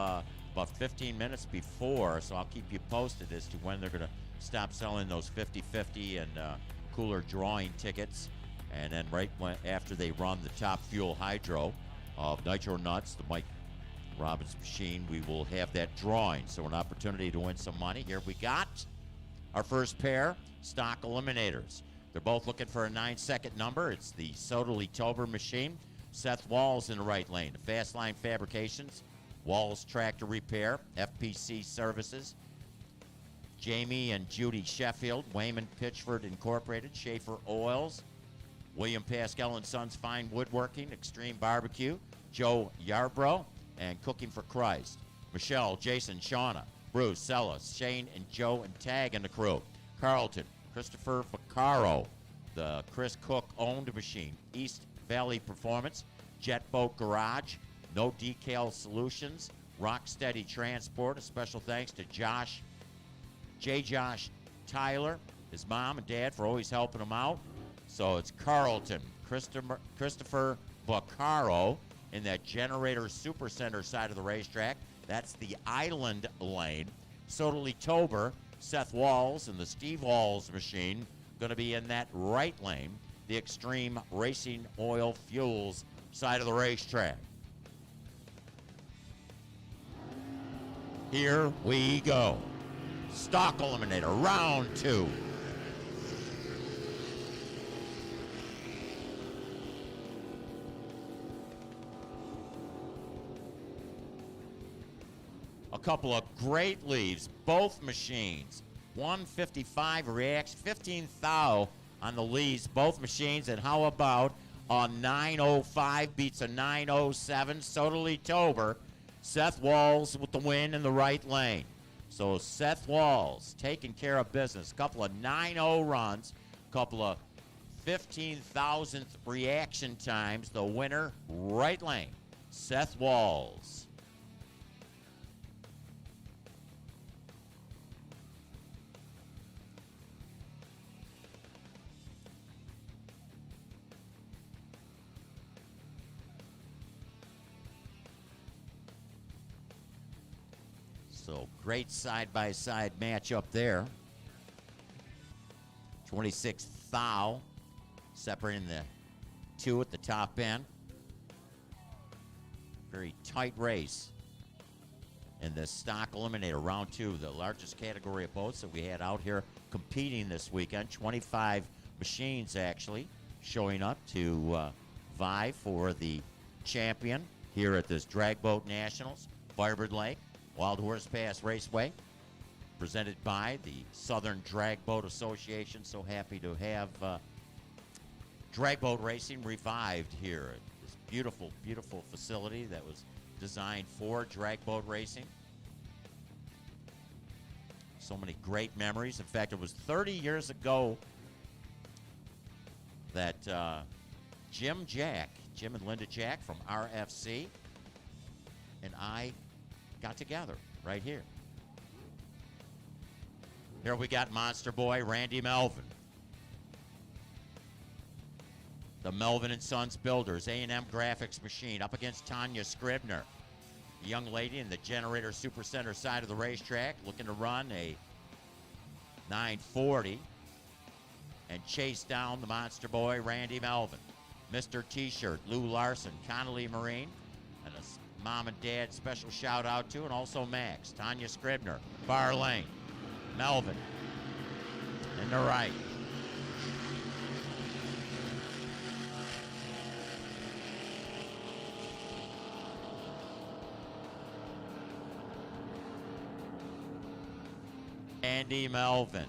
about 15 minutes before, so I'll keep you posted as to when they're going to stop selling those 50-50 and cooler drawing tickets. And then right after they run the Top Fuel Hydro of Nitro Nuts, the Mike Robbins machine, we will have that drawing. So an opportunity to win some money. Here we got our first pair, stock eliminators. They're both looking for a 9-second number. It's the Sodali Tober machine. Seth Walls in the right lane. The Fast Line Fabrications, Walls Tractor Repair, FPC Services, Jamie and Judy Sheffield, Wayman Pitchford Incorporated, Schaefer Oils, William Pascal and Sons Fine Woodworking, Extreme Barbecue, Joe Yarbrough, and Cooking for Christ. Michelle, Jason, Shauna, Bruce, Sellis, Shane, and Joe, and Tag and the crew. Carlton, Christopher Vaccaro, the Chris Cook-owned machine. East Valley Performance, Jet Boat Garage, No Decal Solutions, Rocksteady Transport. A special thanks to Josh Tyler, his mom and dad, for always helping him out. So it's Carlton, Christopher Vaccaro in that Generator Supercenter side of the racetrack. That's the Island lane. Sodali Tober, Seth Walls, and the Steve Walls machine going to be in that right lane, the Extreme Racing Oil Fuels side of the racetrack. Here we go. Stock Eliminator, round 2. A couple of great leaves, both machines. 155 reacts, 15 thou on the leads, both machines. And how about a 905 beats a 907? Sodali Tober, Seth Walls with the win in the right lane. So Seth Walls taking care of business. A couple of 9-0 runs, a couple of 15,000th reaction times. The winner, right lane, Seth Walls. So great side-by-side matchup there. 26 thou, separating the two at the top end. Very tight race in the stock eliminator, round 2, the largest category of boats that we had out here competing this weekend. 25 machines actually showing up to vie for the champion here at this Drag Boat Nationals, Firebird Lake, Wild Horse Pass Raceway, presented by the Southern Drag Boat Association. So happy to have drag boat racing revived here at this beautiful, beautiful facility that was designed for drag boat racing. So many great memories. In fact, it was 30 years ago that Jim and Linda Jack from RFC and I got together right here. Here we got Monster Boy Randy Melvin. The Melvin and Sons Builders A&M Graphics Machine up against Tanya Scribner. The young lady in the Generator Supercenter side of the racetrack looking to run a 940 and chase down the Monster Boy Randy Melvin. Mr. T-shirt Lou Larson, Connolly Marine, and a mom and dad special shout out to, and also Max, Tanya Scribner, far lane, Melvin, in the right. Andy Melvin.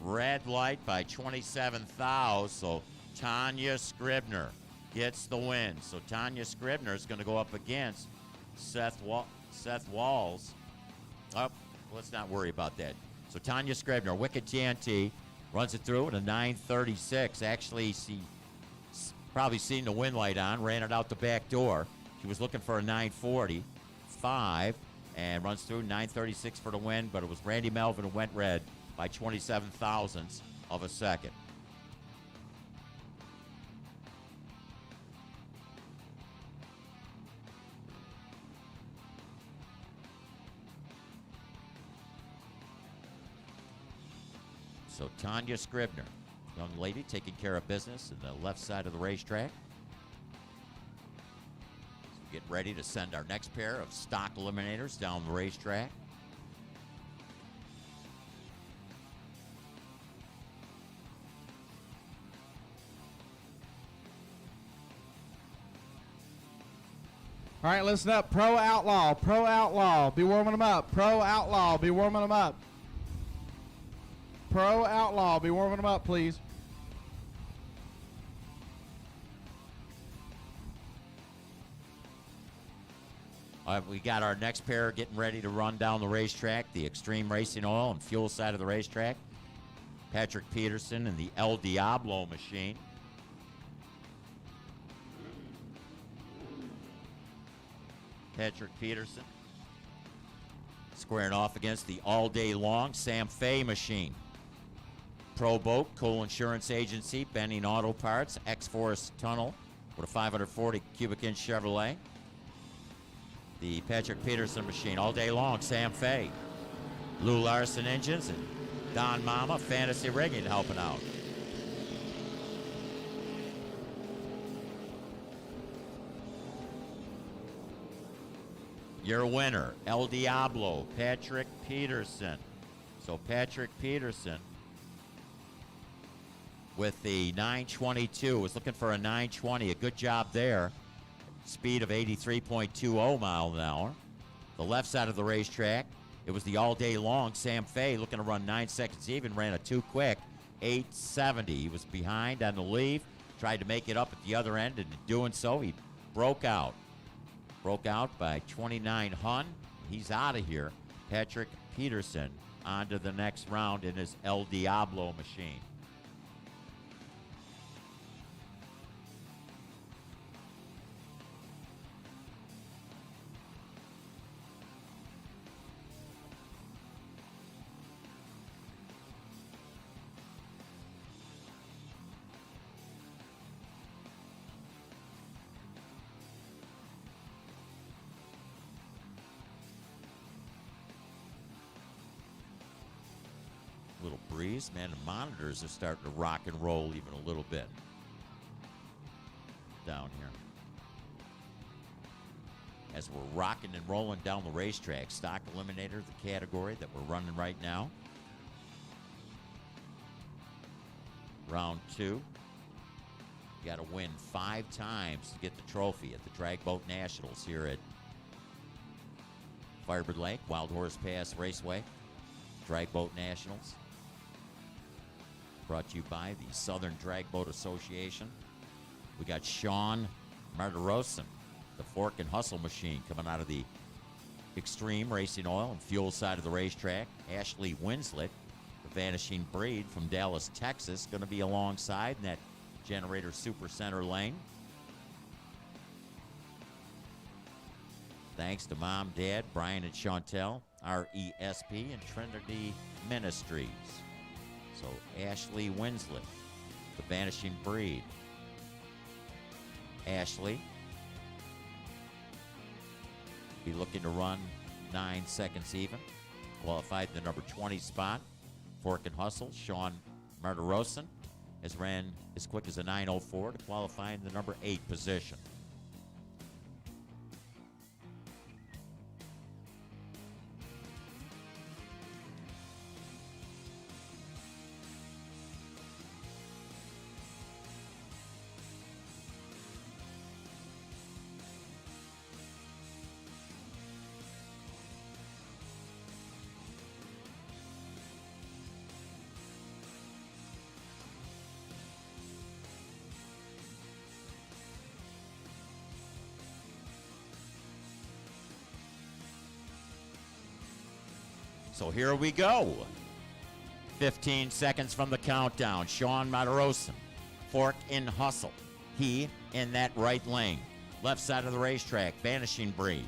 Red light by 27 thou, so Tanya Scribner gets the win. So Tanya Scribner is going to go up against Seth Walls. Oh, let's not worry about that. So Tanya Scribner, Wicked TNT, runs it through at a 936. Actually, she probably seen the win light on, ran it out the back door. She was looking for a 945 and runs through 936 for the win, but it was Randy Melvin who went red by 27 thousandths of a second. So Tanya Scribner, young lady taking care of business in the left side of the racetrack. So we get ready to send our next pair of stock eliminators down the racetrack. All right, listen up. Pro Outlaw, be warming them up. Pro Outlaw, be warming them up. Pro Outlaw, be warming them up, please. All right, we got our next pair getting ready to run down the racetrack, the Extreme Racing Oil and Fuel side of the racetrack. Patrick Peterson and the El Diablo machine. Patrick Peterson squaring off against the All Day Long Sam Fay machine. Pro Boat, Cole Insurance Agency, Benning Auto Parts, X-Force Tunnel with a 540 cubic inch Chevrolet. The Patrick Peterson machine, All Day Long, Sam Fay. Lou Larson Engines and Don Mama, Fantasy Rigging helping out. Your winner, El Diablo, Patrick Peterson. So Patrick Peterson with the 922 was looking for a 920. A good job there. Speed of 83.20 miles an hour. The left side of the racetrack, it was the All Day Long Sam Fay looking to run 9 seconds even, ran a too quick 870. He was behind on the leave, tried to make it up at the other end, and in doing so, he broke out. Broke out by 29 Hun. He's out of here. Patrick Peterson on to the next round in his El Diablo machine. Little breeze, man. The monitors are starting to rock and roll even a little bit down here. As we're rocking and rolling down the racetrack, stock eliminator, the category that we're running right now. Round 2. You got to win 5 times to get the trophy at the Drag Boat Nationals here at Firebird Lake, Wild Horse Pass Raceway, Drag Boat Nationals. Brought to you by the Southern Drag Boat Association. We got Sean Martirosen, the Fork and Hustle machine, coming out of the Extreme Racing Oil and Fuel side of the racetrack. Ashley Winslet, the Vanishing Breed from Dallas, Texas, going to be alongside in that Generator Super Center lane. Thanks to Mom, Dad, Brian, and Chantel. RESP, and Trinity Ministries. So Ashley Winslet, the Vanishing Breed. Ashley be looking to run 9 seconds even. Qualified the number 20 spot. Fork and Hustle, Sean Martirosin has ran as quick as a 9:04 to qualify in the number 8 position. So here we go. 15 seconds from the countdown. Sean Martirosin, Fork and Hustle. He in that right lane. Left side of the racetrack, Vanishing Breed.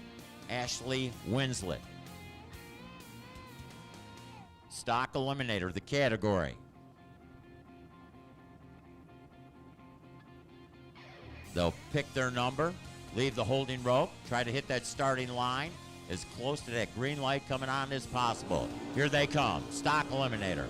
Ashley Winslet. Stock Eliminator, the category. They'll pick their number, leave the holding rope, try to hit that starting line as close to that green light coming on as possible. Here they come, Stock Eliminator.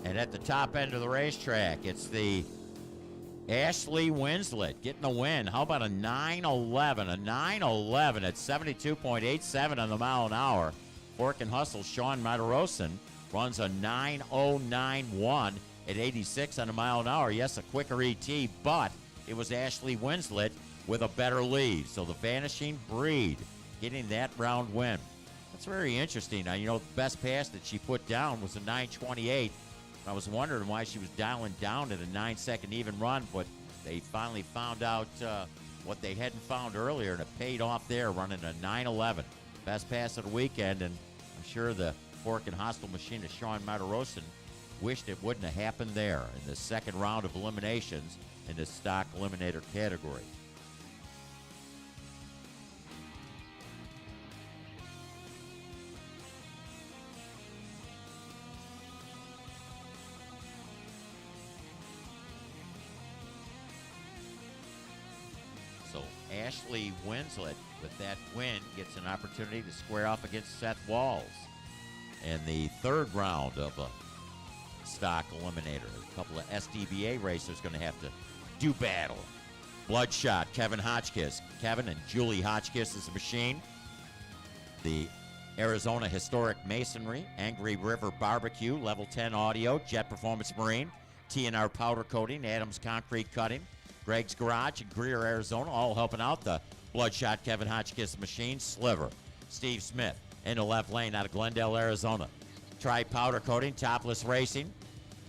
And at the top end of the racetrack, it's the Ashley Winslet getting the win. How about a 9:11? A 9:11 at 72.87 on the mile an hour. Fork and Hustle, Sean Martirosin runs a 9:09.1 at 86 on a mile an hour. Yes, a quicker ET, but it was Ashley Winslet with a better lead. So the Vanishing Breed getting that round win. That's very interesting. Now, you know, the best pass that she put down was a 9:28. I was wondering why she was dialing down at a 9-second even run, but they finally found out what they hadn't found earlier, and it paid off there, running a 9:11. Best pass of the weekend, and I'm sure the Fork and Hostile machine of Sean Martirosin wished it wouldn't have happened there in the second round of eliminations in the Stock Eliminator category. So Ashley Winslet, with that win, gets an opportunity to square off against Seth Walls in the third round of a Stock Eliminator. A couple of SDBA racers going to have to do battle. Bloodshot, Kevin Hotchkiss. Kevin and Julie Hotchkiss is the machine. The Arizona Historic Masonry, Angry River Barbecue, Level 10 Audio, Jet Performance Marine, T&R Powder Coating, Adams Concrete Cutting, Greg's Garage in Greer, Arizona, all helping out the Bloodshot Kevin Hotchkiss machine. Sliver, Steve Smith in the left lane out of Glendale, Arizona. Tri Powder Coating, Topless Racing,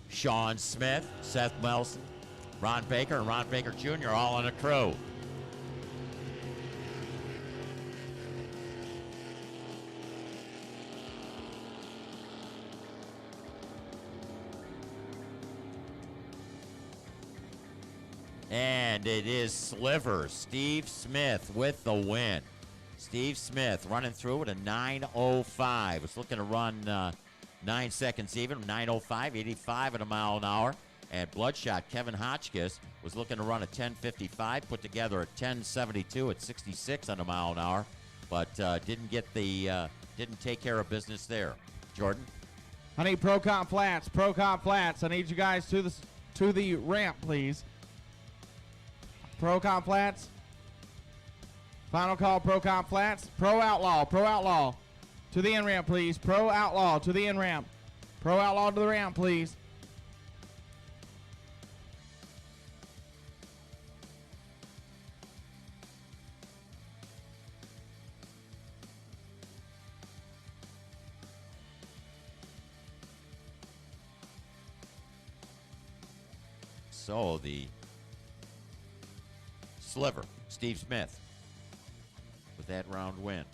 Sean Smith, Seth Melson, Ron Baker, and Ron Baker Jr. all on a crew. And it is Sliver, Steve Smith with the win. Steve Smith running through at a 9:05. Was looking to run 9 seconds even, 9:05, 85 at a mile an hour. And Bloodshot Kevin Hotchkiss was looking to run a 10:55, put together a 10:72 at 66 on a mile an hour, but didn't take care of business there. Jordan? I need Procon Flats. Procon Flats. I need you guys to the ramp, please. Procon Flats. Final call, Procon Flats. Pro Outlaw. Pro Outlaw. To the end ramp, please. Pro Outlaw to the end ramp. Pro Outlaw to the ramp, please. So the Sliver, Steve Smith, with that round win.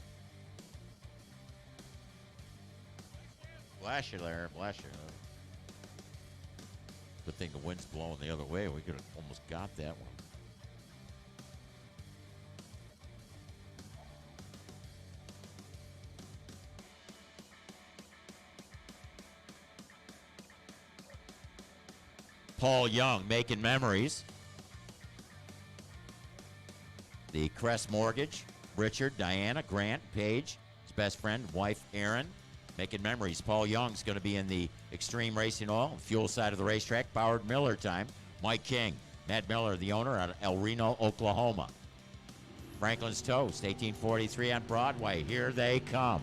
Bless you there, bless you. Good thing the wind's blowing the other way. We could have almost got that one. Paul Young making memories. The Crest Mortgage, Richard, Diana, Grant, Paige, his best friend, wife Erin, making memories. Paul Young's going to be in the Extreme Racing Oil, fuel side of the racetrack. Bauer Miller time. Mike King, Matt Miller, the owner, out of El Reno, Oklahoma. Franklin's Toast, 1843 on Broadway. Here they come.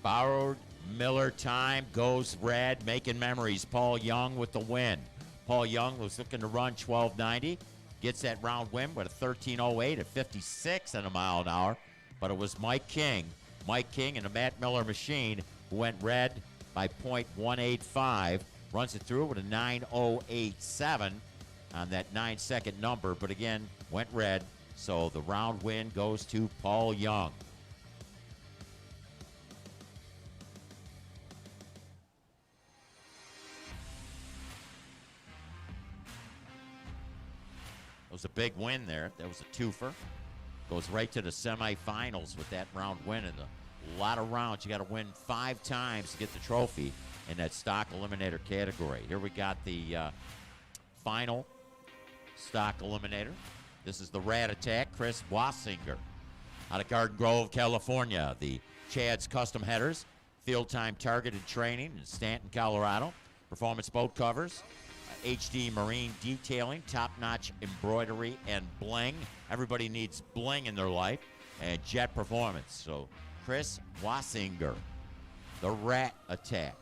Bauer Miller time goes red, making memories. Paul Young with the win. Paul Young was looking to run 1290. Gets that round win with a 1308 at 56 and a mile an hour. But it was Mike King and the Matt Miller machine who went red by .185. Runs it through with a 9087 on that 9-second number. But again, went red. So the round win goes to Paul Young. Was a big win there. That was a twofer. Goes right to the semifinals with that round win. And a lot of rounds. You got to win 5 times to get the trophy in that stock eliminator category. Here we got the final stock eliminator. This is the Rat Attack, Chris Wassinger out of Garden Grove, California. The Chad's Custom Headers, field time targeted training in Stanton, Colorado. Performance boat covers. HD Marine Detailing, top-notch embroidery and bling. Everybody needs bling in their life. And Jet Performance. So Chris Wassinger, the Rat Attack.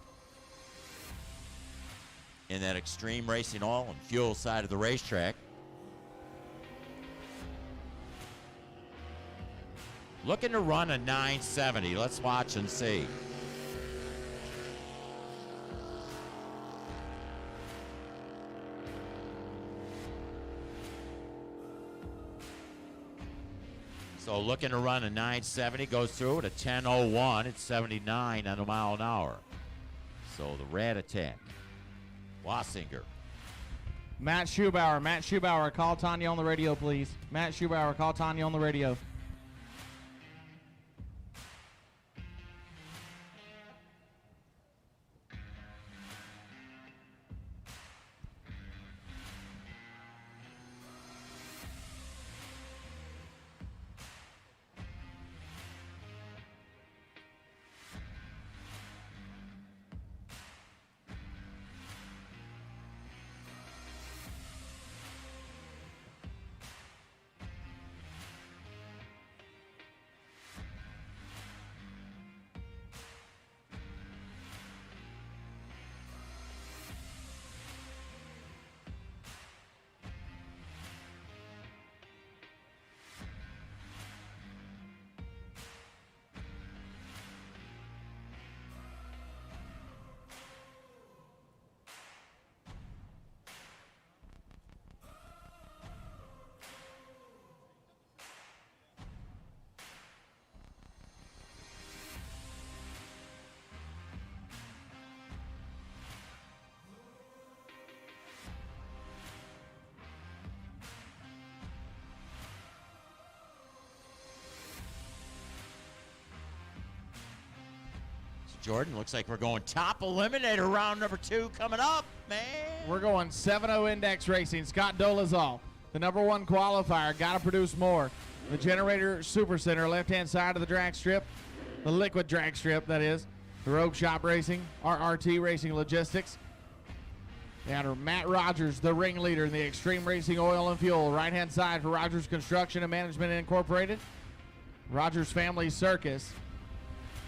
In that Extreme Racing Oil and Fuel side of the racetrack. Looking to run a 970. Let's watch and see. So looking to run a 970, goes through at a 10:01. It's 79 on a mile an hour. So the Rat Attack. Wassinger. Matt Schubauer, call Tanya on the radio, please. Matt Schubauer, call Tanya on the radio. Jordan, looks like we're going top eliminator round number 2 coming up, man. We're going 7-0 Index Racing. Scott Dolezal, the number 1 qualifier. Got to produce more. The Generator Super Center, left-hand side of the drag strip. The liquid drag strip, that is. The Rogue Shop Racing, RRT Racing Logistics. And Matt Rogers, the ringleader in the Extreme Racing Oil and Fuel. Right-hand side for Rogers Construction and Management Incorporated. Rogers Family Circus.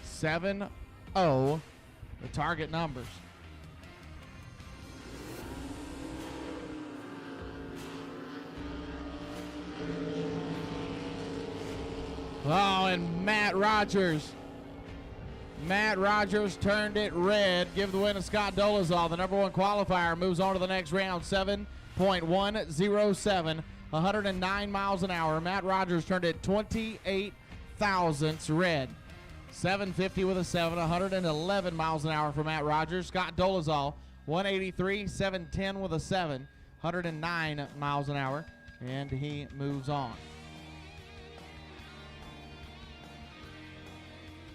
7-0, the target numbers. Oh, and Matt Rogers turned it red. Give the win to Scott Dolezal. The number 1 qualifier moves on to the next round. 7.107. 109 miles an hour. Matt Rogers turned it 28 thousandths red. 750 with a 7, 111 miles an hour for Matt Rogers. Scott Dolezal, 183, 710 with a 7, 109 miles an hour, and he moves on.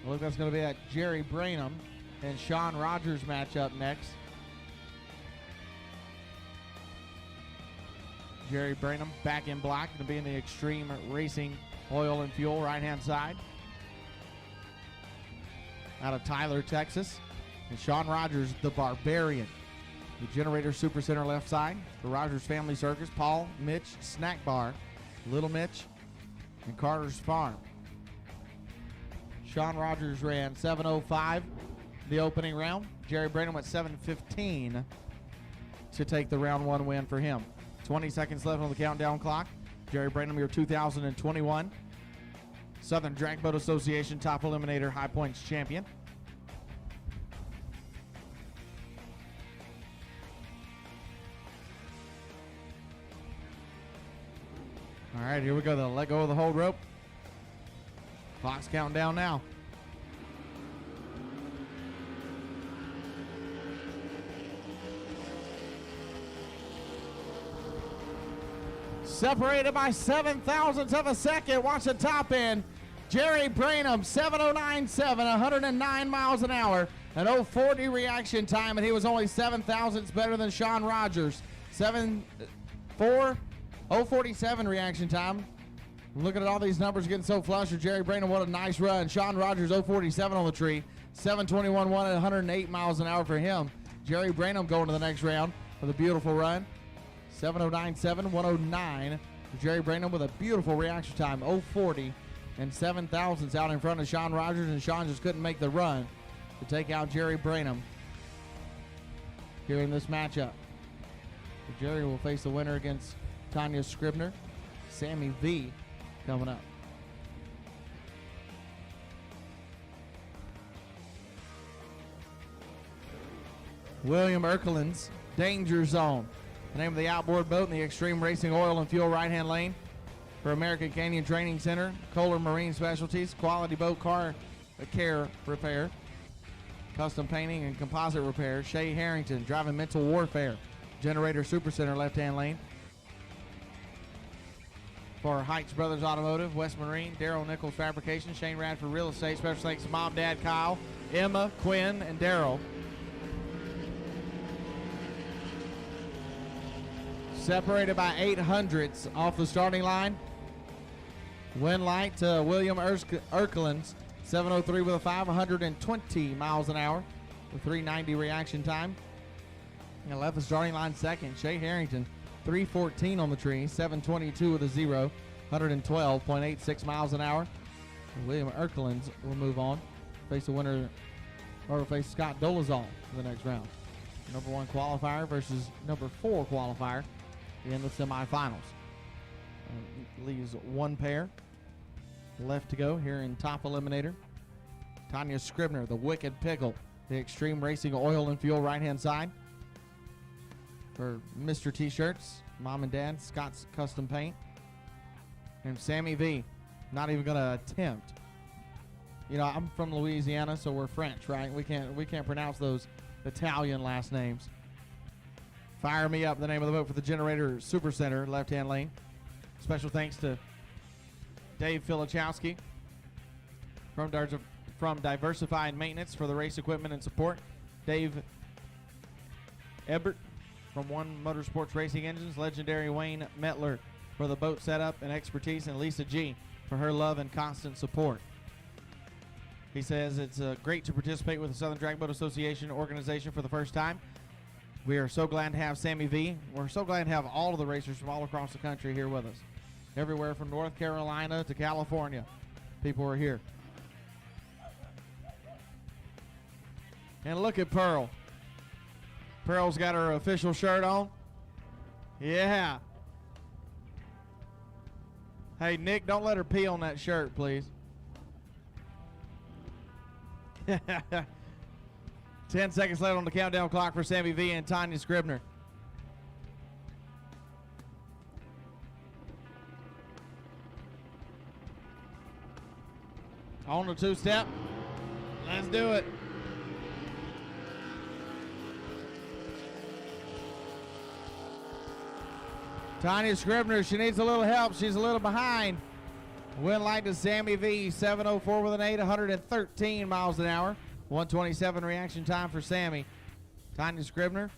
I look, that's going to be that Jerry Brainham and Sean Rogers matchup next. Jerry Brainham back in black, going to be in the Extreme Racing Oil and Fuel right-hand side. Out of Tyler, Texas. And Sean Rogers, the Barbarian. The Generator Super Center left side. The Rogers Family Circus, Paul, Mitch, Snack Bar, Little Mitch, and Carter's Farm. Sean Rogers ran 7:05 the opening round. Jerry Brainham went 7:15 to take the round one win for him. 20 seconds left on the countdown clock. Jerry Brainham, your 2021 Southern Drag Boat Association Top Eliminator High Points Champion. All right, here we go. They'll let go of the hold rope. Clock's counting down now. Separated by 7 thousandths of a second. Watch the top end. Jerry Brainham, 7:09.7, 109 miles an hour. An 0:40 reaction time, and he was only 7 thousandths better than Sean Rogers. 0:47 reaction time. Looking at all these numbers getting so flush for Jerry Brainham. What a nice run. Sean Rogers, 0:47 on the tree. 7:21.1 at 108 miles an hour for him. Jerry Brainham going to the next round with a beautiful run. 7:09.7, 109. Jerry Brainham with a beautiful reaction time. 0:40 and 7 thousandths out in front of Sean Rogers, and Sean just couldn't make the run to take out Jerry Brainham here in this matchup. So Jerry will face the winner against Tanya Scribner. Sammy V coming up. William Erkelin's Danger Zone. The name of the outboard boat in the Extreme Racing Oil and Fuel right-hand lane for American Canyon Training Center, Kohler Marine Specialties, Quality Boat Car Care Repair, Custom Painting and Composite Repair, Shay Harrington, Driving Mental Warfare, Generator Super Center left-hand lane. For Heights Brothers Automotive, West Marine, Daryl Nichols Fabrication, Shane Radford Real Estate, special thanks to Mom, Dad, Kyle, Emma, Quinn, and Daryl. Separated by 800ths off the starting line. Win light to William Erkelin's 7:03 with a 5, 120 miles an hour with 390 reaction time. And left the starting line second, Shay Harrington, 3:14 on the tree, 7:22 with a 0, 112.86 miles an hour. And William Erkelin's will move on, face the winner, or face Scott Dolezal in the next round. Number 1 qualifier versus number 4 qualifier in the semifinals. Leaves one pair left to go here in top eliminator. Tanya Scribner, the Wicked Pickle, the Extreme Racing Oil and Fuel right-hand side. For Mr. T-shirts, Mom and Dad, Scott's Custom Paint. And Sammy V, not even gonna attempt. You know, I'm from Louisiana, so we're French, right? We can't pronounce those Italian last names. Fire Me Up, the name of the boat for the Generator Super Center, left-hand lane. Special thanks to Dave Filichowski from Diversified Maintenance for the race equipment and support. Dave Ebert from One Motorsports Racing Engines. Legendary Wayne Metler for the boat setup and expertise. And Lisa G for her love and constant support. He says it's great to participate with the Southern Drag Boat Association organization for the first time. We are so glad to have Sammy V. We're so glad to have all of the racers from all across the country here with us. Everywhere from North Carolina to California, people are here. And look at Pearl. Pearl's got her official shirt on. Yeah. Hey, Nick, don't let her pee on that shirt, please. 10 seconds left on the countdown clock for Sammy V and Tanya Scribner. On the two-step. Let's do it. Tanya Scribner, she needs a little help. She's a little behind. Wind to Sammy V, 704 with an 8, 113 miles an hour. 127 reaction time for Sammy. Tanya Scribner,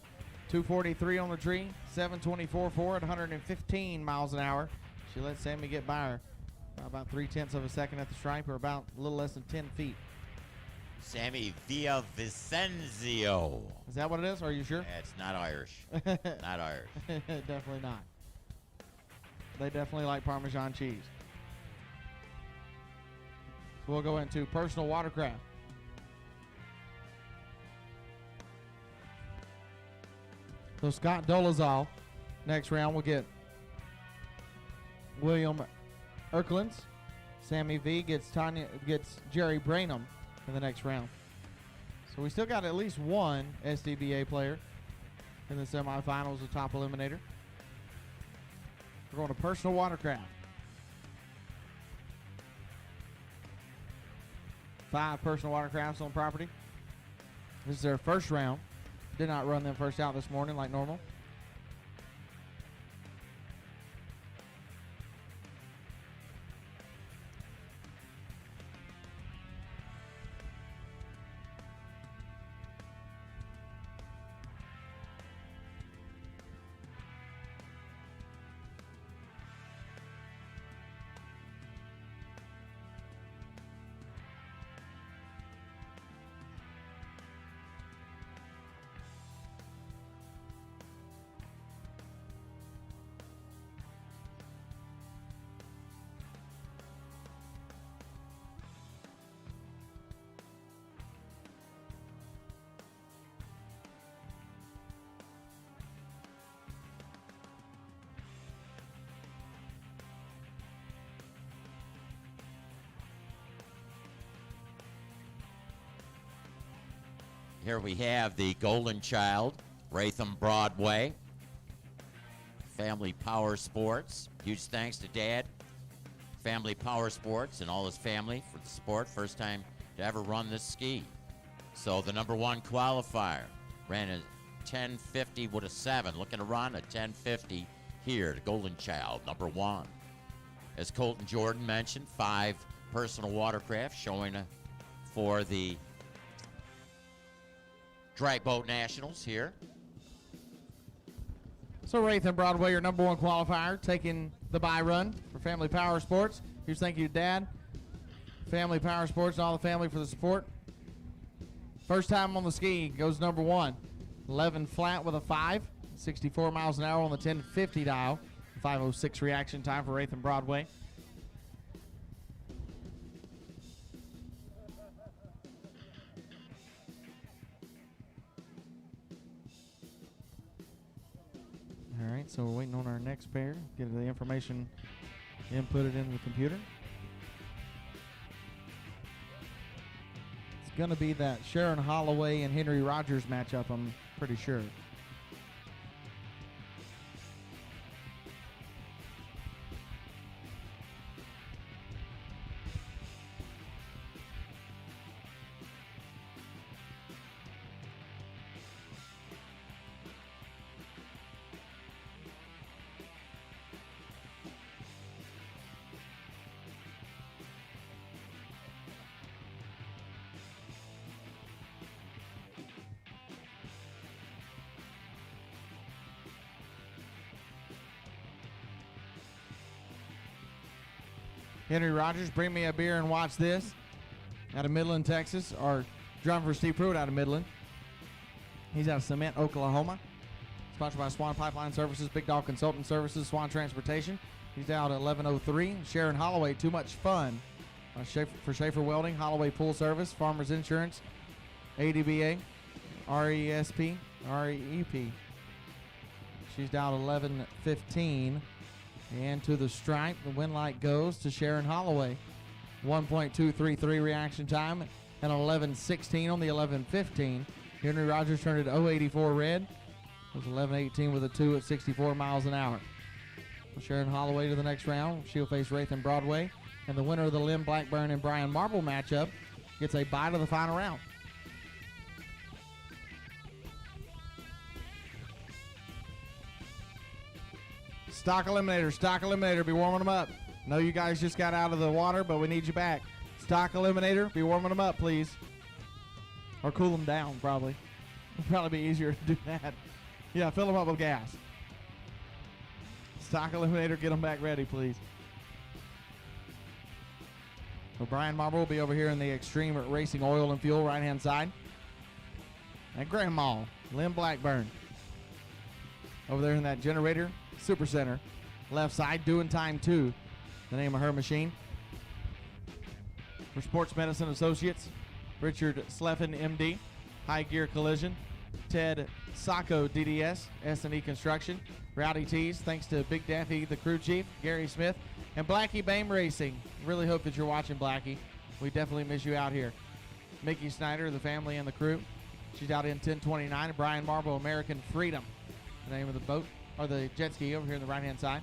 243 on the tree, 724 for it, 115 miles an hour. She let Sammy get by her about 0.3 of a second at the stripe, or about a little less than 10 feet. Sammy Villavicenzio. Is that what it is? Are you sure? It's not Irish. Not Irish. Definitely not. They definitely like Parmesan cheese. So we'll go into personal watercraft. So Scott Dolezal, next round, will get William Erklins. Sammy V gets Jerry Brainham in the next round. So we still got at least one SDBA player in the semifinals of top eliminator. We're going to personal watercraft. 5 personal watercrafts on property. This is their first round. Did not run them first out this morning like normal. Here we have the golden child, Ratham Broadway, Family Power Sports. Huge thanks to Dad, Family Power Sports, and all his family for the sport. First time to ever run this ski. So the number 1 qualifier ran a 10:50 with a 7. Looking to run a 10:50 here, the golden child, number 1. As Colton Jordan mentioned, 5 personal watercraft showing for the Drag Boat Nationals here. So Ratham Broadway, your number 1 qualifier, taking the bye run for Family Power Sports. Here's thank you to Dad, Family Power Sports, and all the family for the support. First time on the ski goes number 1. 11 flat with a 5, 64 miles an hour on the 1050 dial. 5:06 reaction time for Ratham Broadway. All right, so we're waiting on our next pair. Get the information inputted into the computer. It's going to be that Sharon Holloway and Henry Rogers matchup, I'm pretty sure. Henry Rogers, bring me a beer and watch this. Out of Midland, Texas, or driving for Steve Pruitt out of Midland. He's out of Cement, Oklahoma. Sponsored by Swan Pipeline Services, Big Dog Consultant Services, Swan Transportation. He's out at 11:03. Sharon Holloway, Too Much Fun. For Schaefer Welding, Holloway Pool Service, Farmers Insurance, ADBA, RESP, REEP. She's down 11:15. And to the stripe, the win light goes to Sharon Holloway. 1.233 reaction time and 11:16 on the 11:15. Henry Rogers turned it 084 red. It was 11:18 with a 2 at 64 miles an hour. Sharon Holloway to the next round. She'll face Ratham Broadway. And the winner of the Lynn Blackburn and Brian Marble matchup gets a bye to the final round. Stock Eliminator, be warming them up. Know you guys just got out of the water, but we need you back. Stock Eliminator, be warming them up, please. Or cool them down, probably. It'll probably be easier to do that. Yeah, fill them up with gas. Stock Eliminator, get them back ready, please. So Brian Marble will be over here in the Extreme Racing Oil and Fuel right-hand side. And Grandma, Lynn Blackburn, over there in that Generator Super Center. Left side, doing time 2, the name of her machine. For Sports Medicine Associates, Richard Sleffen, MD, High Gear Collision, Ted Sacco, DDS, S&E Construction, Rowdy Tees, thanks to Big Daffy, the crew chief, Gary Smith, and Blackie Bame Racing. Really hope that you're watching, Blackie. We definitely miss you out here. Mickey Snyder, the family and the crew. She's out in 1029. And Brian Marble, American Freedom, the name of the boat, or the jet ski over here on the right-hand side.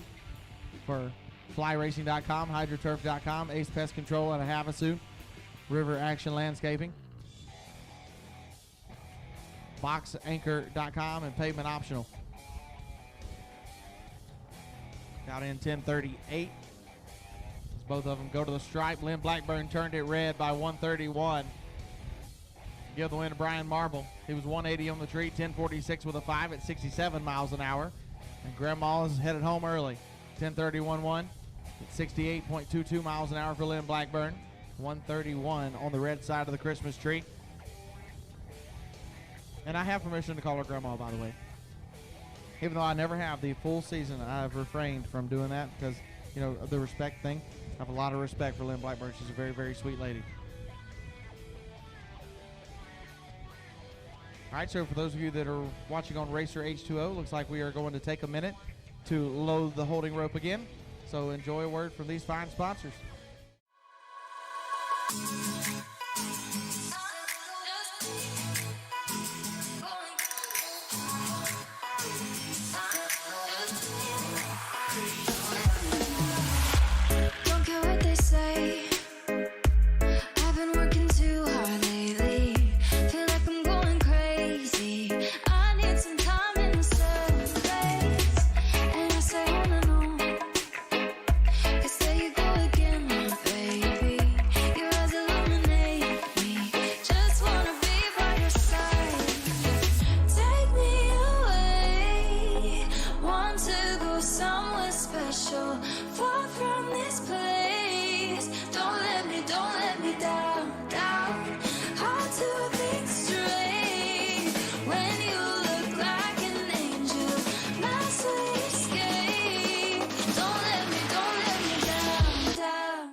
For flyracing.com, hydroturf.com, Ace Pest Control out of Havasu, River Action Landscaping, boxanchor.com, and Pavement Optional. Out in 1038. As both of them go to the stripe. Lynn Blackburn turned it red by 131. Give the win to Brian Marble. He was 180 on the tree, 1046 with a 5 at 67 miles an hour. And Grandma is headed home early. 1031-1 at 68.22 miles an hour for Lynn Blackburn. 131 on the red side of the Christmas tree. And I have permission to call her Grandma, by the way. Even though I never have the full season, I've refrained from doing that because, you know, the respect thing. I have a lot of respect for Lynn Blackburn. She's a very, very sweet lady. All right, so for those of you that are watching on Racer H2O, looks like we are going to take a minute to load the holding rope again. So enjoy a word from these fine sponsors. Don't care what they say. I've been working too hard lately. Feel like I'm going crazy. I need some time in the setbacks. And I say on and on. 'Cause there you go again, my baby. Your eyes illuminate me. Just wanna be by your side. Take me away. Want to go somewhere special. Far from this place. Don't let me down, down. Hard to think straight. When you look like an angel, my sweet escape. Don't let me down, down.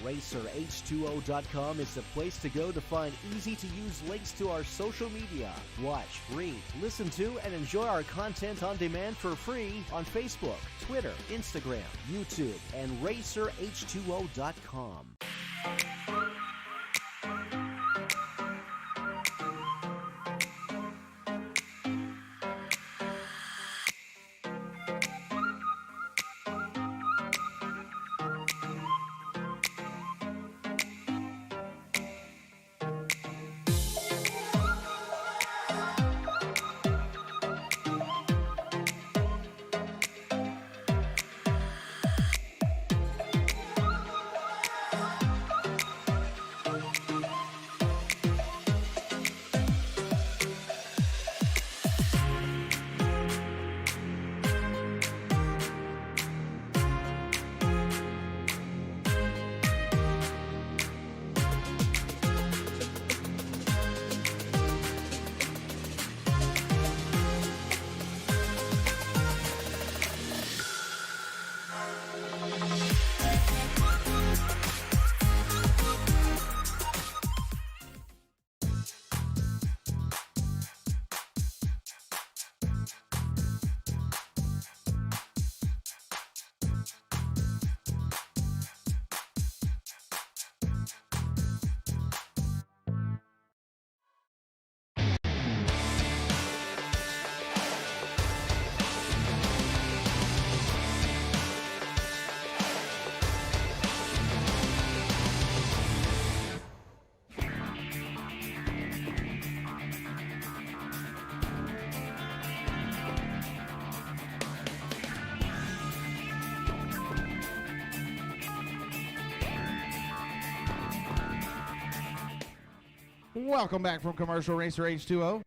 RacerH2O.com is the place to go to find easy-to-use links to our social media. Watch, read, listen to, and enjoy our content on demand for free on Facebook, Twitter, Instagram, YouTube, and RacerH2O.com. Welcome back from Commercial Racer H2O.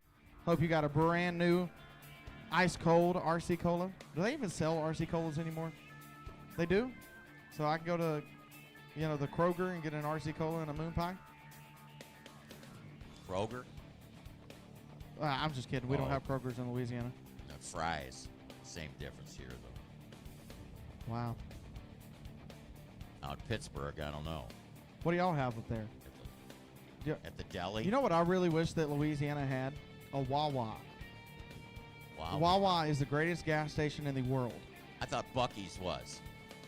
Hope you got a brand new ice cold RC Cola. Do they even sell RC Colas anymore? They do? So I can go to, the Kroger and get an RC Cola and a moon pie? Kroger? I'm just kidding. We don't Oh. have Krogers in Louisiana. No, fries. Same difference here, though. Wow. Out in Pittsburgh, I don't know. What do y'all have up there? Yeah. At the deli? You know what I really wish that Louisiana had? A Wawa. Wow. Wawa is the greatest gas station in the world. I thought Buc-ee's was.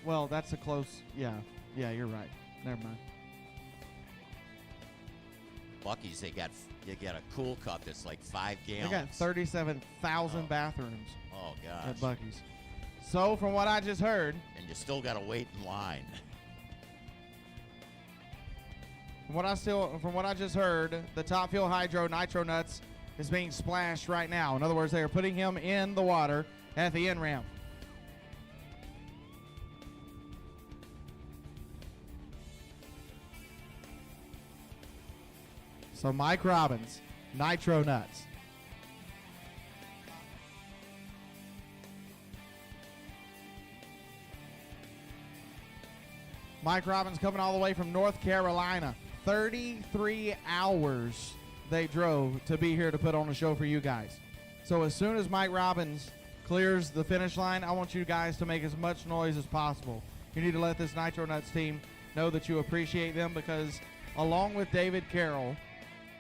Well, that's a close, yeah. Yeah, you're right. Never mind. Buc-ee's, you get a cool cup that's like 5 They gallons. got 37,000 bathrooms Oh, at gosh. Buc-ee's. So, from what I just heard, And you still got to wait in line. from what I just heard, the Top Fuel Hydro Nitro Nuts is being splashed right now. In other words, they are putting him in the water at the end ramp. So Mike Robbins, Nitro Nuts. Mike Robbins coming all the way from North Carolina. 33 hours they drove to be here to put on a show for you guys. So as soon as Mike Robbins clears the finish line, I want you guys to make as much noise as possible. You need to let this Nitro Nuts team know that you appreciate them, because along with David Carroll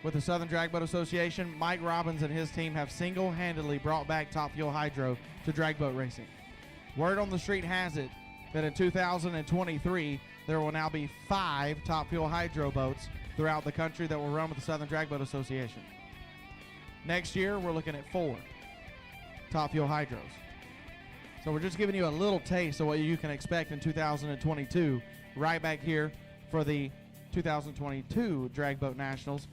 with the Southern Drag Boat Association, Mike Robbins and his team have single-handedly brought back Top Fuel Hydro to drag boat racing. Word on the street has it that in 2023, there will now be 5 Top Fuel Hydro boats throughout the country that will run with the Southern Drag Boat Association. Next year, we're looking at 4 Top Fuel Hydros. So we're just giving you a little taste of what you can expect in 2022, right back here for the 2022 Drag Boat Nationals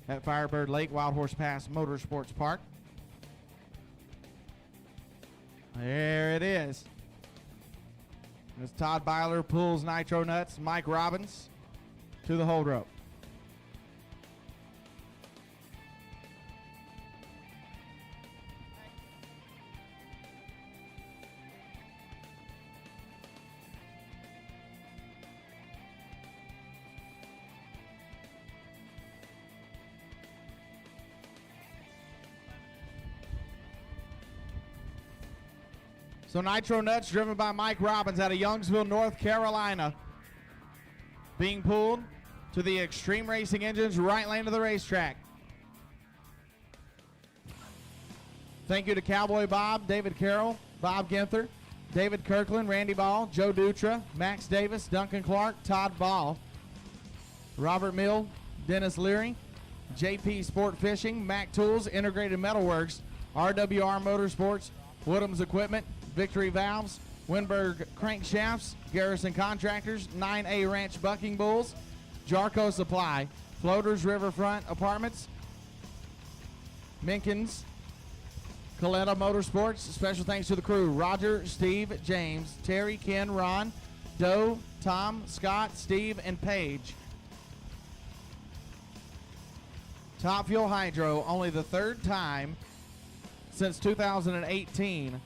at Firebird Lake Wild Horse Pass Motorsports Park. There it is. As Todd Bauer pulls Nitro Nuts, Mike Robbins to the hold rope. So Nitro Nuts, driven by Mike Robbins out of Youngsville, North Carolina, being pulled to the Extreme Racing Engines right lane of the racetrack. Thank you to Cowboy Bob, David Carroll, Bob Ginther, David Kirkland, Randy Ball, Joe Dutra, Max Davis, Duncan Clark, Todd Ball, Robert Mill, Dennis Leary, JP Sport Fishing, Mac Tools, Integrated Metalworks, RWR Motorsports, Woodham's Equipment, Victory Valves, Winberg Crankshafts, Garrison Contractors, 9A Ranch Bucking Bulls, Jarco Supply, Floaters Riverfront Apartments, Minkins, Coletta Motorsports. Special thanks to the crew: Roger, Steve, James, Terry, Ken, Ron, Doe, Tom, Scott, Steve, and Paige. Top Fuel Hydro, only the 3rd time since 2018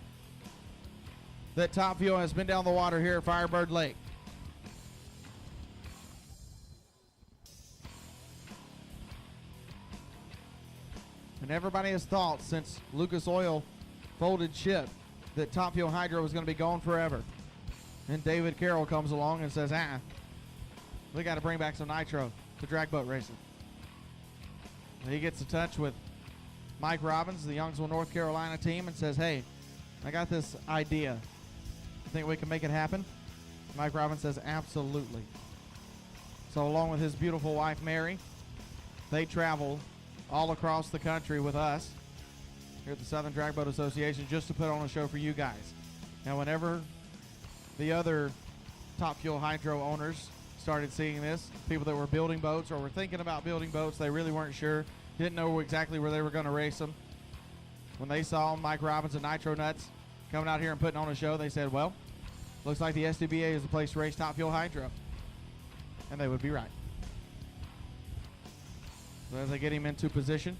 that Top Fuel has been down the water here at Firebird Lake. And everybody has thought since Lucas Oil folded ship that Top Fuel Hydro was going to be gone forever. And David Carroll comes along and says, we got to bring back some nitro to drag boat racing. And he gets in touch with Mike Robbins, the Youngsville, North Carolina team, and says, hey, I got this idea. You think we can make it happen? Mike Robbins says, absolutely. So along with his beautiful wife, Mary, they travel all across the country with us here at the Southern Drag Boat Association just to put on a show for you guys. Now, whenever the other Top Fuel Hydro owners started seeing this, people that were building boats or were thinking about building boats, they really weren't sure, didn't know exactly where they were going to race them. When they saw Mike Robbins and Nitro Nuts coming out here and putting on a show, they said, well, looks like the SDBA is the place to race Top Fuel Hydro. And they would be right. So as I get him into position,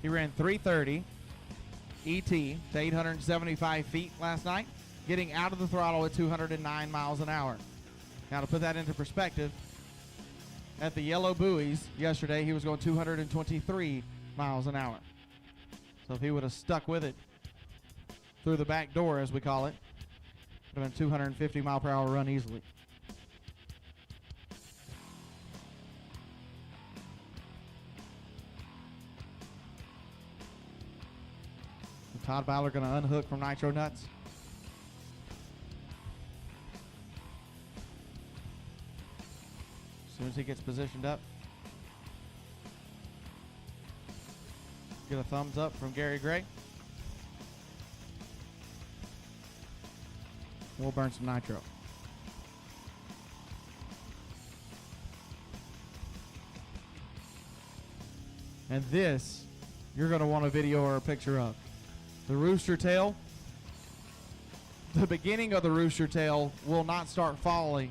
he ran 330 ET to 875 feet last night, getting out of the throttle at 209 miles an hour. Now to put that into perspective, at the yellow buoys yesterday, he was going 223 miles an hour. So if he would have stuck with it through the back door, as we call it, it would have been 250 mile per hour run easily. Todd Bauer going to unhook from Nitro Nuts. As soon as he gets positioned up. Get a thumbs up from Gary Gray. We'll burn some nitro. And this, you're going to want a video or a picture of. The rooster tail, the beginning of the rooster tail will not start falling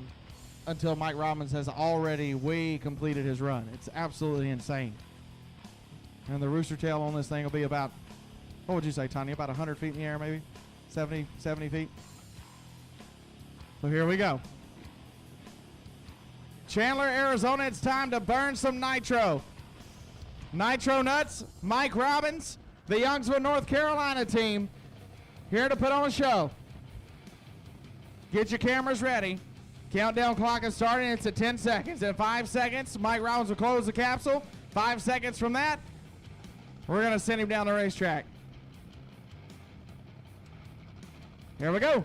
until Mike Robbins has already way completed his run. It's absolutely insane. And the rooster tail on this thing will be about, what would you say, Tanya? About 100 feet in the air, maybe? 70 feet? So here we go. Chandler, Arizona, it's time to burn some nitro. Nitro Nuts, Mike Robbins, the Youngsville, North Carolina team, here to put on a show. Get your cameras ready. Countdown clock is starting. It's at 10 seconds. In 5 seconds, Mike Robbins will close the capsule. 5 seconds from that, we're going to send him down the racetrack. Here we go.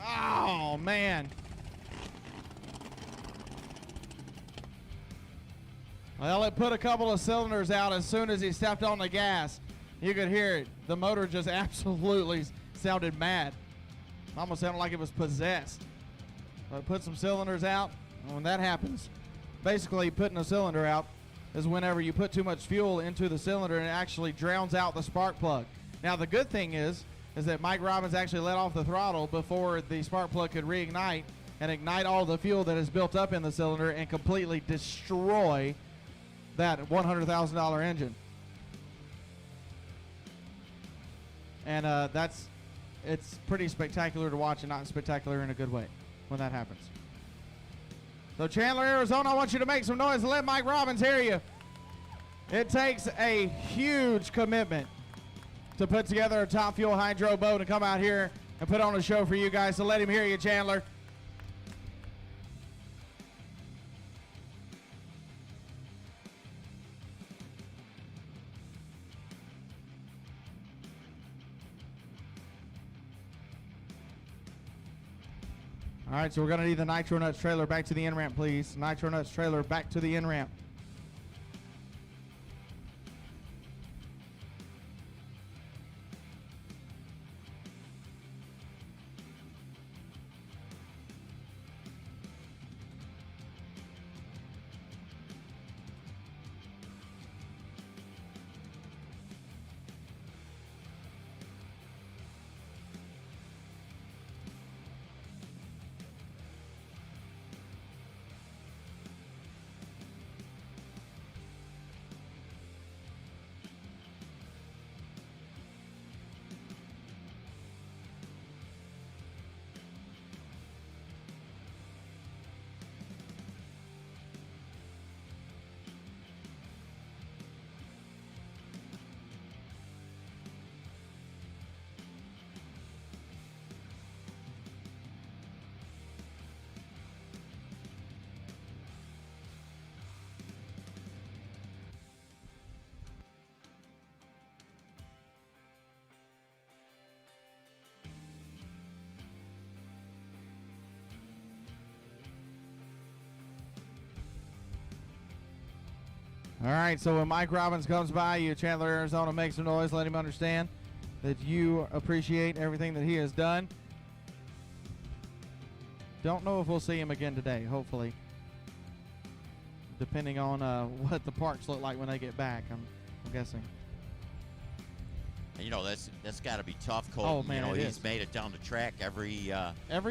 Oh, man. Well, it put a couple of cylinders out as soon as he stepped on the gas. You could hear it. The motor just absolutely sounded mad. Almost sounded like it was possessed. But put some cylinders out. And when that happens, basically putting a cylinder out is whenever you put too much fuel into the cylinder and it actually drowns out the spark plug. Now, the good thing is that Mike Robbins actually let off the throttle before the spark plug could reignite and ignite all the fuel that is built up in the cylinder and completely destroy that $100,000 engine. And it's pretty spectacular to watch, and not spectacular in a good way when that happens. So Chandler, Arizona, I want you to make some noise and let Mike Robbins hear you. It takes a huge commitment to put together a top fuel hydro boat and come out here and put on a show for you guys. So let him hear you, Chandler. All right, so we're going to need the Nitro Nuts trailer back to the in-ramp, please. Nitro Nuts trailer back to the in-ramp. All right, so when Mike Robbins comes by you, Chandler, Arizona, make some noise. Let him understand that you appreciate everything that he has done. Don't know if we'll see him again today, hopefully. Depending on what the parks look like when they get back, I'm guessing. And, you know, that's got to be tough, Cole. Oh, man, you know, it he's is. made it down the track every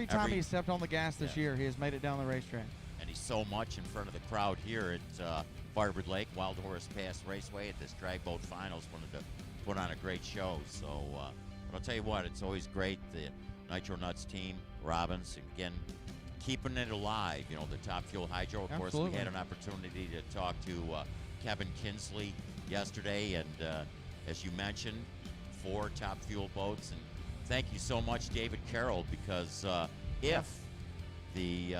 time he stepped on the gas this year, he has made it down the racetrack. and he's so much in front of the crowd here at Firebird Lake, Wild Horse Pass Raceway at this drag boat finals. Wanted to put on a great show. So, but I'll tell you what, it's always great. The Nitro Nuts team, Robbins, again, keeping it alive. You know, the Top Fuel Hydro. Of course, we had an opportunity to talk to Kevin Kinsley yesterday, and as you mentioned, 4 Top Fuel boats. And thank you so much, David Carroll, because if the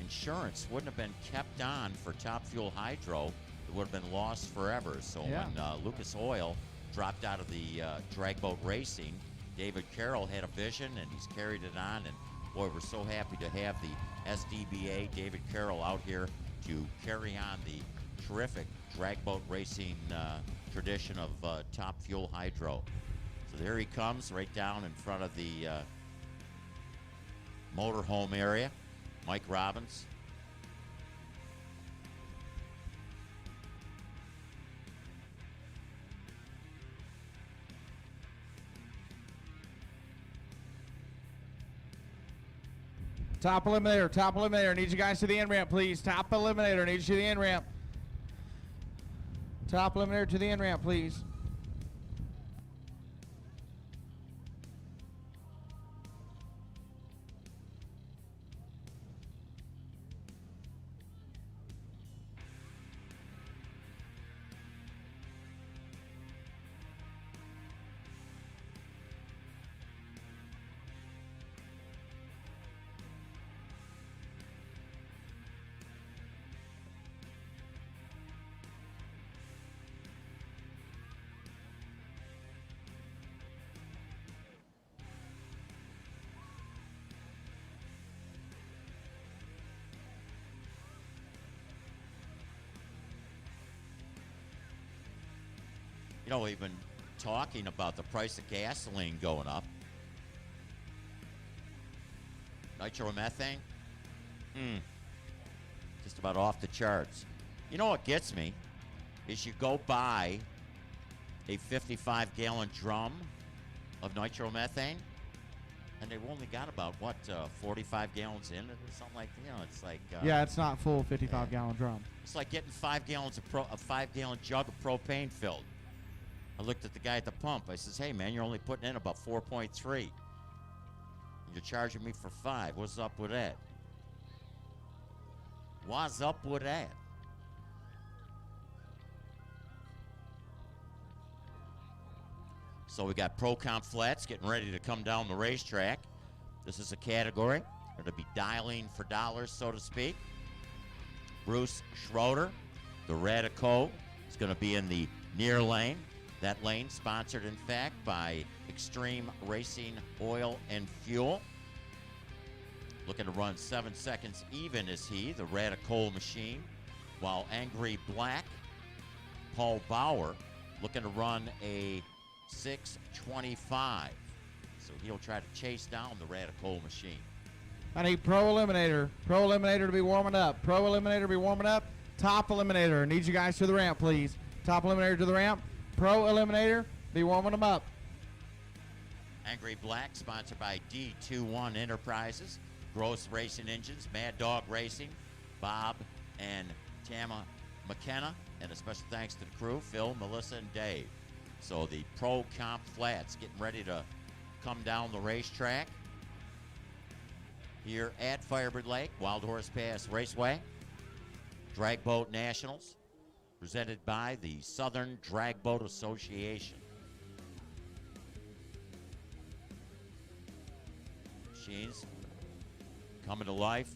insurance wouldn't have been kept on for Top Fuel Hydro, it would have been lost forever. So when Lucas Oil dropped out of the drag boat racing, David Carroll had a vision, and he's carried it on. And boy, we're so happy to have the SDBA, David Carroll, out here to carry on the terrific drag boat racing tradition of Top Fuel Hydro. So there he comes, right down in front of the motorhome area. Mike Robbins. Top eliminator. Need you guys to the end ramp, please. Top eliminator, need you to the end ramp. Top eliminator to the end ramp, please. You know, we've been talking about the price of gasoline going up. Nitromethane? Just about off the charts. You know what gets me is you go buy a 55-gallon drum of nitromethane, and they've only got about, 45 gallons in it or something like that. You know, it's like... yeah, it's not full 55-gallon drum. It's like getting 5 gallons of a 5-gallon jug of propane filled. I looked at the guy at the pump. I says, hey, man, you're only putting in about 4.3. You're charging me for 5. What's up with that? What's up with that? So we got Pro Comp Flats getting ready to come down the racetrack. This is a category. Going to be dialing for dollars, so to speak. Bruce Schroeder, the Radico, is going to be in the near lane. That lane sponsored, in fact, by Extreme Racing Oil and Fuel. Looking to run 7 seconds even is he, the Radical machine. While Angry Black, Paul Bauer, looking to run a 6:25. So he'll try to chase down the Radical machine. I need Pro Eliminator. Pro Eliminator to be warming up. Pro Eliminator to be warming up. Top Eliminator. Need you guys to the ramp, please. Top Eliminator to the ramp. Pro Eliminator, be warming them up. Angry Black, sponsored by D21 Enterprises, Gross Racing Engines, Mad Dog Racing, Bob and Tama McKenna, and a special thanks to the crew, Phil, Melissa, and Dave. So the Pro Comp Flats getting ready to come down the racetrack here at Firebird Lake, Wild Horse Pass Raceway. Drag Boat Nationals, presented by the Southern Drag Boat Association. Machines coming to life,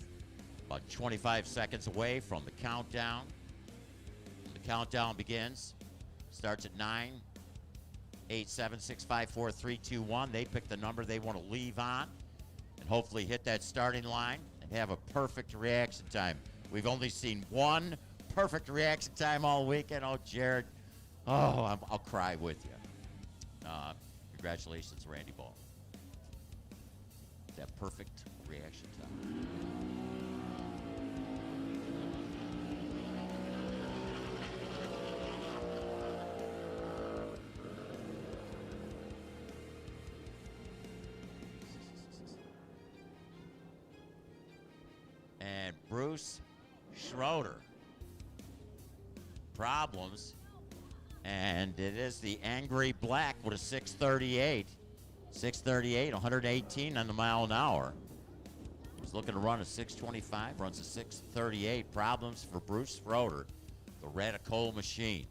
about 25 seconds away from the countdown. The countdown begins, starts at 9, 8, 7, 6, 5, 4, 3, 2, 1. They pick the number they want to leave on and hopefully hit that starting line and have a perfect reaction time. We've only seen one perfect reaction time all weekend. Oh, Jared. Oh, I'll cry with you. Congratulations, Randy Ball. That perfect reaction time. Bruce Schroeder. Problems. And it is the Angry Black with a 638. 638, 118 on the mile an hour. He's looking to run a 625, runs a 638. Problems for Bruce Schroeder, the Radical Machine.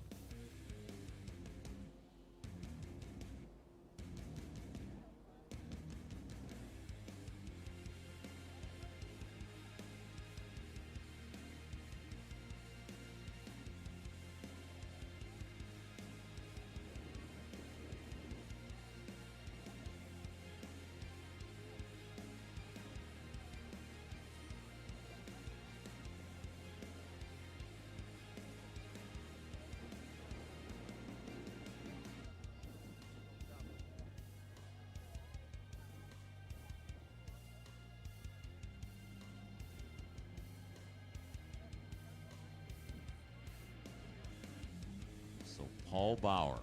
So Paul Bauer,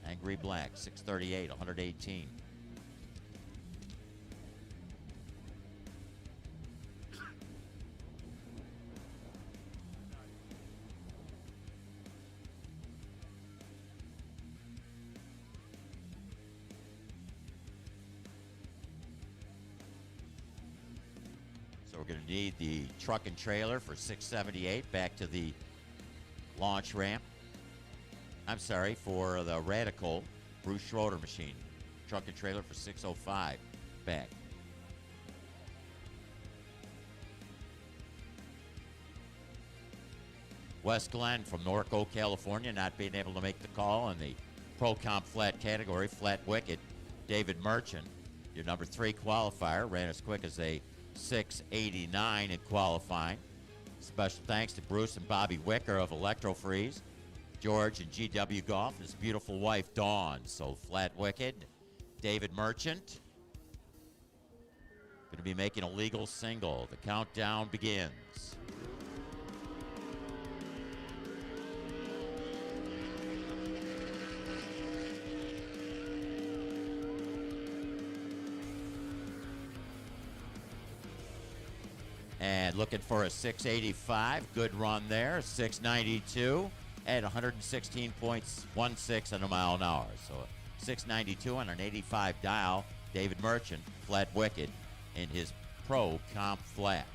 Angry Black, 638, 118. So we're going to need the truck and trailer for 678 back to the launch ramp. I'm sorry, for the Radical Bruce Schroeder machine. Truck and trailer for 605 back. Wes Glenn from Norco, California, not being able to make the call in the Pro Comp flat category, flat wicket. David Merchant, your number 3 qualifier, ran as quick as a 689 in qualifying. Special thanks to Bruce and Bobby Wicker of Electro Freeze, George and GW Golf, and his beautiful wife Dawn. So flat wicket, David Merchant going to be making a legal single. The countdown begins. And looking for a 685. Good run there. 692 at 116.16 on a mile an hour. So 692 on an 85 dial. David Merchant, flat wicket in his Pro Comp flat.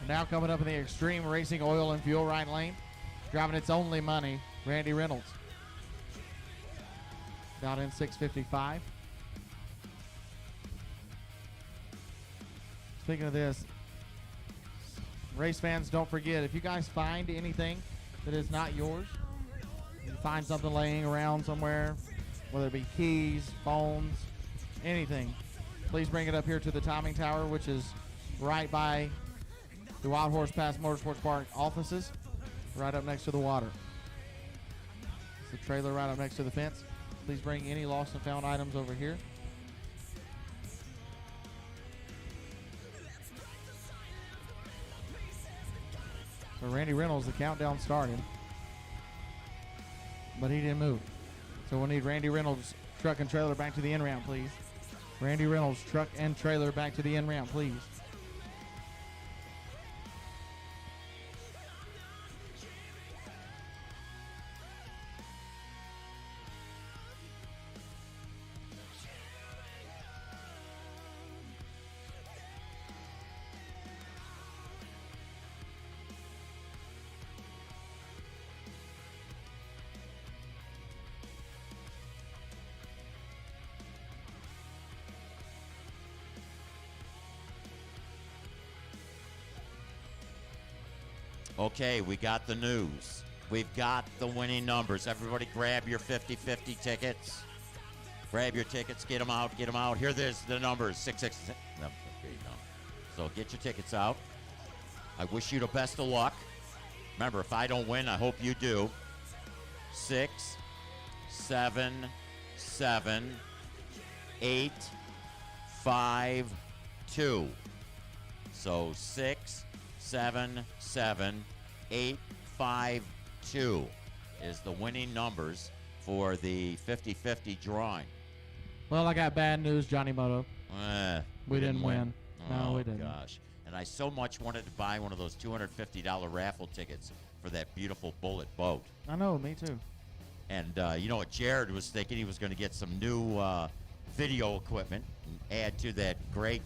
Now coming up in the Extreme Racing Oil and Fuel right lane, driving its only money, Randy Reynolds. Down in 655. Speaking of this, race fans, don't forget, if you guys find anything that is not yours, you find something laying around somewhere, whether it be keys, phones, anything, please bring it up here to the timing tower, which is right by the Wild Horse Pass Motorsports Park offices, right up next to the water. It's the trailer right up next to the fence. Please bring any lost and found items over here. For Randy Reynolds, the countdown started, but he didn't move. So we'll need Randy Reynolds' truck and trailer back to the end ramp, please. Randy Reynolds' truck and trailer back to the end ramp, please. Okay, we got the news. We've got the winning numbers. Everybody grab your 50-50 tickets. Grab your tickets, get them out, get them out. Here, there's the numbers, 666. No, there you go. So get your tickets out. I wish you the best of luck. Remember, if I don't win, I hope you do. 6, 7, 7, 8, 5, 2. So 6, 7, 7, 8, 5, 2 is the winning numbers for the 50-50 drawing. Well, I got bad news, Johnny Moto. We didn't win. No, Oh, we didn't. Gosh. And I so much wanted to buy one of those $250 raffle tickets for that beautiful Bullet boat. I know, me too. And you know what Jared was thinking? He was going to get some new video equipment and add to that great.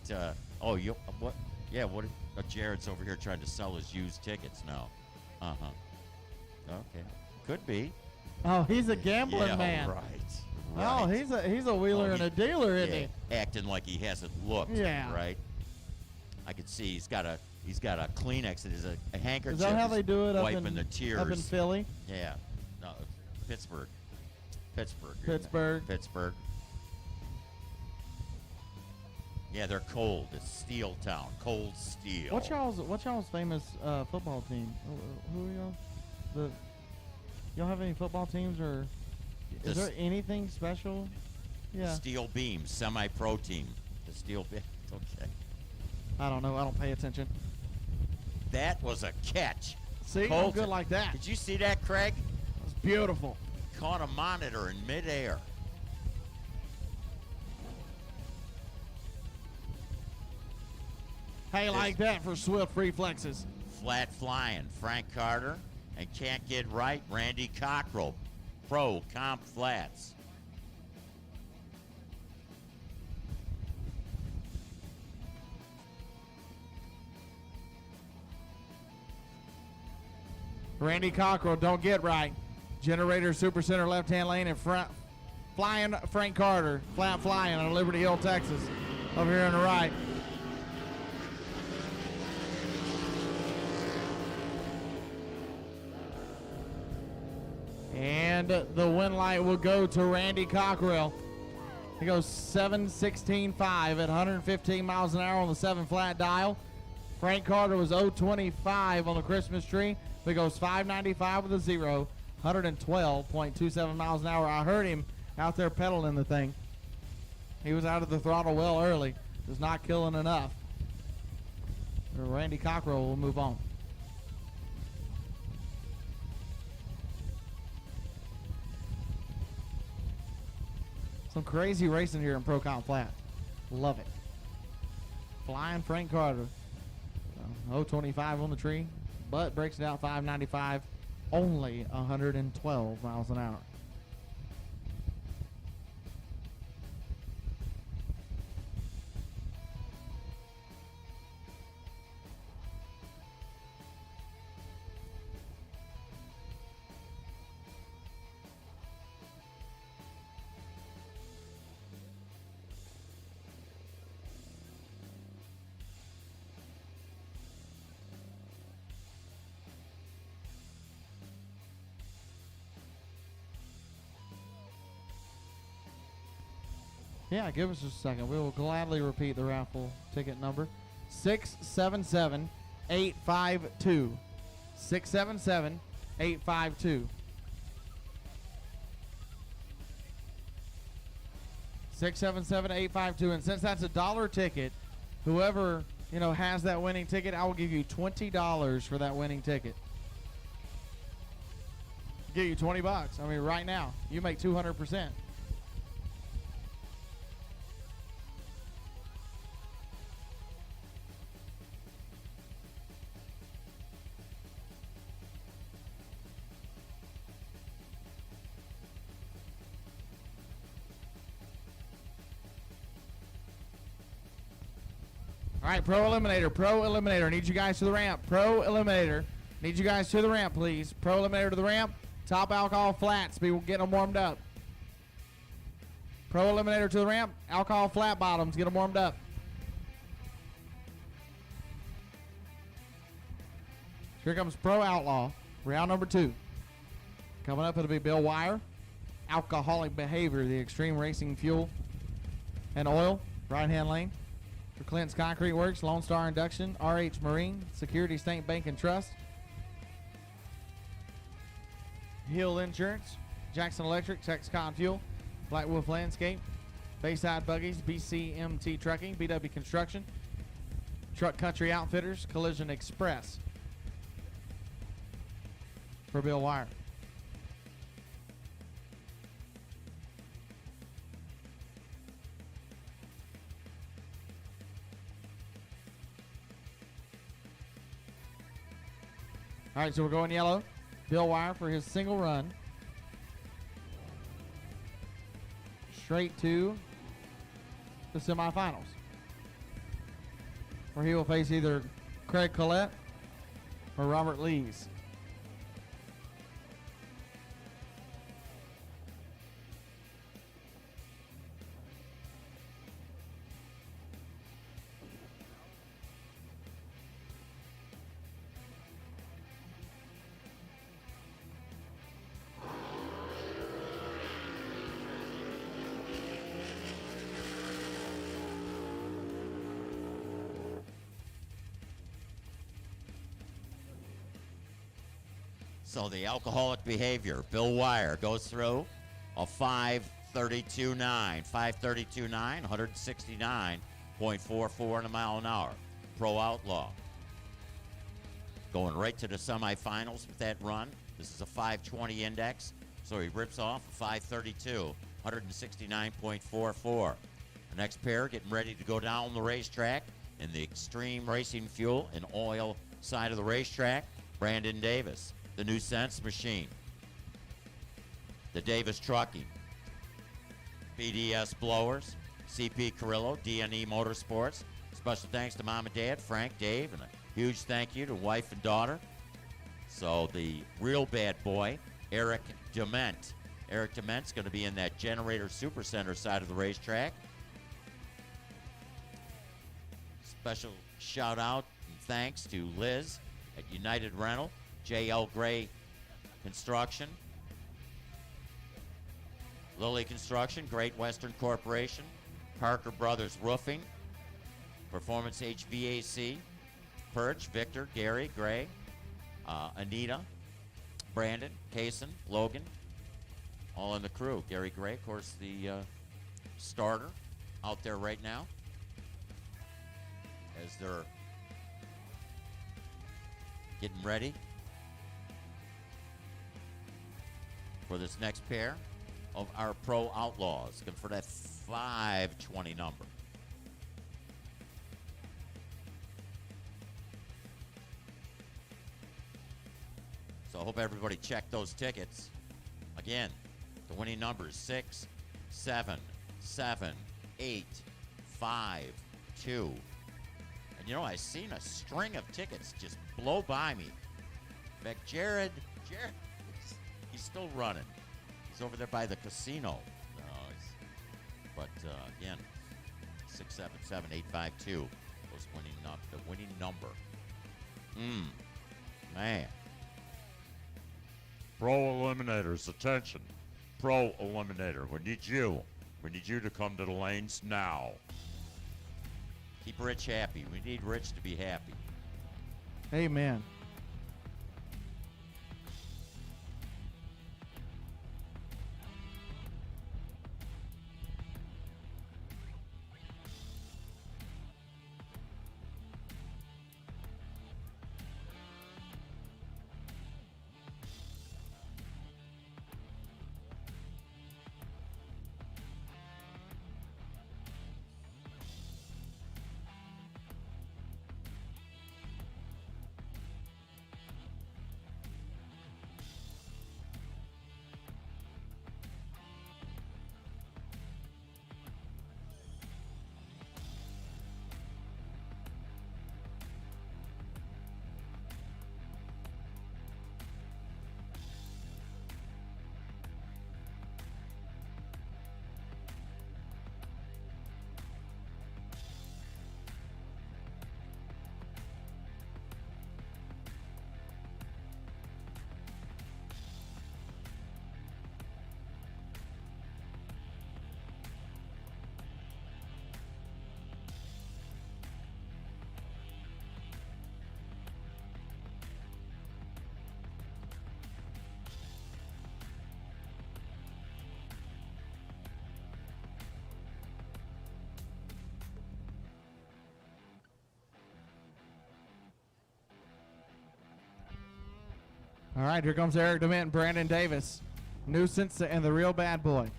What? Yeah, what? Jared's over here trying to sell his used tickets now. Okay, could be. Oh, he's a gambling Yeah, man. right. Oh, he's a wheeler and a dealer, isn't yeah, acting like he hasn't looked. Yeah. Right. I could see he's got a Kleenex. It is a handkerchief. Is that how they do it up wiping in the tears. up in Philly? Yeah. No, Pittsburgh. Pittsburgh. Yeah, they're cold. It's Steel Town. Cold steel. What's y'all's famous football team? Who are y'all? Y'all have any football teams or is there anything special? Yeah. Steel Beam, semi-pro team. The Steel Beam. Okay. I don't know. I don't pay attention. That was a catch. See, I'm good like that. Did you see that, Craig? It's beautiful. Caught a monitor in midair. Hey, like that for swift reflexes. Flat flying, Frank Carter. And can't get right, Randy Cockrell. Pro comp flats. Randy Cockrell, don't get right. Generator super center left hand lane in front. Flying Frank Carter, flat flying on Liberty Hill, Texas. Over here on the right. And the win light will go to Randy Cockrell. He goes 7.16.5 at 115 miles an hour on the 7 flat dial. Frank Carter was 0.25 on the Christmas tree. He goes 5.95 with a 0, 112.27 miles an hour. I heard him out there pedaling the thing. He was out of the throttle well early. Just not killing enough. Randy Cockrell will move on. Some crazy racing here in Pro Comp Flat. Love it. Flying Frank Carter. 0.25 on the tree, but breaks it out 5.95, only 112 miles an hour. Yeah, give us just a second. We will gladly repeat the raffle ticket number. 677-852. 677-852. 677-852. And since that's a $1 ticket, whoever, has that winning ticket, I will give you $20 for that winning ticket. Give you $20. I mean, right now, you make 200%. All right, Pro Eliminator. Need you guys to the ramp. Pro Eliminator. Need you guys to the ramp, please. Pro Eliminator to the ramp. Top alcohol flats. People getting them warmed up. Pro Eliminator to the ramp. Alcohol flat bottoms. Get them warmed up. Here comes Pro Outlaw. Round number 2. Coming up, it'll be Bill Wire. alcoholic behavior, the Extreme Racing Fuel and Oil, right-hand lane. For Clint's Concrete Works, Lone Star Induction, RH Marine, Security State Bank and Trust, Hill Insurance, Jackson Electric, Texcon Fuel, Black Wolf Landscape, Bayside Buggies, BCMT Trucking, BW Construction, Truck Country Outfitters, Collision Express. For Bill Wire. All right, so we're going yellow. Bill Wire for his single run. Straight to the semifinals, where he will face either Craig Collette or Robert Lees. So the alcoholic behavior, Bill Wire goes through a 5:32.9, 5:32.9, 169.44 in a mile an hour. Pro Outlaw going right to the semifinals with that run. This is a 520 index, so he rips off a 5:32, 169.44. The next pair getting ready to go down the racetrack in the Extreme Racing Fuel and Oil side of the racetrack. Brandon Davis, the New Sense Machine, the Davis Trucking, BDS Blowers, CP Carrillo, DNE Motorsports. Special thanks to Mom and Dad, Frank, Dave, and a huge thank you to wife and daughter. So the real bad boy, Eric Dement. Eric Dement's going to be in that Generator Supercenter side of the racetrack. Special shout out and thanks to Liz at United Rental, J.L. Gray Construction, Lilly Construction, Great Western Corporation, Parker Brothers Roofing, Performance HVAC, Perch, Victor, Gary, Gray, Anita, Brandon, Kaysen, Logan, all in the crew. Gary Gray, of course, the starter out there right now as they're getting ready for this next pair of our Pro Outlaws. Looking for that 520 number. So I hope everybody checked those tickets. Again, the winning numbers 6, 7, 7, 8, 5, 2. And you know, I seen a string of tickets just blow by me. In fact, Jared, he's still running. He's over there by the casino. Again, 6, 7, 7, 8, 5, 2. Those the winning number. Man. Pro Eliminators, attention. Pro Eliminator, we need you. We need you to come to the lanes now. Keep Rich happy. We need Rich to be happy. Amen. All right, here comes Eric DeMint and Brandon Davis. Nuisance and the real bad boy.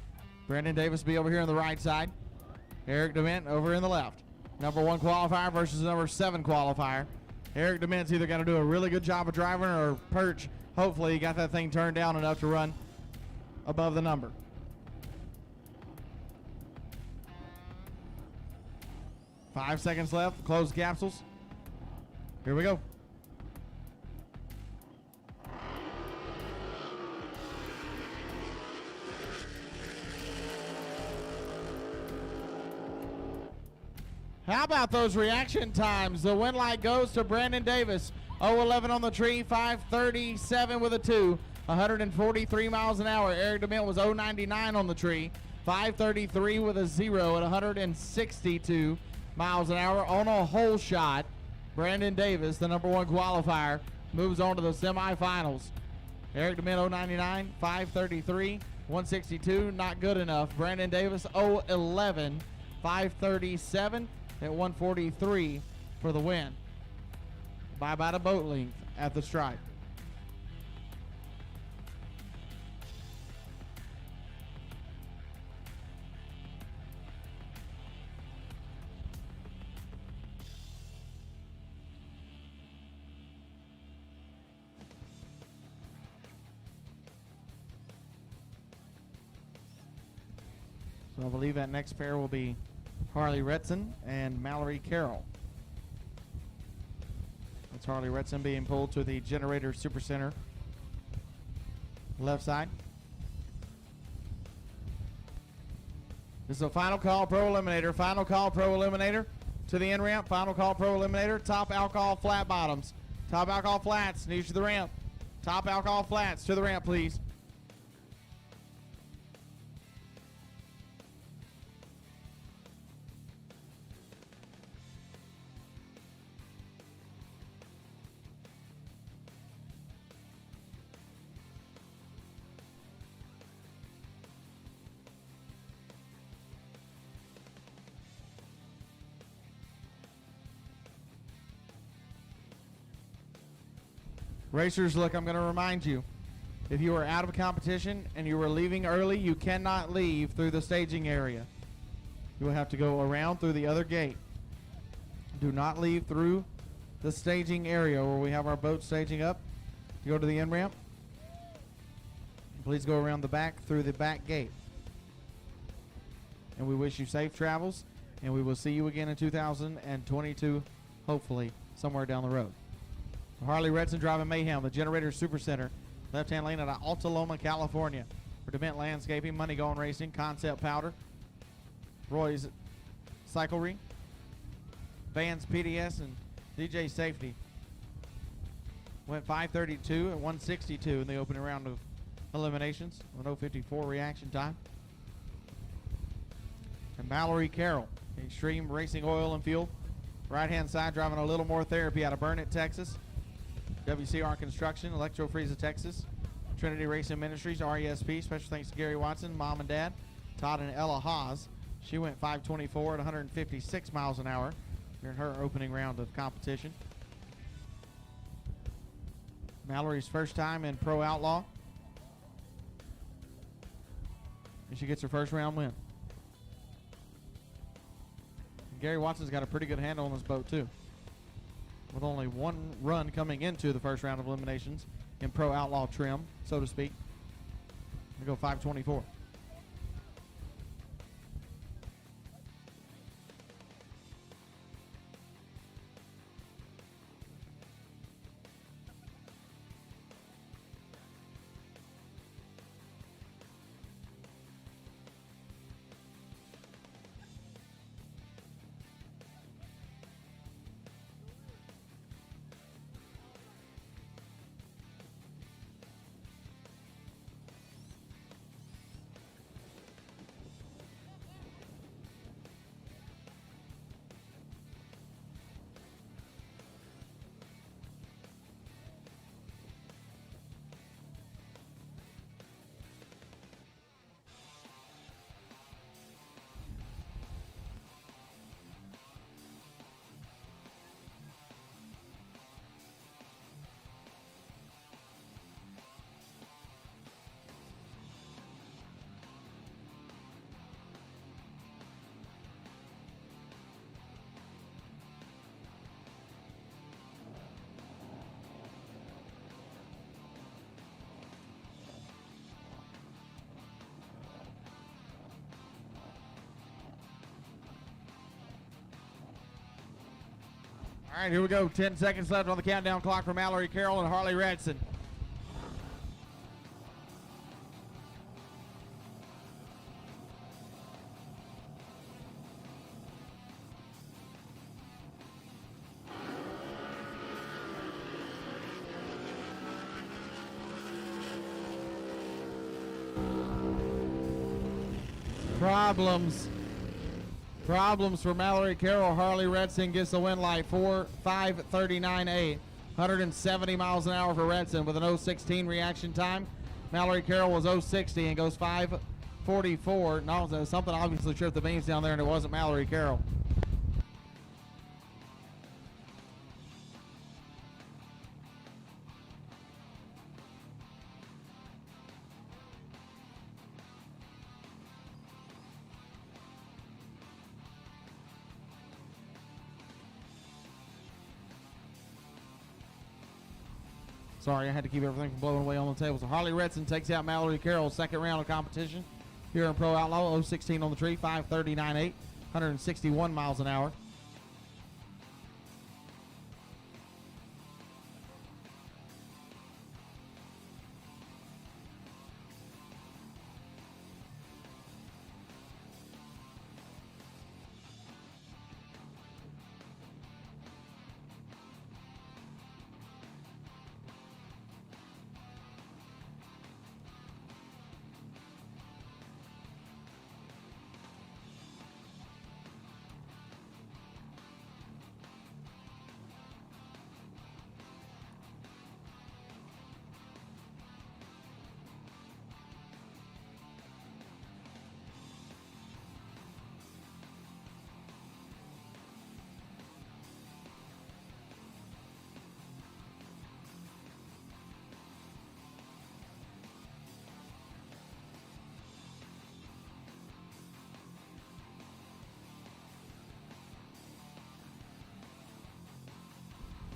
Brandon Davis be over here on the right side. Eric DeMint over in the left. Number 1 qualifier versus number 7 qualifier. Eric DeMint's either got to do a really good job of driving or perch. Hopefully he got that thing turned down enough to run above the number. Five seconds left. Closed capsules. Here we go. How about those reaction times? The win light goes to Brandon Davis. 0-11 on the tree, 5:37 with a 2, 143 miles an hour. Eric DeMint was 0.99 on the tree, 5:33 with a 0 at 162 miles an hour on a hole shot. Brandon Davis, the number 1 qualifier, moves on to the semifinals. Eric DeMint 0.99, 5:33, 162, not good enough. Brandon Davis 0-11, 5:37 at 143 for the win. By about a boat length at the stripe. So I believe that next pair will be Harley Retsen and Mallory Carroll. That's Harley Retsen being pulled to the Generator Super Center left side. This is a final call pro eliminator. Final call pro eliminator to the end ramp. Final call pro eliminator. Top alcohol flat bottoms. Top alcohol flats needs to the ramp. Top alcohol flats to the ramp, please. Racers, look, I'm going to remind you, if you are out of competition and you are leaving early, you cannot leave through the staging area. You will have to go around through the other gate. Do not leave through the staging area where we have our boat staging up. You go to the end ramp. Please go around the back through the back gate. And we wish you safe travels, and we will see you again in 2022, hopefully, somewhere down the road. Harley Retsen driving Mayhem, the Generator Super Center. Left-hand lane out of Altaloma, California. For DeMint Landscaping, Money Gone Racing, Concept Powder, Roy's Cyclery, Vans PDS, and DJ Safety. Went 5:32 and 162 in the opening round of eliminations with 0:54 reaction time. And Mallory Carroll, Extreme Racing Oil and Fuel. Right-hand side driving a little more therapy out of Burnett, Texas. WCR Construction, Electro Freeza, Texas. Trinity Racing Ministries, RESP. Special thanks to Gary Watson, Mom and Dad, Todd and Ella Haas. She went 5:24 at 156 miles an hour during her opening round of competition. Mallory's first time in Pro Outlaw. And she gets her first round win. And Gary Watson's got a pretty good handle on this boat too, with only one run coming into the first round of eliminations in Pro Outlaw trim, so to speak. We go 5:24. All right, here we go. 10 seconds left on the countdown clock for Mallory Carroll and Harley Retsen. Problems for Mallory Carroll. Harley Retsen gets the win light 5:39.8. 170 miles an hour for Retsen with an 0:16 reaction time. Mallory Carroll was 0:60 and goes 5:44. No, something obviously tripped the beams down there, and it wasn't Mallory Carroll. Sorry, I had to keep everything from blowing away on the table. So Harley Retsen takes out Mallory Carroll, second round of competition here in Pro Outlaw. 0:16 on the tree, 5:39.8, 161 miles an hour.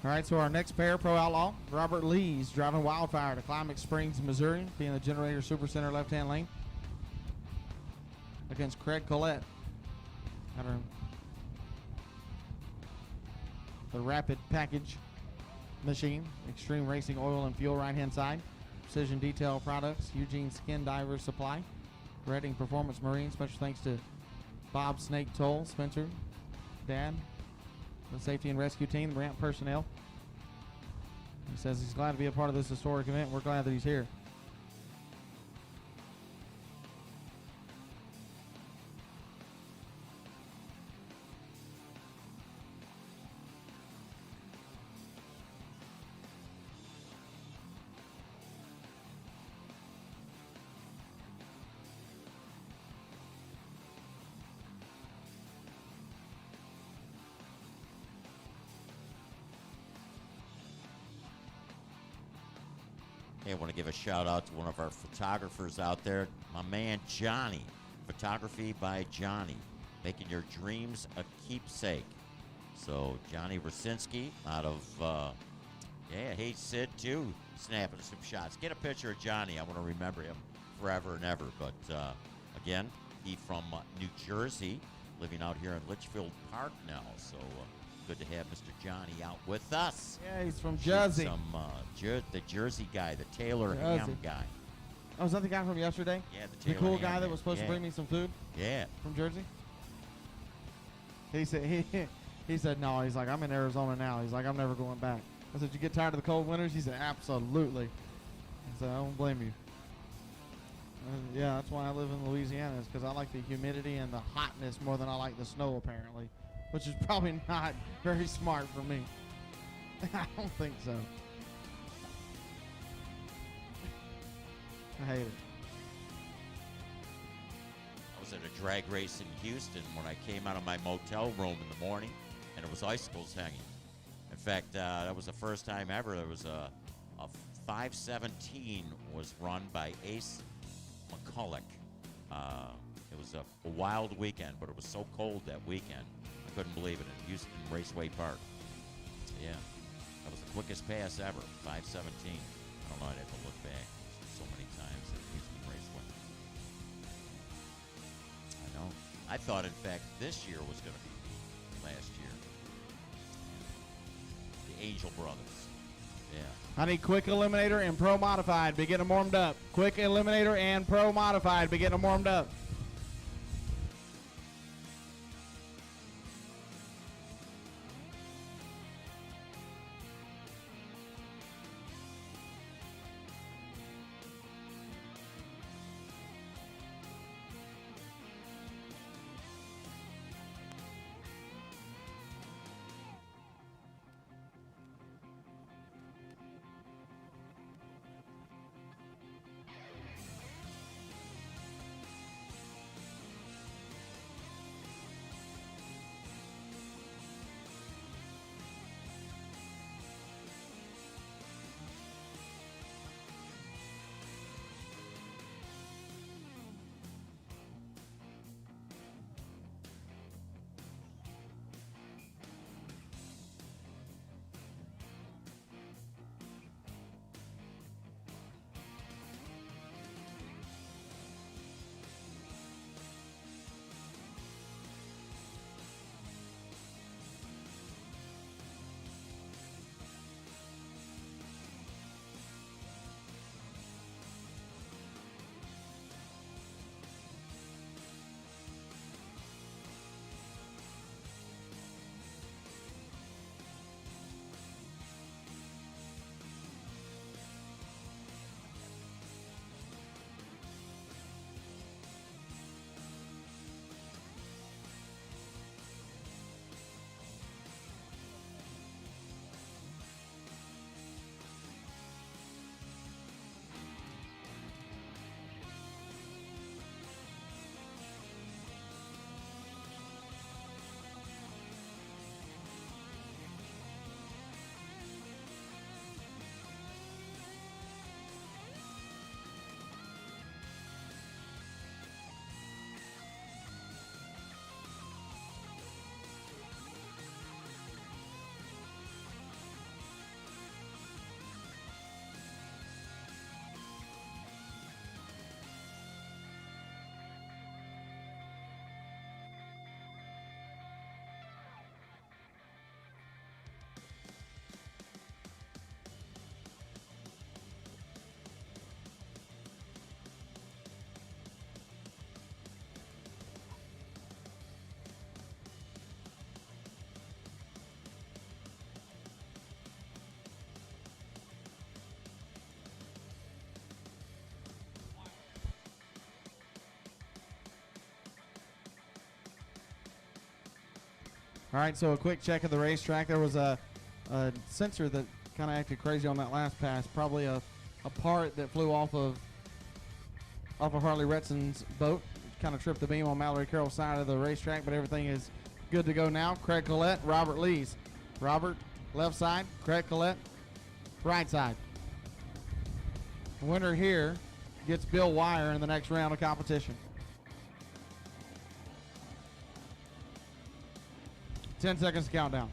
All right, so our next pair, Pro Outlaw, Robert Lees driving Wildfire to Climax Springs, Missouri, being the Generator Supercenter left-hand lane, against Craig Collette. The Rapid Package Machine, Extreme Racing Oil and Fuel right-hand side, Precision Detail Products, Eugene Skin Divers Supply, Redding Performance Marine. Special thanks to Bob Snake Toll, Spencer, Dad, the safety and rescue team, the ramp personnel. He says he's glad to be a part of this historic event. We're glad that he's here. Hey, I want to give a shout out to one of our photographers out there, my man Johnny. Photography by Johnny, making your dreams a keepsake. So Johnny Rasinski out of Haze Sid too, snapping some shots. Get a picture of Johnny. I want to remember him forever and ever. But again, he from New Jersey, living out here in Litchfield Park now. So good to have Mr. Johnny out with us. Yeah, he's from Jersey. The Jersey guy, the Taylor Jersey. Ham guy. Oh, was that the guy from yesterday? Yeah, the The Taylor cool Ham guy that man. was supposed to bring me some food Yeah. from Jersey? He said he said no. He's like, I'm in Arizona now. He's like, I'm never going back. I said, you get tired of the cold winters? He said, absolutely. I said, I don't blame you. Yeah, that's why I live in Louisiana, is because I like the humidity and the hotness more than I like the snow, apparently, which is probably not very smart for me. I don't think so. I hate it. I was at a drag race in Houston when I came out of my motel room in the morning, and it was icicles hanging. In fact, that was the first time ever. There was a 517 was run by Ace McCulloch. It was a wild weekend, but it was so cold that weekend. I couldn't believe it in Houston Raceway Park. Yeah, that was the quickest pass ever, 517. I don't know, I'd have to look back so many times at Houston Raceway. I know. I thought, in fact, this year was going to be last year. Angel Brothers. Yeah. I need quick eliminator and pro modified. Be getting them warmed up. Quick eliminator and pro modified. Be getting them warmed up. All right, so a quick check of the racetrack. There was a sensor that kind of acted crazy on that last pass. Probably a part that flew off of Harley Retsen's boat. Kind of tripped the beam on Mallory Carroll's side of the racetrack, but everything is good to go now. Craig Collette, Robert Lees. Robert, left side. Craig Collette, right side. The winner here gets Bill Wire in the next round of competition. 10 seconds countdown.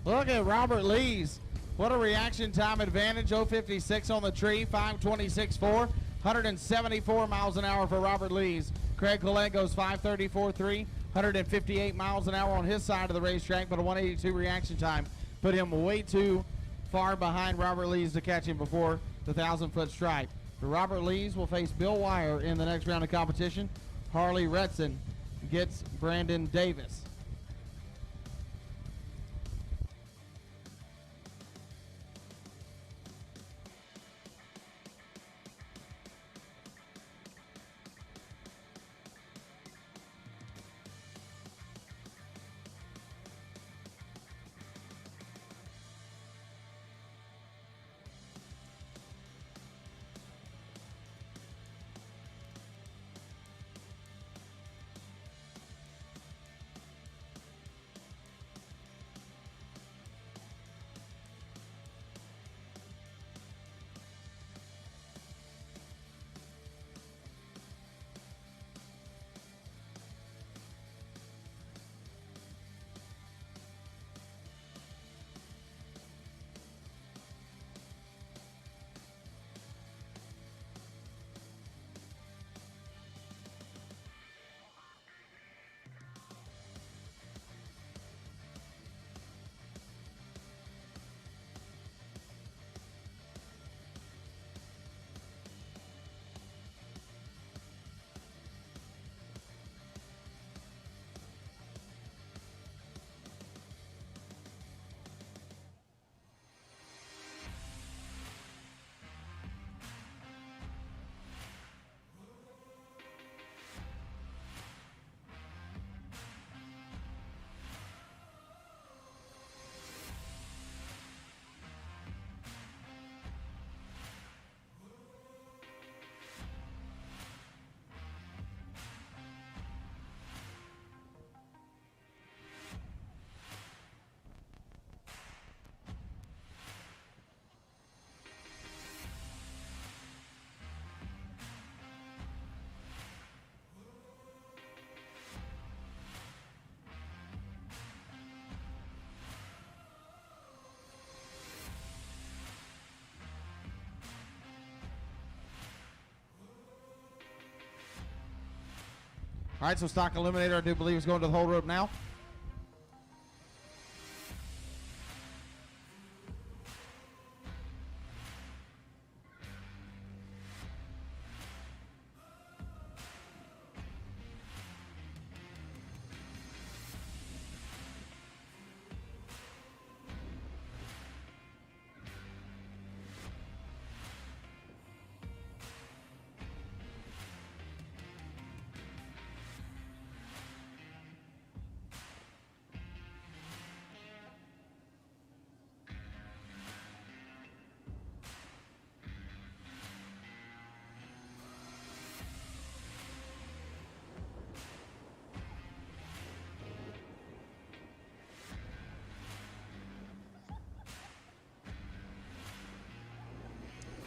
Look at Robert Lees. What a reaction time advantage. 056 on the tree, 526.4, 174 miles an hour for Robert Lees. Craig Collette goes 534.3, 158 miles an hour on his side of the racetrack, but a 182 reaction time put him way too far behind Robert Lees to catch him before the 1,000-foot stripe. But Robert Lees will face Bill Wire in the next round of competition. Harley Retsen gets Brandon Davis. All right, so stock eliminator, I do believe, is going to the whole rope now.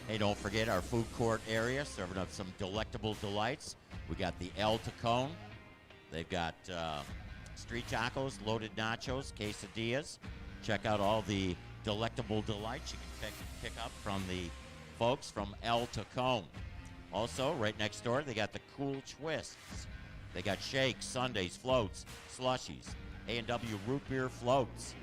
Hey, don't forget our food court area, serving up some delectable delights. We got the El Tacon. They've got street tacos, loaded nachos, quesadillas. Check out all the delectable delights you can pick up from the folks from El Tacon. Also, right next door, they got the Cool Twists. They got shakes, sundaes, floats, slushies, A&W root beer floats,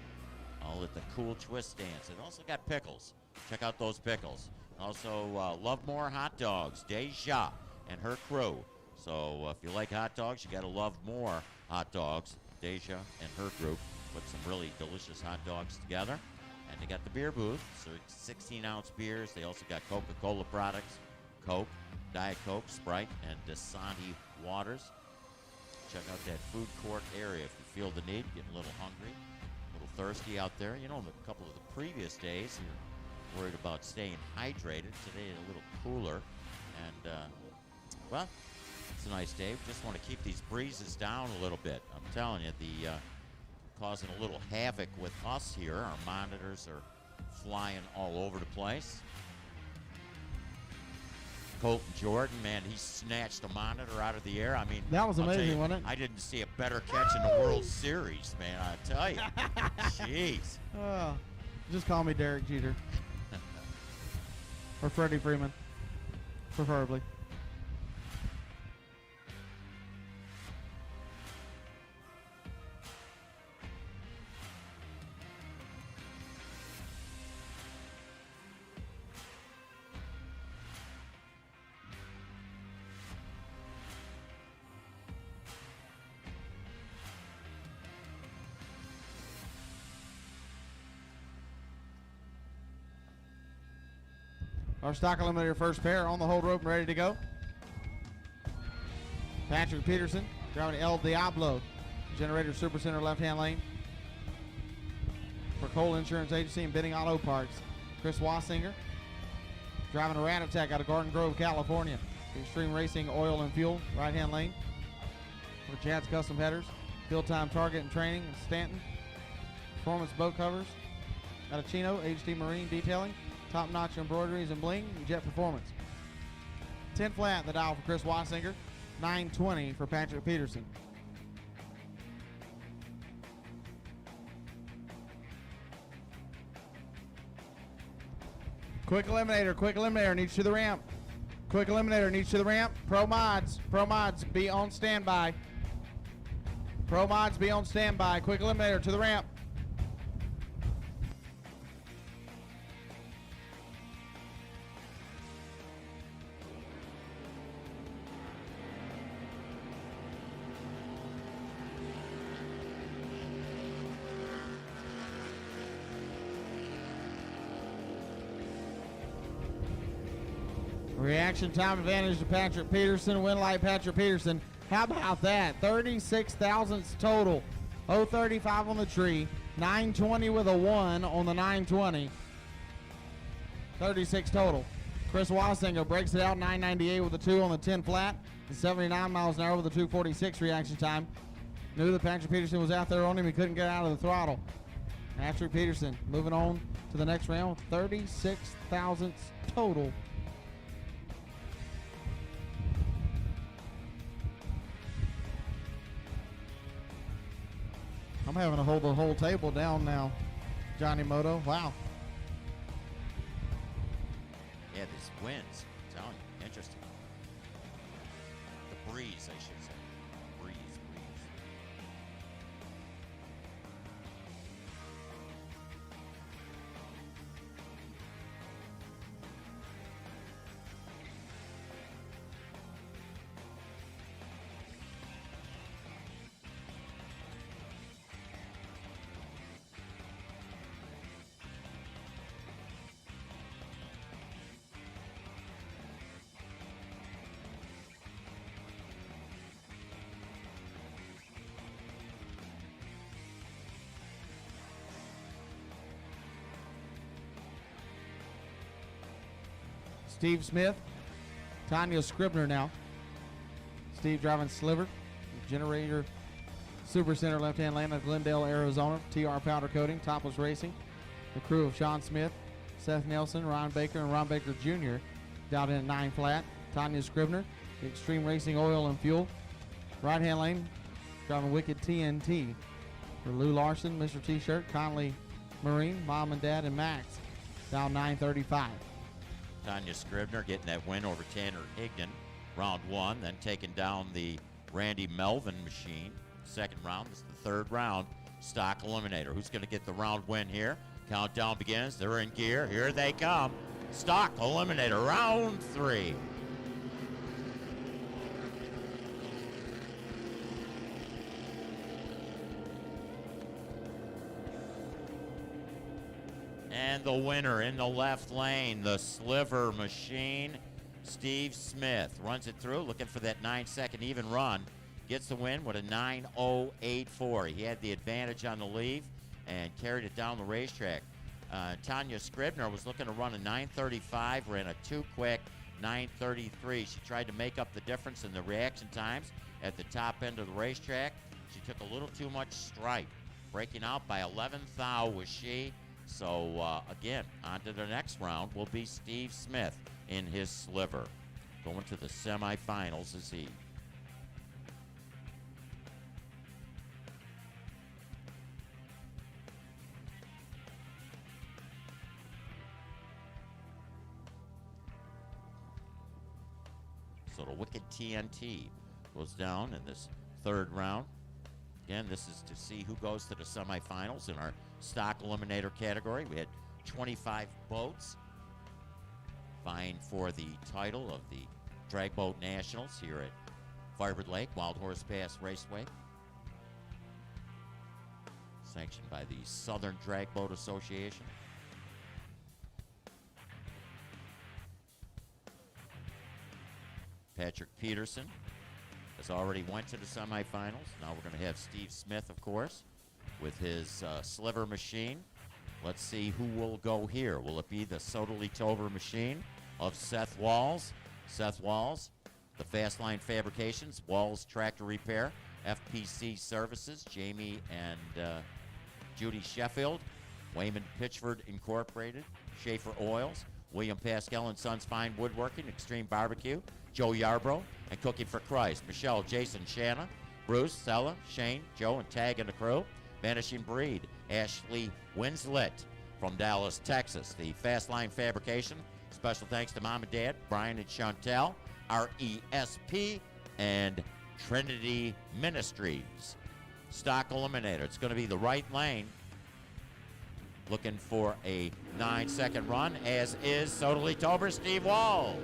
all at the Cool Twist stands. They've also got pickles. Check out those pickles. Also, Lovemore Hot Dogs, Deja and her crew. So if you like hot dogs, you got to love more hot dogs. Deja and her group put some really delicious hot dogs together. And they got the beer booth, so 16-ounce beers. They also got Coca-Cola products, Coke, Diet Coke, Sprite, and Dasani waters. Check out that food court area if you feel the need, getting a little hungry, a little thirsty out there. You know, a couple of the previous days, you're worried about staying hydrated. Today is a little cooler, and well, it's a nice day. We just want to keep these breezes down a little bit. I'm telling you, the causing a little havoc with us here. Our monitors are flying all over the place. Colton Jordan, man, he snatched a monitor out of the air. I mean, that was amazing, wasn't it? I didn't see a better catch in the World Series, man, I tell you. Jeez. Just call me Derek Jeter. Or Freddie Freeman, preferably. Our stock eliminator first pair on the hold rope and ready to go. Patrick Peterson driving El Diablo, Generator Super Center left-hand lane. For Cole Insurance Agency and Benning Auto Parts, Chris Wassinger driving a Rat Attack out of Garden Grove, California. Extreme Racing Oil and Fuel, right-hand lane. For Chad's Custom Headers, Field Time Target and Training in Stanton. Performance Boat Covers out of Chino, HD Marine Detailing. Top-notch embroideries and bling, and Jet Performance. 10 flat, the dial for Chris Wassinger. 920 for Patrick Peterson. Quick eliminator needs to the ramp. Quick eliminator needs to the ramp. Pro mods, be on standby. Pro mods, be on standby. Quick eliminator to the ramp. Reaction time advantage to Patrick Peterson. Win light Patrick Peterson. How about that? 36 thousandths total. 035 on the tree. 920 with a 1 on the 920. 36 total. Chris Wassinger breaks it out. 998 with a 2 on the 10 flat. And 79 miles an hour with a 246 reaction time. Knew that Patrick Peterson was out there on him. He couldn't get out of the throttle. Patrick Peterson moving on to the next round. 36 thousandths total. I'm having to hold the whole table down now, Johnny Moto. Wow. Yeah, these winds, I'm telling you, interesting. The breeze, I should say. Breeze. Steve Smith, Tanya Scribner now. Steve driving Sliver, Generator Super Center left-hand lane of Glendale, Arizona. TR Powder Coating, Topless Racing. The crew of Sean Smith, Seth Nelson, Ron Baker, and Ron Baker Jr. down in at 9 flat. Tanya Scribner, Extreme Racing Oil and Fuel. Right-hand lane, driving Wicked TNT. For Lou Larson, Mr. T-Shirt, Conley Marine, Mom and Dad, and Max down 9:35. Tanya Scribner getting that win over Tanner Higdon, round 1, then taking down the Randy Melvin machine. Second round, this is the third round. Stock Eliminator. Who's going to get the round win here? Countdown begins. They're in gear. Here they come. Stock Eliminator, round 3. And the winner in the left lane, the Sliver machine, Steve Smith. Runs it through, looking for that 9-second even run. Gets the win with a 9:084. He had the advantage on the leave and carried it down the racetrack. Tanya Scribner was looking to run a 9:35, ran a too quick 9:33. She tried to make up the difference in the reaction times at the top end of the racetrack. She took a little too much stripe. Breaking out by 11th thou was she. So, again, on to the next round will be Steve Smith in his Sliver. Going to the semifinals is he. So the Wicked TNT goes down in this third round. Again, this is to see who goes to the semifinals in our stock eliminator category. We had 25 boats vying for the title of the Drag Boat Nationals here at Firebird Lake, Wild Horse Pass Raceway. Sanctioned by the Southern Drag Boat Association. Patrick Peterson has already went to the semifinals. Now we're going to have Steve Smith, of course, with his Sliver machine. Let's see who will go here. Will it be the Soderly Tover machine of Seth Walls? Seth Walls, the Fastline Fabrications, Walls Tractor Repair, FPC Services, Jamie and Judy Sheffield, Wayman Pitchford Incorporated, Schaefer Oils, William Pascal and Sons Fine Woodworking, Extreme Barbecue, Joe Yarbrough, and Cooking for Christ, Michelle, Jason, Shanna, Bruce, Sella, Shane, Joe, and Tag and the crew, Vanishing Breed, Ashley Winslet from Dallas, Texas, the Fastline Fabrication. Special thanks to Mom and Dad, Brian and Chantel, RESP, and Trinity Ministries. Stock Eliminator. It's going to be the right lane. Looking for a 9-second run, as is Soderly Tober, Steve Walls.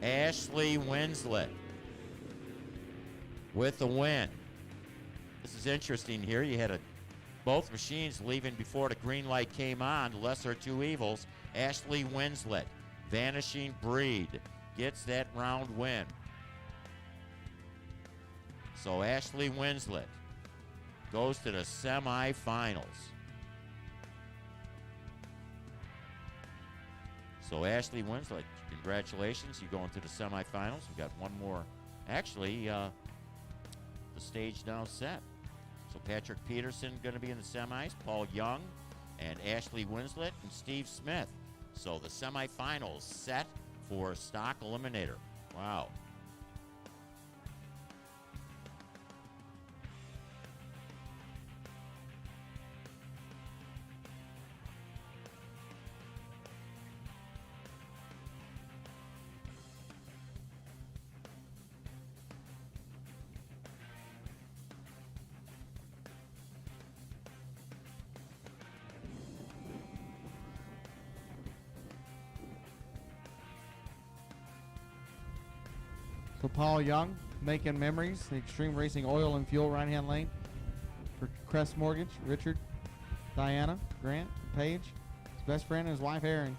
Ashley Winslet with the win. This is interesting here. You had both machines leaving before the green light came on. Lesser of two evils. Ashley Winslet, Vanishing Breed, gets that round win. So Ashley Winslet goes to the semifinals. So Ashley Winslet, congratulations. You go into the semifinals. We've got one more. Actually, the stage now set. So Patrick Peterson going to be in the semis, Paul Young, and Ashley Winslet, and Steve Smith. So the semifinals set for Stock Eliminator. Wow. So Paul Young making memories. The Extreme Racing Oil and Fuel right-hand lane for Crest Mortgage. Richard, Diana, Grant, Paige, his best friend and his wife Erin.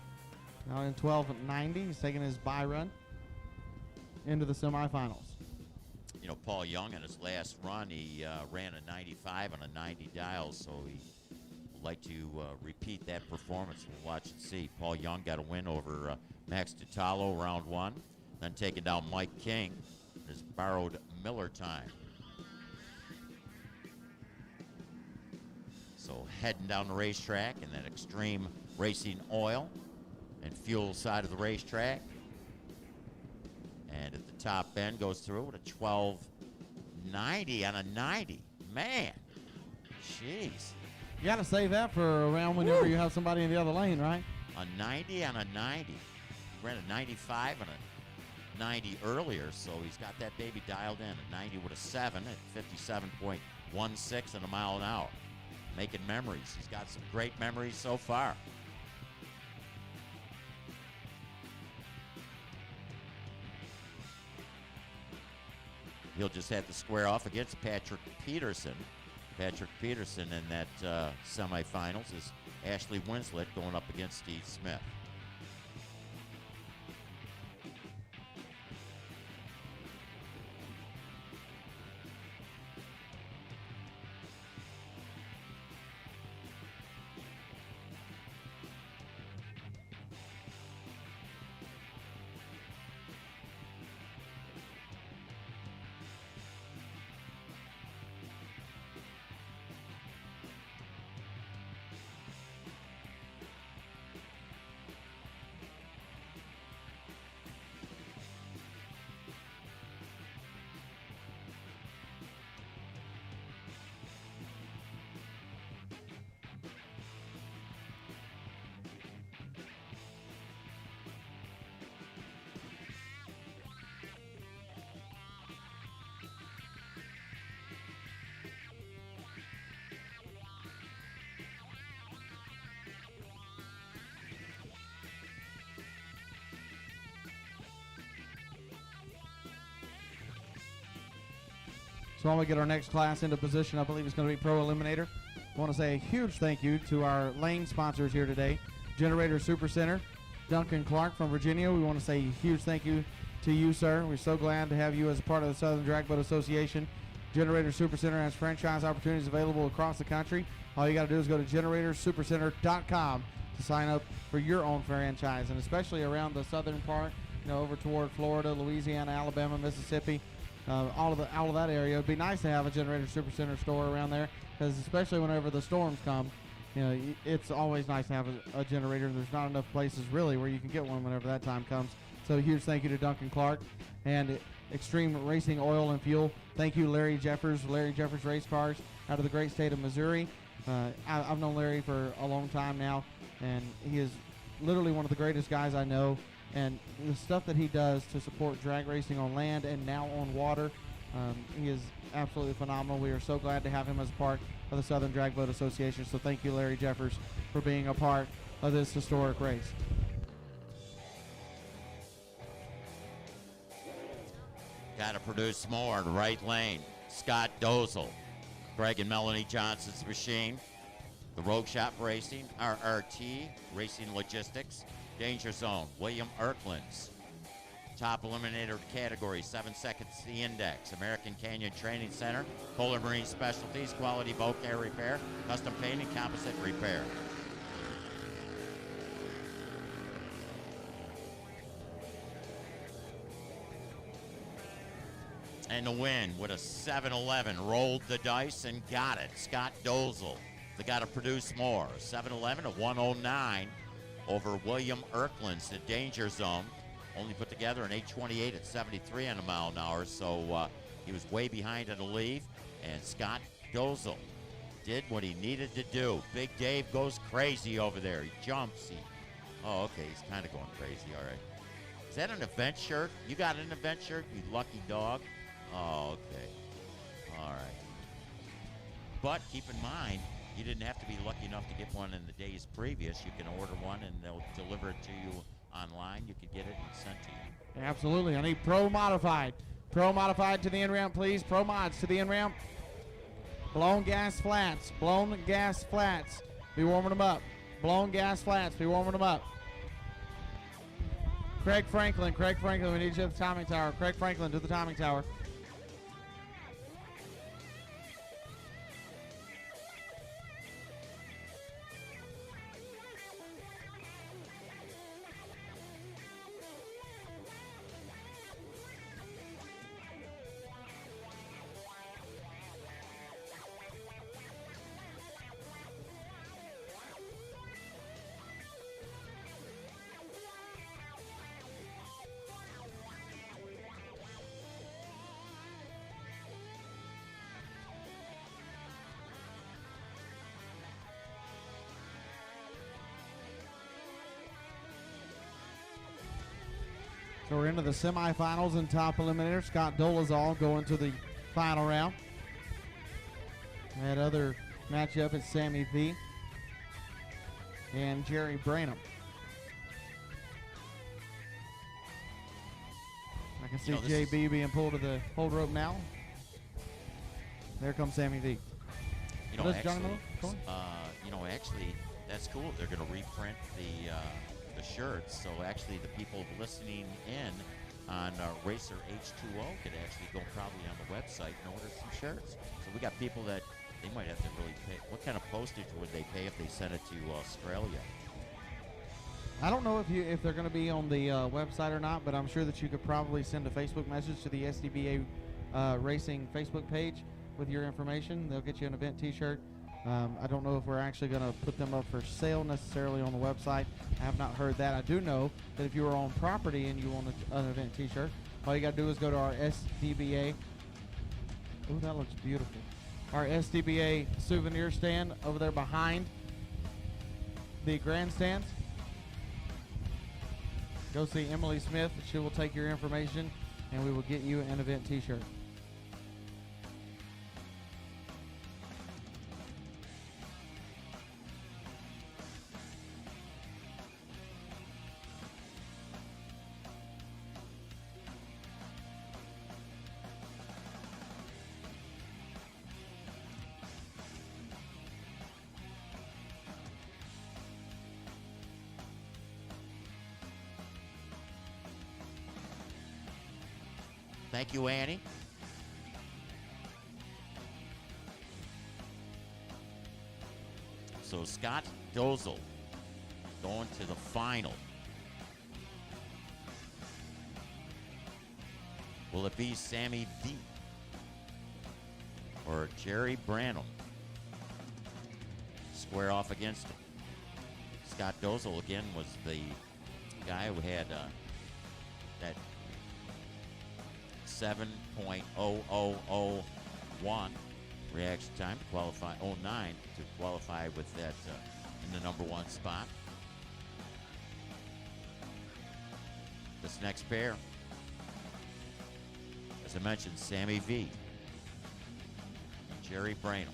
Now in 12.90, he's taking his bye run into the semifinals. you know, Paul Young in his last run, he ran a 95 on a 90 dial, so he would like to repeat that performance. We'll watch and see. Paul Young got a win over Max Tutalo round 1, then taking down Mike King in his borrowed Miller time. So heading down the racetrack in that Extreme Racing Oil and Fuel side of the racetrack. And at the top end goes through with a 1290 on a 90. Man, jeez. You got to save that for around whenever you have somebody in the other lane, right? A 90 on a 90. He ran a 95 on a 90 earlier, so he's got that baby dialed in. A 90 with a 7 at 57.16 in a mile an hour. Making memories. He's got some great memories so far. He'll just have to square off against Patrick Peterson. Patrick Peterson in that semifinals is Ashley Winslet going up against Steve Smith. So while we get our next class into position, I believe it's going to be Pro Eliminator. I want to say a huge thank you to our lane sponsors here today, Generator Super Center, Duncan Clark from Virginia. We want to say a huge thank you to you, sir. We're so glad to have you as a part of the Southern Drag Boat Association. Generator Super Center has franchise opportunities available across the country. All you got to do is go to generatorsupercenter.com to sign up for your own franchise, and especially around the southern part, you know, over toward Florida, Louisiana, Alabama, Mississippi. All of that area. It'd be nice to have a Generator Super Center store around there, because especially whenever the storms come, you know, it's always nice to have a generator. There's not enough places really where you can get one whenever that time comes. So a huge thank you to Duncan Clark and Extreme Racing Oil and Fuel. Thank you, Larry Jeffers Race Cars out of the great state of Missouri. I've known Larry for a long time now, and he is literally one of the greatest guys I know. And the stuff that he does to support drag racing on land and now on water, he is absolutely phenomenal. We are so glad to have him as a part of the Southern Drag Boat Association. So thank you, Larry Jeffers, for being a part of this historic race. Got to produce more in the right lane. Scott Dozel, Greg and Melanie Johnson's machine. The Rogue Shop Racing, RRT, Racing Logistics. Danger Zone, William Erklands. Top eliminator category, 7 seconds the index. American Canyon Training Center, Polar Marine Specialties, Quality Boat Care Repair, Custom Painting, Composite Repair. And the win with a 7-11, rolled the dice and got it. Scott Dozel, they got to produce more. 7-11, a 109. Over William Erklands, the Danger Zone. Only put together an 8:28 at 73 on a mile an hour, so he was way behind in the lead. And Scott Dozel did what he needed to do. Big Dave goes crazy over there. He jumps. Oh, okay, he's kind of going crazy. All right. Is that an event shirt? You got an event shirt, you lucky dog? Oh, okay. All right. But keep in mind, you didn't have to be lucky enough to get one in the days previous. You can order one and they'll deliver it to you online. You could get it and sent to you. Absolutely. I need Pro Modified. Pro Modified to the in-ramp, please. Pro Mods to the in-ramp. Blown gas flats. Blown gas flats. Be warming them up. Blown gas flats. Be warming them up. Craig Franklin, we need you at the timing tower. Craig Franklin to the timing tower. So we're into the semifinals and top eliminator. Scott Dolezal going to the final round. That other matchup is Sammy V and Jerry Branham. I can see JB being pulled to the hold rope now. There comes Sammy V. Actually, that's cool. They're going to reprint the shirts, so actually the people listening in on Racer H2O could actually go probably on the website and order some shirts. So we got people that they might have to really pay. What kind of postage would they pay if they sent it to Australia? I don't know if they're going to be on the website or not, but I'm sure that you could probably send a Facebook message to the SDBA Racing Facebook page with your information. They'll get you an event T-shirt. I don't know if we're actually going to put them up for sale necessarily on the website. I have not heard that. I do know that if you are on property and you want an event T-shirt, all you got to do is go to our SDBA. Oh, that looks beautiful. Our SDBA souvenir stand over there behind the grandstands. Go see Emily Smith. She will take your information, and we will get you an event T-shirt. Thank you, Annie. So Scott Dozel going to the final. Will it be Sammy V or Jerry Branham square off against him? Scott Dozel again was the guy who had that 7.0001 reaction time to qualify, 09 to qualify with that in the number one spot. This next pair, as I mentioned, Sammy V and Jerry Branham.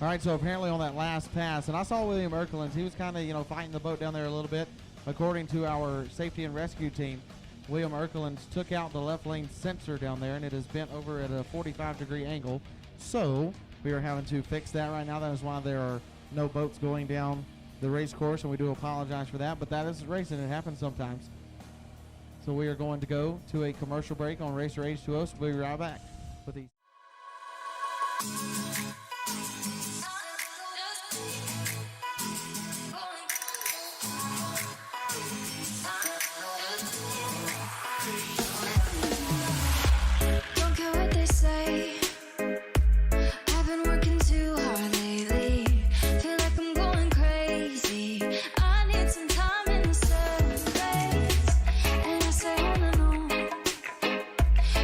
All right, so apparently on that last pass, and I saw William Erkelins, he was kind of, fighting the boat down there a little bit. According to our safety and rescue team, William Erkelins took out the left lane sensor down there, and it is bent over at a 45-degree angle. So we are having to fix that right now. That is why there are no boats going down the race course, and we do apologize for that. But that is racing. It happens sometimes. So we are going to go to a commercial break on Racer H2O, so we'll be right back with these. Don't care what they say. I've been working too hard lately. Feel like I'm going crazy. I need some time in the setbacks. And I say on and on.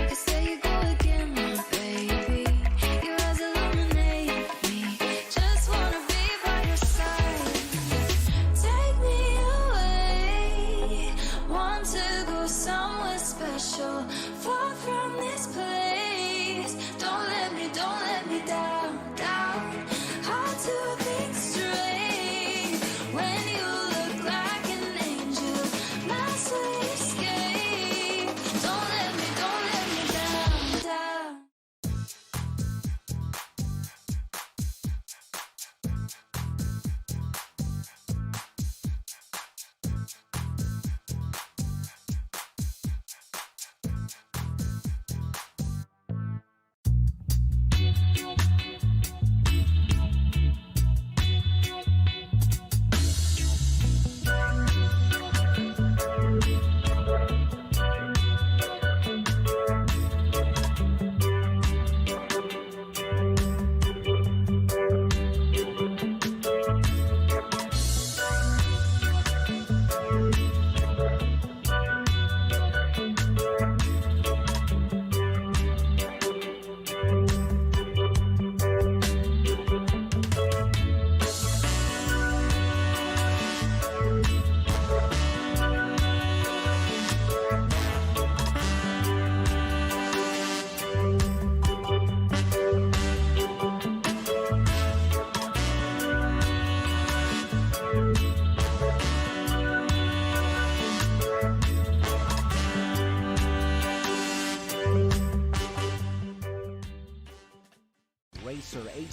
'Cause there you go again, my baby. Your eyes illuminate me. Just wanna be by your side. Take me away. Want to go somewhere special. Far from this place. Don't let me down, down. Hard to think straight. When you look like an angel, my sweet escape.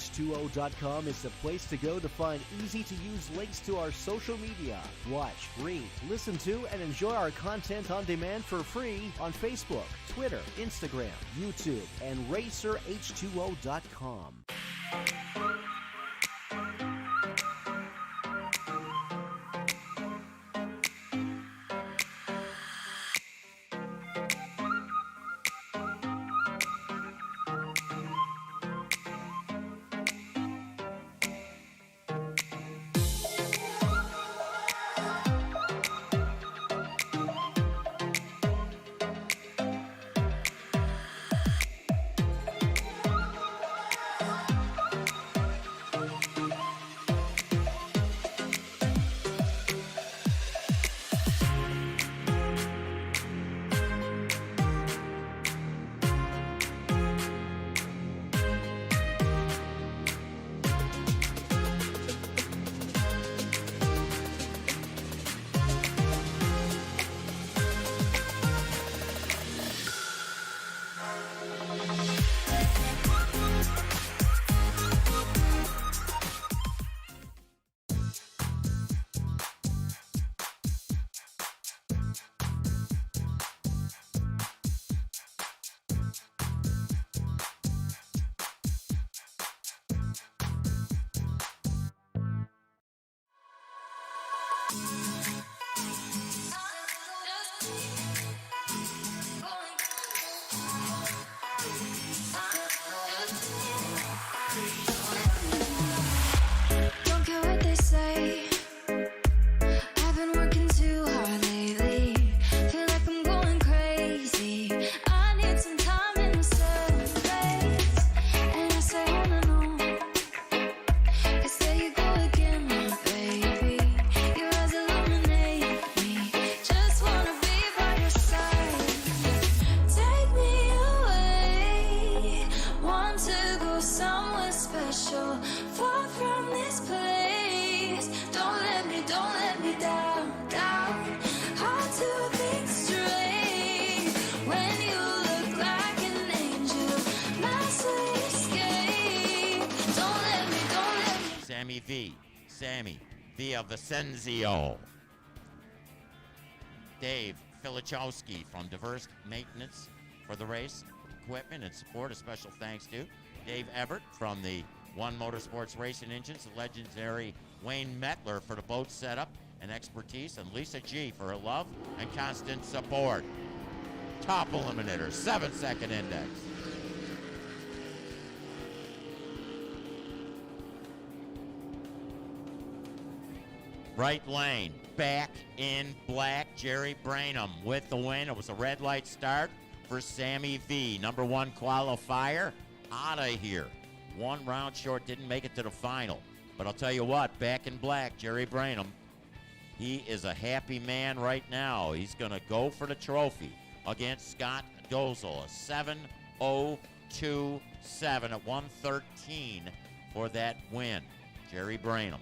H2O.com is the place to go to find easy-to-use links to our social media. Watch, read, listen to, and enjoy our content on demand for free on Facebook, Twitter, Instagram, YouTube, and RacerH2O.com. Don't care what they say. I've been working too hard lately. Feel like I'm going crazy. I need some time in the setbacks. And I say on and on. It's there you go again, my baby. Your eyes illuminate me. Just wanna be by your side. Take me away. Want to go somewhere special. Far from this place. Don't let me down. Hard to think straight. When you look like an angel. Massive escape. Don't let me. Sammy via Vicenzio. Dave Filichowski from Diverse Maintenance for the race equipment and support. A special thanks to Dave Everett from the One Motorsports Racing Engines, the legendary Wayne Metler for the boat setup and expertise, and Lisa G for her love and constant support. Top eliminator, 7-second index. Right lane, back in black, Jerry Brainham with the win. It was a red light start for Sammy V. Number 1 qualifier, out of here. 1 round short, didn't make it to the final. But I'll tell you what, back in black, Jerry Brainham, he is a happy man right now. He's going to go for the trophy against Scott Dozel. A 7:02.7 at 1:13 for that win. Jerry Brainham.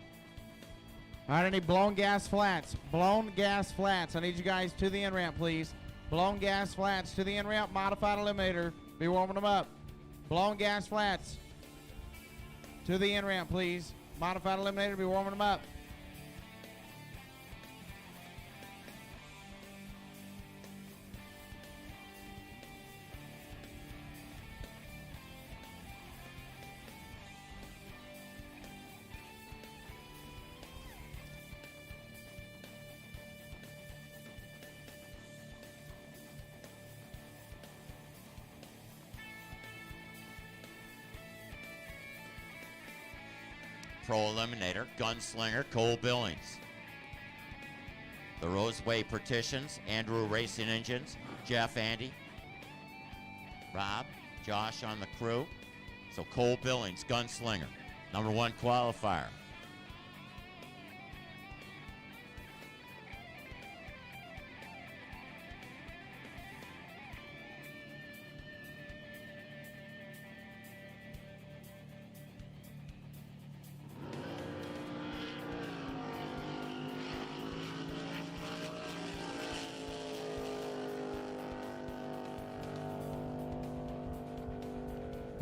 All right, I need blown gas flats. Blown gas flats. I need you guys to the in-ramp, please. Blown gas flats to the in-ramp. Modified eliminator. Be warming them up. Blown gas flats to the in-ramp, please. Modified eliminator. Be warming them up. Pro Eliminator, Gunslinger, Cole Billings. The Roseway Partitions, Andrew Racing Engines, Jeff, Andy, Rob, Josh on the crew. So Cole Billings, Gunslinger, number 1 qualifier.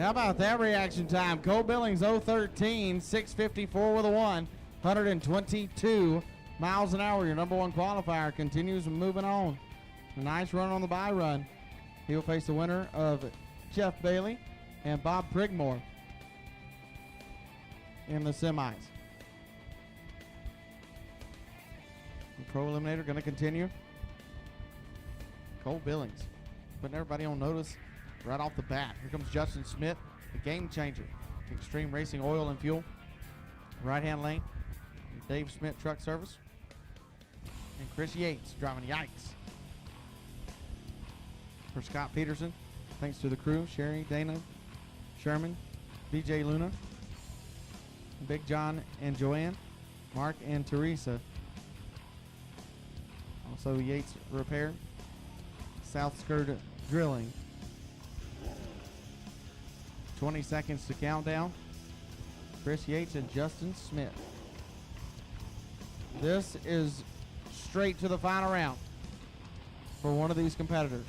How about that reaction time? Cole Billings 013, 654 with a 1, 122 miles an hour. Your number one qualifier continues moving on. A nice run on the bye run. He'll face the winner of Jeff Bailey and Bob Prigmore in the semis. The Pro Eliminator going to continue. Cole Billings putting everybody on notice right off the bat. Here comes Justin Schmidt, the game changer. Extreme Racing Oil and Fuel. Right-hand lane. Dave Schmidt Truck Service. And Chris Yates driving Yates. For Scott Peterson, thanks to the crew, Sherry, Dana, Sherman, BJ Luna, Big John and Joanne, Mark and Teresa. Also Yates Repair, South Skirt Drilling. 20 seconds to countdown. Chris Yates and Justin Smith. This is straight to the final round for one of these competitors.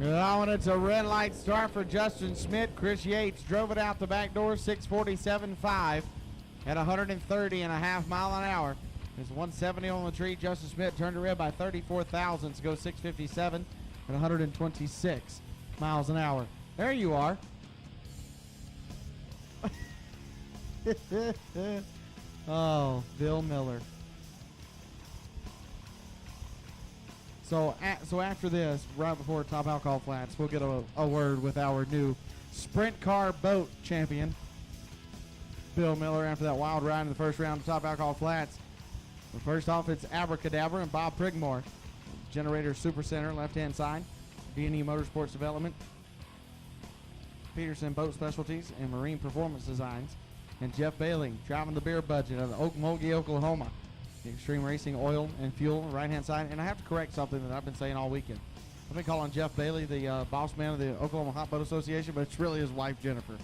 Oh, and it's a red light start for Justin Smith. Chris Yates drove it out the back door, 647.5 at 130.5 mile an hour. There's 170 on the tree. Justin Smith turned it red by 34 thousandths to go 657 at 126 miles an hour. There you are. Oh, Bill Miller. So after this, right before Top Alcohol Flats, we'll get a word with our new sprint car boat champion, Bill Miller, after that wild ride in the first round of Top Alcohol Flats. But first off, it's Abracadabra and Bob Prigmore. Generator Super Center, left-hand side. D&E Motorsports Development. Peterson Boat Specialties and Marine Performance Designs. And Jeff Bailey, driving the beer budget out of Okmulgee, Oklahoma. The Extreme Racing Oil and Fuel, right-hand side. And I have to correct something that I've been saying all weekend. I've been calling Jeff Bailey the boss man of the Oklahoma Hot Boat Association, but it's really his wife, Jennifer.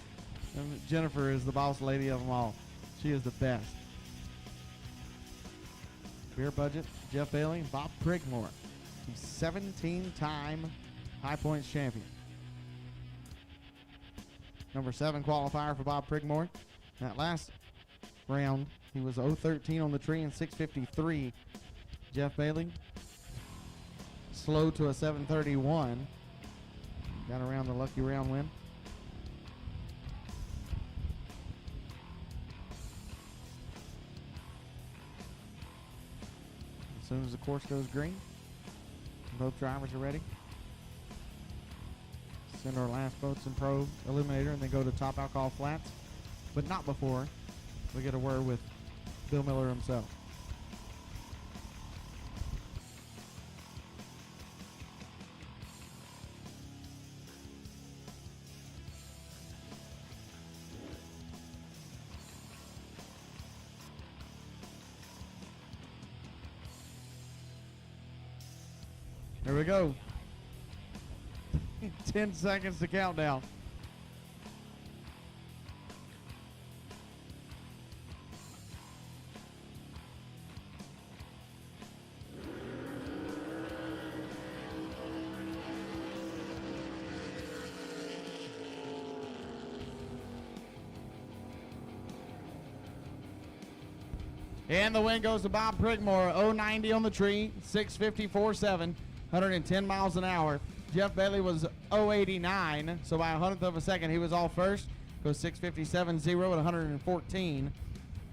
And Jennifer is the boss lady of them all. She is the best. Beer budget, Jeff Bailey and Bob Prigmore. He's 17-time High Points champion. Number 7 qualifier for Bob Prigmore. That last round, he was 0-13 on the tree and 653. Jeff Bailey slowed to a 7:31. Got around the lucky round win. As soon as the course goes green, both drivers are ready. Send our last boats in Pro Eliminator and then go to Top Alcohol Flats, but not before we get a word with Bill Miller himself. Here we go. 10 seconds to countdown. And the win goes to Bob Prigmore. 090 on the tree, 654.7, 110 miles an hour. Jeff Bailey was 089, so by a hundredth of a second, he was all first. Goes 657.0 at 114.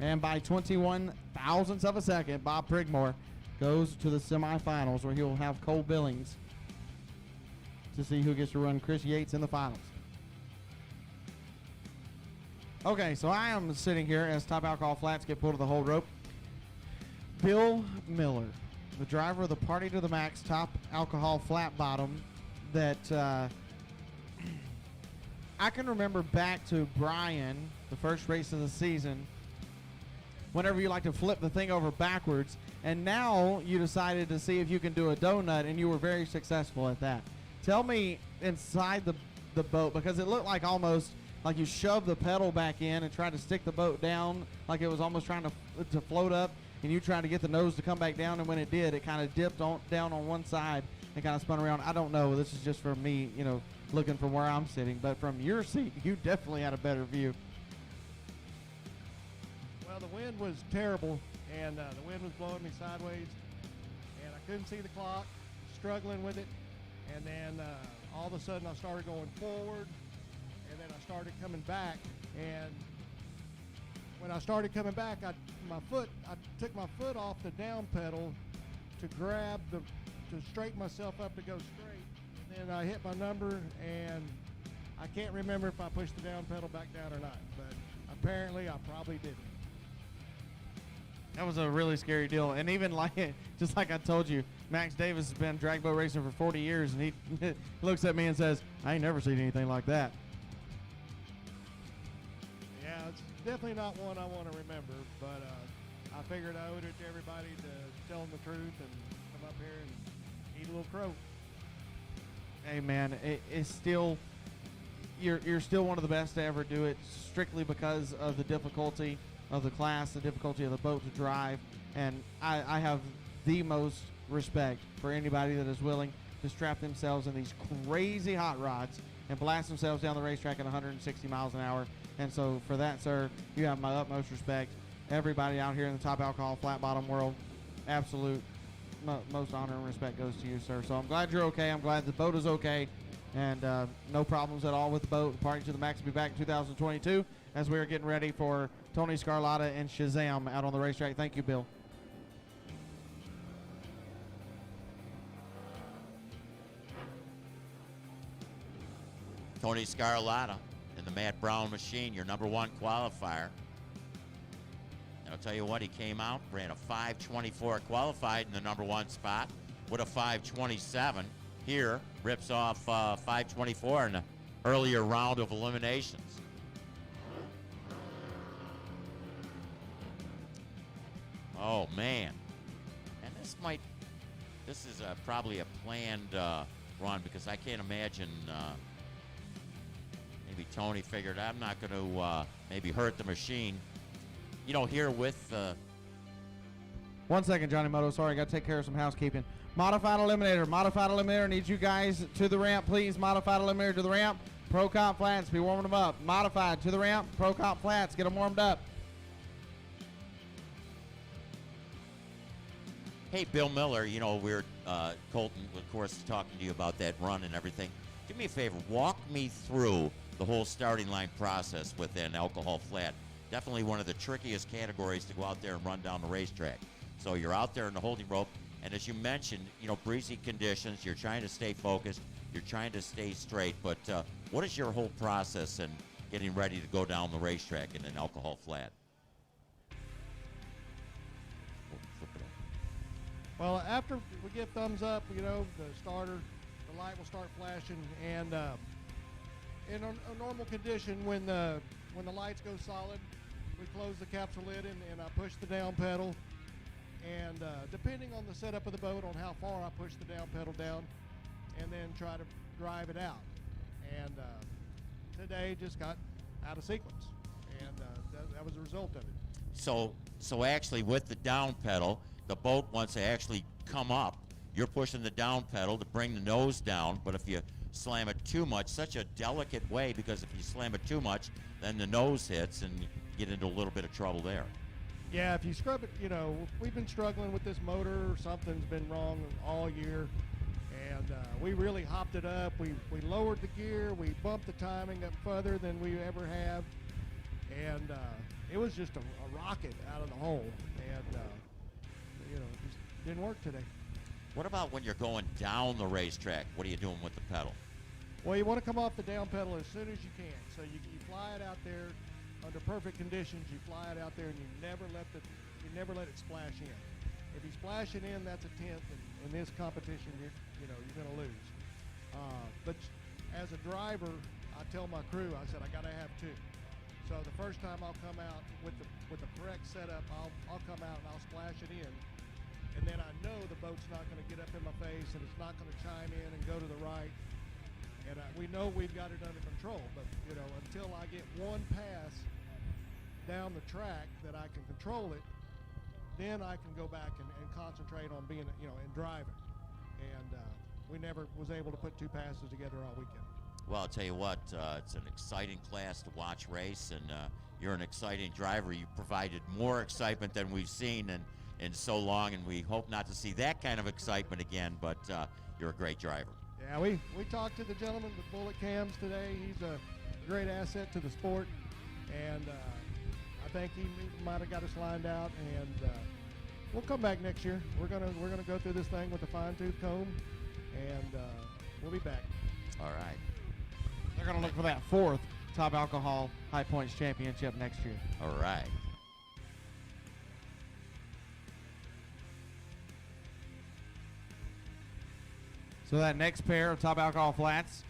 And by 21 thousandths of a second, Bob Prigmore goes to the semifinals, where he'll have Cole Billings to see who gets to run Chris Yates in the finals. Okay, so I am sitting here as Top Alcohol Flats get pulled to the hold rope. Bill Miller, the driver of the Party to the Max Top Alcohol Flat Bottom, that I can remember back to Brian, the first race of the season, whenever you like to flip the thing over backwards, and now you decided to see if you can do a donut, and you were very successful at that. Tell me inside the boat, because it looked like almost like you shoved the pedal back in and tried to stick the boat down, like it was almost trying to float up, and you tried to get the nose to come back down, and when it did, it kind of dipped down on one side and kind of spun around. I don't know. This is just from me, looking from where I'm sitting, but from your seat, you definitely had a better view. Well, the wind was terrible, and the wind was blowing me sideways, and I couldn't see the clock, struggling with it, and then all of a sudden I started going forward, and then I started coming back, and when I started coming back, I took my foot off the down pedal to to straighten myself up to go straight, and then I hit my number, and I can't remember if I pushed the down pedal back down or not, but apparently I probably didn't. That was a really scary deal. And even just like I told you, Max Davis has been drag boat racing for 40 years, and he looks at me and says, I ain't never seen anything like that. Yeah, it's definitely not one I want to remember, but I figured I owed it to everybody to tell them the truth and come up here and eat a little crow. Hey, man, it's still, you're still one of the best to ever do it, strictly because of the difficulty of the class, the difficulty of the boat to drive, and I have the most respect for anybody that is willing to strap themselves in these crazy hot rods and blast themselves down the racetrack at 160 miles an hour. And so for that, sir, you have my utmost respect. Everybody out here in the top alcohol flat bottom world, absolute most honor and respect goes to you, sir. So I'm glad you're okay. I'm glad the boat is okay, and no problems at all with the boat. Party to the Max will be back in 2022 as we are getting ready for Tony Scarlatta and Shazam out on the racetrack. Thank you, Bill. Tony Scarlatta in the Matt Brown machine, your number one qualifier. And I'll tell you what, he came out, ran a 5:24, qualified in the number one spot with a 5:27. Here, rips off 5:24 in the earlier round of eliminations. Oh, man. And this is probably a planned run, because I can't imagine maybe Tony figured I'm not going to maybe hurt the machine. Here with... 1 second, Johnny Moto. Sorry, I got to take care of some housekeeping. Modified Eliminator needs you guys to the ramp, please. Modified Eliminator to the ramp. Pro Comp Flats, be warming them up. Modified to the ramp. Pro Comp Flats, get them warmed up. Hey, Bill Miller, we're, Colton, of course, talking to you about that run and everything. Do me a favor, walk me through the whole starting line process within alcohol flat. Definitely one of the trickiest categories to go out there and run down the racetrack. So you're out there in the holding rope, and as you mentioned, breezy conditions, you're trying to stay focused, you're trying to stay straight, but what is your whole process in getting ready to go down the racetrack in an alcohol flat? Well, after we give thumbs up, the starter, the light will start flashing, and in a normal condition, when the lights go solid, we close the capsule lid and I push the down pedal, and depending on the setup of the boat, on how far I push the down pedal down, and then try to drive it out. And today just got out of sequence, and that was the result of it. So actually with the down pedal, the boat, once they actually come up, you're pushing the down pedal to bring the nose down, but if you slam it too much, such a delicate way, because if you slam it too much, then the nose hits and you get into a little bit of trouble there. Yeah, if you scrub it, we've been struggling with this motor. Something's been wrong all year, and we really hopped it up. We lowered the gear. We bumped the timing up further than we ever have, and it was just a rocket out of the hole, and it just didn't work today. What about when you're going down the racetrack? What are you doing with the pedal? Well, you want to come off the down pedal as soon as you can. So you fly it out there under perfect conditions. You fly it out there, and you never let it splash in. If you splash it in, that's a 10th. And in this competition, you're going to lose. But as a driver, I tell my crew, I said I got to have two. So the first time I'll come out with the correct setup, I'll come out and I'll splash it in. and then I know the boat's not going to get up in my face and it's not going to chime in and go to the right. And we know we've got it under control, but you know, until I get one pass down the track that I can control it, then I can go back and concentrate on being, you know, and driving. And we never was able to put two passes together all weekend. Well, I'll tell you what, it's an exciting class to watch race, and you're an exciting driver. You provided more excitement than we've seen in so long, and we hope not to see that kind of excitement again, but you're a great driver. Yeah, we talked to the gentleman with bullet cams today. He's a great asset to the sport, and I think he might have got us lined out, and we'll come back next year. We're gonna go through this thing with a fine-tooth comb, and we'll be back. All right. They're going to look for that 4th Top Alcohol High Points Championship next year. All right. So that next pair of Top Alcohol Flats,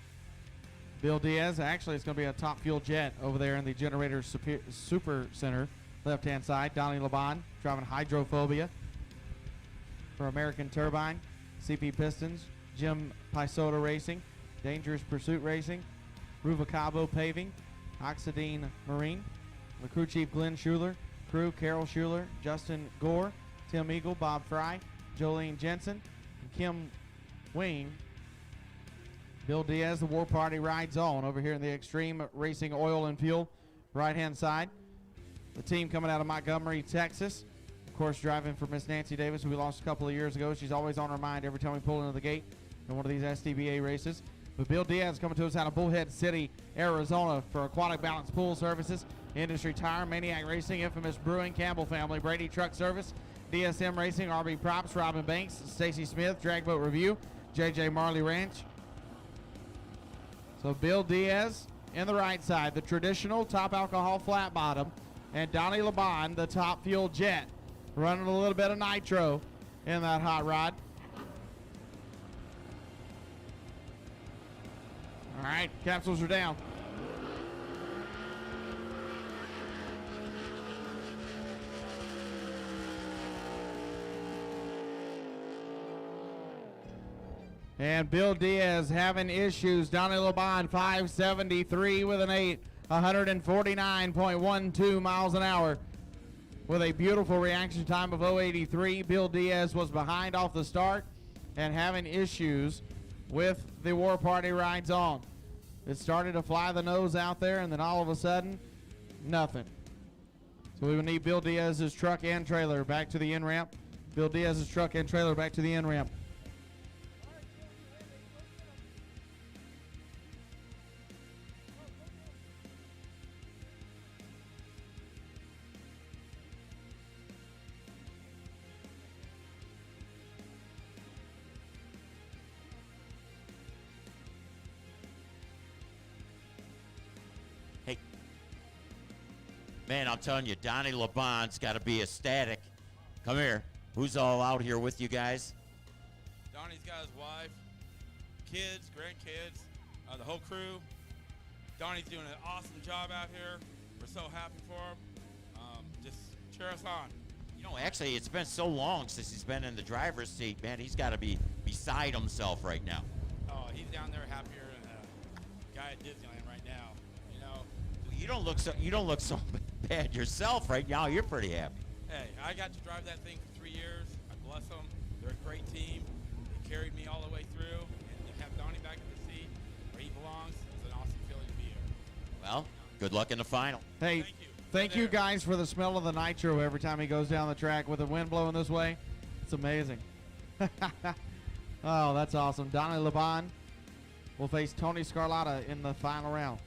Bill Diaz, actually it's going to be a Top Fuel Jet over there in the Generator Super Center, left-hand side. Donnie Laban driving Hydrophobia for American Turbine, CP Pistons, Jim Pisota Racing, Dangerous Pursuit Racing, Ruvacabo Paving, Oxidine Marine, the crew chief Glenn Schuler, crew Carol Schuler, Justin Gore, Tim Eagle, Bob Fry, Jolene Jensen, and Kim Wayne. Bill Diaz, the War Party rides on over here in the Extreme Racing Oil and Fuel right-hand side. The team coming out of Montgomery, Texas. Of course, driving for Miss Nancy Davis, who we lost a couple of years ago. She's always on our mind every time we pull into the gate in one of these SDBA races. But Bill Diaz coming to us out of Bullhead City, Arizona for Aquatic Balance Pool Services, Industry Tire, Maniac Racing, Infamous Brewing, Campbell Family, Brady Truck Service, DSM Racing, RB Props, Robin Banks, Stacy Smith, Drag Boat Review, JJ Marley Ranch. So Bill Diaz in the right side, the traditional Top Alcohol Flat Bottom, and Donnie Laban, the Top Fuel Jet, running a little bit of nitro in that hot rod. All right, capsules are down. And Bill Diaz having issues. Donnie Laban, 573 with an 8, 149.12 miles an hour with a beautiful reaction time of 083. Bill Diaz was behind off the start and having issues with the War Party rides on. It started to fly the nose out there, and then all of a sudden, nothing. So we would need Bill Diaz's truck and trailer back to the in-ramp. Bill Diaz's truck and trailer back to the in-ramp. Man, I'm telling you, Donnie Laban's got to be ecstatic. Come here. Who's all out here with you guys? Donnie's got his wife, kids, grandkids, the whole crew. Donnie's doing an awesome job out here. We're so happy for him. Just cheer us on. You know, actually, it's been so long since he's been in the driver's seat, man. He's got to be beside himself right now. Oh, he's down there happier than a guy at Disneyland right now. You know. You don't look so bad yourself right now. You're pretty happy. Hey, I got to drive that thing for 3 years. I bless them. They're a great team. They carried me all the way through, and to have Donnie back in the seat where he belongs is an awesome feeling to be here. Well, good luck in the final. Hey, thank you guys for the smell of the nitro every time he goes down the track with the wind blowing this way. It's amazing. Oh, that's awesome. Donnie Laban will face Tony Scarlatta in the final round.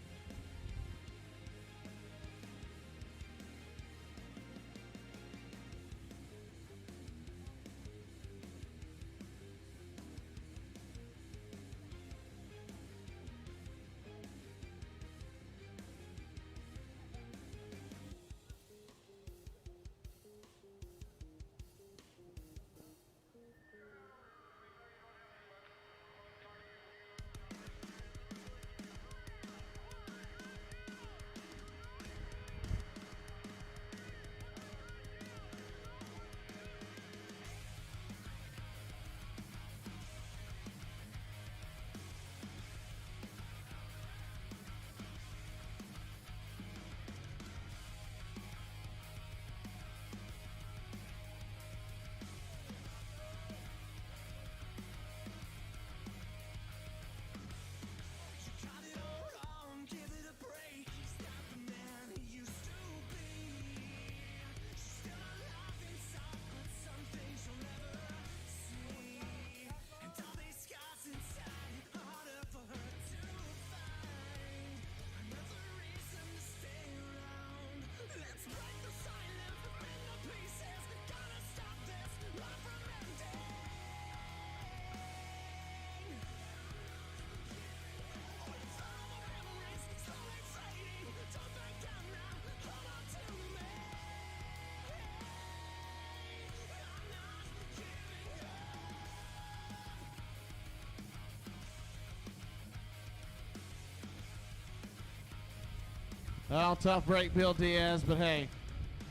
Well, tough break, Bill Diaz, but hey,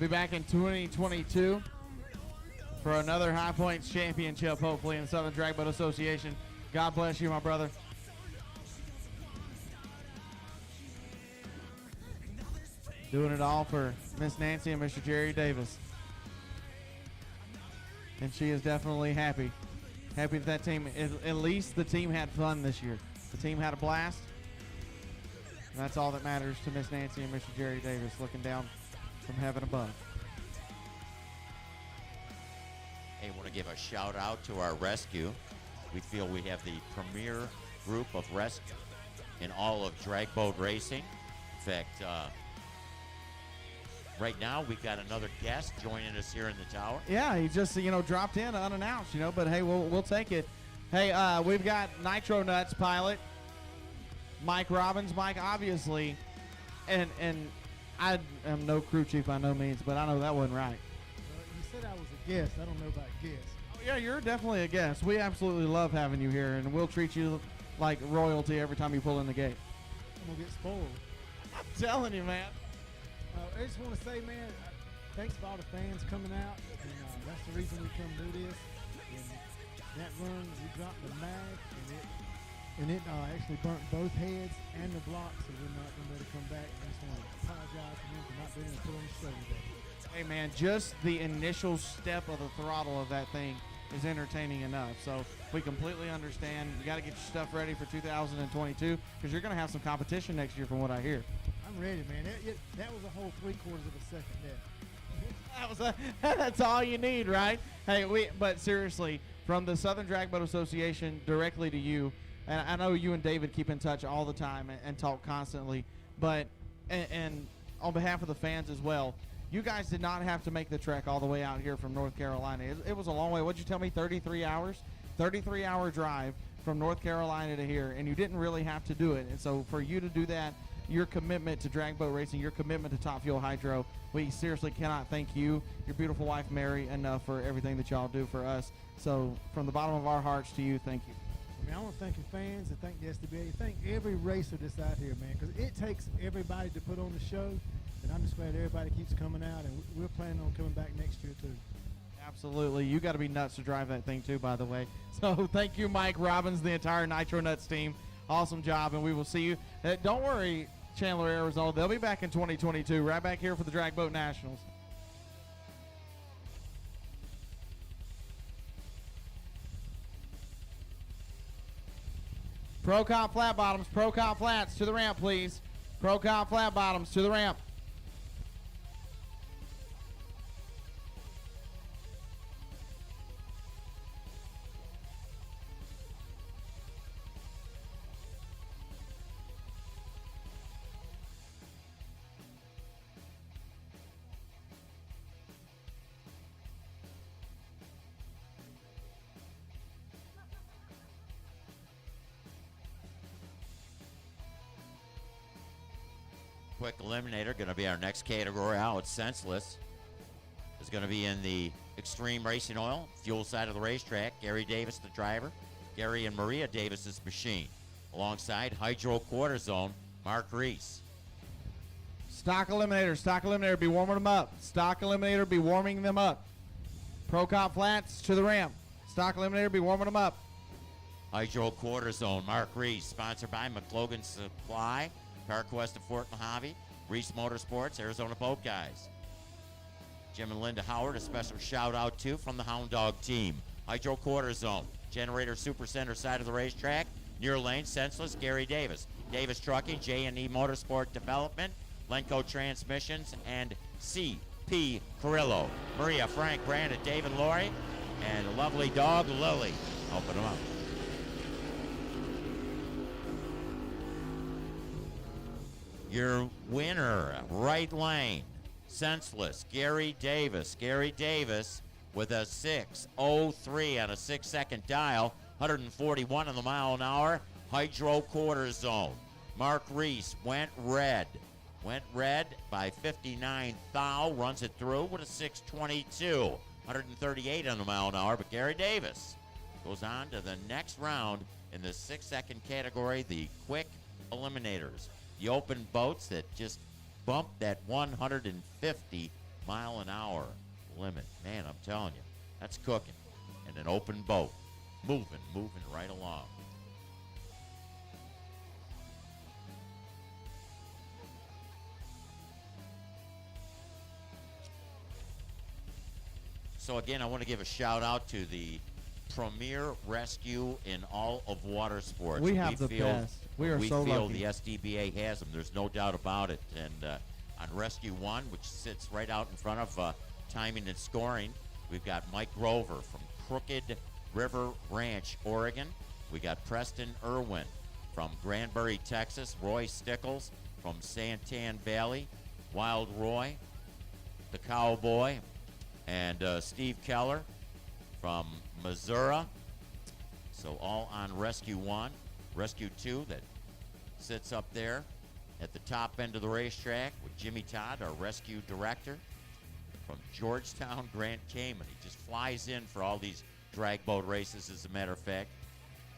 be back in 2022 for another High Points Championship, hopefully, in Southern Drag Boat Association. God bless you, my brother. Doing it all for Miss Nancy and Mr. Jerry Davis. And she is definitely happy. Happy that team, at least the team had fun this year. The team had a blast. And that's all that matters to Miss Nancy and Mr. Jerry Davis looking down from heaven above. Hey, want to give a shout out to our rescue. We feel we have the premier group of rescue in all of drag boat racing. In fact, right now we've got another guest joining us here in the tower. Yeah, he just dropped in unannounced, but hey, we'll take it. Hey, we've got Nitro Nuts pilot Mike Robbins. Mike, obviously, and I am no crew chief by no means, but I know that wasn't right. You said I was a guest. I don't know about guest. Oh, yeah, you're definitely a guest. We absolutely love having you here, and we'll treat you like royalty every time you pull in the gate. I'm going to get spoiled. I'm telling you, man. I just want to say, man, thanks for all the fans coming out, and that's the reason we come do this. And that run, we dropped the mag, and it actually burnt both heads and the blocks, so we're not going to be able to come back. I just want to apologize to them for not being able to put on the show today. Hey, man, just the initial step of the throttle of that thing is entertaining enough. So we completely understand. You got to get your stuff ready for 2022 because you're going to have some competition next year from what I hear. I'm ready, man. That was a whole 3/4 of a second there. That's all you need, right? Hey, but seriously, from the Southern Drag Boat Association directly to you, and I know you and David keep in touch all the time and talk constantly, but and on behalf of the fans as well, you guys did not have to make the trek all the way out here from North Carolina. It was a long way. What'd you tell me, 33 hours? 33-hour drive from North Carolina to here, and you didn't really have to do it. And so for you to do that, your commitment to drag boat racing, your commitment to Top Fuel Hydro, we seriously cannot thank you, your beautiful wife Mary, enough for everything that y'all do for us. So from the bottom of our hearts to you, thank you. I mean, I want to thank the fans and thank the SDBA, thank every racer that's out here, man, because it takes everybody to put on the show, and I'm just glad everybody keeps coming out, and we're planning on coming back next year too. Absolutely. You got to be nuts to drive that thing too, by the way. So thank you, Mike Robbins, the entire Nitro Nuts team. Awesome job, and we will see you. Don't worry, Chandler, Arizona. They'll be back in 2022, right back here for the Drag Boat Nationals. Pro Comp Flat Bottoms, Pro Comp Flats to the ramp, please. Pro Comp Flat Bottoms to the ramp. Quick eliminator, going to be our next category out. Senseless is going to be in the extreme racing oil, fuel side of the racetrack. Gary Davis, the driver. Gary and Maria Davis's machine. Alongside Hydro Quarter Zone, Mark Reese. Stock Eliminator, be warming them up. Stock Eliminator, be warming them up. Pro Comp Flats to the ramp. Stock Eliminator, be warming them up. Hydro Quarter Zone, Mark Reese, sponsored by McLogan Supply, CarQuest of Fort Mojave, Reese Motorsports, Arizona Boat Guys. Jim and Linda Howard, a special shout out to from the Hound Dog team. Hydro Quarter Zone, Generator Super Center side of the racetrack, near lane, Senseless, Gary Davis. Davis Trucking, J&E Motorsport Development, Lenco Transmissions, and C.P. Carrillo. Maria, Frank, Brandon, Dave, and Lori, and a lovely dog, Lily. Open them up. Your winner, right lane, Senseless, Gary Davis. Gary Davis with a 6:03 on a 6-second dial, 141 on the mile an hour, Hydro Quarter Zone. Mark Reese went red by 59 thou, runs it through with a 6:22, 138 on the mile an hour, but Gary Davis goes on to the next round in the 6-second category, the quick eliminators. The open boats that just bumped that 150 mile an hour limit. Man, I'm telling you, that's cooking. And an open boat, moving right along. So again, I want to give a shout out to the premier rescue in all of water sports. We have the best. We are so feel lucky. the SDBA has them. There's no doubt about it. And on Rescue 1, which sits right out in front of timing and scoring, we've got Mike Grover from Crooked River Ranch, Oregon. We got Preston Irwin from Granbury, Texas. Roy Stickles from Santan Valley. Wild Roy, the Cowboy, and Steve Keller from Missouri. So all on Rescue 1. Rescue 2 that sits up there at the top end of the racetrack with Jimmy Todd, our rescue director from Georgetown, Grand Cayman. He just flies in for all these drag boat races, as a matter of fact.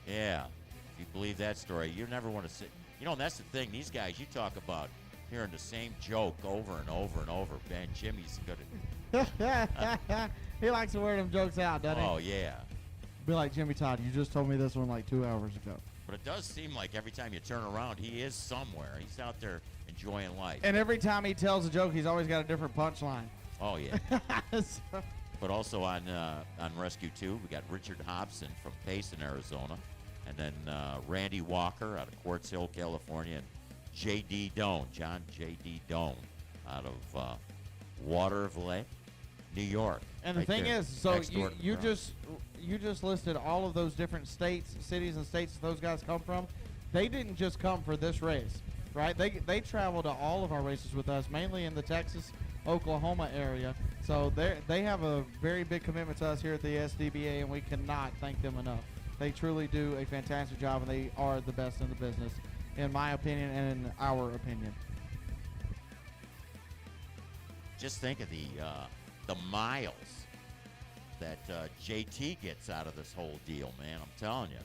Yeah, if you believe that story, you never want to sit. You know, and that's the thing. These guys, you talk about hearing the same joke over and over and over. Man, Jimmy's good at He likes to wear them jokes out, doesn't he? Oh, yeah. Be like, Jimmy Todd, you just told me this one like 2 hours ago. But it does seem like every time you turn around, he is somewhere. He's out there enjoying life. And every time he tells a joke, he's always got a different punchline. Oh, yeah. So- But also on Rescue 2, we got Richard Hobson from Payson, Arizona. And then Randy Walker out of Quartz Hill, California. And J.D. Doan, John J.D. Doan out of Waterville, New York. And the Right thing there, is, so next door to the you Bronx. just listed all of those different states, cities, and states that those guys come from. They didn't just come for this race, right? They travel to all of our races with us, mainly in the Texas, Oklahoma area. So they have a very big commitment to us here at the SDBA, and we cannot thank them enough. They truly do a fantastic job, and they are the best in the business, in my opinion and in our opinion. Just think of the miles that JT gets out of this whole deal, man. I'm telling you.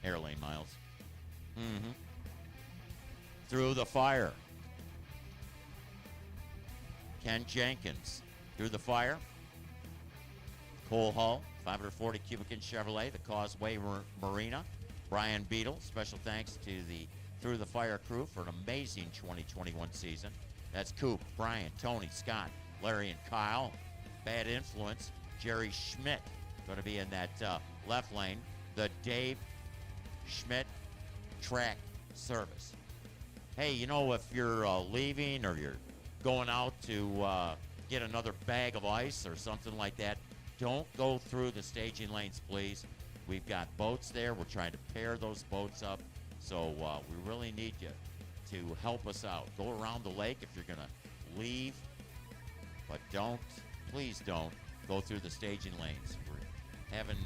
Air lane miles. Mm-hmm. Through the fire. Ken Jenkins through the fire. Cole Hull, 540 cubic inch Chevrolet, the Causeway Marina. Brian Beadle, special thanks to the Through the Fire crew for an amazing 2021 season. That's Coop, Brian, Tony, Scott, Larry, and Kyle. Bad Influence, Jerry Schmidt, going to be in that left lane. The Dave Schmidt Track Service. Hey, you know, if you're leaving or you're going out to get another bag of ice or something like that, don't go through the staging lanes, please. We've got boats there. We're trying to pair those boats up. So we really need you to help us out. Go around the lake if you're going to leave, but please don't go through the staging lanes. We're having,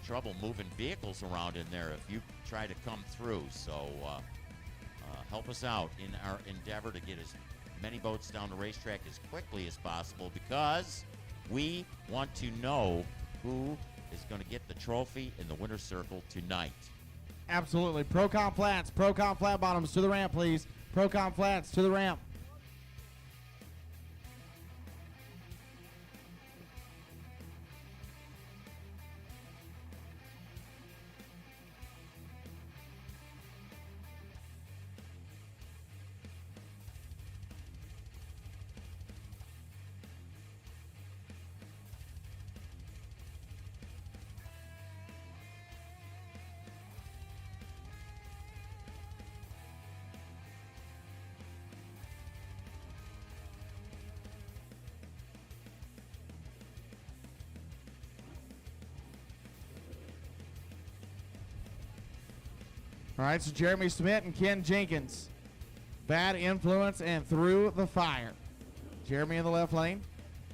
trouble moving vehicles around in there if you try to come through. So help us out in our endeavor to get as many boats down the racetrack as quickly as possible, because we want to know who is going to get the trophy in the winner's circle tonight. Absolutely. Procon Flats, Procon Flat Bottoms to the ramp, please. Procon Flats to the ramp. All right, so Jeremy Schmidt and Ken Jenkins. Bad Influence and Through the Fire. Jeremy in the left lane,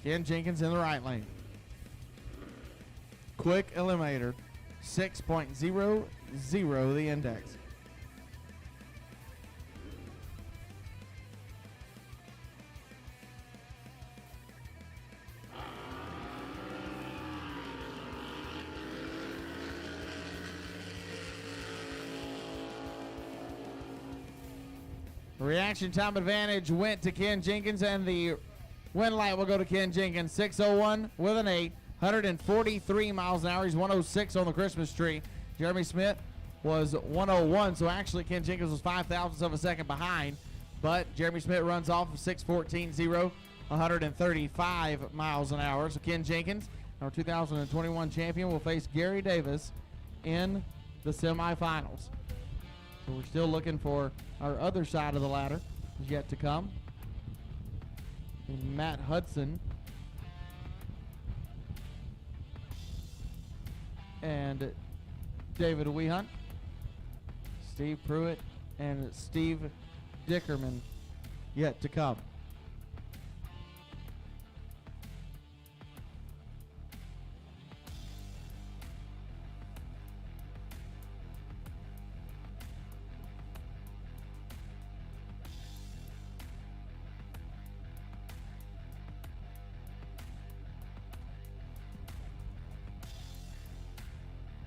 Ken Jenkins in the right lane. Quick Eliminator, 6.00 the index. Reaction time advantage went to Ken Jenkins, and the win light will go to Ken Jenkins. 6:01 with an 8, 143 miles an hour. He's 106 on the Christmas tree. Jeremy Schmidt was 101, so actually Ken Jenkins was 5 thousandths of a second behind, but Jeremy Schmidt runs off of 6:14.0, 135 miles an hour. So Ken Jenkins, our 2021 champion, will face Gary Davis in the semifinals. So we're still looking for our other side of the ladder is yet to come. And Matt Hudson and David Wehunt, Steve Pruitt, and Steve Dickerman yet to come.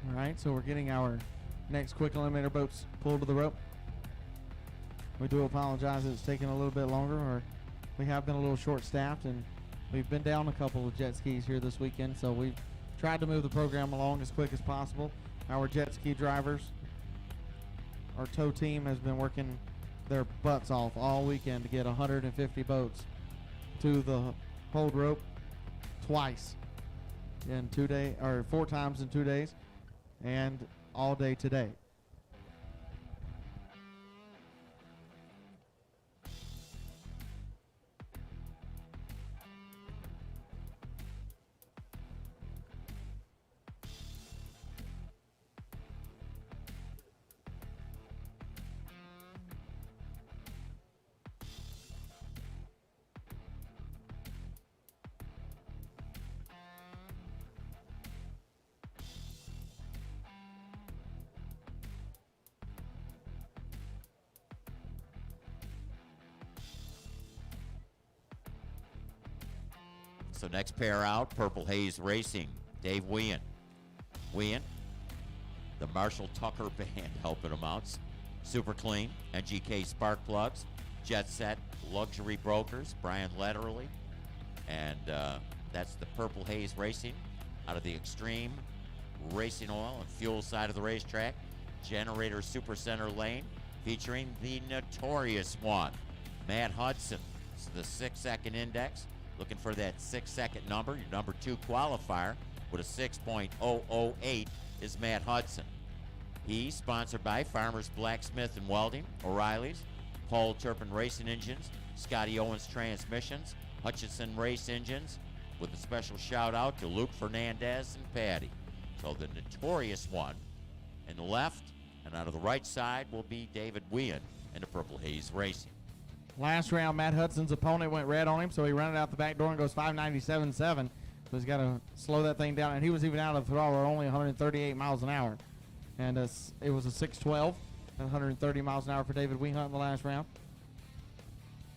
All right, so we're getting our next quick eliminator boats pulled to the rope. We do apologize that it's taking a little bit longer, or we have been a little short-staffed, and we've been down a couple of jet skis here this weekend, so we've tried to move the program along as quick as possible. Our jet ski drivers, our tow team has been working their butts off all weekend to get 150 boats to the hold rope twice in 2 days, or 4 times in 2 days, and all day today. So next pair out, Purple Haze Racing, Dave Weehan. Weehan, the Marshall Tucker Band helping him out. Super Clean, NGK Spark Plugs, Jet Set Luxury Brokers, Brian Letterly. And that's the Purple Haze Racing out of the Extreme Racing Oil and Fuel side of the racetrack. Generator Super Center Lane featuring the notorious one, Matt Hudson. It's the 6-second index. Looking for that 6-second number. Your number 2 qualifier with a 6.008 is Matt Hudson. He's sponsored by Farmers Blacksmith and Welding, O'Reilly's, Paul Turpin Racing Engines, Scotty Owens Transmissions, Hutchinson Race Engines, with a special shout out to Luke Fernandez and Patty. So the notorious one in the left, and out of the right side will be David Weehan in the Purple Haze Racing. Last round, Matt Hudson's opponent went red on him, so he ran it out the back door and goes 597.7. So he's got to slow that thing down. And he was even out of the throttle at only 138 miles an hour. And it was a 612 at 130 miles an hour for David Weehunt in the last round.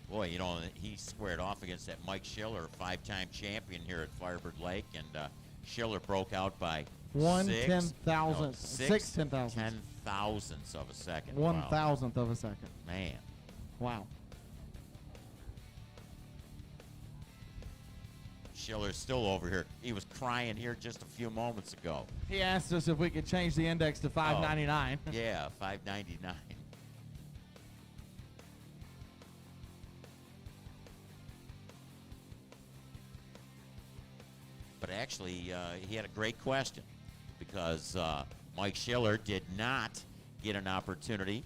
Boy, you know, he squared off against that Mike Schiller, 5-time champion here at Firebird Lake. And Schiller broke out by 6 10,000ths of a second. 1,000th of a second. Man. Wow. Schiller's still over here. He was crying here just a few moments ago. He asked us if we could change the index to 599. Oh, yeah, 599. But actually, he had a great question because Mike Schiller did not get an opportunity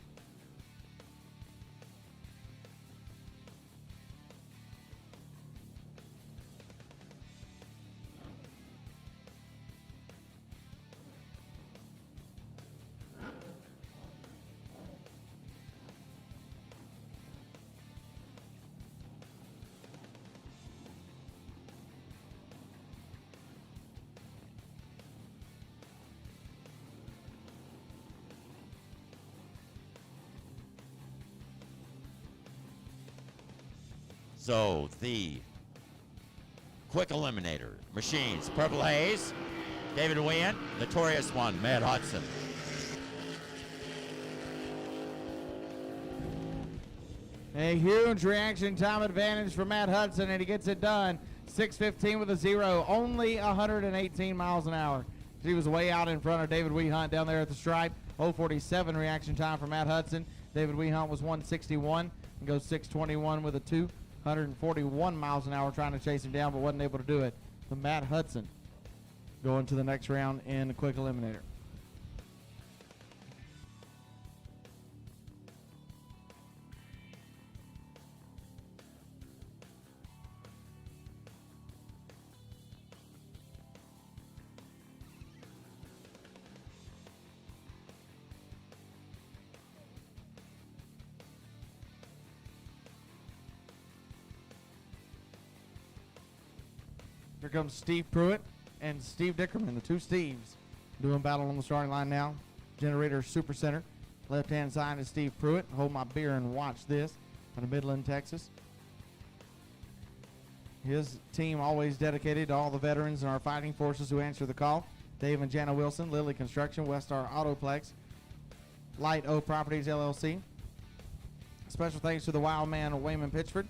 So the quick eliminator machines, Purple Haze, David Weehan, notorious one, Matt Hudson. A huge reaction time advantage for Matt Hudson, and he gets it done. 6:15 with a 0, only 118 miles an hour. He was way out in front of David Wehunt down there at the stripe. 0:47 reaction time for Matt Hudson. David Wehunt was 161 and goes 6:21 with a 241 miles an hour trying to chase him down, but wasn't able to do it. But Matt Hudson going to the next round in the quick eliminator. Here comes Steve Pruitt and Steve Dickerman, the two Steves, doing battle on the starting line now. Generator Super Center. Left-hand side is Steve Pruitt. Hold my beer and watch this out of Midland, Texas. His team always dedicated to all the veterans and our fighting forces who answer the call. Dave and Jana Wilson, Lilly Construction, Westar Autoplex, Light O Properties LLC. Special thanks to the wild man Wayman Pitchford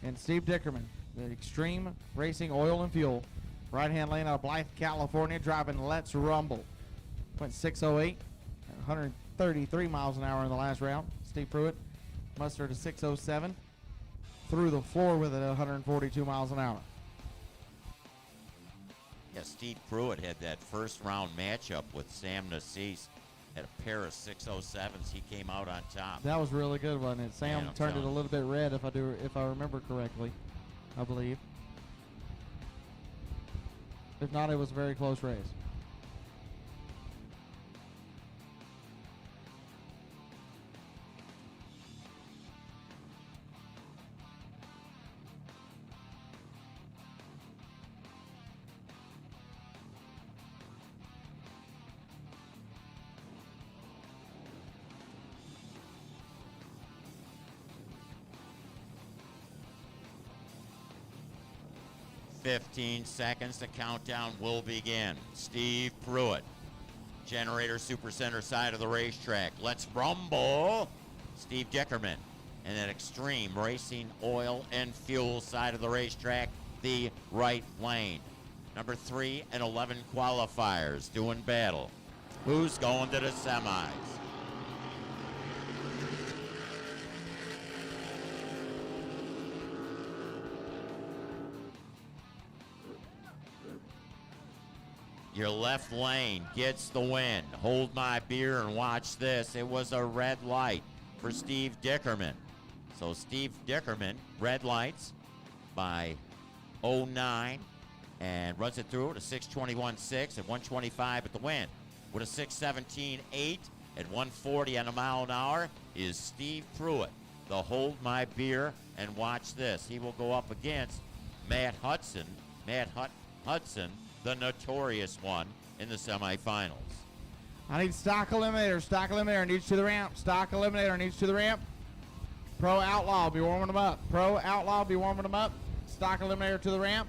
and Steve Dickerman. The Extreme Racing Oil and Fuel. Right-hand lane out of Blythe, California, driving Let's Rumble. Went 6:08, 133 miles an hour in the last round. Steve Pruitt mustered a 6:07. Through the floor with it at 142 miles an hour. Yeah, Steve Pruitt had that first round matchup with Sam Nassis at a pair of 6:07s. He came out on top. That was really good, wasn't it? Sam Man, I'm turned it a telling little bit red if I remember correctly. I believe. If not, it was a very close race. "15 seconds, the countdown will begin. Steve Pruitt, Generator Super Center side of the racetrack. Let's rumble. Steve Dickerman, and that Extreme Racing Oil and Fuel side of the racetrack, the right lane. Number 3 and 11 qualifiers doing battle. Who's going to the semis? Your left lane gets the win. Hold my beer and watch this. It was a red light for Steve Dickerman. So Steve Dickerman, red lights by 09 and runs it through at a 6:21.6 and 125 at the win. With a 6:17.8 at 140 on a mile an hour is Steve Pruitt. The hold my beer and watch this. He will go up against Matt Hudson. Hudson, the notorious one in the semifinals. I need stock eliminator. Stock eliminator needs to the ramp. Stock eliminator needs to the ramp. Pro Outlaw, be warming them up. Pro Outlaw, be warming them up. Stock eliminator to the ramp.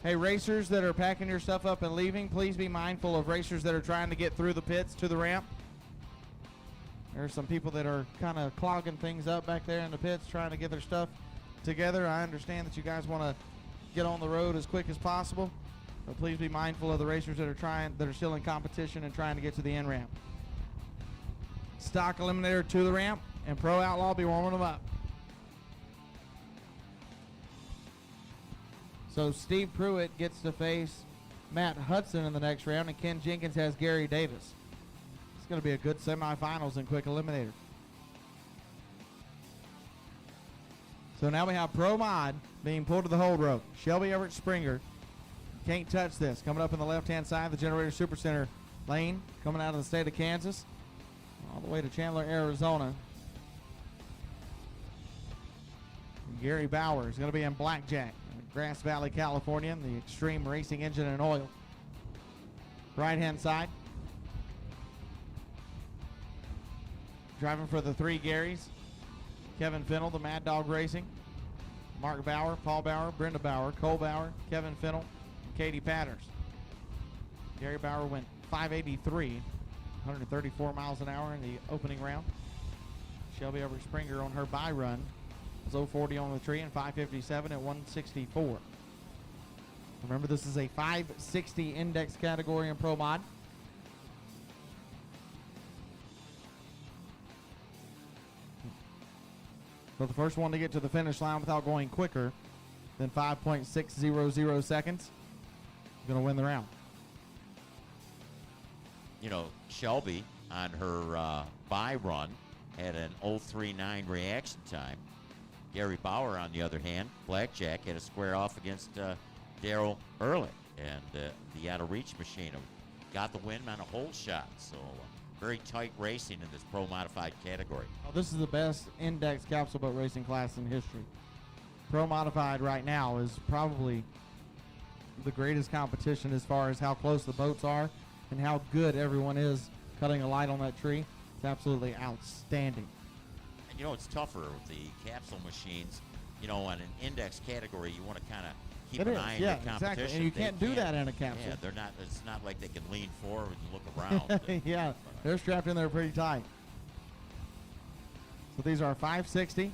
Hey, racers that are packing your stuff up and leaving, please be mindful of racers that are trying to get through the pits to the ramp. There are some people that are kind of clogging things up back there in the pits trying to get their stuff together. I understand that you guys want to get on the road as quick as possible, but please be mindful of the racers that are still in competition and trying to get to the end ramp. Stock eliminator to the ramp, and Pro Outlaw be warming them up. So Steve Pruitt gets to face Matt Hudson in the next round, and Ken Jenkins has Gary Davis. It's going to be a good semifinals and quick eliminator. So now we have Pro Mod being pulled to the hold rope. Shelby Springer can't touch this. Coming up on the left-hand side of the Generator Super Center lane, coming out of the state of Kansas, all the way to Chandler, Arizona. Gary Bauer is going to be in Blackjack, Grass Valley, California, the Extreme Racing Engine and Oil. Right-hand side. Driving for the 3 Garys, Kevin Fennell, the Mad Dog Racing, Mark Bauer, Paul Bauer, Brenda Bauer, Cole Bauer, Kevin Fennell, and Katie Patters. Gary Bauer went 583, 134 miles an hour in the opening round. Shelby Everett Springer on her bye run was 040 on the tree and 557 at 164. Remember, this is a 560 index category in Pro Mod. So the first one to get to the finish line without going quicker than 5.600 seconds is going to win the round. You know, Shelby on her bye run had an 039 reaction time. Gary Bauer, on the other hand, Blackjack, had a square off against Daryl Ehrlich, and the out of reach machine got the win on a hole shot. So very tight racing in this pro modified category. Oh, this is the best index capsule boat racing class in history. Pro modified right now is probably the greatest competition as far as how close the boats are and how good everyone is cutting a light on that tree. It's absolutely outstanding. And you know, it's tougher with the capsule machines. You know, on an index category, you want to kind of keep It an is, eye on yeah, your competition. exactly. And you can't do that in a capsule. Yeah, they're not. It's not like they can lean forward and look around. Yeah, they're strapped in there pretty tight. So these are 560,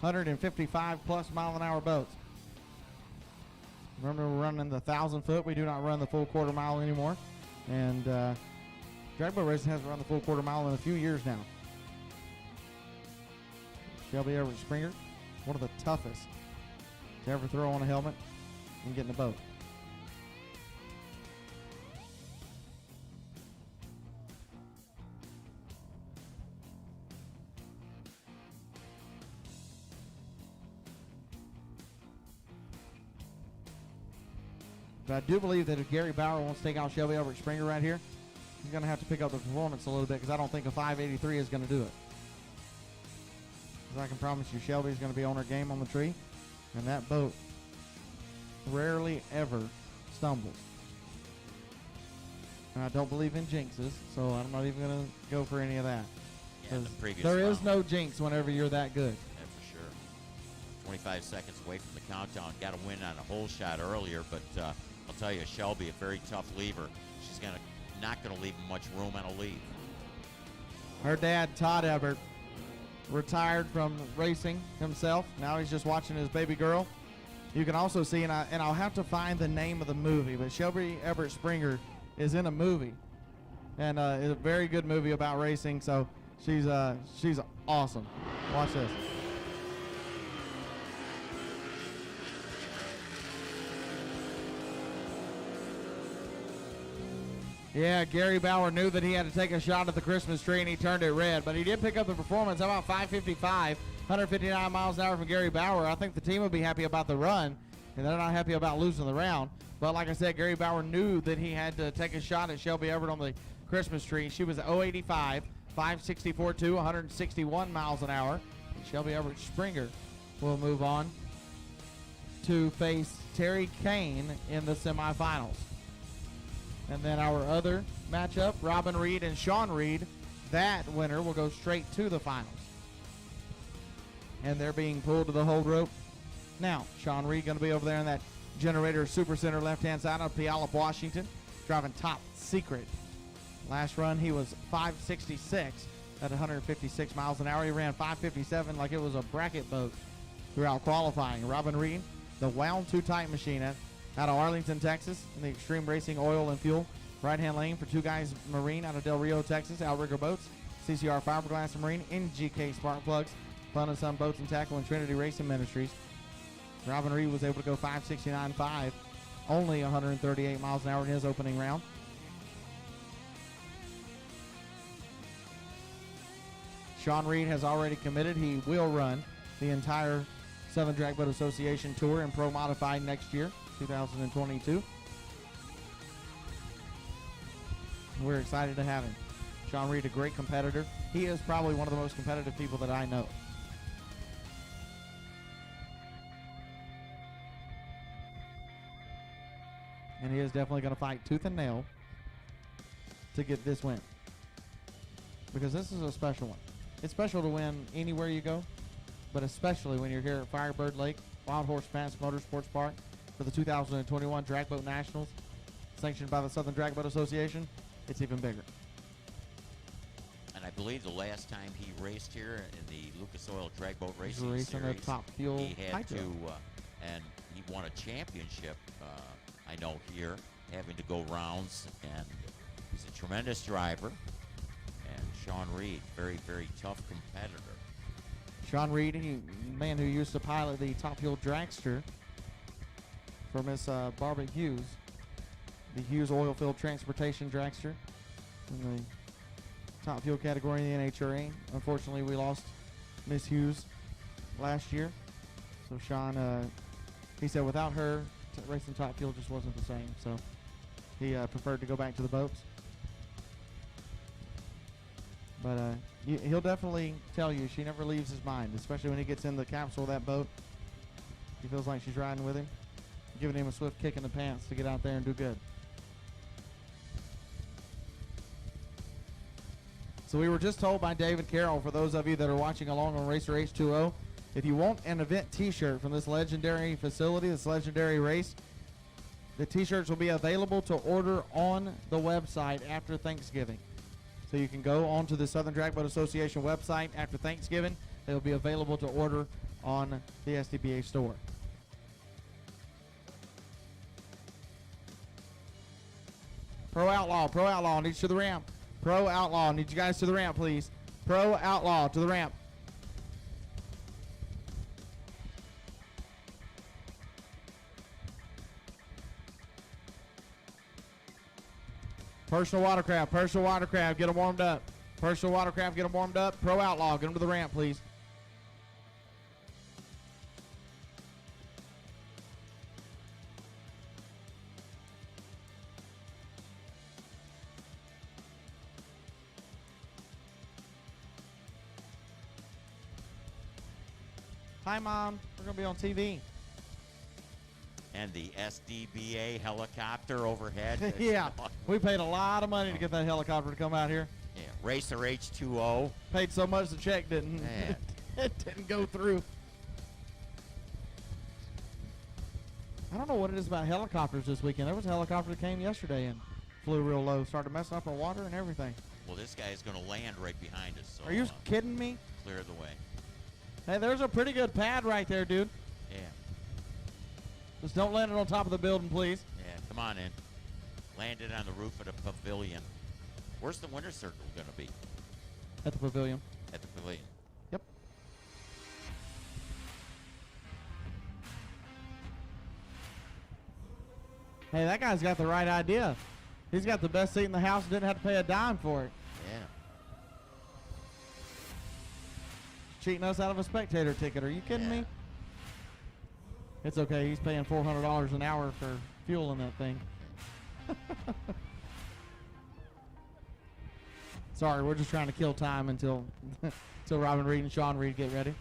155 plus mile an hour boats. Remember, we're running the 1,000 foot. We do not run the full quarter mile anymore. And drag boat racing hasn't run the full quarter mile in a few years now. Shelby Everett Springer, one of the toughest to ever throw on a helmet and get in a boat. But I do believe that if Gary Bauer wants to take out Shelby Everett Springer right here, he's going to have to pick up the performance a little bit because I don't think a 583 is going to do it. Because I can promise you Shelby's going to be on her game on the tree, and that boat rarely ever stumbles. And I don't believe in jinxes, so I'm not even going to go for any of that. Yeah, the previous there is round. no jinx whenever you're that good. Yeah, for sure. 25 seconds away from the countdown. Got a win on a hole shot earlier, but I'll tell you, Shelby, a very tough lever. She's not going to leave much room on a leave. Her dad, Todd Everett, retired from racing himself. Now he's just watching his baby girl. You can also see, and I'll have to find the name of the movie, but Shelby Everett Springer is in a movie, and it's a very good movie about racing. So she's awesome. Watch this. Yeah, Gary Bauer knew that he had to take a shot at the Christmas tree, and he turned it red. But he did pick up the performance. How about 555, 159 miles an hour from Gary Bauer? I think the team would be happy about the run, and they're not happy about losing the round. But like I said, Gary Bauer knew that he had to take a shot at Shelby Everett on the Christmas tree. She was at 085, 564.2, 161 miles an hour. And Shelby Everett Springer will move on to face Terry Kane in the semifinals. And then our other matchup, Robin Reid and Sean Reid, that winner will go straight to the finals. And they're being pulled to the hold rope. Now, Sean Reid going to be over there in that Generator Super Center left-hand side of Puyallup, Washington, driving Top Secret. Last run, he was 566 at 156 miles an hour. He ran 557 like it was a bracket boat throughout qualifying. Robin Reid, the wound too tight machine out of Arlington, Texas, in the Extreme Racing Oil and Fuel right-hand lane for Two Guys Marine out of Del Rio, Texas, Outrigger Boats, CCR Fiberglass Marine, NGK Spark Plugs, Fun and Sun Boats and Tackle, and Trinity Racing Ministries. Robin Reid was able to go 569.5, only 138 miles an hour in his opening round. Sean Reid has already committed. He will run the entire Southern Drag Boat Association Tour in Pro Modified next year, 2022. We're excited to have him. Sean Reid, a great competitor. He is probably one of the most competitive people that I know. And he is definitely going to fight tooth and nail to get this win. Because this is a special one. It's special to win anywhere you go, but especially when you're here at Firebird Lake, Wild Horse Pass Motorsports Park for the 2021 Drag Boat Nationals, sanctioned by the Southern Drag Boat Association. It's even bigger. And I believe the last time he raced here in the Lucas Oil Drag Boat He's Racing racing a Series, Top Fuel he had Hydro. to, and he won a championship, I know here, having to go rounds, and he's a tremendous driver. And Sean Reid, very, very tough competitor. Sean Reid, man who used to pilot the Top Fuel Dragster for Miss Barbara Hughes, the Hughes Oilfield Transportation Dragster in the Top Fuel category in the NHRA. Unfortunately, we lost Miss Hughes last year. So Sean, he said without her, racing Top Fuel just wasn't the same. So he preferred to go back to the boats. But he'll definitely tell you she never leaves his mind, especially when he gets in the capsule of that boat. He feels like she's riding with him, giving him a swift kick in the pants to get out there and do good. So we were just told by David Carroll, for those of you that are watching along on Racer H2O, if you want an event t-shirt from this legendary facility, this legendary race, the t-shirts will be available to order on the website after Thanksgiving. So you can go onto the Southern Drag Boat Association website after Thanksgiving. They'll be available to order on the SDBA store. Pro Outlaw needs to the ramp. Pro Outlaw, need you guys to the ramp, please. Pro Outlaw to the ramp. Personal watercraft, get them warmed up. Personal watercraft, get them warmed up. Pro Outlaw, get them to the ramp, please. Hi, Mom. We're going to be on TV. And the SDBA helicopter overhead. Yeah, we paid a lot of money to get that helicopter to come out here. Yeah, Racer H2O. Paid so much the check didn't Man. it didn't go through. I don't know what it is about helicopters this weekend. There was a helicopter that came yesterday and flew real low, started messing up our water and everything. Well, this guy is going to land right behind us. So, Are you kidding me? Clear the way. Hey, there's a pretty good pad right there, dude. Yeah. Just don't land it on top of the building, please. Yeah, come on in. Landed on the roof of the pavilion. Where's the winner's circle going to be? At the pavilion. At the pavilion. Yep. Hey, that guy's got the right idea. He's got the best seat in the house and didn't have to pay a dime for it. Yeah. Cheating us out of a spectator ticket. Are you kidding me? It's okay. He's paying $400 an hour for fuel in that thing. Sorry, we're just trying to kill time until Robin Reid and Sean Reid get ready.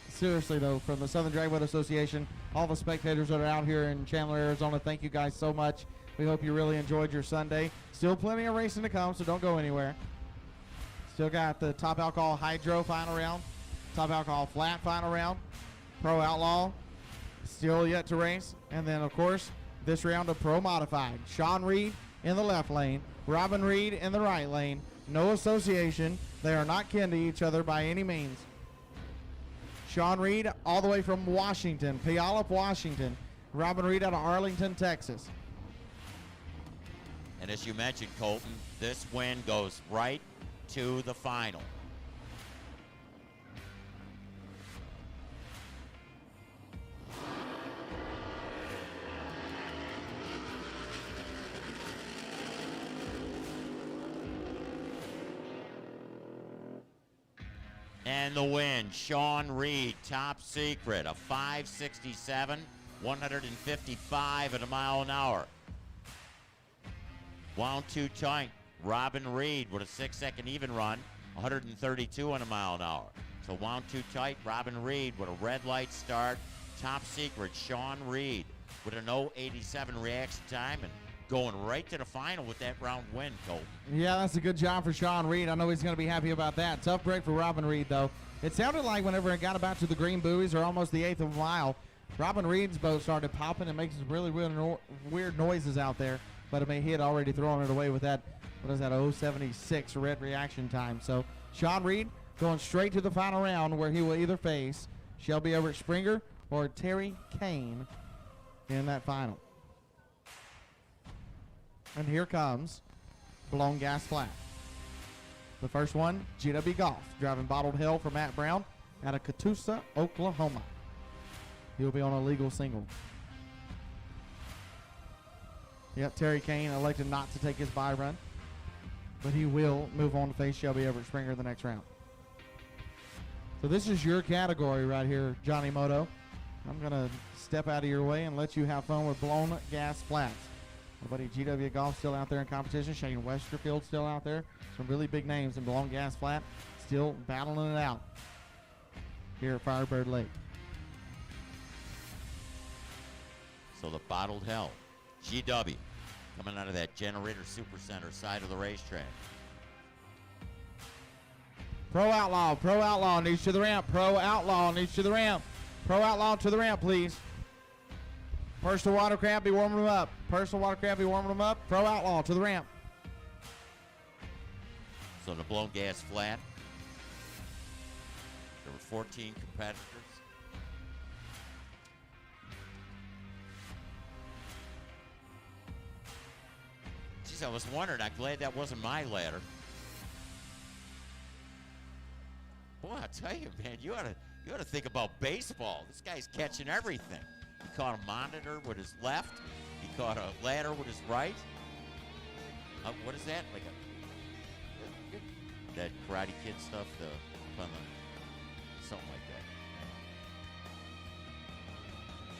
Seriously, though, from the Southern Drag Boat Association, all the spectators that are out here in Chandler, Arizona, thank you guys so much. We hope you really enjoyed your Sunday. Still plenty of racing to come, so don't go anywhere. Still got the Top Alcohol Hydro final round, Top Alcohol Flat final round, Pro Outlaw still yet to race, and then, of course, this round of Pro Modified. Sean Reid in the left lane, Robin Reid in the right lane. No association. They are not kin to each other by any means. Sean Reid all the way from Washington, Puyallup, Washington. Robin Reid out of Arlington, Texas. And as you mentioned, Colton, this win goes right to the final. And the win, Sean Reid, Top Secret, a 567, 155 at a mile an hour. Wound too tight. Robin Reid with a 6-second even run, 132 on a mile an hour. So wound too tight. Robin Reid with a red light start. Top Secret, Sean Reid with an 0.87 reaction time and going right to the final with that round win, Colton. Yeah, that's a good job for Sean Reid. I know he's going to be happy about that. Tough break for Robin Reid, though. It sounded like whenever it got about to the green buoys or almost the eighth of a mile, Robin Reid's boat started popping and making some really weird noises out there. But he had already thrown it away with that what is that, 0.76 red reaction time. So Sean Reid going straight to the final round where he will either face Shelby Springer or Terry Kane in that final. And here comes Blown Gas Flat. The first one, GW Golf, driving Bottled Hell for Matt Brown out of Catoosa, Oklahoma. He'll be on a legal single. Yep, Terry Kane elected not to take his bye run, but he will move on to face Shelby Springer in the next round. So this is your category right here, Johnny Moto. I'm going to step out of your way and let you have fun with Blown Gas Flats. My buddy GW Golf still out there in competition. Shane Westerfield still out there. Some really big names in Blown Gas Flat. Still battling it out here at Firebird Lake. So the Bottled Hell, GW, coming out of that Generator Supercenter side of the racetrack. Pro Outlaw needs to the ramp. Pro Outlaw needs to the ramp. Pro Outlaw to the ramp, please. Personal Watercraft be warming them up. Personal Watercraft be warming them up. Pro Outlaw to the ramp. So the Blown Gas Flat. There were 14 competitors. Jeez, I was wondering. I'm glad that wasn't my ladder. Boy, I tell you, man, you ought to think about baseball. This guy's catching everything. He caught a monitor with his left. He caught a ladder with his right. What is that? Like that Karate Kid stuff, something like that.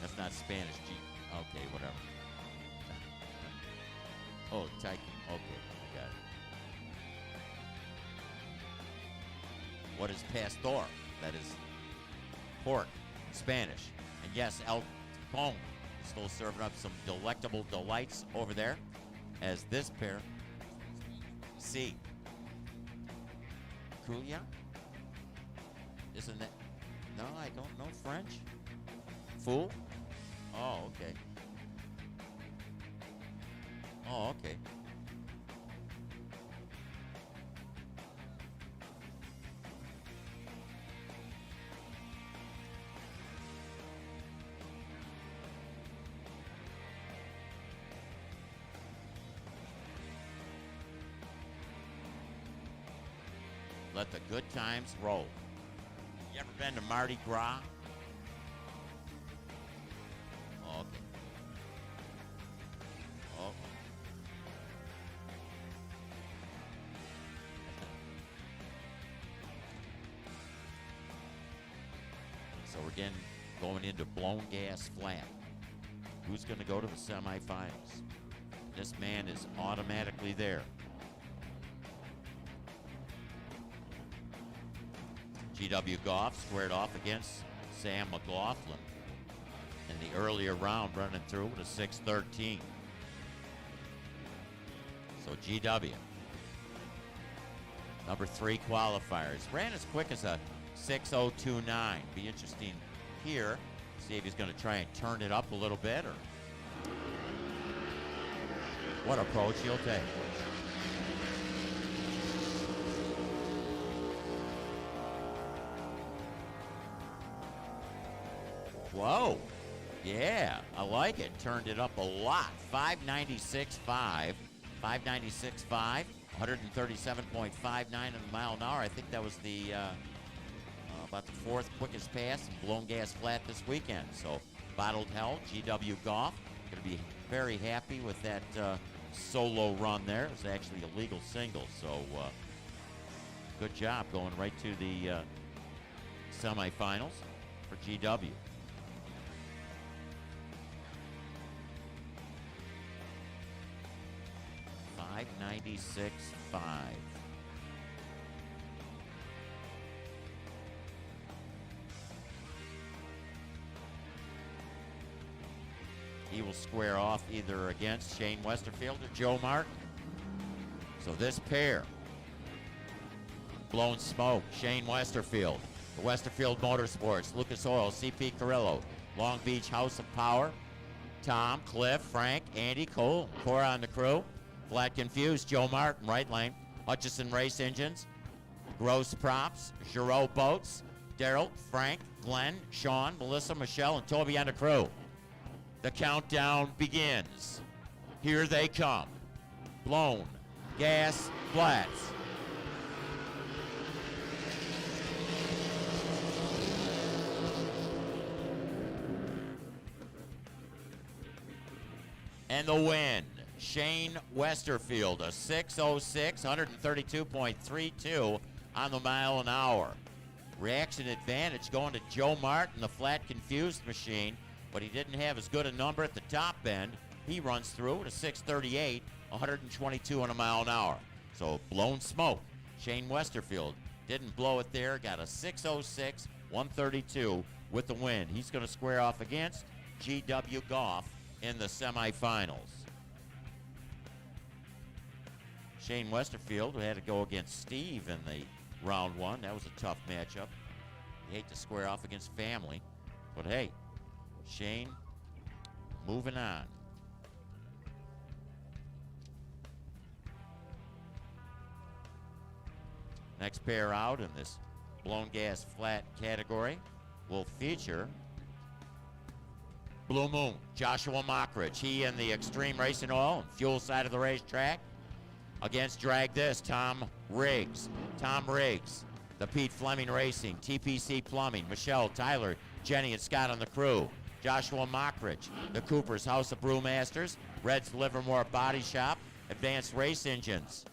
That's not Spanish. Okay, whatever. Oh, Taiko. Okay, I got it. What is pastor? That is pork in Spanish. And yes, El Pong is still serving up some delectable delights over there as this pair see. Kuya? Isn't that? No, I don't know French. Fool? Oh, okay. Oh, okay. Let the good times roll. You ever been to Mardi Gras? Oh, okay. Oh. So we're again going into Blown Gas Flat. Who's going to go to the semifinals? This man is automatically there. GW Goff squared off against Sam McLaughlin in the earlier round, running through with a 6:13. So GW, number 3 qualifiers, ran as quick as a 6:029. Be interesting here, see if he's going to try and turn it up a little bit, or what approach he'll take. Whoa. Yeah, I like it. Turned it up a lot. 596.5. 596.5. 137.59 in a mile an hour. I think that was the about the 4th quickest pass in Blown Gas Flat this weekend. So Bottled Hell, GW Golf, going to be very happy with that solo run there. It was actually a legal single. So good job going right to the semifinals for GW. 596.5. He will square off either against Shane Westerfield or Joe Martin. So this pair, Blown Smoke, Shane Westerfield, the Westerfield Motorsports, Lucas Oil, CP Carrillo, Long Beach House of Power, Tom, Cliff, Frank, Andy, Cole, Cora on the crew. Flat confused, Joe Martin, right lane. Hutchison Race Engines, Gross Props, Giroux Boats, Daryl, Frank, Glenn, Sean, Melissa, Michelle, and Toby on the crew. The countdown begins. Here they come. Blown gas flats. And the win, Shane Westerfield, a 6:06, 132.32 on the mile an hour. Reaction advantage going to Joe Martin, the flat confused machine, but he didn't have as good a number at the top end. He runs through at a 6:38, 122 on a mile an hour. So blown smoke. Shane Westerfield didn't blow it there, got a 6:06, 132 with the win. He's going to square off against G.W. Goff in the semifinals. Shane Westerfield had to go against Steve in the round one. That was a tough matchup. You hate to square off against family, but hey, Shane moving on. Next pair out in this blown gas flat category will feature Blue Moon, Joshua Mockridge. He in the Extreme Racing Oil and Fuel side of the racetrack against Drag This, Tom Riggs. Tom Riggs, the Pete Fleming Racing, TPC Plumbing, Michelle, Tyler, Jenny, and Scott on the crew. Joshua Mockridge, the Cooper's House of Brewmasters, Red's Livermore Body Shop, Advanced Race Engines.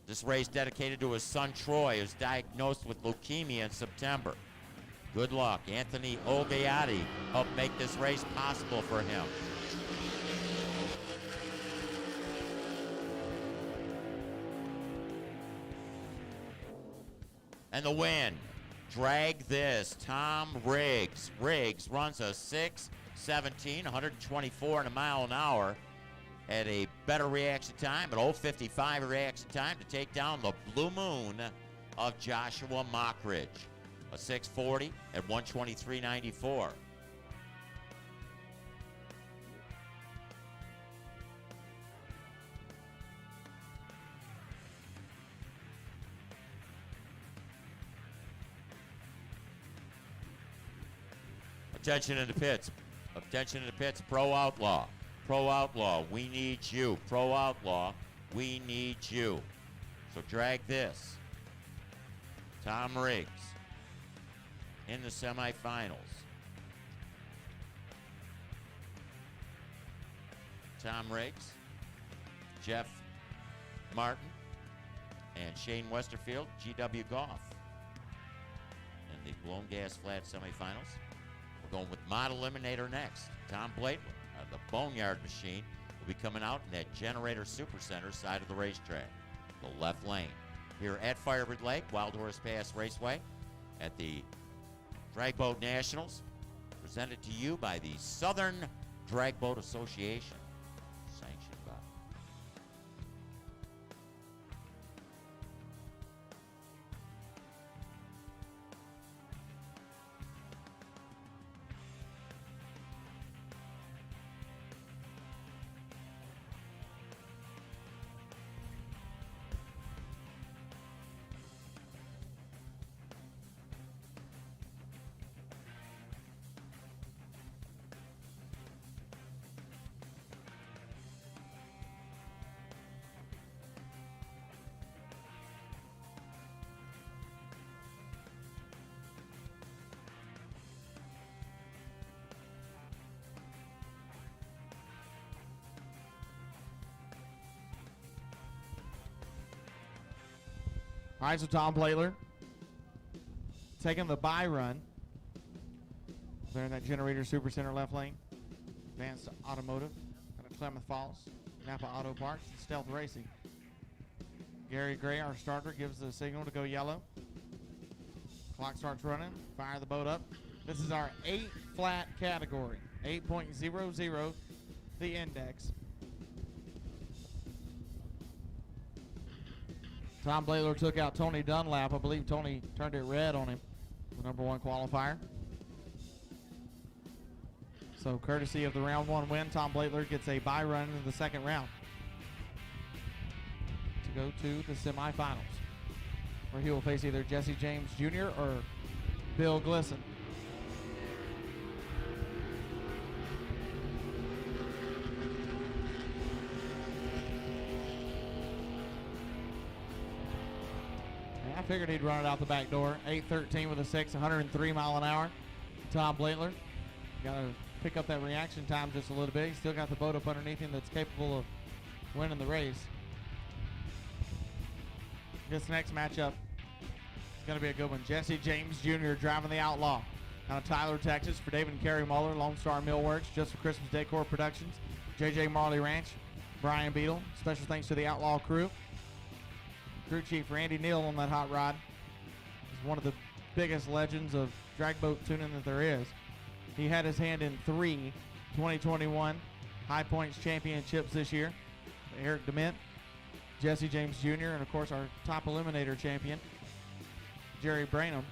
This race dedicated to his son Troy, who's diagnosed with leukemia in September. Good luck. Anthony Olgayati helped make this race possible for him. And the win, Drag This, Tom Riggs. Riggs runs a 6:17, 124 in a mile an hour. Had a better reaction time, an 0:55 reaction time to take down the Blue Moon of Joshua Mockridge. A 6:40 at 123.94. Attention in the pits. Attention in the pits. Pro Outlaw. Pro Outlaw, we need you. Pro Outlaw, we need you. So Drag This. Tom Riggs in the semifinals. Tom Riggs, Jeff Martin, and Shane Westerfield, G.W. Goff in the blown gas flat semifinals. We're going with Mod Eliminator next. Tom Blatler, the Boneyard machine, will be coming out in that Generator Supercenter side of the racetrack, the left lane. Here at Firebird Lake, Wild Horse Pass Raceway, at the Drag Boat Nationals, presented to you by the Southern Drag Boat Association, sanctioned by. All right, so Tom Blatler taking the bye run. There in that Generator Supercenter left lane. Advanced Automotive out of Klamath Falls. Napa Auto Parts, Stealth Racing. Gary Gray, our starter, gives the signal to go yellow. Clock starts running. Fire the boat up. This is our 8 flat category. 8.00, the index. Tom Blatler took out Tony Dunlap. I believe Tony turned it red on him, the number 1 qualifier. So courtesy of the round 1 win, Tom Blatler gets a bye run in the second round. go to the semifinals, where he will face either Jesse James Jr. or Bill Glisson. I figured he'd run it out the back door. 8:13 with a 6, 103 mile an hour. Tom Blatler. Got to pick up that reaction time just a little bit. He's still got the boat up underneath him that's capable of winning the race. This next matchup is going to be a good one. Jesse James Jr. driving the Outlaw out of Tyler, Texas for David and Carrie Muller, Lone Star Millworks, Just for Christmas Decor Productions, JJ Marley Ranch, Brian Beadle. Special thanks to the Outlaw crew. Crew Chief Randy Neal on that hot rod. He's one of the biggest legends of drag boat tuning that there is. He had his hand in 3 2021 High Points Championships this year. Eric DeMint, Jesse James Jr., and of course our top eliminator champion, Jerry Branham.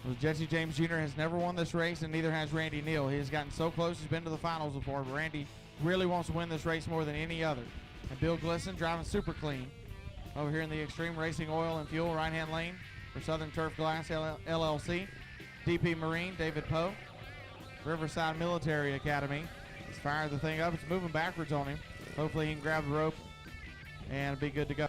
Well, Jesse James Jr. has never won this race, and neither has Randy Neal. He has gotten so close, he's been to the finals before, but Randy really wants to win this race more than any other. And Bill Glisson driving super clean over here in the Extreme Racing Oil and Fuel right-hand lane for Southern Turf Glass LLC. DP Marine, David Poe. Riverside Military Academy. He's fired the thing up. It's moving backwards on him. Hopefully he can grab the rope and be good to go.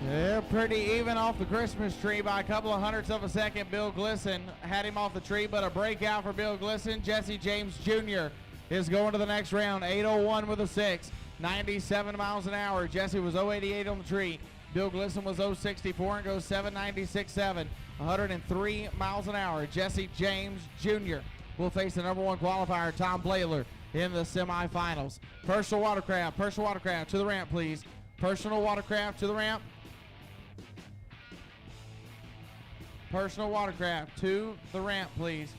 They're pretty even off the Christmas tree by a couple of hundredths of a second. Bill Glisson had him off the tree, but a breakout for Bill Glisson. Jesse James Jr. is going to the next round. 8:01 with a 6, 97 miles an hour. Jesse was 088 on the tree. Bill Glisson was 064 and goes 796.7, 103 miles an hour. Jesse James Jr. will face the number 1 qualifier, Tom Blatler, in the semifinals. Personal watercraft to the ramp, please. Personal watercraft to the ramp. Personal watercraft to the ramp, please.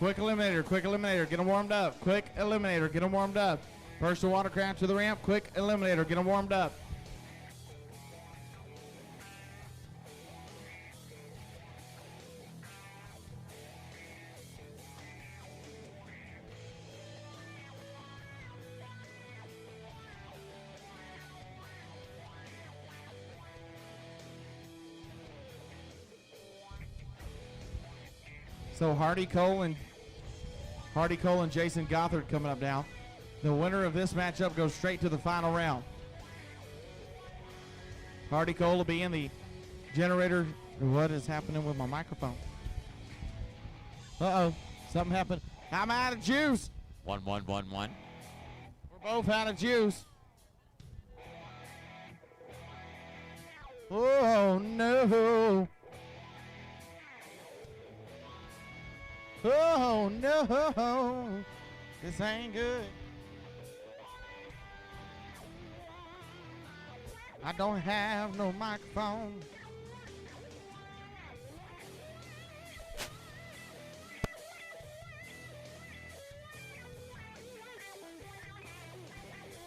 Quick eliminator, get them warmed up. Quick eliminator, get them warmed up. Personal watercraft to the ramp, quick eliminator, get them warmed up. So Hardy Cole and Jason Gothard coming up now. The winner of this matchup goes straight to the final round. Hardy Cole will be in the generator. What is happening with my microphone? Uh-oh, something happened. I'm out of juice. 1-1-1-1. We're both out of juice. Oh, no. Oh, no. This ain't good. I don't have no microphone.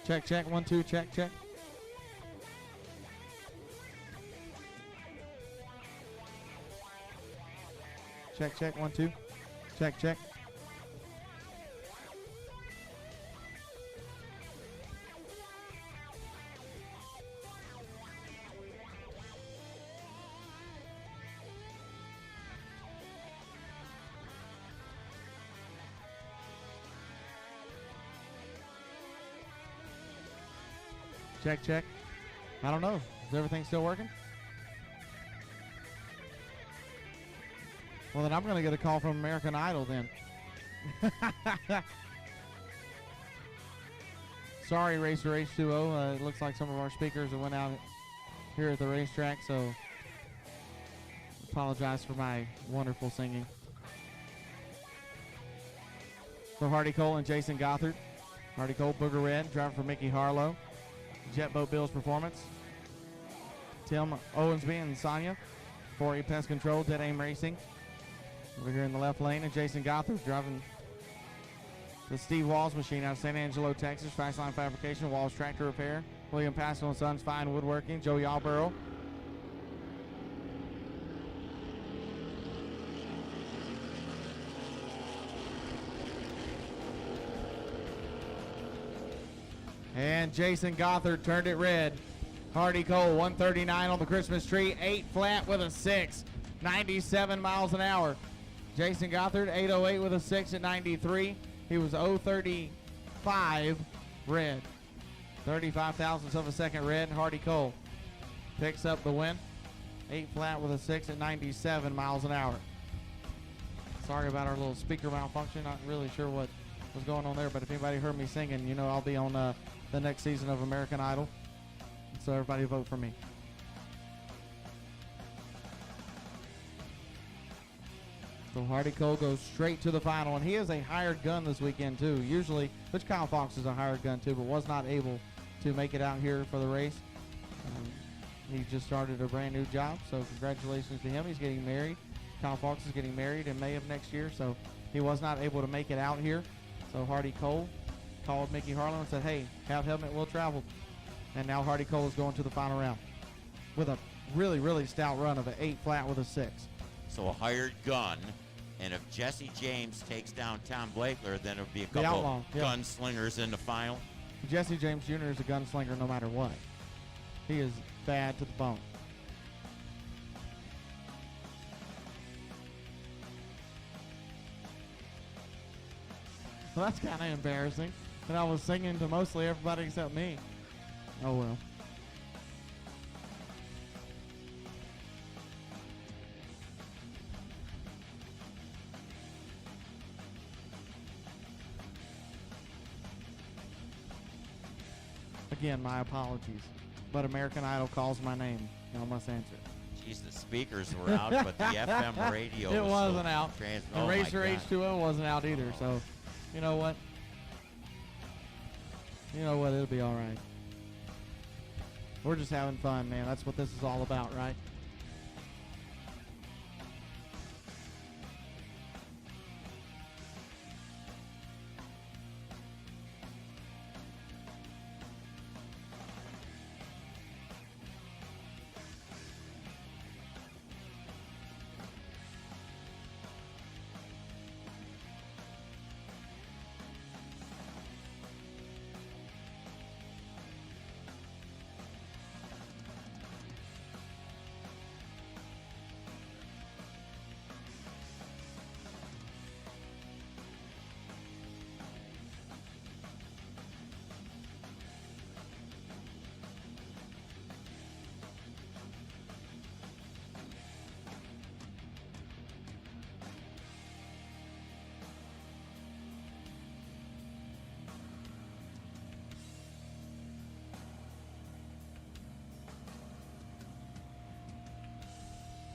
Check, 1, 2, check. Check, 1, 2. Check. Check, check. I don't know. Is everything still working? Well, then I'm going to get a call from American Idol then. Sorry, Racer H2O. It looks like some of our speakers went out here at the racetrack, so apologize for my wonderful singing. So Hardy Cole and Jason Gothard. Hardy Cole, Booger Red, driving for Mickey Harlow. Jet Boat Bills Performance. Tim Owensby and Sonia. 4A Pest Control, Dead Aim Racing. Over here in the left lane, and Jason Gothard driving the Steve Walls machine out of San Angelo, Texas. Fast Line Fabrication, Walls Tractor Repair. William Pascal and Sons Fine Woodworking. Joe Yarborough. And Jason Gothard turned it red. Hardy Cole, 139 on the Christmas tree. 8 flat with a 6. 97 miles an hour. Jason Gothard, 808 with a 6 at 93. He was 035 red. 35 thousandths of a second red. Hardy Cole picks up the win. 8 flat with a 6 at 97 miles an hour. Sorry about our little speaker malfunction. Not really sure what was going on there, but if anybody heard me singing, you know I'll be on the next season of American Idol. So everybody vote for me. So Hardy Cole goes straight to the final, and he is a hired gun this weekend too. Usually, which Kyle Fox is a hired gun too, but was not able to make it out here for the race. He just started a brand new job, so congratulations to him. He's getting married. Kyle Fox is getting married in May of next year, so he was not able to make it out here. So Hardy Cole called Mickey Harlow and said, hey, have helmet, we'll travel. And now Hardy Cole is going to the final round with a really, really stout run of an 8 flat with a 6. So a hired gun, and if Jesse James takes down Tom Blatler, then it'll be a couple outlaw, yeah. gunslingers in the final. Jesse James Jr. is a gunslinger no matter what. He is bad to the bone. Well, that's kind of embarrassing. And I was singing to mostly everybody except me. Oh well. Again, my apologies. But American Idol calls my name, and I must answer. Jeez, the speakers were out, but the FM radio it was wasn't still out. Oh And my Racer God. H2O wasn't out either, so you know what? You know what? It'll be all right. We're just having fun, man. That's what this is all about, right?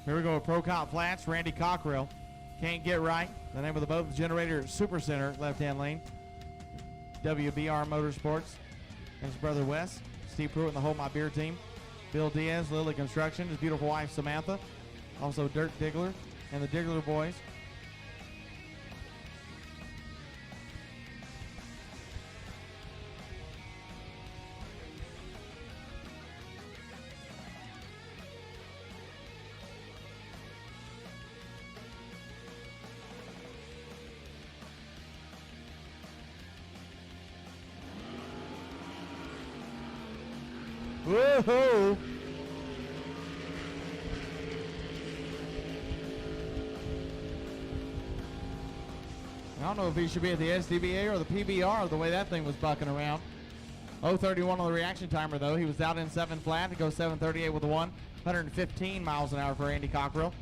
Here we go with Pro Cop Flats, Randy Cockrell. Can't get right. The name of the boat, the Generator Super Center, left-hand lane. WBR Motorsports. And his brother Wes. Steve Pruitt and the Hold My Beer team. Bill Diaz, Lily Construction. His beautiful wife, Samantha. Also Dirk Diggler and the Diggler boys. Woohoo! I don't know if he should be at the SDBA or the PBR the way that thing was bucking around. 0.31 on the reaction timer, though. He was out in 7 flat to go 7.38 with a 1. 115 miles an hour for Randy Cockrell.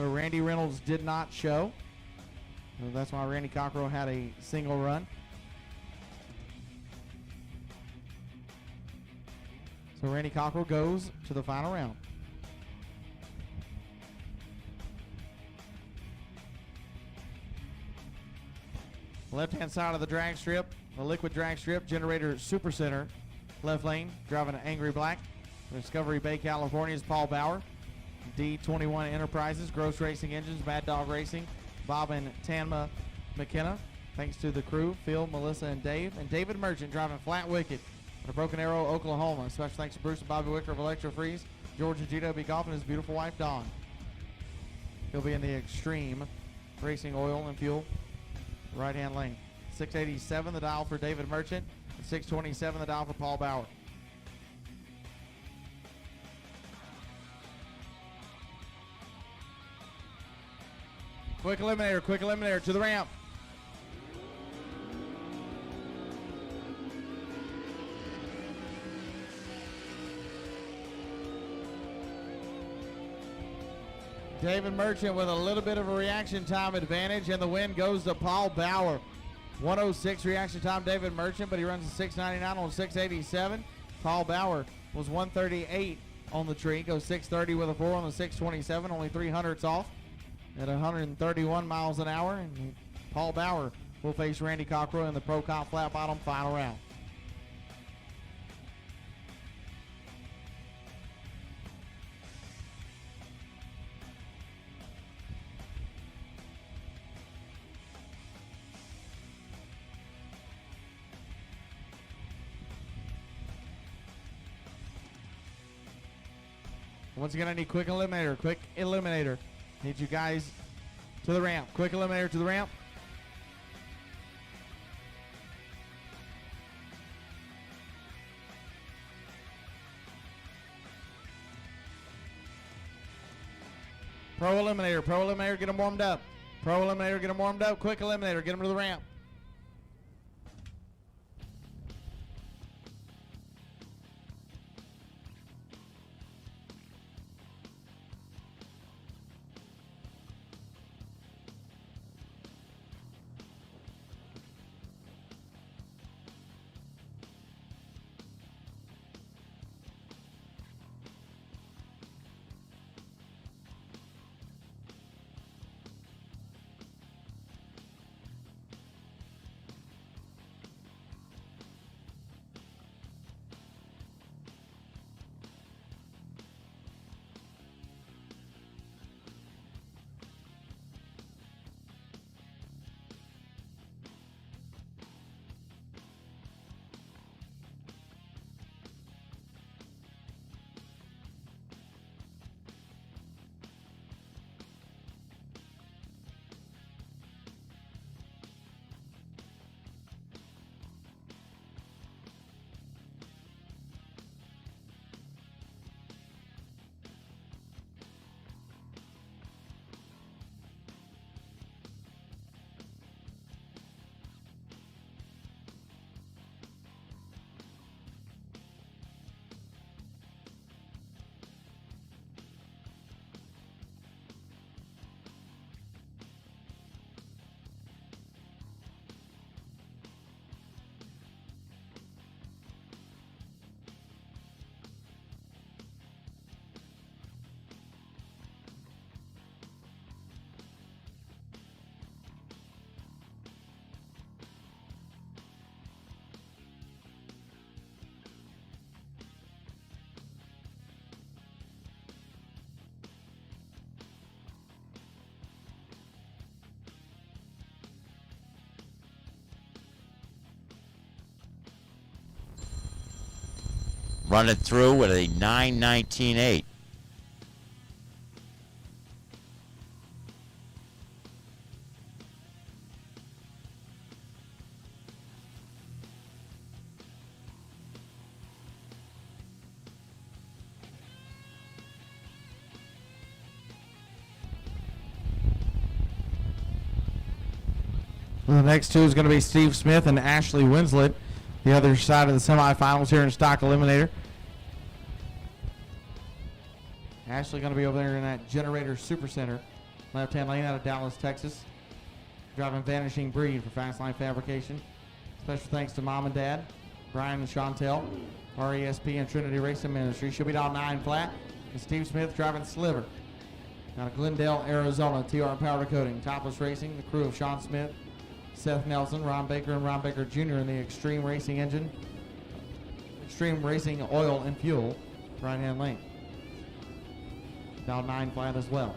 So Randy Reynolds did not show. So that's why Randy Cockrell had a single run. So Randy Cockrell goes to the final round. Left-hand side of the drag strip, the liquid drag strip, Generator Super Center. Left lane, driving an Angry Black. Discovery Bay, California's Paul Bauer. D21 Enterprises, Gross Racing Engines, Mad Dog Racing, Bob and Tanma McKenna. Thanks to the crew, Phil, Melissa, and Dave. And David Merchant driving Flat Wicked at Broken Arrow, Oklahoma. Special thanks to Bruce and Bobby Wicker of Electro Freeze, George and GW Golf, and his beautiful wife, Dawn. He'll be in the Extreme Racing Oil and Fuel right-hand lane. 687 the dial for David Merchant, and 627 the dial for Paul Bauer. Quick eliminator to the ramp. David Merchant with a little bit of a reaction time advantage, and the win goes to Paul Bauer. 106 reaction time, David Merchant, but he runs a 699 on 687. Paul Bauer was 138 on the tree, goes 630 with a 4 on the 627, only 300ths off at 131 miles an hour. And Paul Bauer will face Randy Cockrell in the Pro Comp Flat Bottom final round. Once again, I need quick eliminator. Need you guys to the ramp. Quick eliminator to the ramp. Pro eliminator, get them warmed up. Pro eliminator, get them warmed up. Quick eliminator, get them to the ramp. running through with a 9:19.8. The next two is going to be Steve Smith and Ashley Winslet, the other side of the semifinals here in Stock Eliminator. Ashley going to be over there in that Generator Super Center, left-hand lane out of Dallas, Texas, driving Vanishing Breed for Fast Line Fabrication. Special thanks to Mom and Dad, Brian and Chantel, RESP and Trinity Racing Ministry. She'll be down 9 flat. And Steve Smith driving Sliver out of Glendale, Arizona, TR Powder Coating. Topless Racing, the crew of Sean Smith, Seth Nelson, Ron Baker, and Ron Baker Jr. in the Extreme Racing engine. Extreme Racing Oil and Fuel, right-hand lane. Down 9 flat as well.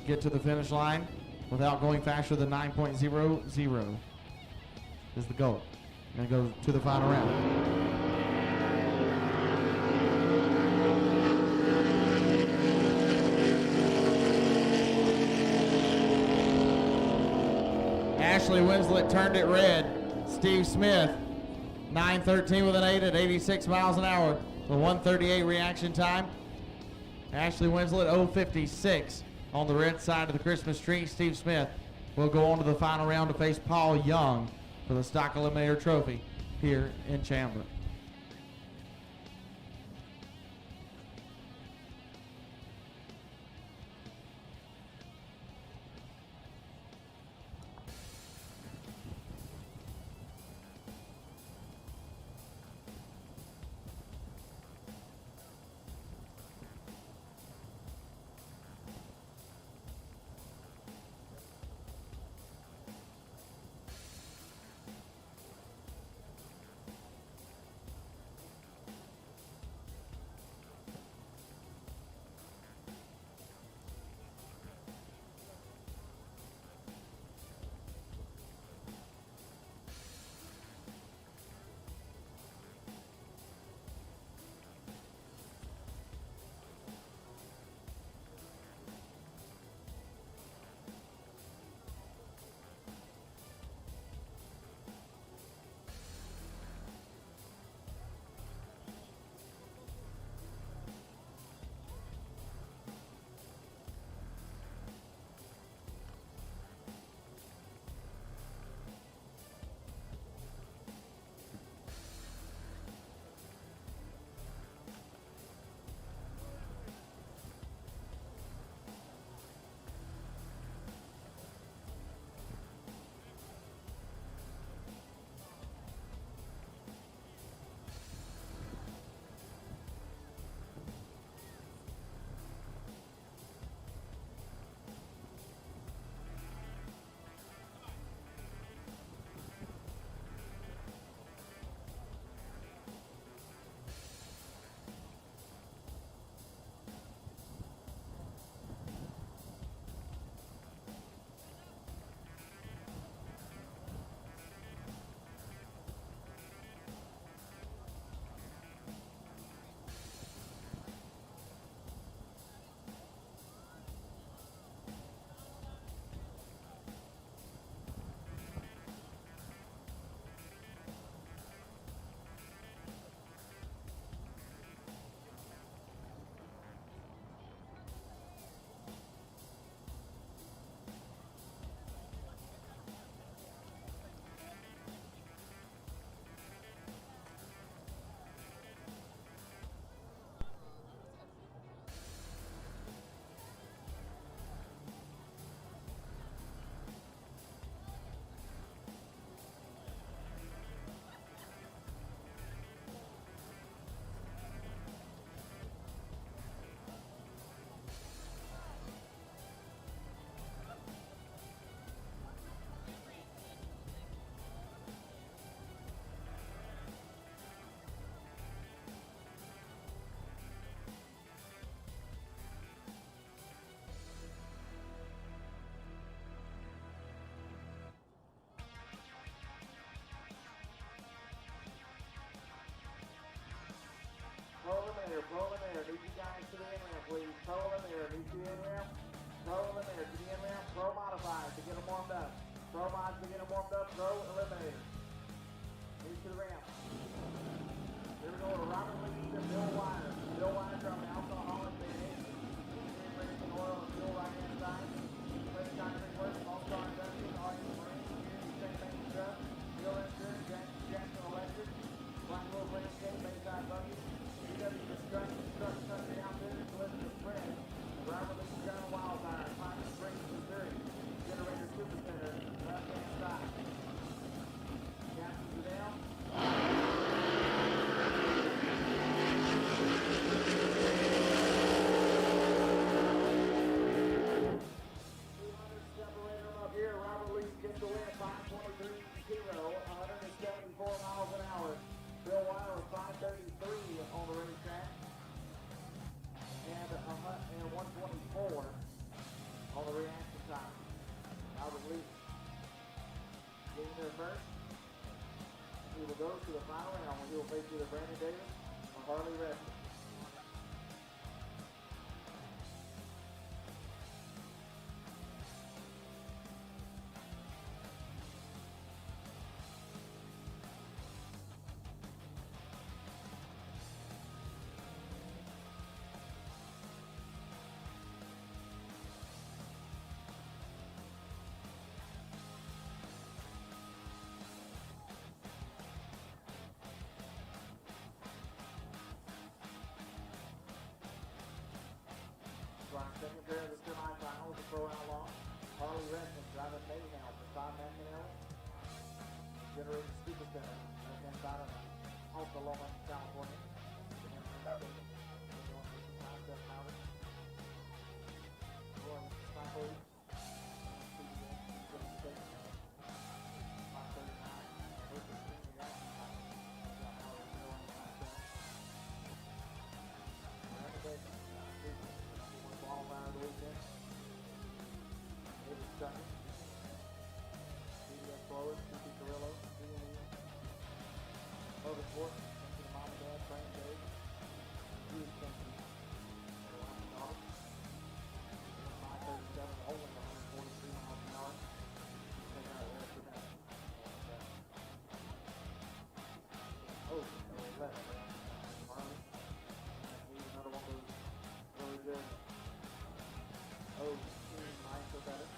Get to the finish line without going faster than 9.00 is the goal. And go to the final round. Ashley Winslet turned it red. Steve Smith, 9:13 with an 8 at 86 miles an hour. The 1:38 reaction time. Ashley Winslet, 0:56 on the red side of the Christmas tree. Steve Smith will go on to the final round to face Paul Young for the Stock Eliminator Trophy here in Chandler. Pro Eliminator. Lead to the ramp. Here we go to Robert Lee and Bill Wire. Bill Wire from the Alcohol Holland Bay Haze. Racing oil and fuel right hand side. Place concrete work, all-star investing, audience marine, community state bank trust, Bill Insurance, Jackson Electric, Blackwell Landscape, Bayside Buggy, CW Construction Country Outfitters, Elizabeth Fred, Robert Lee General Wildfire, Pine Springs, Missouri, Generator Super Center, left hand side. Captains are down. Separator up here. Robert Lee gets the win at 5:23.0, 174 miles an hour. Bill Wire was 5:33 on the racetrack, and 124 on the reaction time. Robert Lee getting there first. He will go to the final round where he will face either Brandon Davis or Harley Retsen. Second pair of the semifinals, the Pro Outlaw. Harley Retsen driving Mayhem for 5-man finale. Generator Super Center, left-hand side of Oklahoma, California. Motorsport, thank you to Mom and Dad, Frank Dave, Hughes, thank you for watching the daughter. 537, only 143 miles an hour. Check out the rest of that. Oh, number 11, Harley. He's another one of those really good. Oh, nice or better.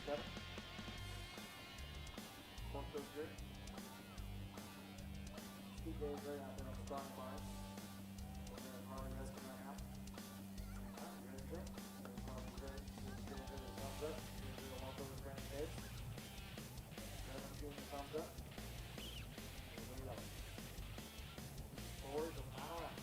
Better. Most of those good. Steve Dave's right out there on the starting line. We're going to Harley Retsen right now. Alright, ready to go? Harley's ready. He's giving it a thumbs up. He's going to walk over to Brandon Davis. Brandon's giving the thumbs up. And lead up. Forward to the final round.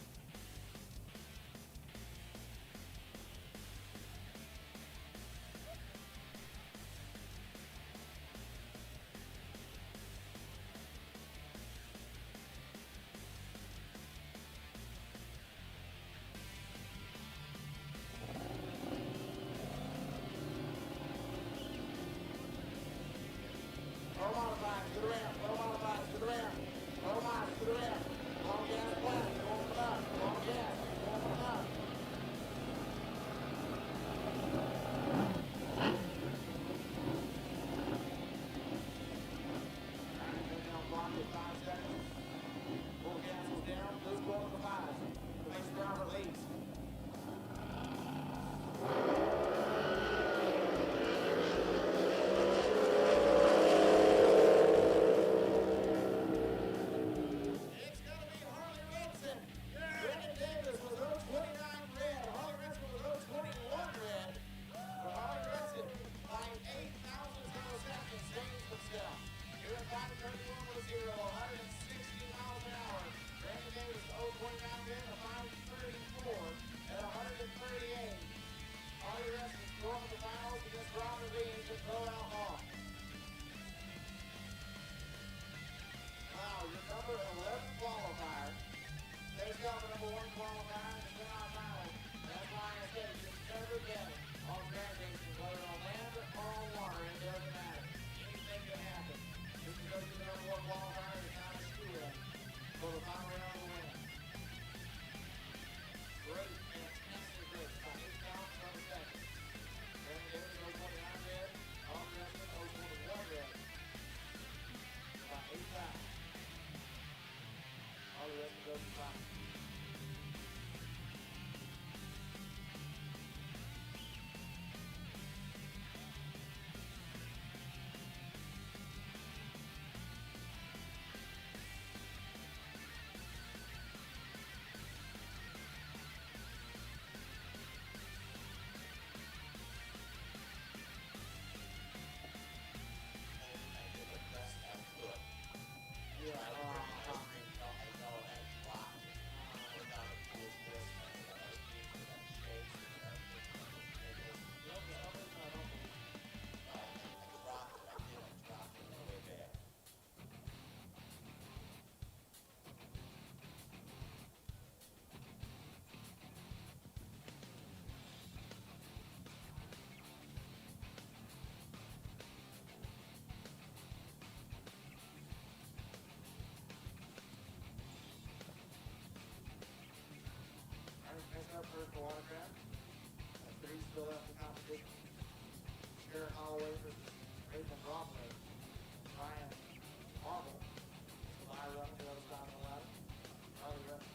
for watercraft. 3 still left in competition. Garrett Holloway versus Raymond Bromley. Ryan Marble. Bauer running to the other side of the ladder. Harley Retsen.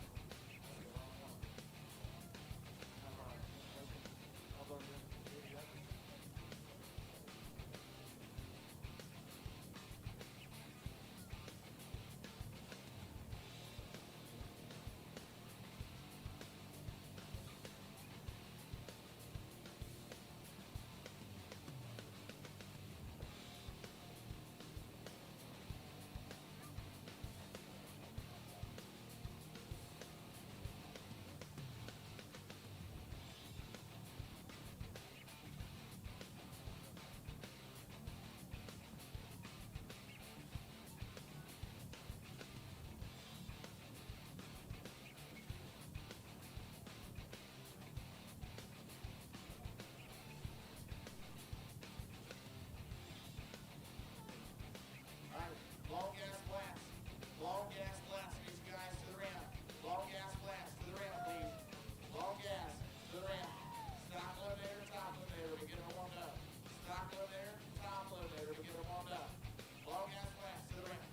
Long gas blast. Long gas blast. These guys to the ramp. Long gas blast to the ramp, please. Long gas to the ramp. Stop eliminator, top eliminator. We get them warmed up. Stop eliminator, top eliminator. We get them warmed up. Long gas blast to the ramp.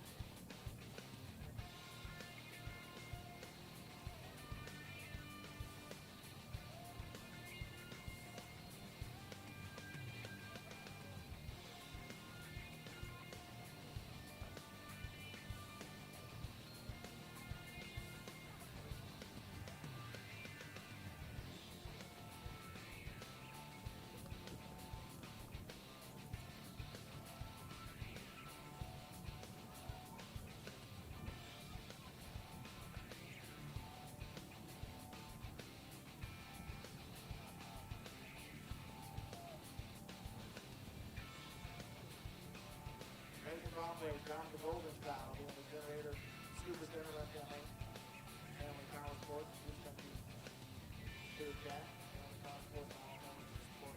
Bromley, John the Golden style, doing the generator, super center left hand lane. Family Power Sports, this country, to the chat. Family Power Sports, all members of support.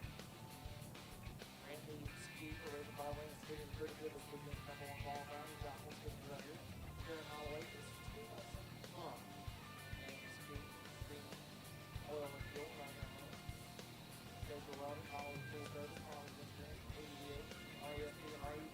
Randy Ski, rated by Wayne, skating pretty good this weekend's number 1 qualifier. He's got one skating right here. Garrett Holloway is fun. Randy Ski, green oil and fuel, right there. Schedule welding, Holly full service, Holly Winslet, ADBA, RESP, and RED.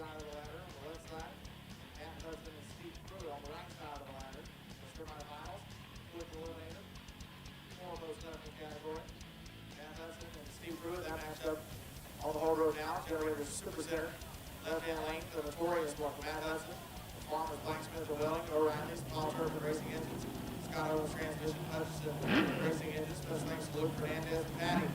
side of the ladder, on the left side, Matt Hudson and Steve Pruitt on the right side of the ladder. The semifinals, with the eliminator. Four of those toughness category. Matt Hudson and Steve Pruitt, that matched up on the whole road now. Generator's Super Center. Left-hand lane, the notorious one for Matt Hudson. Farmers, Blacksmith, and Welling, O'Reilly's, Paul Turpin Racing Engines, Scott Owens Transmission, Hudson Racing Engines, special thanks to Luke Fernandez and Patty.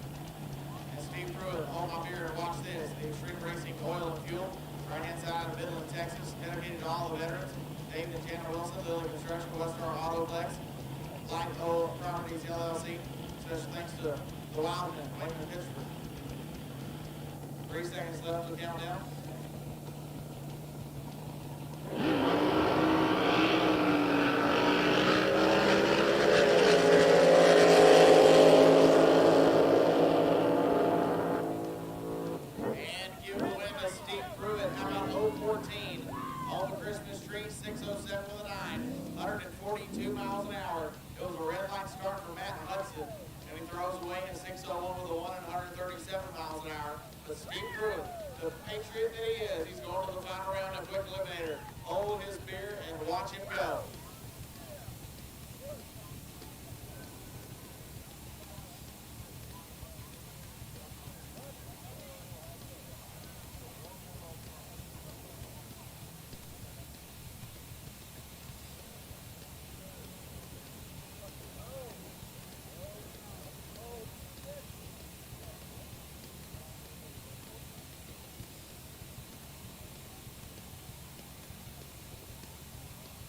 And Steve Pruitt, hold my beer and watch this. The Extreme Racing Oil and Fuel, right-hand side of Midland, Texas, dedicated to all the veterans. David and Tanner Wilson, Lily Construction, Westar Autoplex, Light O Properties LLC, special thanks to the Wildman, Wayne and Pittsburgh. 3 seconds left to the countdown.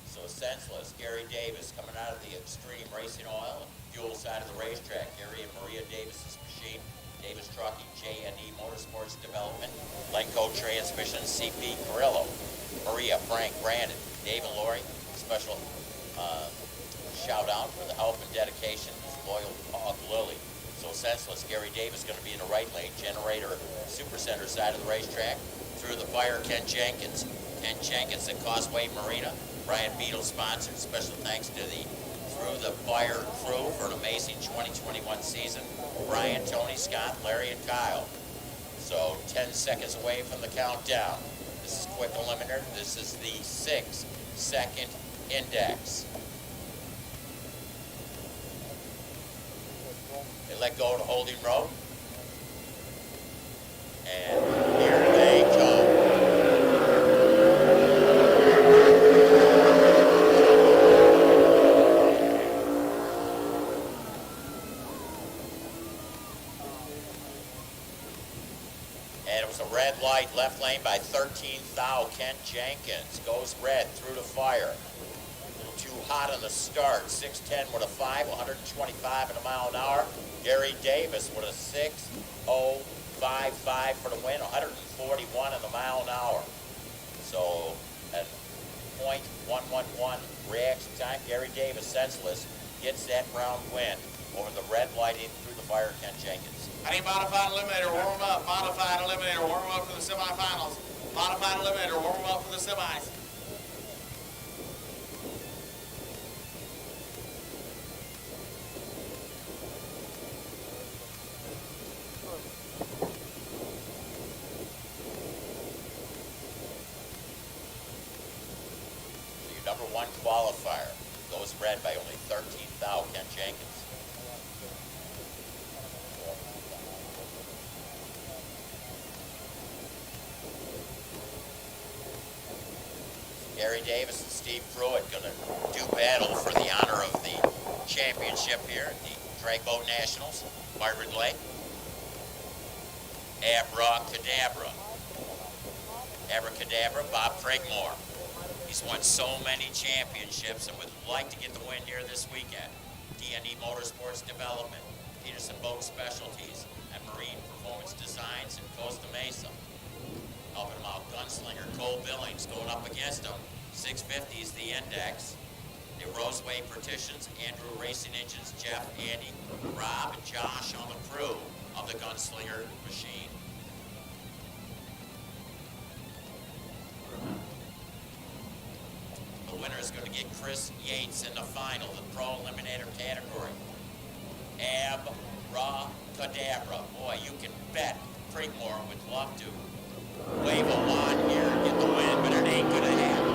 So senseless. Gary Davis coming out of the Extreme Racing Oil and Fuel side of the racetrack. Gary and Maria Davis's machine. Davis Trucking, J&E Motorsports Development, Lenco Transmission, CP Carrillo, Maria, Frank, Brandon, Dave and Lori. Special shout out for the help and dedication of loyal Hog Lily. So senseless. Gary Davis going to be in the right lane. Generator Super Center side of the racetrack. Through the fire, Ken Jenkins. Ken Jenkins at Causeway Marina. Brian Beadle sponsored. Special thanks to the Through the Fire crew for an amazing 2021 season. Brian, Tony, Scott, Larry, and Kyle. So 10 seconds away from the countdown. This is quick eliminator. This is the 6-second index. They let go of the holding rope. And here they go. Red light, left lane by 13th thou, Kent Jenkins. Goes red through the fire. A little too hot on the start. 6:10 with a 5, 125 in a mile an hour. Gary Davis with a 6:055 for the win, 141 in the mile an hour. So at .111 reaction time, Gary Davis, senseless, gets that round win over the red lighting through the fire, Kent Jenkins. I need modified eliminator, warm up. Modified eliminator, warm up for the semifinals. Modified eliminator, warm up for the semis. So your number one qualifier goes red by only 13th thou, Kent Jenkins. Gary Davis and Steve Pruitt going to do battle for the honor of the championship here at the Drag Boat Nationals, Byron Lake. Abracadabra. Abracadabra, Bob Prigmore. He's won so many championships and would like to get the win here this weekend. D&E Motorsports Development, Peterson Boat Specialties, and Marine Performance Designs in Costa Mesa. Helping him out, Gunslinger, Cole Billings going up against him. 650 is the index. The Roseway Partitions, Andrew Racing Engines, Jeff, Andy, Rob, and Josh on the crew of the Gunslinger machine. The winner is going to get Chris Yates in the final, the Pro Eliminator category. Abracadabra. Boy, you can bet Prigmore would love to wave a wand here and get the win, but it ain't gonna happen.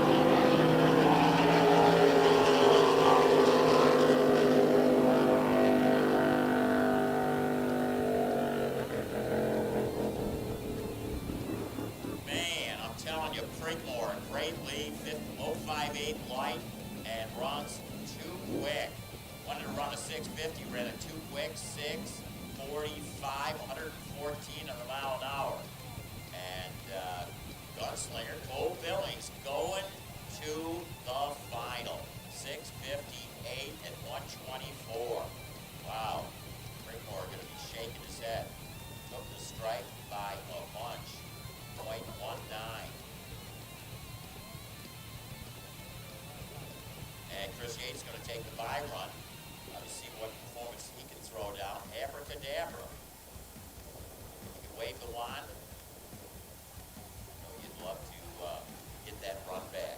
Man, I'm telling you, Prigmore, great lead, 058 light, and runs too quick. Wanted to run a 650, ran a too quick 645, 114 at a mile an hour. And gunslinger Cole Billings going to the final, 658 and 124. Wow, Prigmore going to be shaking his head. Took the stripe by a bunch, 0.19. And Chris Yates is going to take the bye run. Let me see what performance he can throw down. Abracadabra. You can wave the wand. You'd love to get that run back.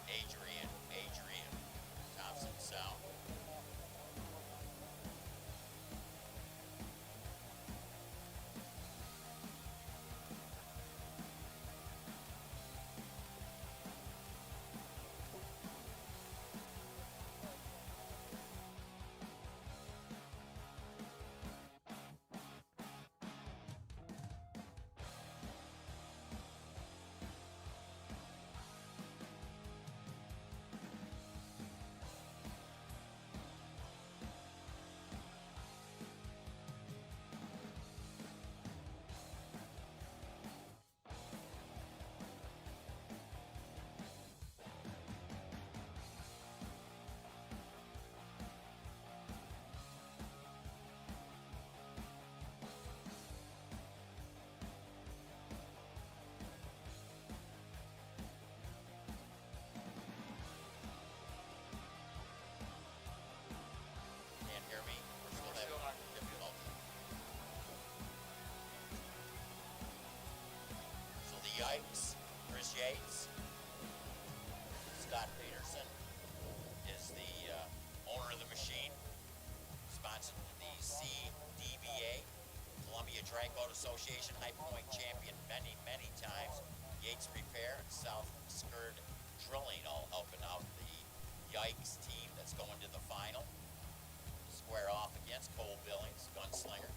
Adrian, Thompson Sound. Hear me? We're still having difficulty. So the Yikes, Chris Yates, Scott Peterson is the owner of the machine, sponsored the SDBA, Columbia Drag Boat Association, High Point champion many, many times, Yates Repair, and South Skirt Drilling, all helping out the Yikes team that's going to the final. Square off against Cole Billings, gunslinger.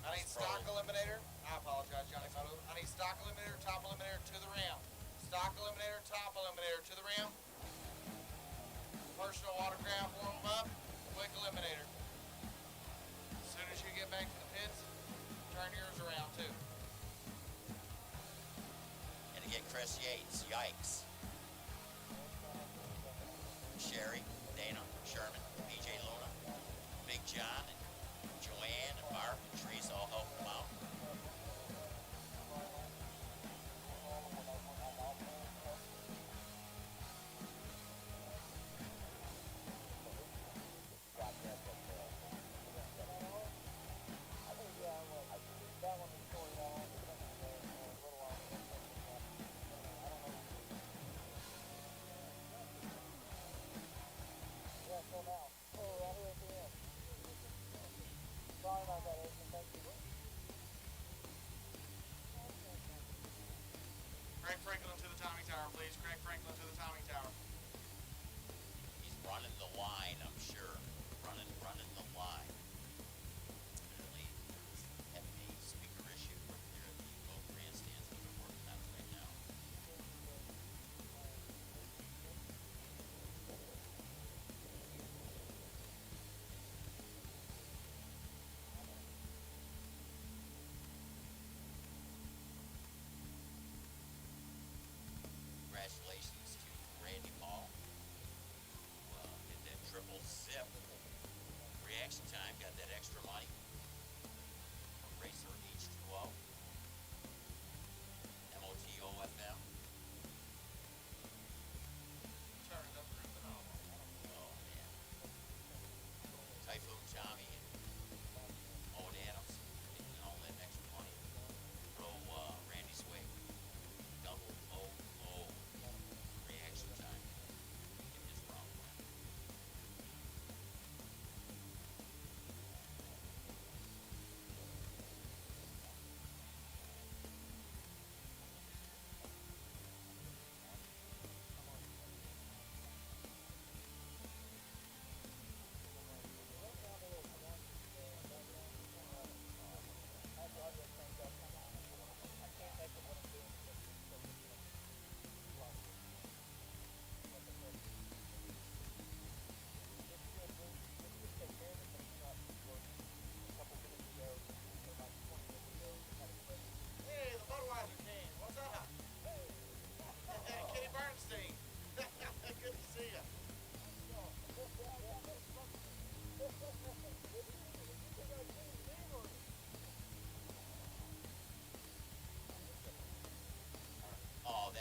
I need stock eliminator. I apologize, Johnny Photo. I need stock eliminator, top eliminator to the rim. Stock eliminator, top eliminator to the rim. Personal autograph, warm up, quick eliminator. As soon as you get back to the pits, turn yours around too. And to get Chris Yates, Yikes. Sherry, Dana, Sherman, BJ Luna, Big John, and Joanne, and Mark, and Teresa all helping them out. Craig Franklin to the timing tower, please. Craig Franklin to the timing tower. He's running the line, I'm sure. Running the line. Clearly, have a speaker issue here at the boat grandstands that we're working on right now.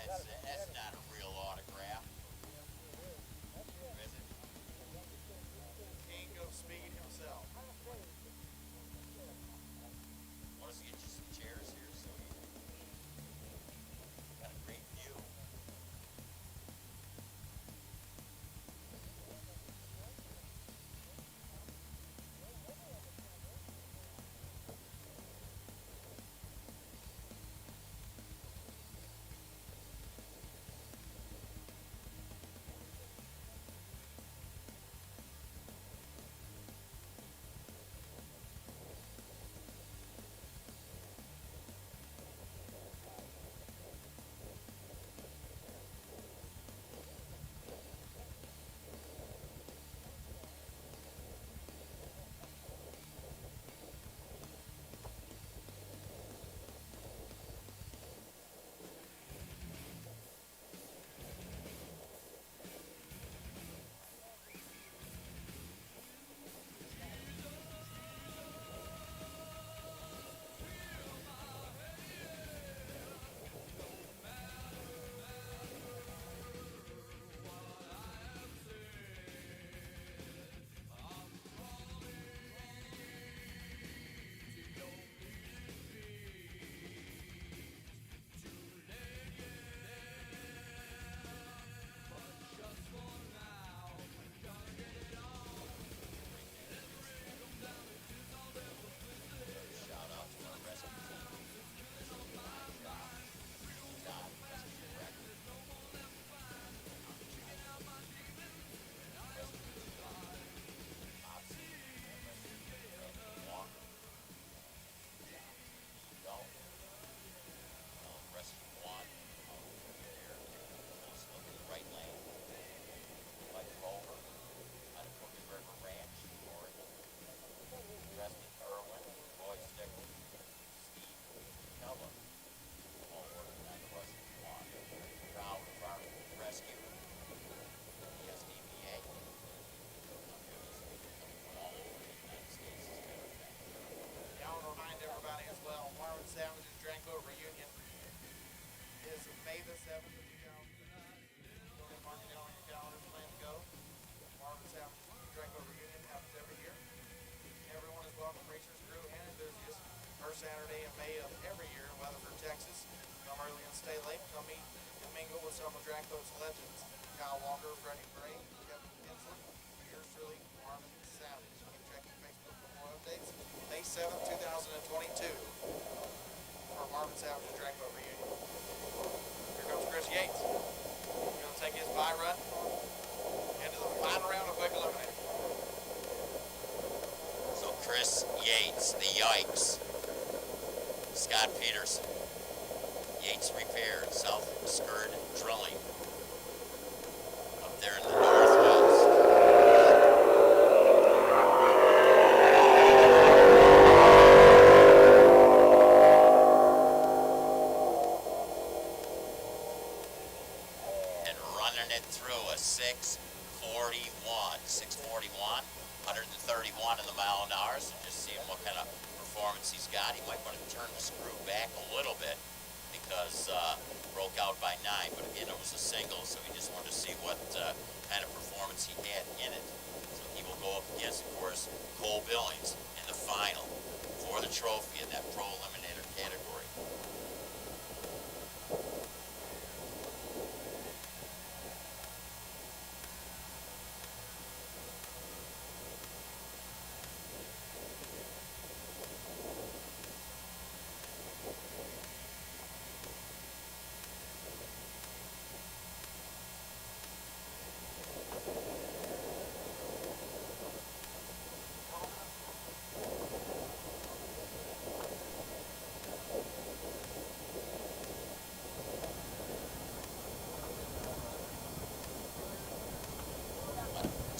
That's not a real autograph. Is it? King of Speed himself. Want us to get you some chairs here so you got a great view. Savage's Drag Boat Reunion is May the 7th of 2009. Go ahead and mark it down on your calendars, plan to go. Marvin Savage's Drag Boat Reunion happens every year. Everyone is welcome, racers, crew, and enthusiasts. First Saturday in May of every year in Weatherford, Texas. Come early and stay late. Come meet and mingle with some of Drag Boat's legends. Kyle Walker, Freddie Gray, Kevin Winslet, yours truly, Marvin Savage. Keep checking Facebook for more updates. May 7th, 2022. For Marvin Savage's Drag Boat Reunion. Here comes Chris Yates. He's going to take his bye run into the final round of Quick Eliminator. So Chris Yates, the Yikes. Scott Peterson. Yates Repair, South Skirt Drilling. Up there in the northwest. And running it through a 641. 641, 131 in the mile an hour. So just seeing what kind of performance he's got. He might want to turn the screw back a little bit because broke out by 9. But again, it was a single, so we just wanted to see what kind of performance he had in it. So he will go up against, of course, Cole Billings in the final for the trophy in that Pro Eliminator category.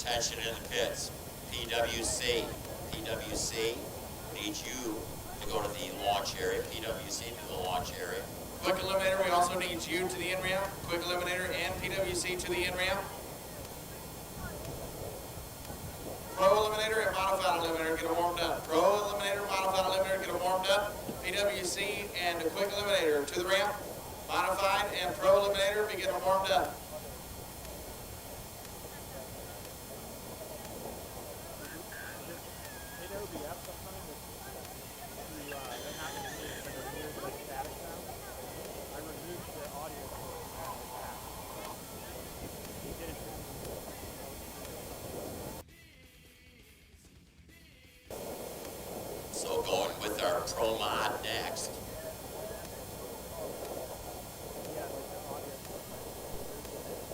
Attention in the pits. PWC needs you to go to the launch area. PWC to the launch area. Quick Eliminator, we also need you to the in ramp. Quick Eliminator and PWC to the in ramp. Pro Eliminator and Modified Eliminator, get them warmed up. Pro Eliminator, Modified Eliminator, get them warmed up. PWC and Quick Eliminator to the ramp. Modified and pro eliminator be getting warmed up. So going with our pro mod next.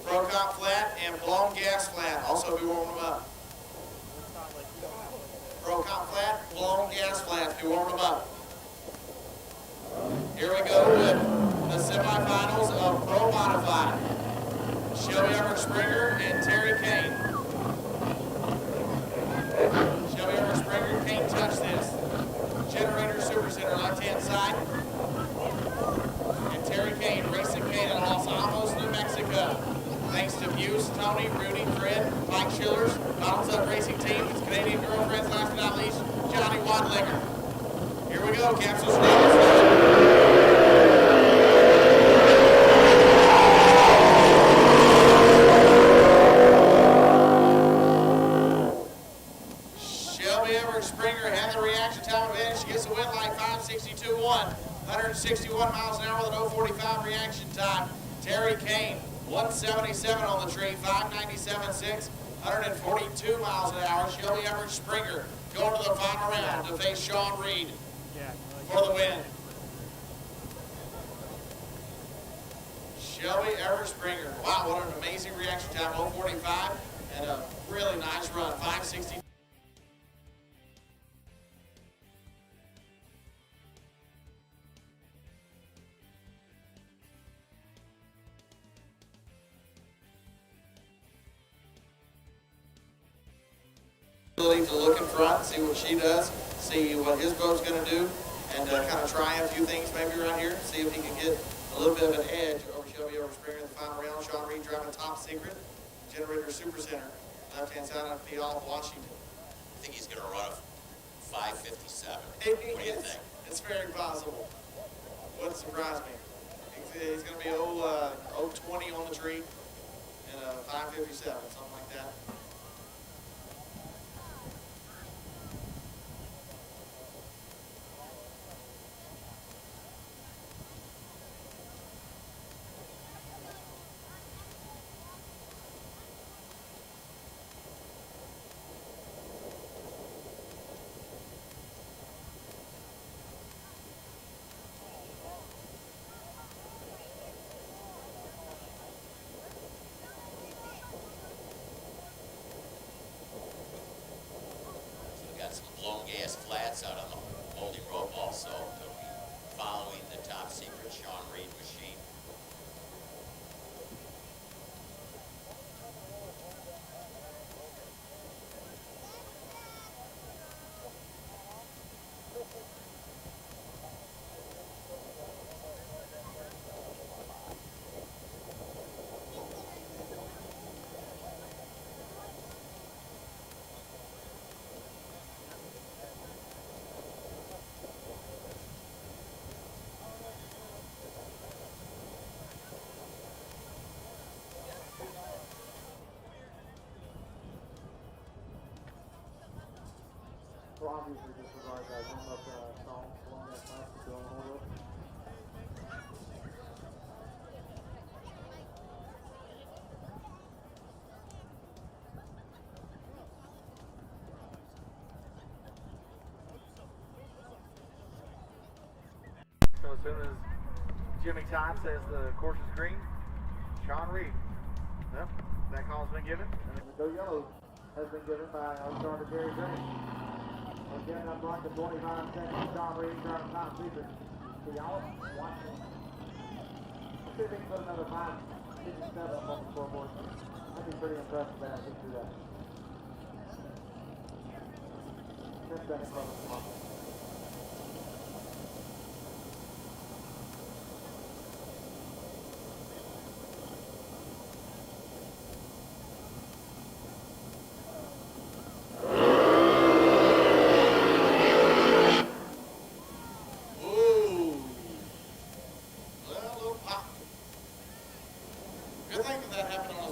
Pro comp flat and blown gas flat also be warming them up. Pro comp flat, blown gas flat, be warming them up. Here we go with the semifinals of pro modified. Shelby Springer and Terry Kane. Shelby Springer, Kane touch this. Generator Super Center, left-hand side. And Terry Kane, racing Kane in Los Alamos, New Mexico. Thanks to Buse, Tony, Rudy, Fred, Mike Schillers, Donald's Up Racing Team, his Canadian girlfriends, last but not least, Johnny Wadlinger. Here we go, capsule status. Springer had the reaction time advantage. She gets a win like 5:62.1, 161 miles an hour with an 0:45 reaction time. Terry Kane, 177 on the tree, 5:97.6, 142 miles an hour. Shelby Springer going to the final round to face Sean Reid for the win. Shelby Springer. Wow, what an amazing reaction time, 0:45, and a really nice run, 5:60. To look in front, see what she does, see what his boat's going to do, and kind of try a few things maybe around here, see if he can get a little bit of an edge over Shelby Springer in the final round. Sean Reid driving top secret, Generator Super Center, left-hand side of the All of Washington. I think he's going to run a 5:57. What do you think? It's very possible. Wouldn't surprise me. He's going to be 0:20 on the tree and a 5:57, something like that. Some blown gas flats out on the holding rope also. They'll be following the top secret Sean Reid machine. Well, obviously disregard that warm-up song, blowing that fast to go in order. So as soon as Jimmy Todd says the course is green, Sean Reid. Well, that call's been given. And the go yellow has been given by our starter Gary Breistig. Again, I'm going to 25 seconds. Sean Reid driving top secret. See y'all watching. Let's see if we can put another 5:57 up on the scoreboard. I'd be pretty impressed with that if we do that. 10 seconds on the clock.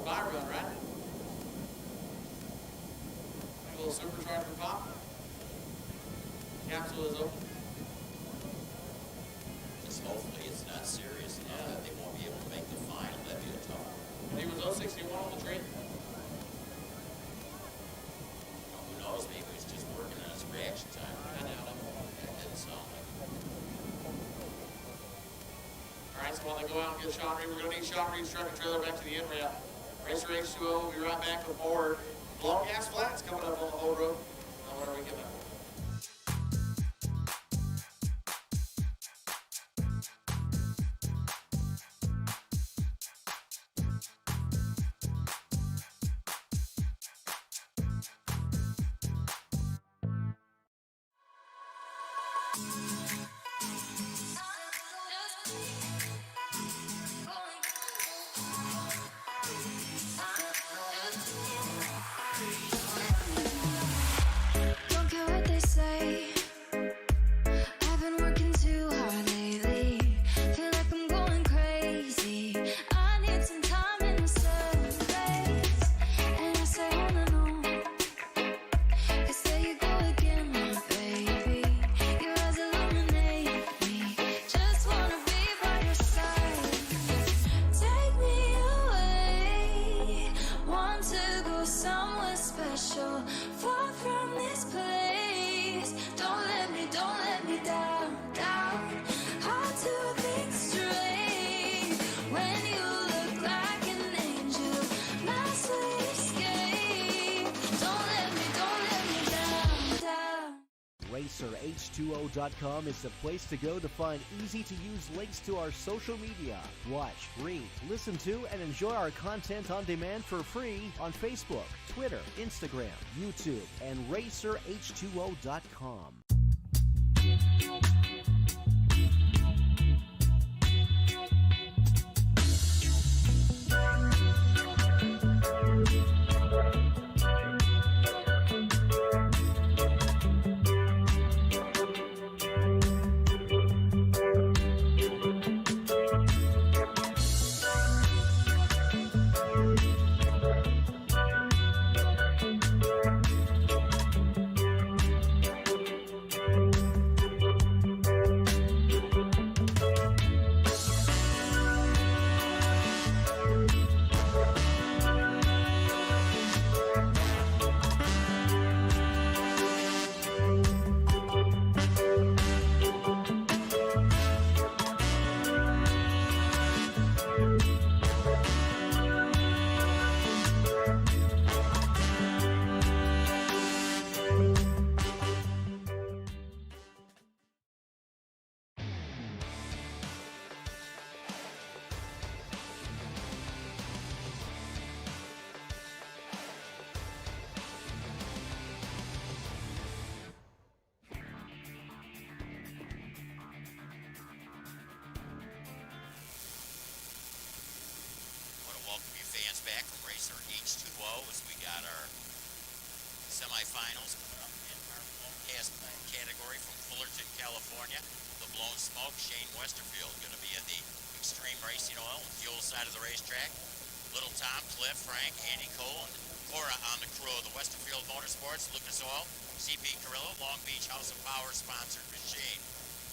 fire gun, right? Like a little supercharger pop. Capsule is open. Just hopefully it's not serious enough that they won't be able to make the final. That'd be a tough one. He was 061 on the trade. Who knows? Maybe he's just working on his reaction time. I doubt it. That didn't sound like it. All right, so while they go out and get shot read, we're going to need shot read truck and trailer back to the end ramp. Racer H2O will be right back with more blown gas flats coming up on the whole road. Whenever we get back. Don't care what they say. I've been working too hard lately. Feel like I'm going crazy. I need some time in the surface. And I say on and on. 'Cause there you go again, my baby. Your eyes illuminate me. Just wanna be by your side. Take me away. Want to go somewhere special. Far from this place. Don't let me down, down. Hard to think straight. When you look like an angel. My sweet escape. Don't let me down, down. RacerH2O.com is the place to go to find easy-to-use links to our social media. Watch, read, listen to, and enjoy our content on demand for free on Facebook, Twitter, Instagram, YouTube, and RacerH2O.com. fans back from Racer H2O as we got our semifinals coming up in our blown cast category from Fullerton, California. The blown smoke, Shane Westerfield going to be in the extreme racing oil and fuel side of the racetrack. Little Tom, Cliff, Frank, Andy Cole, and Cora on the crew of the Westerfield Motorsports, Lucas Oil, CP Carrillo, Long Beach House of Power sponsored machine.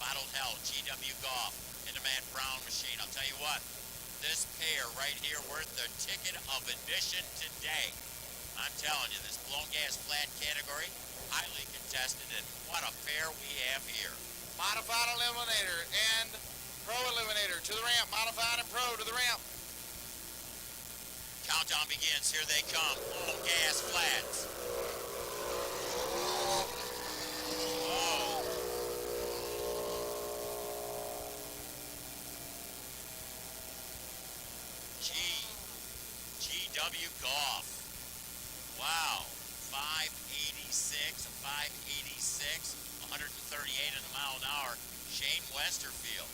Bottled Hell, GW Golf, and the Matt Brown machine. I'll tell you what, this pair right here worth the ticket of admission today. I'm telling you, this blown gas flat category, highly contested, and what a pair we have here. Modified Eliminator and Pro Eliminator to the ramp. Modified and Pro to the ramp. Countdown begins. Here they come. Blown gas flats. Oh. GW Golf. Wow. 586, 586, 138 in a mile an hour. Shane Westerfield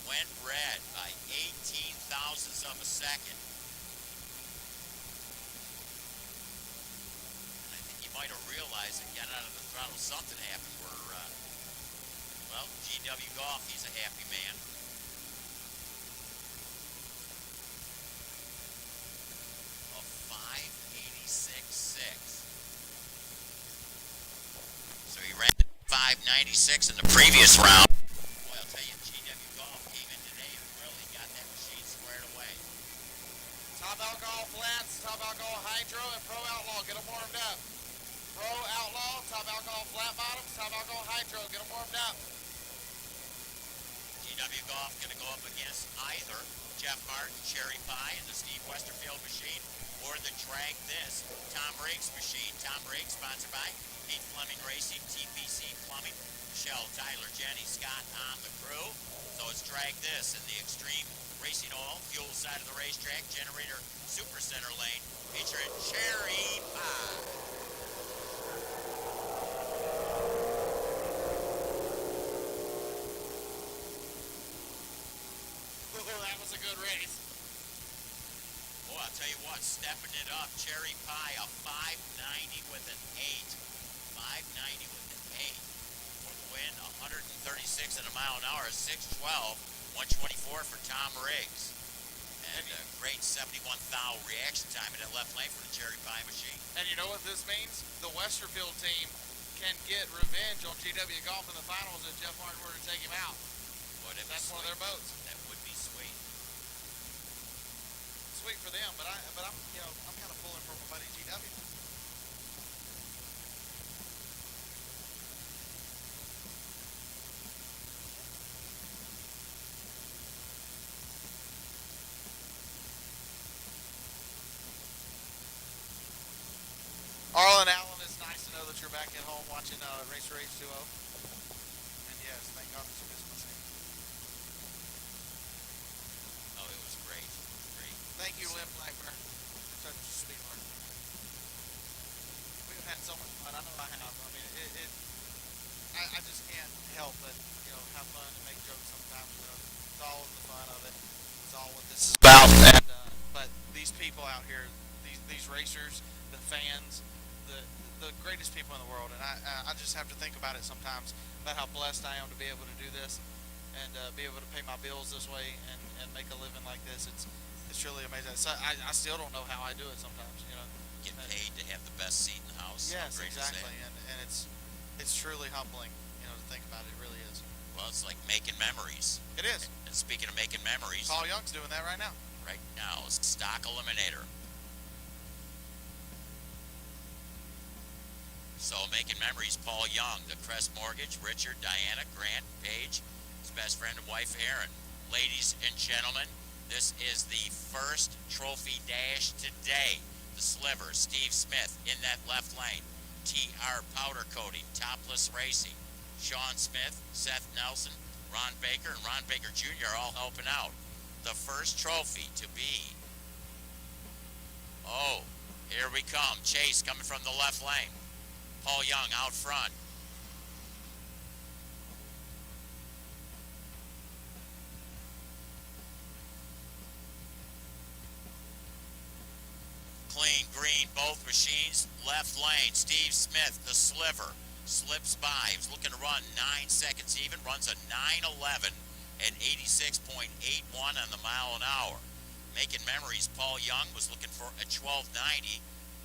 went red by 18 thousandths of a second. And I think he might have realized that getting out of the throttle, something happened where, well, GW Golf, he's a happy man. 136 in the previous round. Boy, I'll tell you, GW Golf came in today and really got that machine squared away. Top alcohol flats, top alcohol hydro, and pro outlaw. Get them warmed up. Pro outlaw, top alcohol flat bottoms, top alcohol hydro. Get them warmed up. GW Golf going to go up against either Jeff Martin, Cherry Pie, and the Steve Westerfield machine, or the Drag This Tom Riggs machine. Tom Riggs, sponsored by Pete Fleming Racing, TPC Plumbing, Michelle, Tyler, Jenny, Scott on the crew. So it's Drag This in the Extreme Racing Oil, fuel side of the racetrack, generator super center lane, featuring Cherry Pie. That was a good race. Boy, I'll tell you what, stepping it up, Cherry Pie, a 590 with an 8. 590 with an 8. For the win, 136 at a mile an hour, 612, 124 for Tom Riggs. And a great 71 thou reaction time in that left lane for the Cherry Pie machine. And you know what this means? The Westerfield team can get revenge on GW Golf in the finals if Jeff Martin were to take him out. Boy, that's one of their boats. That would be sweet. Sweet for them, but I'm kind of pulling for my buddy GW. Arlen Allen, it's nice to know that you're back at home watching Racer H2O. And yes, thank God that you missed my scene. Oh, it was great. Great. Thank you, Lynn Blackburn. You're such a sweetheart. We've had so much fun. I know I have. I mean, I just can't help but, have fun and make jokes sometimes. It's all in the fun of it. It's all what this is about. And, but these people out here, these racers, the fans, the greatest people in the world, and I just have to think about it sometimes about how blessed I am to be able to do this and be able to pay my bills this way and make a living like this. It's truly amazing. So I still don't know how I do it sometimes. Get paid to have the best seat in the house. Yes, exactly, and it's truly humbling, to think about it. It really is. Well, it's like making memories. It is. And speaking of making memories, Paul Young's doing that right now. Right now, stock eliminator. So, making memories, Paul Young, the Crest Mortgage, Richard, Diana, Grant, Paige, his best friend and wife, Aaron. Ladies and gentlemen, this is the first trophy dash today. The Sliver, Steve Smith in that left lane. TR Powder Coating, Topless Racing. Sean Smith, Seth Nelson, Ron Baker, and Ron Baker Jr. are all helping out. The first trophy to be. Oh, here we come. Chase coming from the left lane. Paul Young out front. Clean, green, both machines. Left lane, Steve Smith, the Sliver, slips by. He was looking to run 9 seconds even. Runs a 9:11 and 86.81 on the mile an hour. Making memories, Paul Young was looking for a 1290.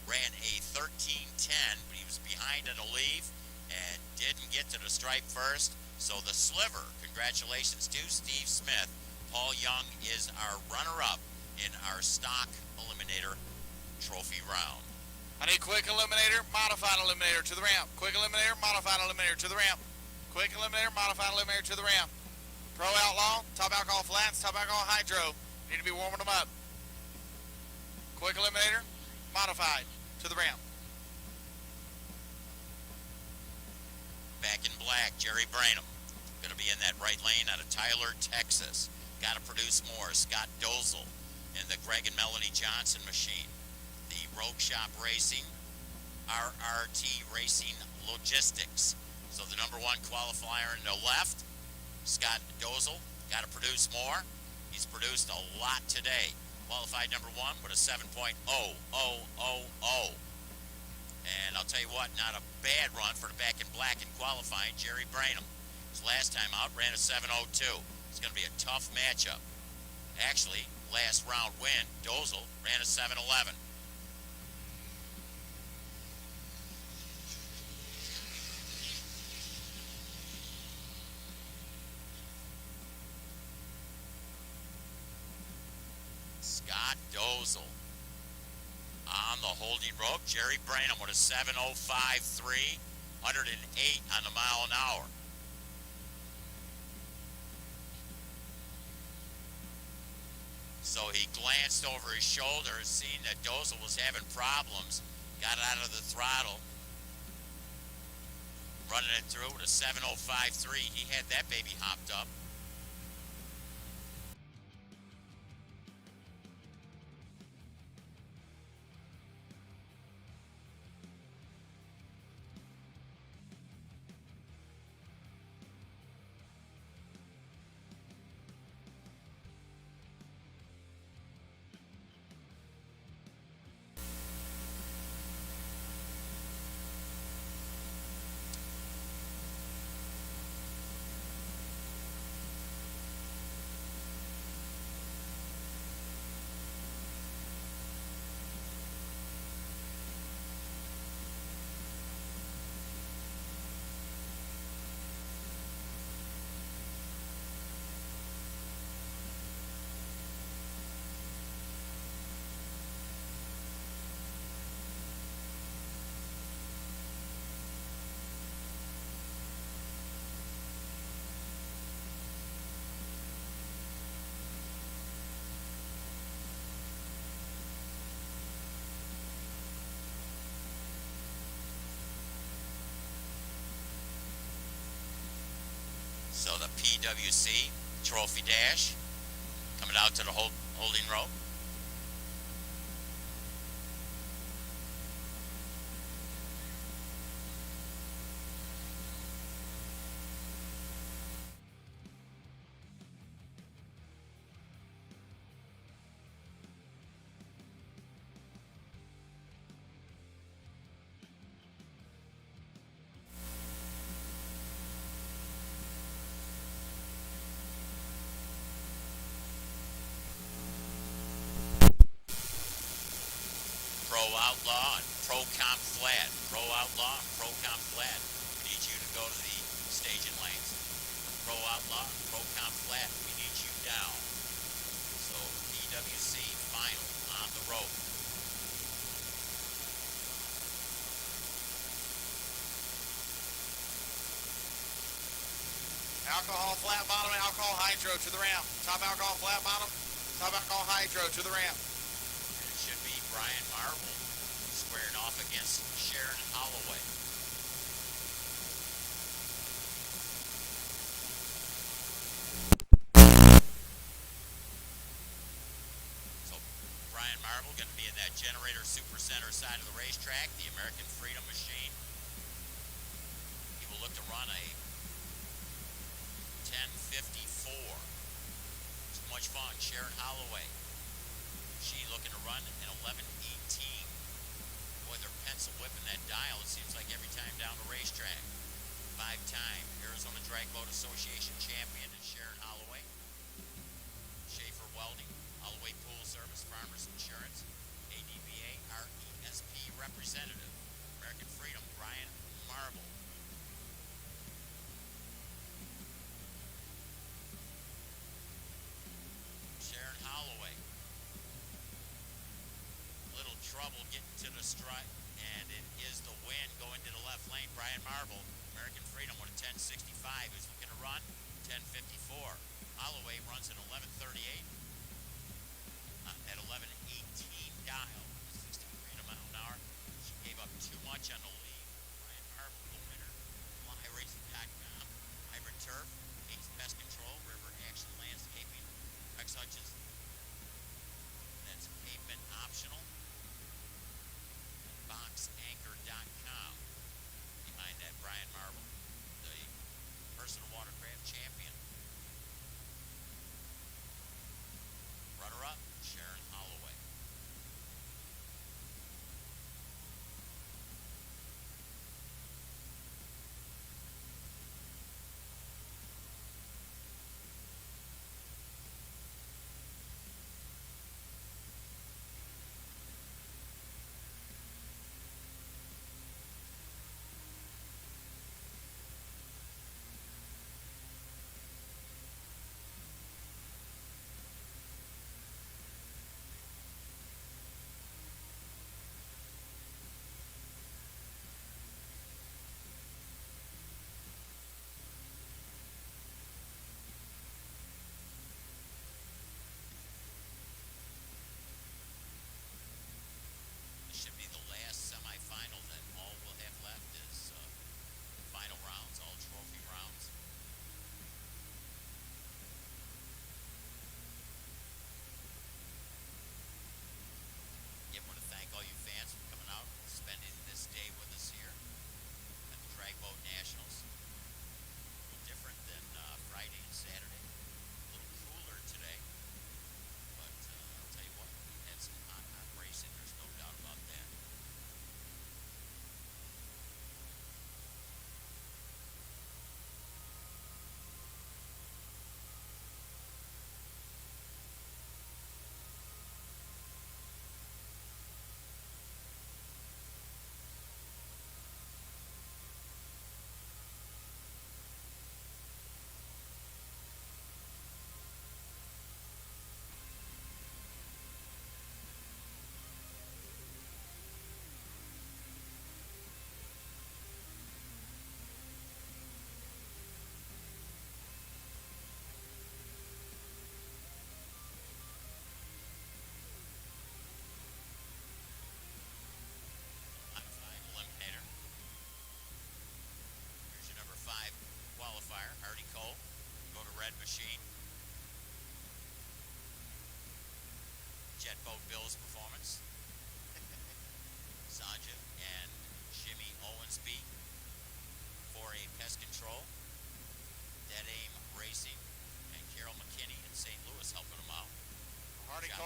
Ran a 13:10, but he was behind in a leave and didn't get to the stripe first. So the Sliver, congratulations to Steve Smith. Paul Young is our runner-up in our stock eliminator trophy round. I need quick eliminator, modified eliminator to the ramp. Quick eliminator, modified eliminator to the ramp. Quick eliminator, modified eliminator to the ramp. Pro outlaw, top alcohol flats, top alcohol hydro. Need to be warming them up. Quick eliminator, modified to the ramp. Back in black, Jerry Branham. Going to be in that right lane out of Tyler, Texas. Got to produce more. Scott Dozel in the Greg and Melanie Johnson machine. The Rogue Shop Racing, RRT Racing Logistics. So the number one qualifier in the left, Scott Dozel. Got to produce more. He's produced a lot today. Qualified number one with a 7.0000. And I'll tell you what, not a bad run for the back in black in qualifying, Jerry Branham. His last time out ran a 7:02. It's going to be a tough matchup. Actually, last round win, Dozel ran a 7:11. Dozel. On the holding rope, Jerry Branham with a 7:05.3, 108 on the mile an hour. So he glanced over his shoulder, seeing that Dozel was having problems, got out of the throttle, running it through with a 7:05.3. He had that baby hopped up. So the PWC Trophy Dash coming out to the holding rope. Pro Outlaw and Pro Comp Flat. Pro Outlaw and Pro Comp Flat. We need you to go to the staging lanes. Pro Outlaw and Pro Comp Flat. We need you down. So PWC final on the rope. Alcohol flat bottom, alcohol hydro to the ramp. Top alcohol flat bottom, top alcohol hydro to the ramp. It should be Brian Marble squaring off against Sharon Holloway. So Brian Marble going to be in that Generator Supercenter side of the racetrack, the American Freedom Machine. He will look to run a 10:54. Too much fun. Sharon Holloway. She looking to run an 11:18. Boy, they're pencil whipping that dial. It seems like every time down the racetrack. 5-time Arizona Drag Boat Association champion is Sharon Holloway. Schaefer Welding, Holloway Pool Service, Farmers Insurance, ADBA, RESP representative, American Freedom, Brian Marble. Sharon Holloway. Little trouble getting to the strut, and it is the win going to the left lane. Brian Marble, American Freedom with a 10:65. Who's looking to run 10:54. Holloway runs an 11:38 at 11:18 dial, 63 mile an hour. She gave up too much on the lead. Brian Marble, the winner. FlyRacing.com, Hybrid Turf, Haze Pest Control, River Action Landscaping, Rex Hutchins. That's pavement optional. Boxanchor.com. Behind that, Brian Marble, the personal watercraft champion.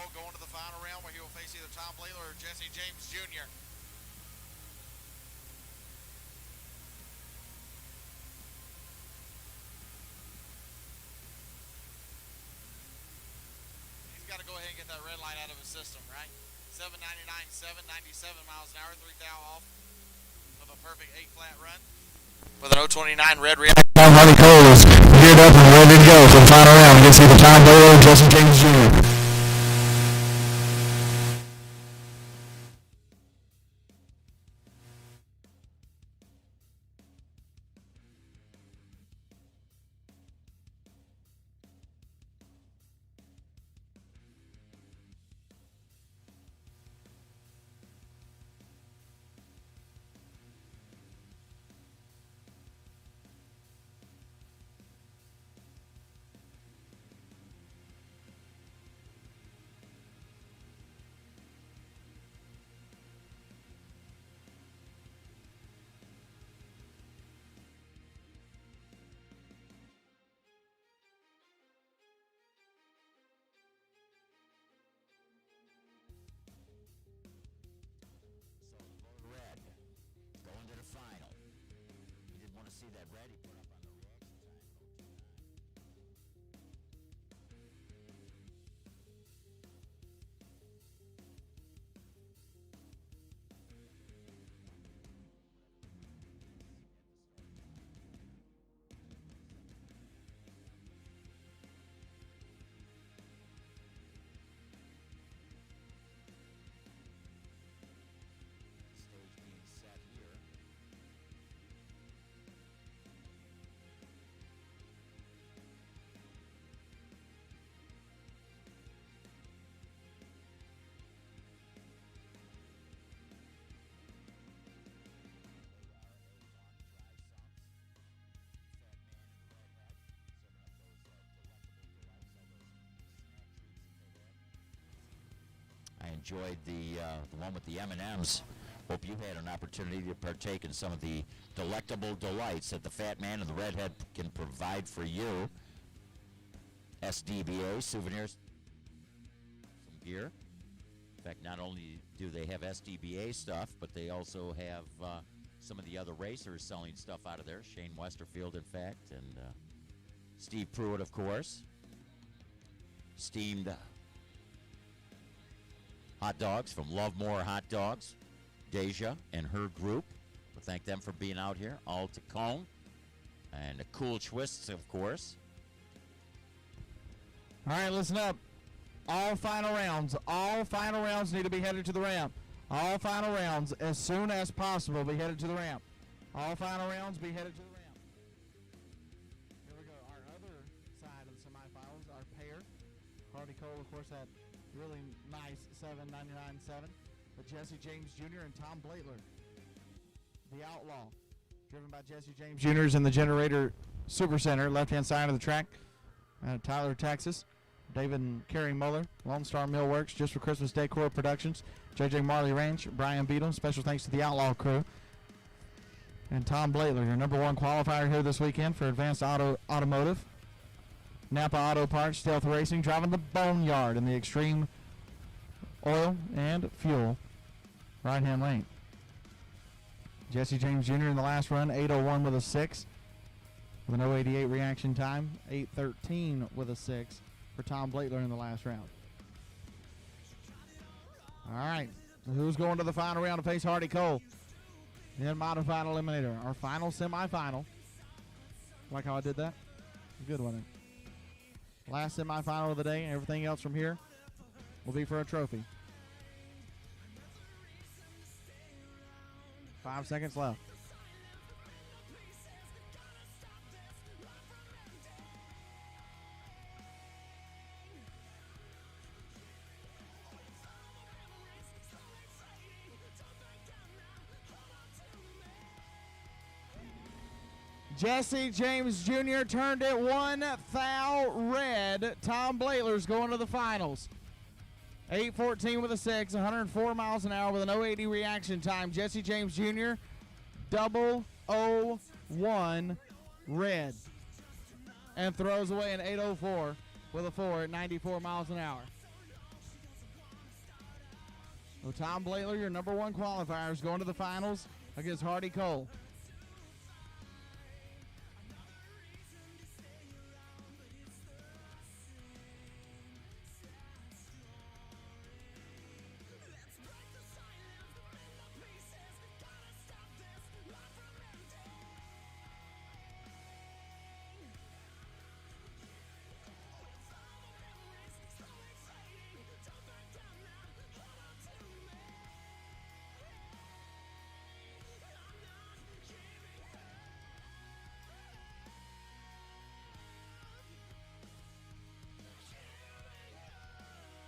Carroll going to the final round where he will face either Tom Blatler or Jesse James Jr. He's got to go ahead and get that red light out of his system, right? 799, 797 miles an hour, 3 thou off of a perfect 8 flat run. With an 029 red reaction. Harley Cole is geared up and ready to go for the final round against either Tom Blatler or Jesse James Jr. I enjoyed the one with the M&Ms. Hope you had an opportunity to partake in some of the delectable delights that the Fat Man and the Redhead can provide for you. SDBA souvenirs, some gear. In fact, not only do they have SDBA stuff, but they also have some of the other racers selling stuff out of there. Shane Westerfield, in fact, and Steve Pruitt, of course. Steamed hot dogs from Lovemore Hot Dogs. Deja and her group. We thank them for being out here. All to Cone. And the Cool Twists, of course. All right, listen up. All final rounds need to be headed to the ramp. All final rounds, as soon as possible, be headed to the ramp. All final rounds be headed to the ramp. Here we go. Our other side of the semifinals, our pair. Harley Cole, of course, that really nice 799.7. But Jesse James Jr. and Tom Blatler. The Outlaw, driven by Jesse James Jr. is in the Generator Super Center, left-hand side of the track. Tyler, Texas. David and Kerry Muller, Lone Star Millworks, Just for Christmas Decor Productions, JJ Marley Ranch, Brian Beadle. Special thanks to the Outlaw crew. And Tom Blatler, your number one qualifier here this weekend for Advanced Automotive. Napa Auto Parts, Stealth Racing, driving the Boneyard in the Extreme Oil and Fuel right-hand lane. Jesse James Jr. in the last run, 8:01 with a 6. With an 088 reaction time, 8:13 with a 6 for Tom Blatler in the last round. All right, who's going to the final round to face Harley Cole? In modified eliminator, our final semifinal. Like how I did that? Good one. Last semifinal of the day. Everything else from here will be for a trophy. 5 seconds left. Jesse James Jr. turned it 1 thou red. Tom Blatler's going to the finals. 8:14 with a 6, 104 miles an hour with an 080 reaction time. Jesse James Jr. 001 red. And throws away an 8:04 with a 4 at 94 miles an hour. So Tom Blatler, your number one qualifier, is going to the finals against Hardy Cole.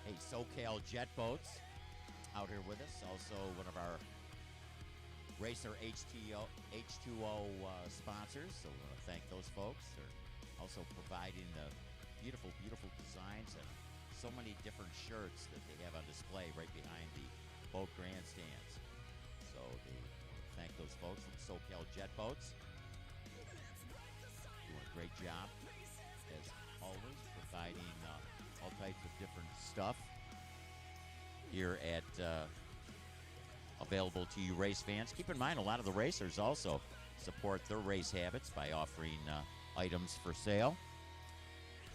Hey, SoCal Jet Boats out here with us. Also one of our Racer H2O sponsors. So we want to thank those folks. They're also providing the beautiful, beautiful designs and so many different shirts that they have on display right behind the boat grandstands. So they want to thank those folks from SoCal Jet Boats. Doing a great job, as always, providing all types of different stuff here at available to you race fans. Keep in mind, a lot of the racers also support their race habits by offering items for sale.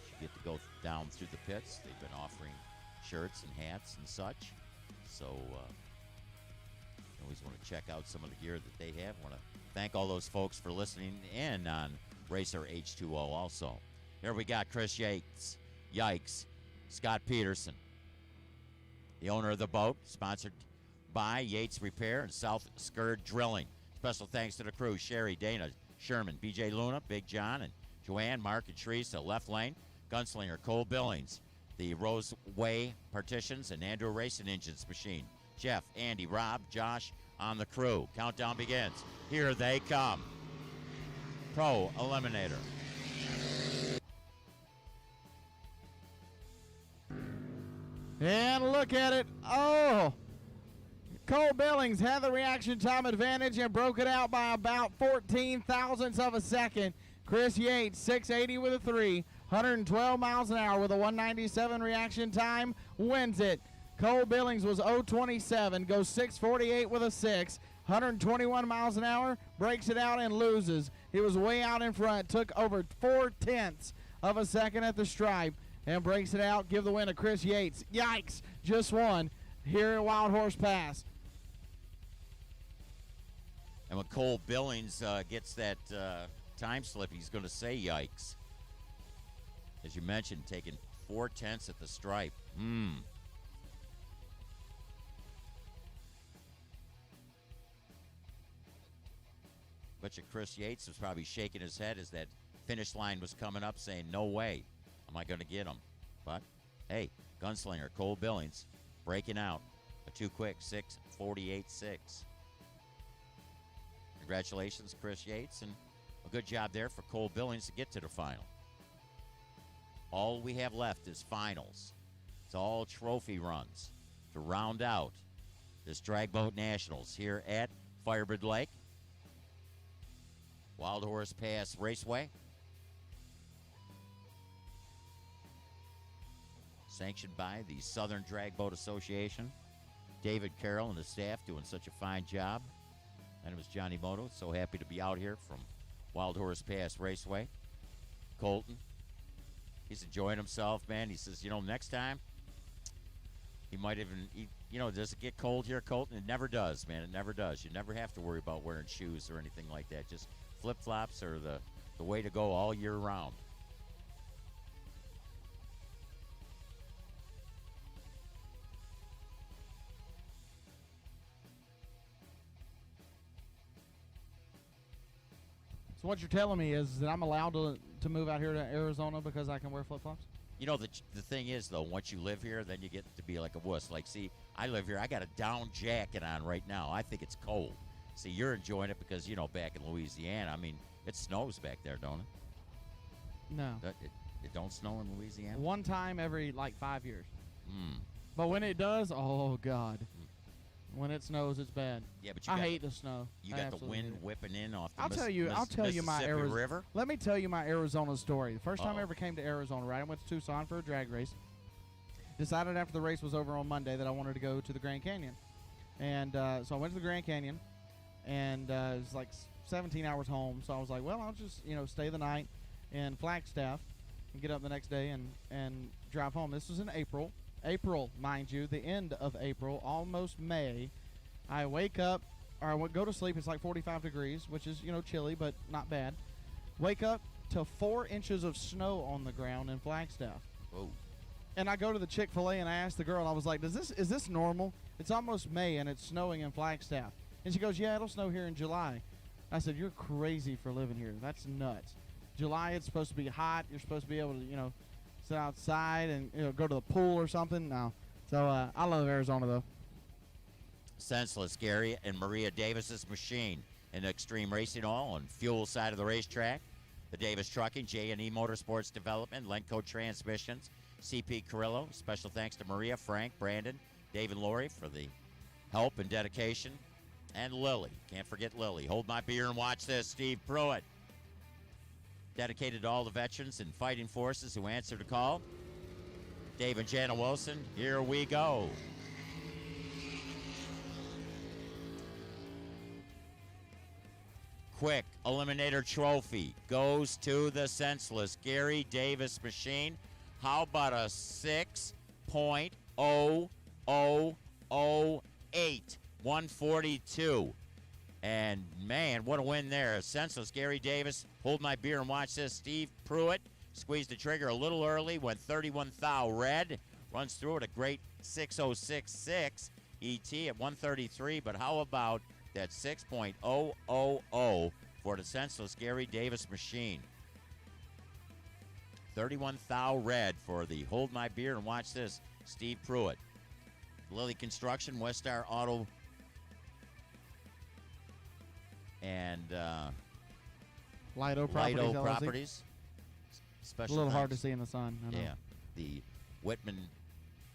You get to go down through the pits. They've been offering shirts and hats and such. So you always want to check out some of the gear that they have. Want to thank all those folks for listening in on Racer H2O also. Here we got Chris Yates. Yikes. Scott Peterson, the owner of the boat, sponsored by Yates Repair and South Skirt Drilling. Special thanks to the crew, Sherry, Dana, Sherman, BJ Luna, Big John, and Joanne, Mark, and Teresa, left lane, Gunslinger, Cole Billings, the Roseway Partitions, and Andrew Racing Engines machine. Jeff, Andy, Rob, Josh on the crew. Countdown begins. Here they come. Pro Eliminator. And look at it. Oh, Cole Billings had the reaction time advantage and broke it out by about 14 thousandths of a second. Chris Yates, 680 with a 3, 112 miles an hour with a 197 reaction time, wins it. Cole Billings was 027, goes 648 with a 6, 121 miles an hour, breaks it out and loses. He was way out in front, took over 4/10 of a second at the stripe, and breaks it out. Give the win to Chris Yates. Yikes, just won here at Wild Horse Pass. And when Cole Billings gets that time slip, he's going to say yikes. As you mentioned, taking 4/10 at the stripe. Bet you Chris Yates was probably shaking his head as that finish line was coming up, saying, no way am I going to get him. But, hey, Gunslinger, Cole Billings, breaking out. A too quick 6:48.6. Congratulations, Chris Yates, and a good job there for Cole Billings to get to the final. All we have left is finals. It's all trophy runs to round out this Drag Boat Nationals here at Firebird Lake, Wild Horse Pass Raceway. Sanctioned by the Southern Drag Boat Association. David Carroll and his staff doing such a fine job. My name is Johnny Moto. So happy to be out here from Wild Horse Pass Raceway. Colton, he's enjoying himself, man. He says, next time, he might even, does it get cold here, Colton? It never does, man. It never does. You never have to worry about wearing shoes or anything like that. Just flip-flops are the way to go all year round. So what you're telling me is that I'm allowed to move out here to Arizona because I can wear flip-flops? The thing is, though, once you live here, then you get to be like a wuss. Like, see, I live here. I got a down jacket on right now. I think it's cold. See, you're enjoying it because, back in Louisiana, I mean, it snows back there, don't it? No. It don't snow in Louisiana? One time every, 5 years. But when it does, oh, God. When it snows, it's bad. Yeah, but I hate the snow. You got the wind whipping in off the I'll tell you my Mississippi River. Let me tell you my Arizona story. The first time I ever came to Arizona, right? I went to Tucson for a drag race. Decided after the race was over on Monday that I wanted to go to the Grand Canyon. And so I went to the Grand Canyon, and it was like 17 hours home. So I was like, well, I'll just, stay the night in Flagstaff and get up the next day and drive home. This was in April. April, mind you, the end of April, almost May. I wake up, or I would go to sleep. It's like 45 degrees, which is, chilly, but not bad. Wake up to 4 inches of snow on the ground in Flagstaff. Whoa. And I go to the Chick-fil-A and I ask the girl, I was like, is this normal? It's almost May and it's snowing in Flagstaff. And she goes, yeah, it'll snow here in July. I said, you're crazy for living here. That's nuts. July, it's supposed to be hot. You're supposed to be able to, sit outside and go to the pool or something. No. So I love Arizona, though. Senseless Gary and Maria Davis's machine in Extreme Racing Oil and fuel side of the racetrack. The Davis Trucking, J&E Motorsports Development, Lenco Transmissions, CP Carrillo. Special thanks to Maria, Frank, Brandon, Dave, and Lori for the help and dedication. And Lily. Can't forget Lily. Hold my beer and watch this. Steve Pruitt. Dedicated to all the veterans and fighting forces who answered the call. Dave and Jana Wilson, here we go. Quick Eliminator trophy goes to the senseless Gary Davis machine. How about a 6.0008? 142. And, man, what a win there. Senseless Gary Davis. Hold my beer and watch this. Steve Pruitt squeezed the trigger a little early, went 31 thou red. Runs through at a great 6.066 ET at 133. But how about that 6.000 for the senseless Gary Davis machine? 31 thou red for the Hold My Beer and Watch This, Steve Pruitt. Lilly Construction, Westar Auto, and Lido Lido Properties. Properties. Special a little hard to see in the sun. I know. Yeah. The Whitman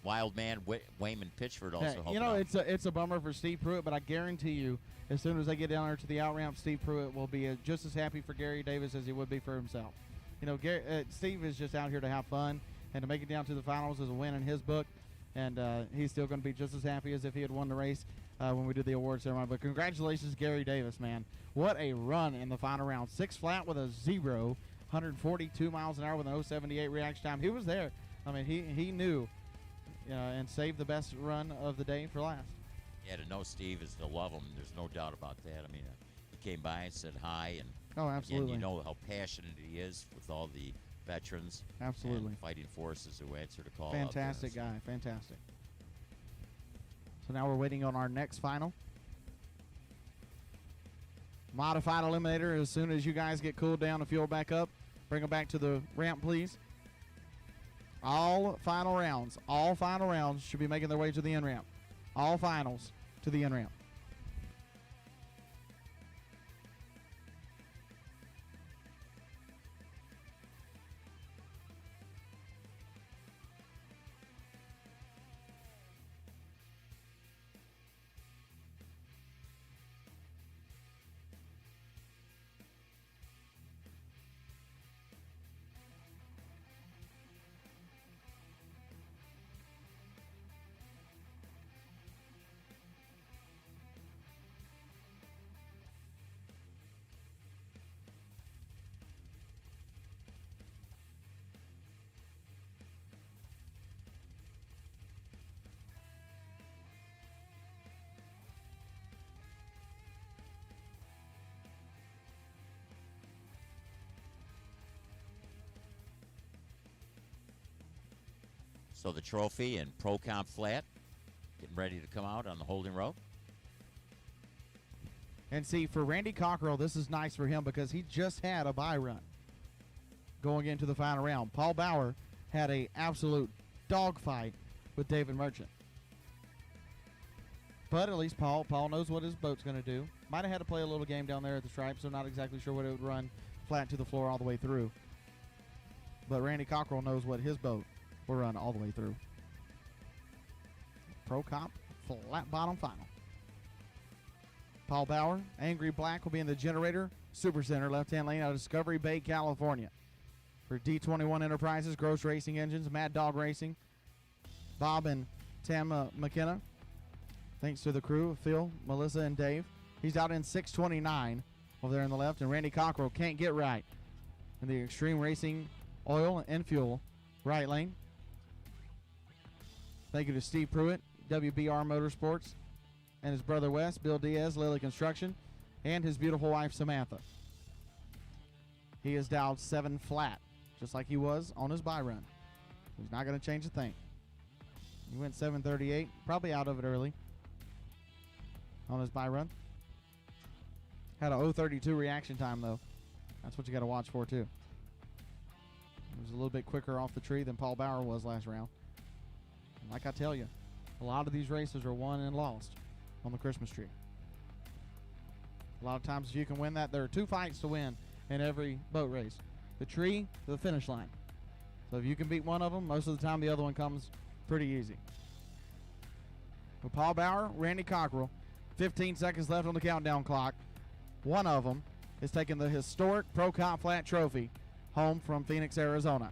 Wildman, Wayman Pitchford also helping you know, out. it's a bummer for Steve Pruitt, but I guarantee you, as soon as they get down there to the out ramp, Steve Pruitt will be just as happy for Gary Davis as he would be for himself. Steve is just out here to have fun, and to make it down to the finals is a win in his book, and he's still going to be just as happy as if he had won the race when we did the awards ceremony. But congratulations, Gary Davis, man. What a run in the final round. 6 flat with a 0, 142 miles an hour with an 078 reaction time. He was there. I mean, he knew and saved the best run of the day for last. Yeah, to know Steve is to love him. There's no doubt about that. I mean, he came by and said hi, and oh, absolutely. Again, you know how passionate he is with all the veterans, absolutely, and fighting forces who answer the call. Fantastic guy, fantastic. So now we're waiting on our next final. Modified eliminator. As soon as you guys get cooled down and fuel back up, bring them back to the ramp, please. All final rounds should be making their way to the end ramp. All finals to the end ramp. So the trophy and Pro Comp flat getting ready to come out on the holding rope. And see, for Randy Cockrell, this is nice for him because he just had a bye run going into the final round. Paul Bauer had a absolute dogfight with David Merchant. But at least Paul knows what his boat's going to do. Might have had to play a little game down there at the stripe, so not exactly sure what it would run flat to the floor all the way through. But Randy Cockrell knows what his boat will run all the way through. Pro Comp flat bottom final. Paul Bauer, Angry Black will be in the Generator Super Center left-hand lane out of Discovery Bay, California. For D21 Enterprises, Gross Racing Engines, Mad Dog Racing, Bob and Tam McKenna Thanks to the crew, Phil, Melissa, and Dave. He's out in 629 over there on the left, and Randy Cockrell can't get right in the Extreme Racing Oil and Fuel right lane. Thank you to Steve Pruitt, WBR Motorsports, and his brother Wes, Bill Diaz, Lily Construction, and his beautiful wife Samantha. He is dialed 7 flat, just like he was on his bye run. He's not going to change a thing. He went 7:38, probably out of it early on his bye run. Had a 0:32 reaction time, though. That's what you got to watch for, too. He was a little bit quicker off the tree than Paul Bauer was last round. And like I tell you, a lot of these races are won and lost on the Christmas tree. A lot of times, if you can win that, there are 2 fights to win in every boat race. The tree to the finish line. So if you can beat one of them, most of the time the other one comes pretty easy. With Paul Bauer, Randy Cockrell, 15 seconds left on the countdown clock. One of them is taking the historic Pro Comp Flat Trophy home from Phoenix, Arizona.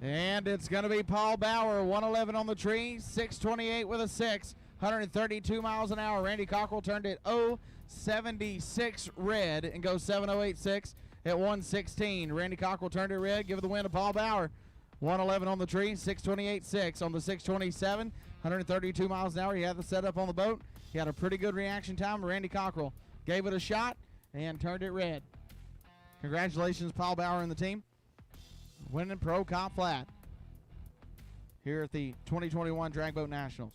And it's going to be Paul Bauer, 111 on the tree, 628 with a 6, 132 miles an hour. Randy Cockrell turned it 076 red and goes 7086 at 116. Randy Cockrell turned it red, give it the win to Paul Bauer. 111 on the tree, 628.6 on the 627, 132 miles an hour. He had the setup on the boat. He had a pretty good reaction time. Randy Cockrell gave it a shot and turned it red. Congratulations, Paul Bauer and the team. Winning Pro Comp Flat here at the 2021 Drag Boat Nationals.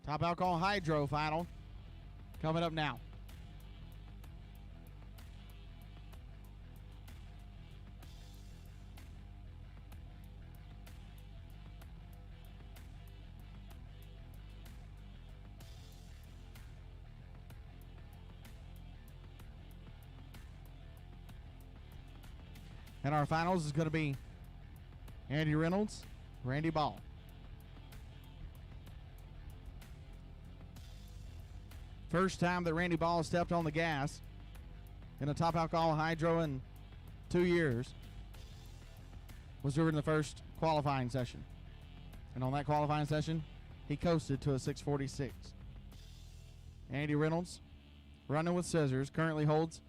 Top Alcohol Hydro final coming up now. And our finals is going to be Andy Reynolds, Randy Ball. First time that Randy Ball stepped on the gas in a Top Alcohol Hydro in 2 years was during the first qualifying session. And on that qualifying session, he coasted to a 646. Andy Reynolds, running with scissors, currently holds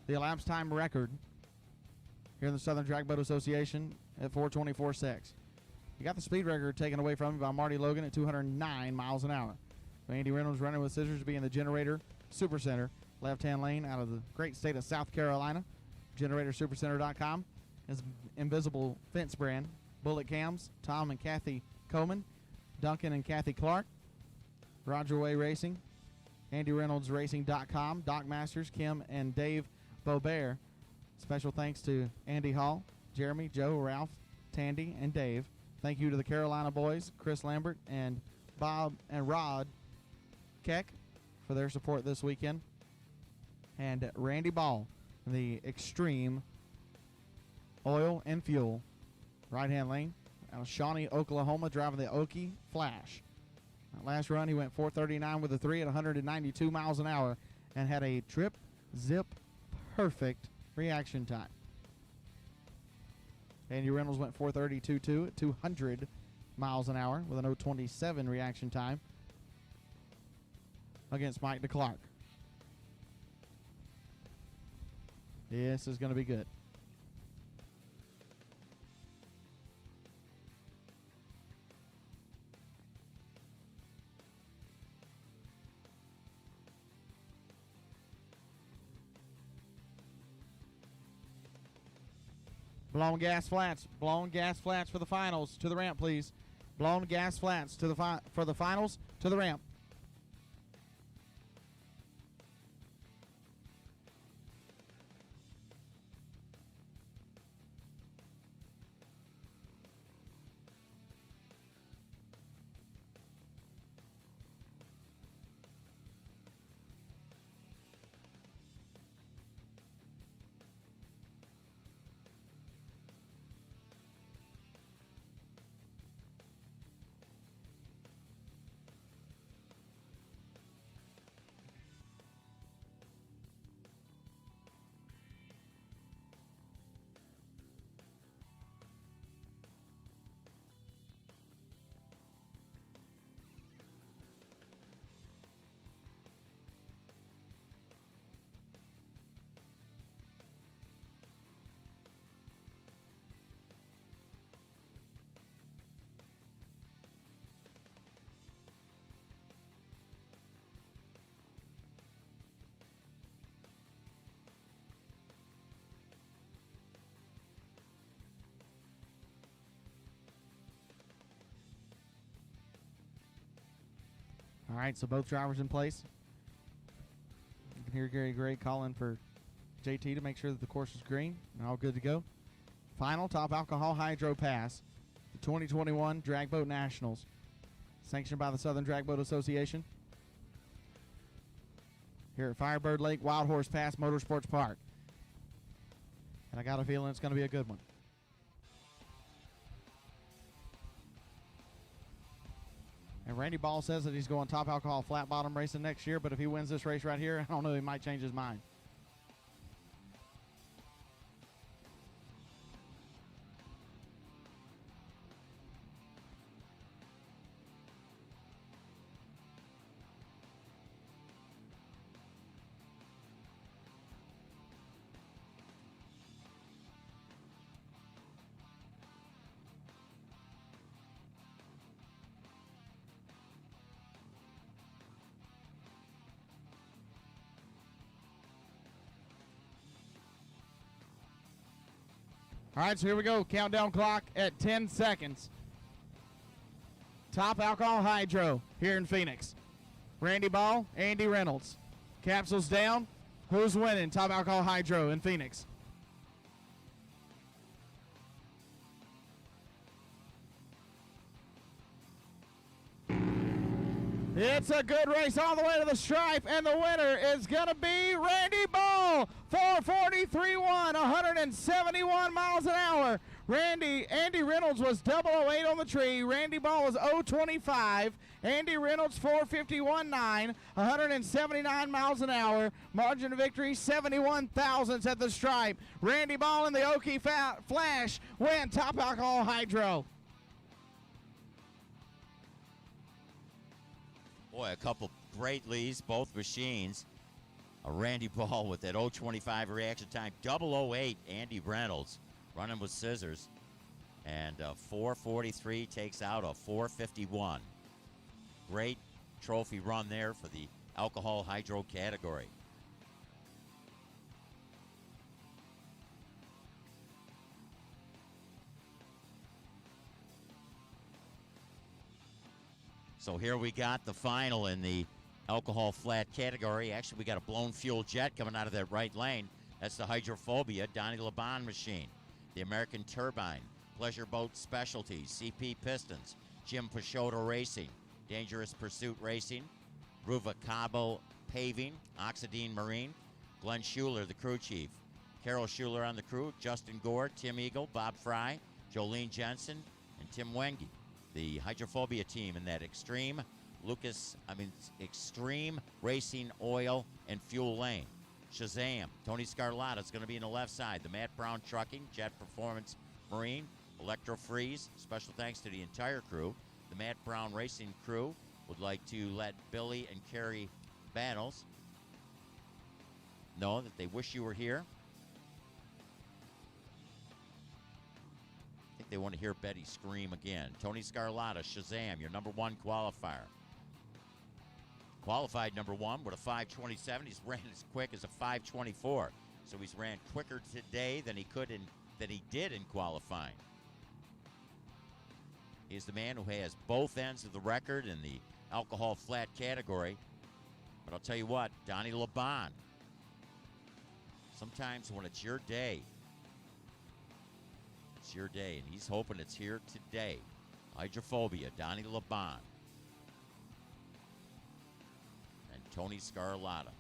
the elapsed time record here in the Southern Drag Boat Association at 4:24.6. He got the speed record taken away from him by Marty Logan at 209 miles an hour. So Andy Reynolds running with scissors, being the Generator Supercenter left-hand lane out of the great state of South Carolina. GeneratorSupercenter.com. His Invisible Fence brand. Bullet Cams, Tom and Kathy Coleman. Duncan and Kathy Clark. Roger Way Racing. AndyReynoldsRacing.com. Doc Masters, Kim and Dave Beaubert. Special thanks to Andy Hall, Jeremy, Joe, Ralph, Tandy, and Dave. Thank you to the Carolina boys, Chris Lambert and Bob and Rod Keck, for their support this weekend. And Randy Ball, the Extreme Oil and Fuel right-hand lane out of Shawnee, Oklahoma, driving the Okie Flash. That last run, he went 439 with a 3 at 192 miles an hour and had a trip, zip, perfect reaction time. Andy Reynolds went 432.2 at 200 miles an hour with an 027 reaction time against Mike DeClark. This is going to be good. Blown gas flats for the finals. To the ramp, please. Blown gas flats to the for the finals. To the ramp. All right, so both drivers in place. You can hear Gary Gray calling for JT to make sure that the course is green and all good to go. Final top alcohol hydro pass, the 2021 Drag Boat Nationals, sanctioned by the Southern Drag Boat Association. Here at Firebird Lake Wild Horse Pass Motorsports Park. And I got a feeling it's going to be a good one. And Randy Ball says that he's going top alcohol flat bottom racing next year, but if he wins this race right here, I don't know, he might change his mind. All right, so here we go. Countdown clock at 10 seconds. Top alcohol hydro here in Phoenix. Randy Ball, Andy Reynolds. Capsules down. Who's winning top alcohol hydro in Phoenix? It's a good race all the way to the stripe, and the winner is going to be Randy Ball. 443.1, 171 miles an hour. Andy Reynolds was 008 on the tree. Randy Ball was 025. Andy Reynolds 451.9, 179 miles an hour. Margin of victory 71 thousandths at the stripe. Randy Ball and the Okie Flash win top alcohol hydro. Boy, a couple great leads, both machines. A Randy Ball with that 0.25 reaction time. 008 Andy Reynolds running with scissors. And 443 takes out a 451. Great trophy run there for the alcohol hydro category. So here we got the final in the alcohol flat category. Actually, we got a blown fuel jet coming out of that right lane. That's the Hydrophobia Donnie LeBon machine. The American Turbine, Pleasure Boat Specialties, CP Pistons, Jim Peixoto Racing, Dangerous Pursuit Racing, Ruva Cabo Paving, Oxidine Marine, Glenn Schuler, the crew chief, Carol Schuler on the crew, Justin Gore, Tim Eagle, Bob Fry, Jolene Jensen, and Tim Wenge. The Hydrophobia team in that Extreme Racing Oil and Fuel Lane. Shazam, Tony Scarlatta is going to be in the left side. The Matt Brown Trucking, Jet Performance Marine, Electro Freeze. Special thanks to the entire crew. The Matt Brown Racing crew would like to let Billy and Carrie Battles know that they wish you were here. I think they want to hear Betty scream again. Tony Scarlatta, Shazam, your number one qualifier. Qualified number one with a 5:27. He's ran as quick as a 5:24. So he's ran quicker today than he did in qualifying. He's the man who has both ends of the record in the alcohol flat category. But I'll tell you what, Donnie LeBon, sometimes when it's your day, it's your day, and he's hoping it's here today. Hydrophobia, Donnie LeBon, and Tony Scarlatta.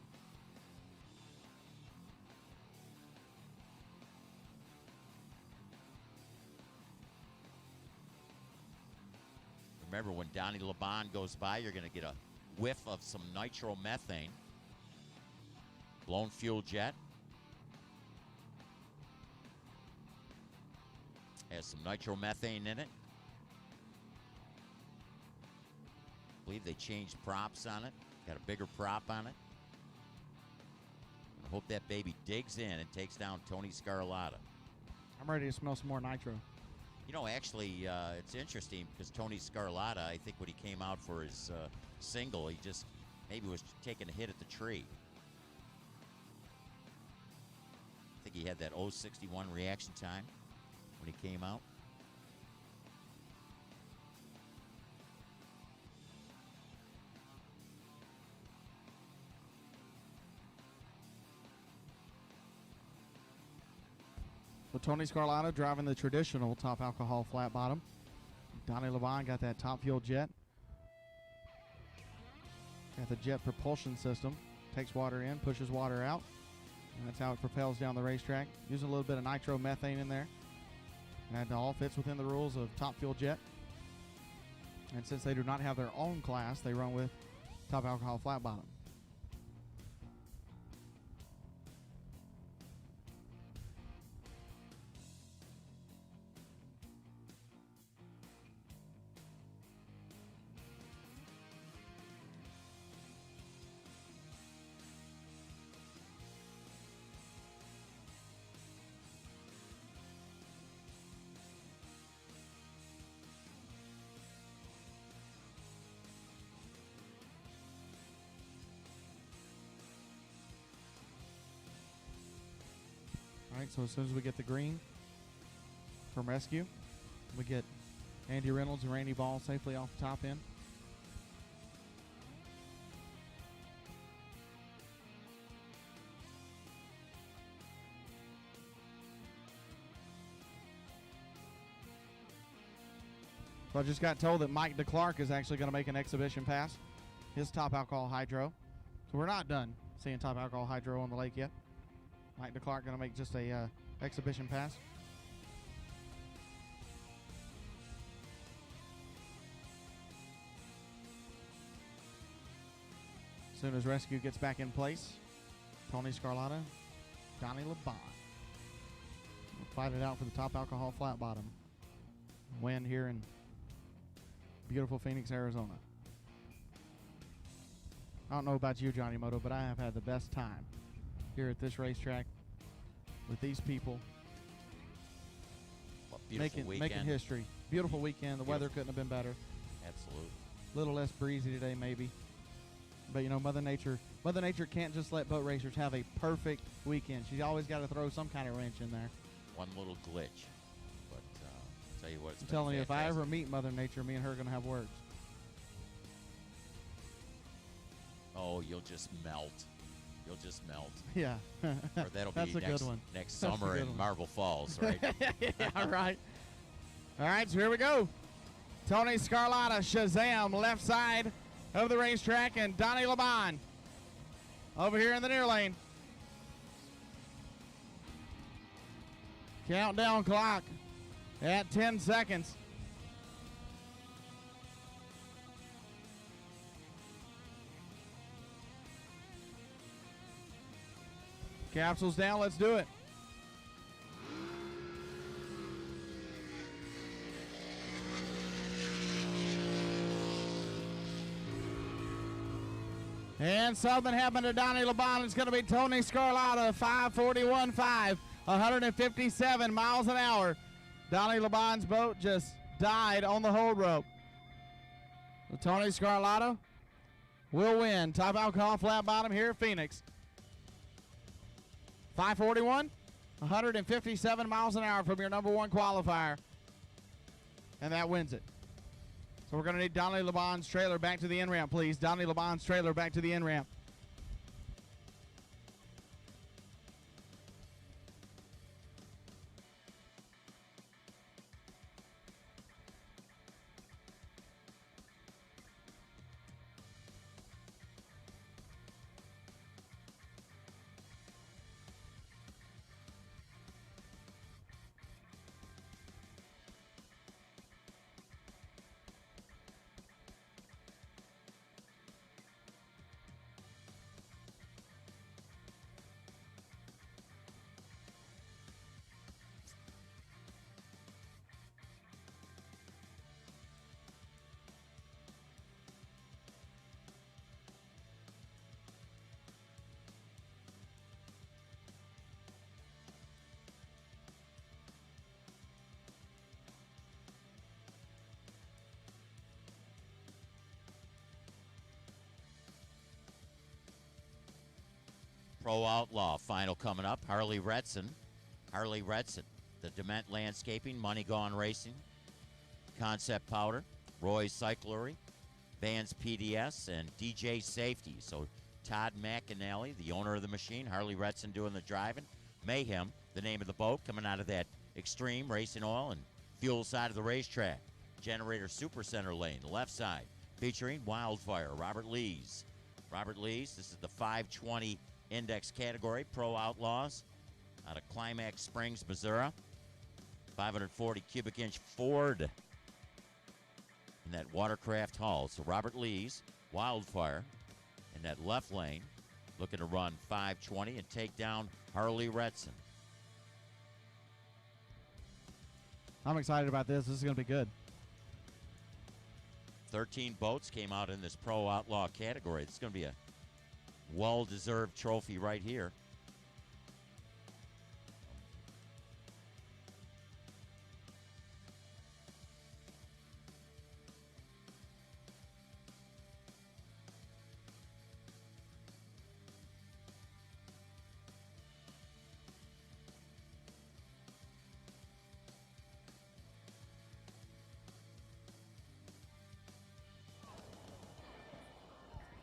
Remember, when Donnie LeBon goes by, you're going to get a whiff of some nitromethane. Blown fuel jet. Has some nitromethane in it. I believe they changed props on it. Got a bigger prop on it. I hope that baby digs in and takes down Tony Scarlatta. I'm ready to smell some more nitro. You know, actually, it's interesting because Tony Scarlatta, I think when he came out for his single, he just maybe was taking a hit at the tree. I think he had that 0.61 reaction time when he came out. So Tony Scarlato driving the traditional top alcohol flat bottom. Donnie Levine got that top fuel jet. Got the jet propulsion system. Takes water in, pushes water out. And that's how it propels down the racetrack. Using a little bit of nitromethane in there. And all fits within the rules of top fuel jet. And since they do not have their own class, they run with top alcohol flat bottom. All right, so as soon as we get the green from rescue, we get Andy Reynolds and Randy Ball safely off the top end. So I just got told that Mike DeClark is actually going to make an exhibition pass, his top alcohol hydro. So we're not done seeing top alcohol hydro on the lake yet. Mike DeClark going to make just a exhibition pass. As soon as rescue gets back in place, Tony Scarlato, Donnie LeBon will fight it out for the top alcohol flat bottom win here in beautiful Phoenix, Arizona. I don't know about you, Johnny Moto, but I have had the best time here at this racetrack with these people. Making history. Beautiful weekend. The weather couldn't have been better. Absolutely. A little less breezy today, maybe. But you know, Mother Nature can't just let boat racers have a perfect weekend. She's always got to throw some kind of wrench in there. One little glitch. But I'll tell you what, it's I'm been telling you, if I fantastic. ever meet Mother Nature, me and her are going to have words. Oh, you'll just melt. You'll just melt. Yeah. Or that'll That's be a good one. next That's a summer good in one. Marble Falls, right? Yeah, right. All right, so here we go. Tony Scarlato, Shazam, left side of the racetrack, and Donnie LeBon over here in the near lane. Countdown clock at 10 seconds. Capsules down, let's do it. And something happened to Donnie LeBon. It's going to be Tony Scarlato, 541.5, 157 miles an hour. Donnie LeBon's boat just died on the hold rope. So Tony Scarlato will win top alcohol flat bottom here at Phoenix. 541, 157 miles an hour from your number one qualifier. And that wins it. So we're going to need Donnie LeBon's trailer back to the in-ramp, please. Donnie LeBon's trailer back to the in-ramp. Pro Outlaw final coming up. Harley Retsen, the Dement Landscaping, Money Gone Racing, Concept Powder, Roy's Cyclery, Vans PDS, and DJ Safety. So Todd McAnally, the owner of the machine, Harley Retsen doing the driving, Mayhem, the name of the boat coming out of that Extreme Racing Oil and Fuel side of the racetrack. Generator Supercenter lane, the left side, featuring Wildfire, Robert Lees. Robert Lees, this is the 520 index category, Pro Outlaws, out of Climax Springs, Missouri. 540 cubic inch Ford in that watercraft hull. So Robert Lees, Wildfire, in that left lane, looking to run 520 and take down Harley Retsen. I'm excited about this. This is going to be good. 13 boats came out in this Pro Outlaw category. It's going to be a well-deserved trophy right here.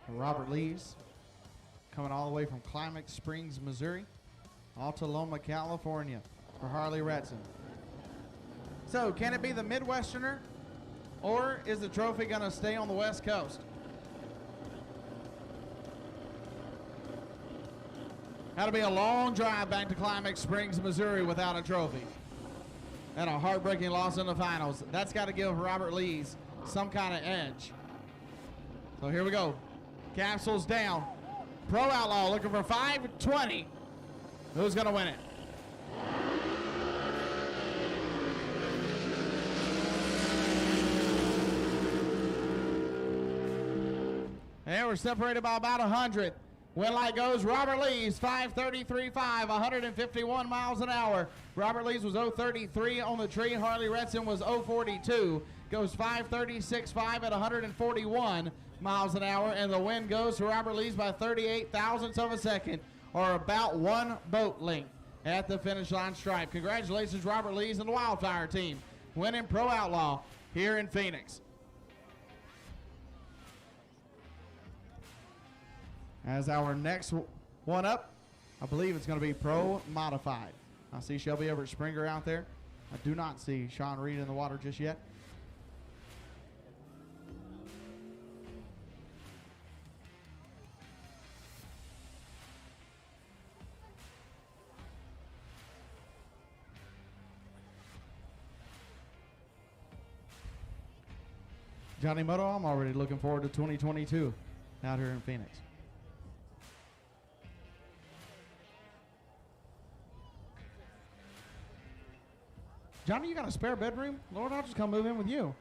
Robert Lees coming all the way from Climax Springs, Missouri, Altaloma, California for Harley Retsen. So, can it be the Midwesterner, or is the trophy going to stay on the West Coast? That'll be a long drive back to Climax Springs, Missouri without a trophy. And a heartbreaking loss in the finals. That's got to give Robert Lees some kind of edge. So here we go. Capsules down. Pro Outlaw looking for 520. Who's going to win it? And we're separated by about 100. Win light goes Robert Lees, 533.5, 151 miles an hour. Robert Lees was 033 on the tree. Harley Retsen was 042. Goes 536.5 at 141 miles an hour. And the win goes to Robert Lees by 38 thousandths of a second, or about 1 boat length at the finish line stripe. Congratulations, Robert Lees and the Wildfire team, winning Pro Outlaw here in Phoenix. As our next one up, I believe it's going to be Pro Modified. I see Shelby Springer out there. I do not see Sean Reid in the water just yet. Johnny Moto, I'm already looking forward to 2022 out here in Phoenix. Johnny, you got a spare bedroom? Lord, I'll just come move in with you.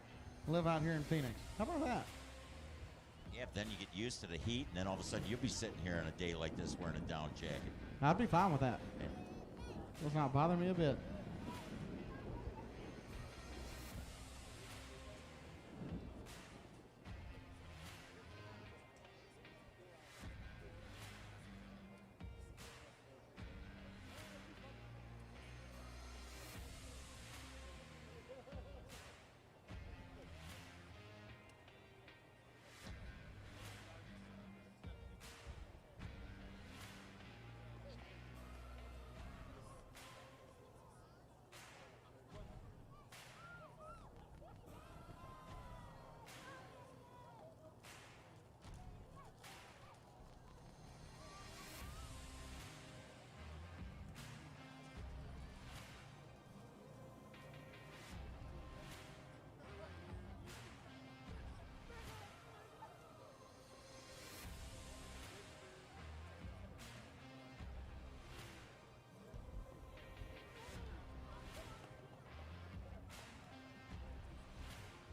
Live out here in Phoenix. How about that? Yeah, but then you get used to the heat, and then all of a sudden you'll be sitting here on a day like this wearing a down jacket. I'd be fine with that. Yeah. Does not bother me a bit.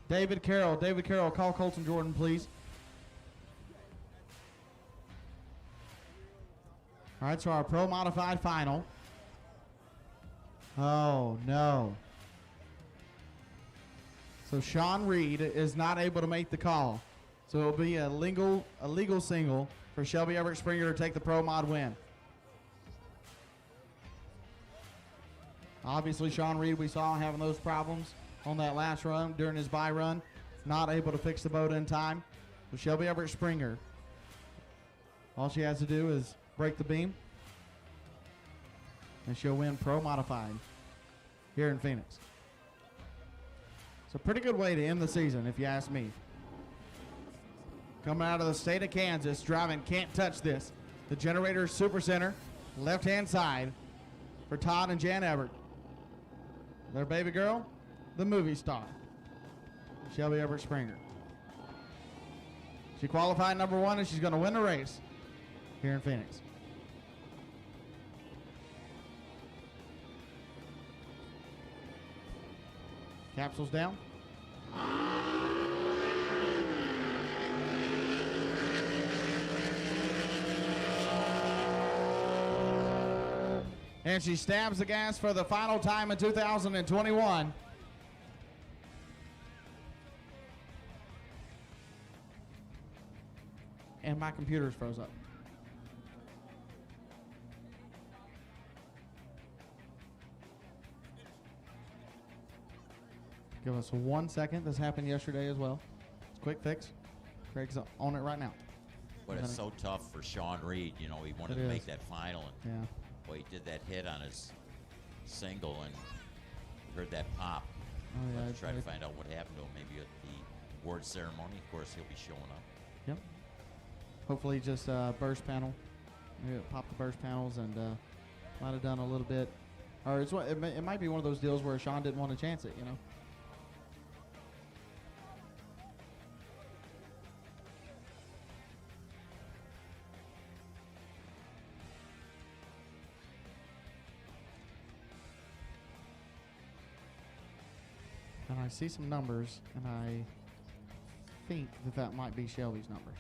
David Carroll, call Colton Jordan, please. All right, so our Pro Modified final. Oh, no. So Sean Reid is not able to make the call. So it'll be a legal single for Shelby Springer to take the Pro Mod win. Obviously, Sean Reid, we saw having those problems on that last run during his bye run. Not able to fix the boat in time. So Shelby Springer, all she has to do is break the beam. and she'll win Pro Modified here in Phoenix. It's a pretty good way to end the season, if you ask me. Coming out of the state of Kansas, driving Can't Touch This. The Generator Super Center, left-hand side for Todd and Jan Everett. Their baby girl, the movie star, Shelby Everett Springer. She qualified number 1, and she's going to win the race here in Phoenix. Capsules down. And she stabs the gas for the final time in 2021. And my computer's froze up. Give us 1 second. This happened yesterday as well. It's a quick fix. Craig's on it right now. But it's so tough for Sean Reid. You know, he wanted to make that final. And yeah. Boy, he did that hit on his single and heard that pop. Oh, yeah. Let's try to find out what happened to him. Maybe at the award ceremony. Of course, he'll be showing up. Yep. Hopefully just burst panel. Maybe pop the burst panels and might have done a little bit. Or it might be one of those deals where Sean didn't want to chance it, you know. And I see some numbers, and I think that might be Shelby's numbers.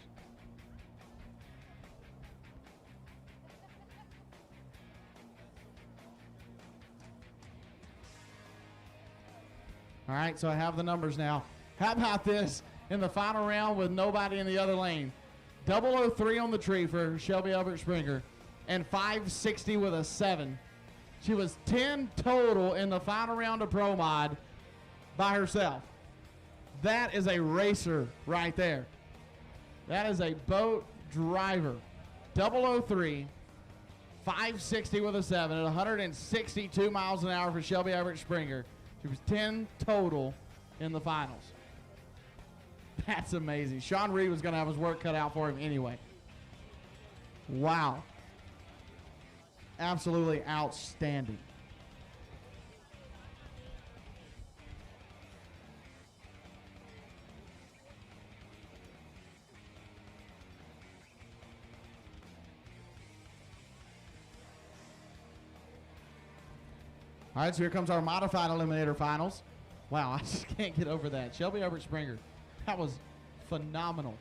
All right, so I have the numbers now. How about this in the final round with nobody in the other lane? 003 on the tree for Shelby Everett Springer and 560 with a 7. She was 10 total in the final round of Pro Mod by herself. That is a racer right there. That is a boat driver. 003, 560 with a 7 at 162 miles an hour for Shelby Everett Springer. She was 10 total in the finals. That's amazing. Sean Reid was going to have his work cut out for him anyway. Wow. Absolutely outstanding. All right, so here comes our modified eliminator finals. Wow, I just can't get over that. Shelby Everett Springer, that was phenomenal.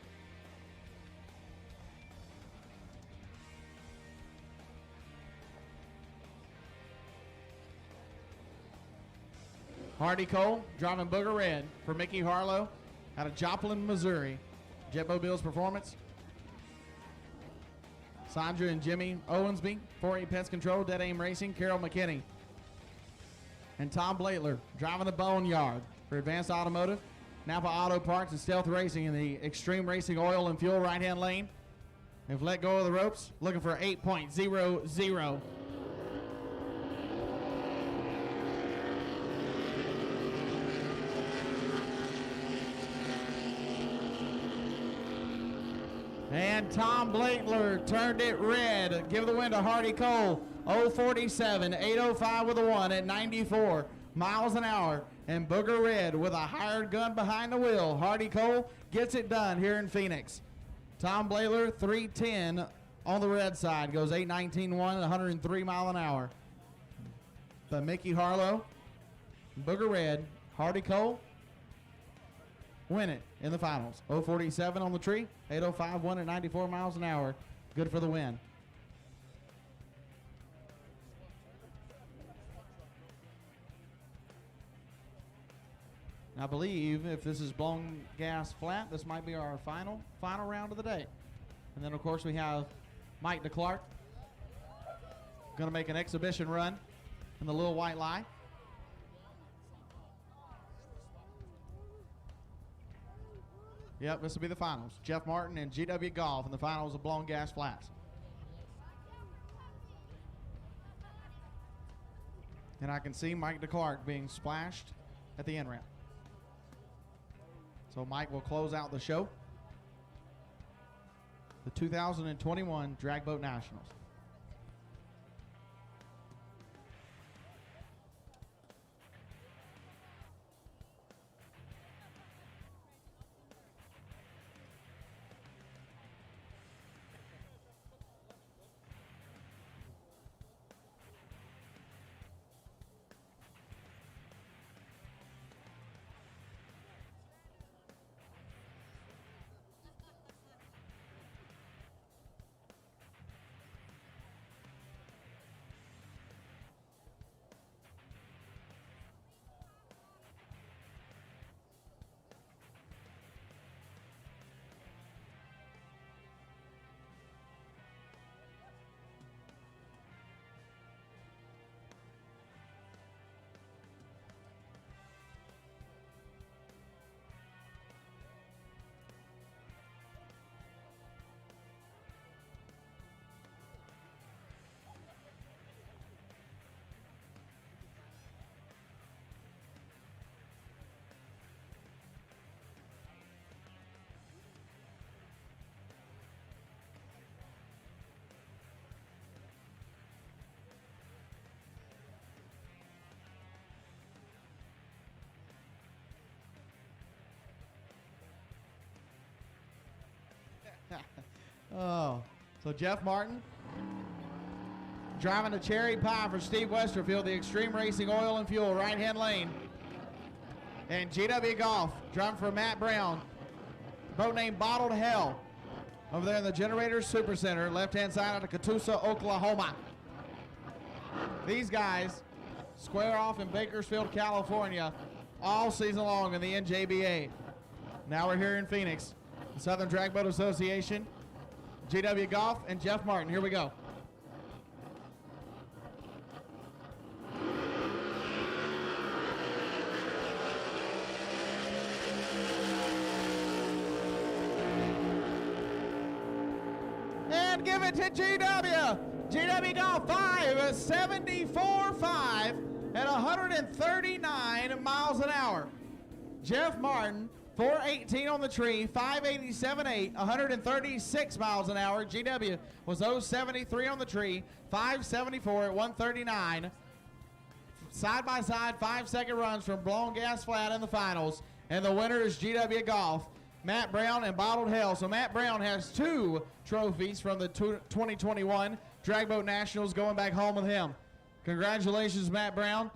Hardy Cole driving Booger Red for Mickey Harlow out of Joplin, Missouri. Jetmobiles Performance. Sandra and Jimmy Owensby, 4A Pest Control, Dead Aim Racing, Carol McKinney. And Tom Blatler driving the Boneyard for Advanced Automotive, Napa Auto Parts, and Stealth Racing in the Extreme Racing Oil and Fuel right-hand lane. They've let go of the ropes, looking for 8.00. And Tom Blatler turned it red. Give the win to Hardy Cole. 047, 805 with a 1 at 94 miles an hour. And Booger Red with a hired gun behind the wheel. Hardy Cole gets it done here in Phoenix. Tom Blatler, 310 on the red side. Goes 819-1 at 103 mile an hour. But Mickey Harlow, Booger Red, Hardy Cole win it in the finals. 047 on the tree, 805, 1 at 94 miles an hour. Good for the win. I believe if this is blown gas flat, this might be our final round of the day. And then, of course, we have Mike DeClark going to make an exhibition run in the Little White Lie. Yep, this will be the finals. Jeff Martin and GW Golf in the finals of blown gas flats. And I can see Mike DeClark being splashed at the end ramp. So Mike will close out the show. The 2021 Drag Boat Nationals. Oh, so Jeff Martin driving a cherry pie for Steve Westerfield, the Extreme Racing Oil and Fuel right-hand lane. And GW Golf driving for Matt Brown, boat named Bottled Hell, over there in the Generators Super Center, left-hand side out of Catoosa, Oklahoma. These guys square off in Bakersfield, California, all season long in the NJBA. Now we're here in Phoenix. The Southern Drag Boat Association, GW Golf, and Jeff Martin. Here we go. And give it to GW. GW Golf 574.5 at 139 miles an hour. Jeff Martin 418 on the tree, 587.8, 136 miles an hour. GW was 073 on the tree, 574 at 139. Side by side, 5-second runs from Blown Gas Flat in the finals. And the winner is GW Golf, Matt Brown and Bottled Hell. So Matt Brown has 2 trophies from the 2021 Drag Boat Nationals going back home with him. Congratulations, Matt Brown.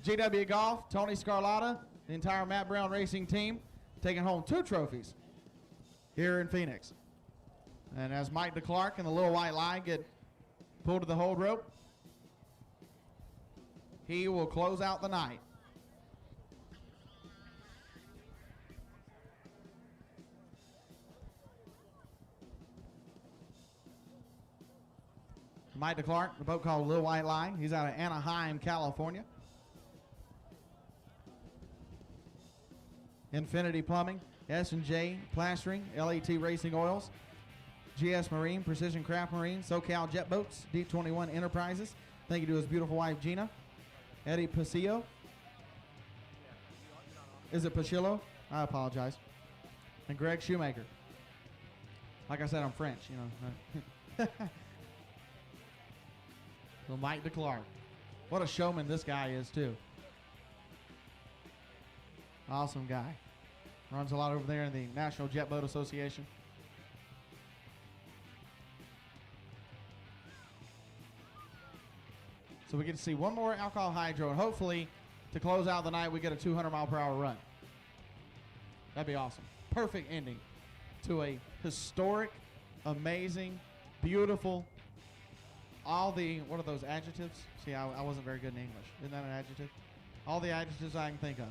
GW Golf, Tony Scarlatta, the entire Matt Brown Racing team, taking home 2 trophies here in Phoenix. And as Mike DeClark and the Little White Line get pulled to the hold rope, he will close out the night. Mike DeClark, the boat called Little White Line. He's out of Anaheim, California. Infinity Plumbing, S&J Plastering, LAT Racing Oils, GS Marine, Precision Craft Marine, SoCal Jet Boats, Deep 21 Enterprises. Thank you to his beautiful wife, Gina. Eddie Pasillo. Is it Pachillo? I apologize. And Greg Shoemaker. Like I said, I'm French, you know. So Mike DeClark. What a showman this guy is, too. Awesome guy. Runs a lot over there in the National Jet Boat Association. So we get to see one more alcohol hydro, and hopefully to close out the night we get a 200-mile-per-hour run. That'd be awesome. Perfect ending to a historic, amazing, beautiful, all the, what are those adjectives? See, I wasn't very good in English. Isn't that an adjective? All the adjectives I can think of.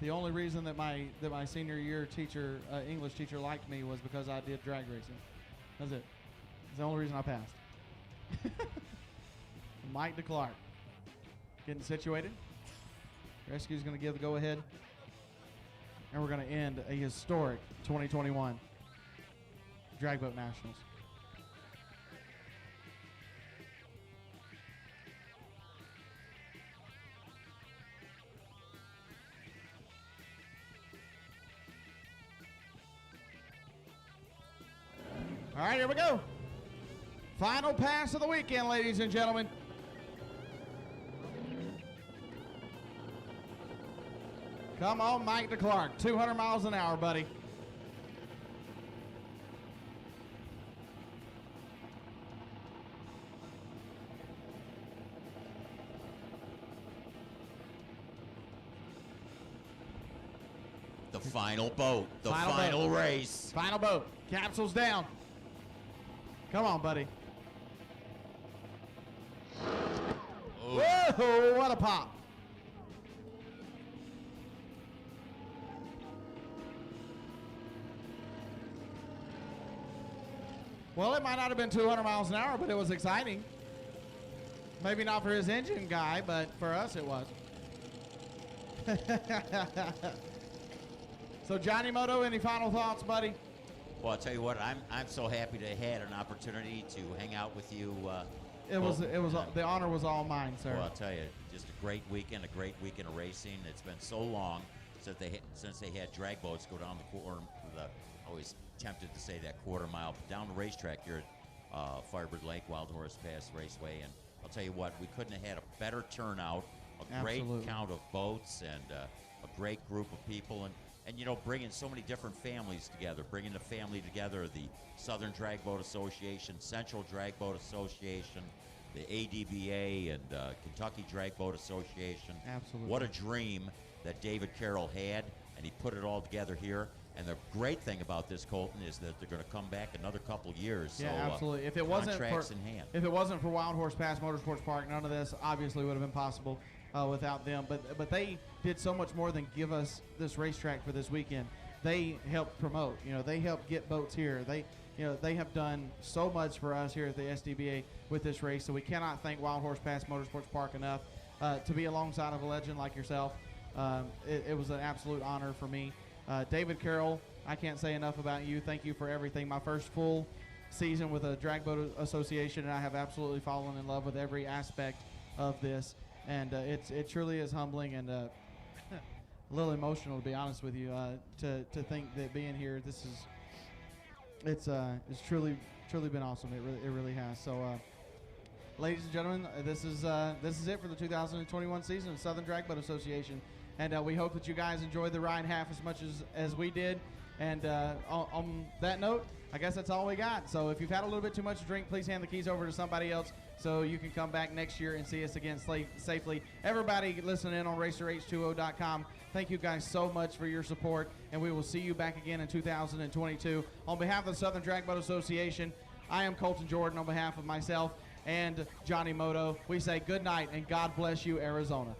The only reason that my senior year teacher, English teacher, liked me was because I did drag racing. That's it. It's the only reason I passed. Mike DeClark getting situated. Rescue's going to give the go-ahead. And we're going to end a historic 2021. Drag Boat Nationals. All right, here we go. Final pass of the weekend, ladies and gentlemen. Come on, Mike DeClark. 200 miles an hour, buddy. The final boat. The Final final boat. race. Final boat. Capsules down. Come on, buddy. Whoa, what a pop. Well, it might not have been 200 miles an hour, but it was exciting. Maybe not for his engine guy, but for us it was. So, Johnny Moto, any final thoughts, buddy? Well, I'll tell you what, I'm so happy to have had an opportunity to hang out with you. It was the honor was all mine, sir. Well, I'll tell you, just a great weekend of racing. It's been so long since they had drag boats go down the quarter. Always tempted to say that quarter mile, but down the racetrack here at Firebird Lake, Wild Horse Pass Raceway, and I'll tell you what, we couldn't have had a better turnout, a great count of boats, and a great group of people, and you know, bringing so many different families together, bringing the family together, the Southern Drag Boat Association, Central Drag Boat Association, the ADBA, and Kentucky Drag Boat Association. Absolutely. What a dream that David Carroll had, and he put it all together here. And the great thing about this, Colton, is that they're going to come back another couple years. Yeah, so, absolutely. If it wasn't contracts for in hand. if it wasn't for Wild Horse Pass Motorsports Park, none of this obviously would have been possible without them. But they did so much more than give us this racetrack for this weekend. They helped promote. You know, they helped get boats here. They have done so much for us here at the SDBA with this race. So we cannot thank Wild Horse Pass Motorsports Park enough to be alongside of a legend like yourself. It was an absolute honor for me. David Carroll, I can't say enough about you. Thank you for everything. My first full season with a Drag Boat Association, and I have absolutely fallen in love with every aspect of this. And it truly is humbling and a little emotional, to be honest with you, to think that being here, it's truly been awesome. It really has. So, ladies and gentlemen, this is it for the 2021 season of Southern Drag Boat Association. And we hope that you guys enjoyed the ride half as much as we did. And on that note, I guess that's all we got. So if you've had a little bit too much to drink, please hand the keys over to somebody else so you can come back next year and see us again safely. Everybody listening in on RacerH2O.com, thank you guys so much for your support, and we will see you back again in 2022. On behalf of the Southern Drag Boat Association, I am Colton Jordan. On behalf of myself and Johnny Moto, we say good night and God bless you, Arizona.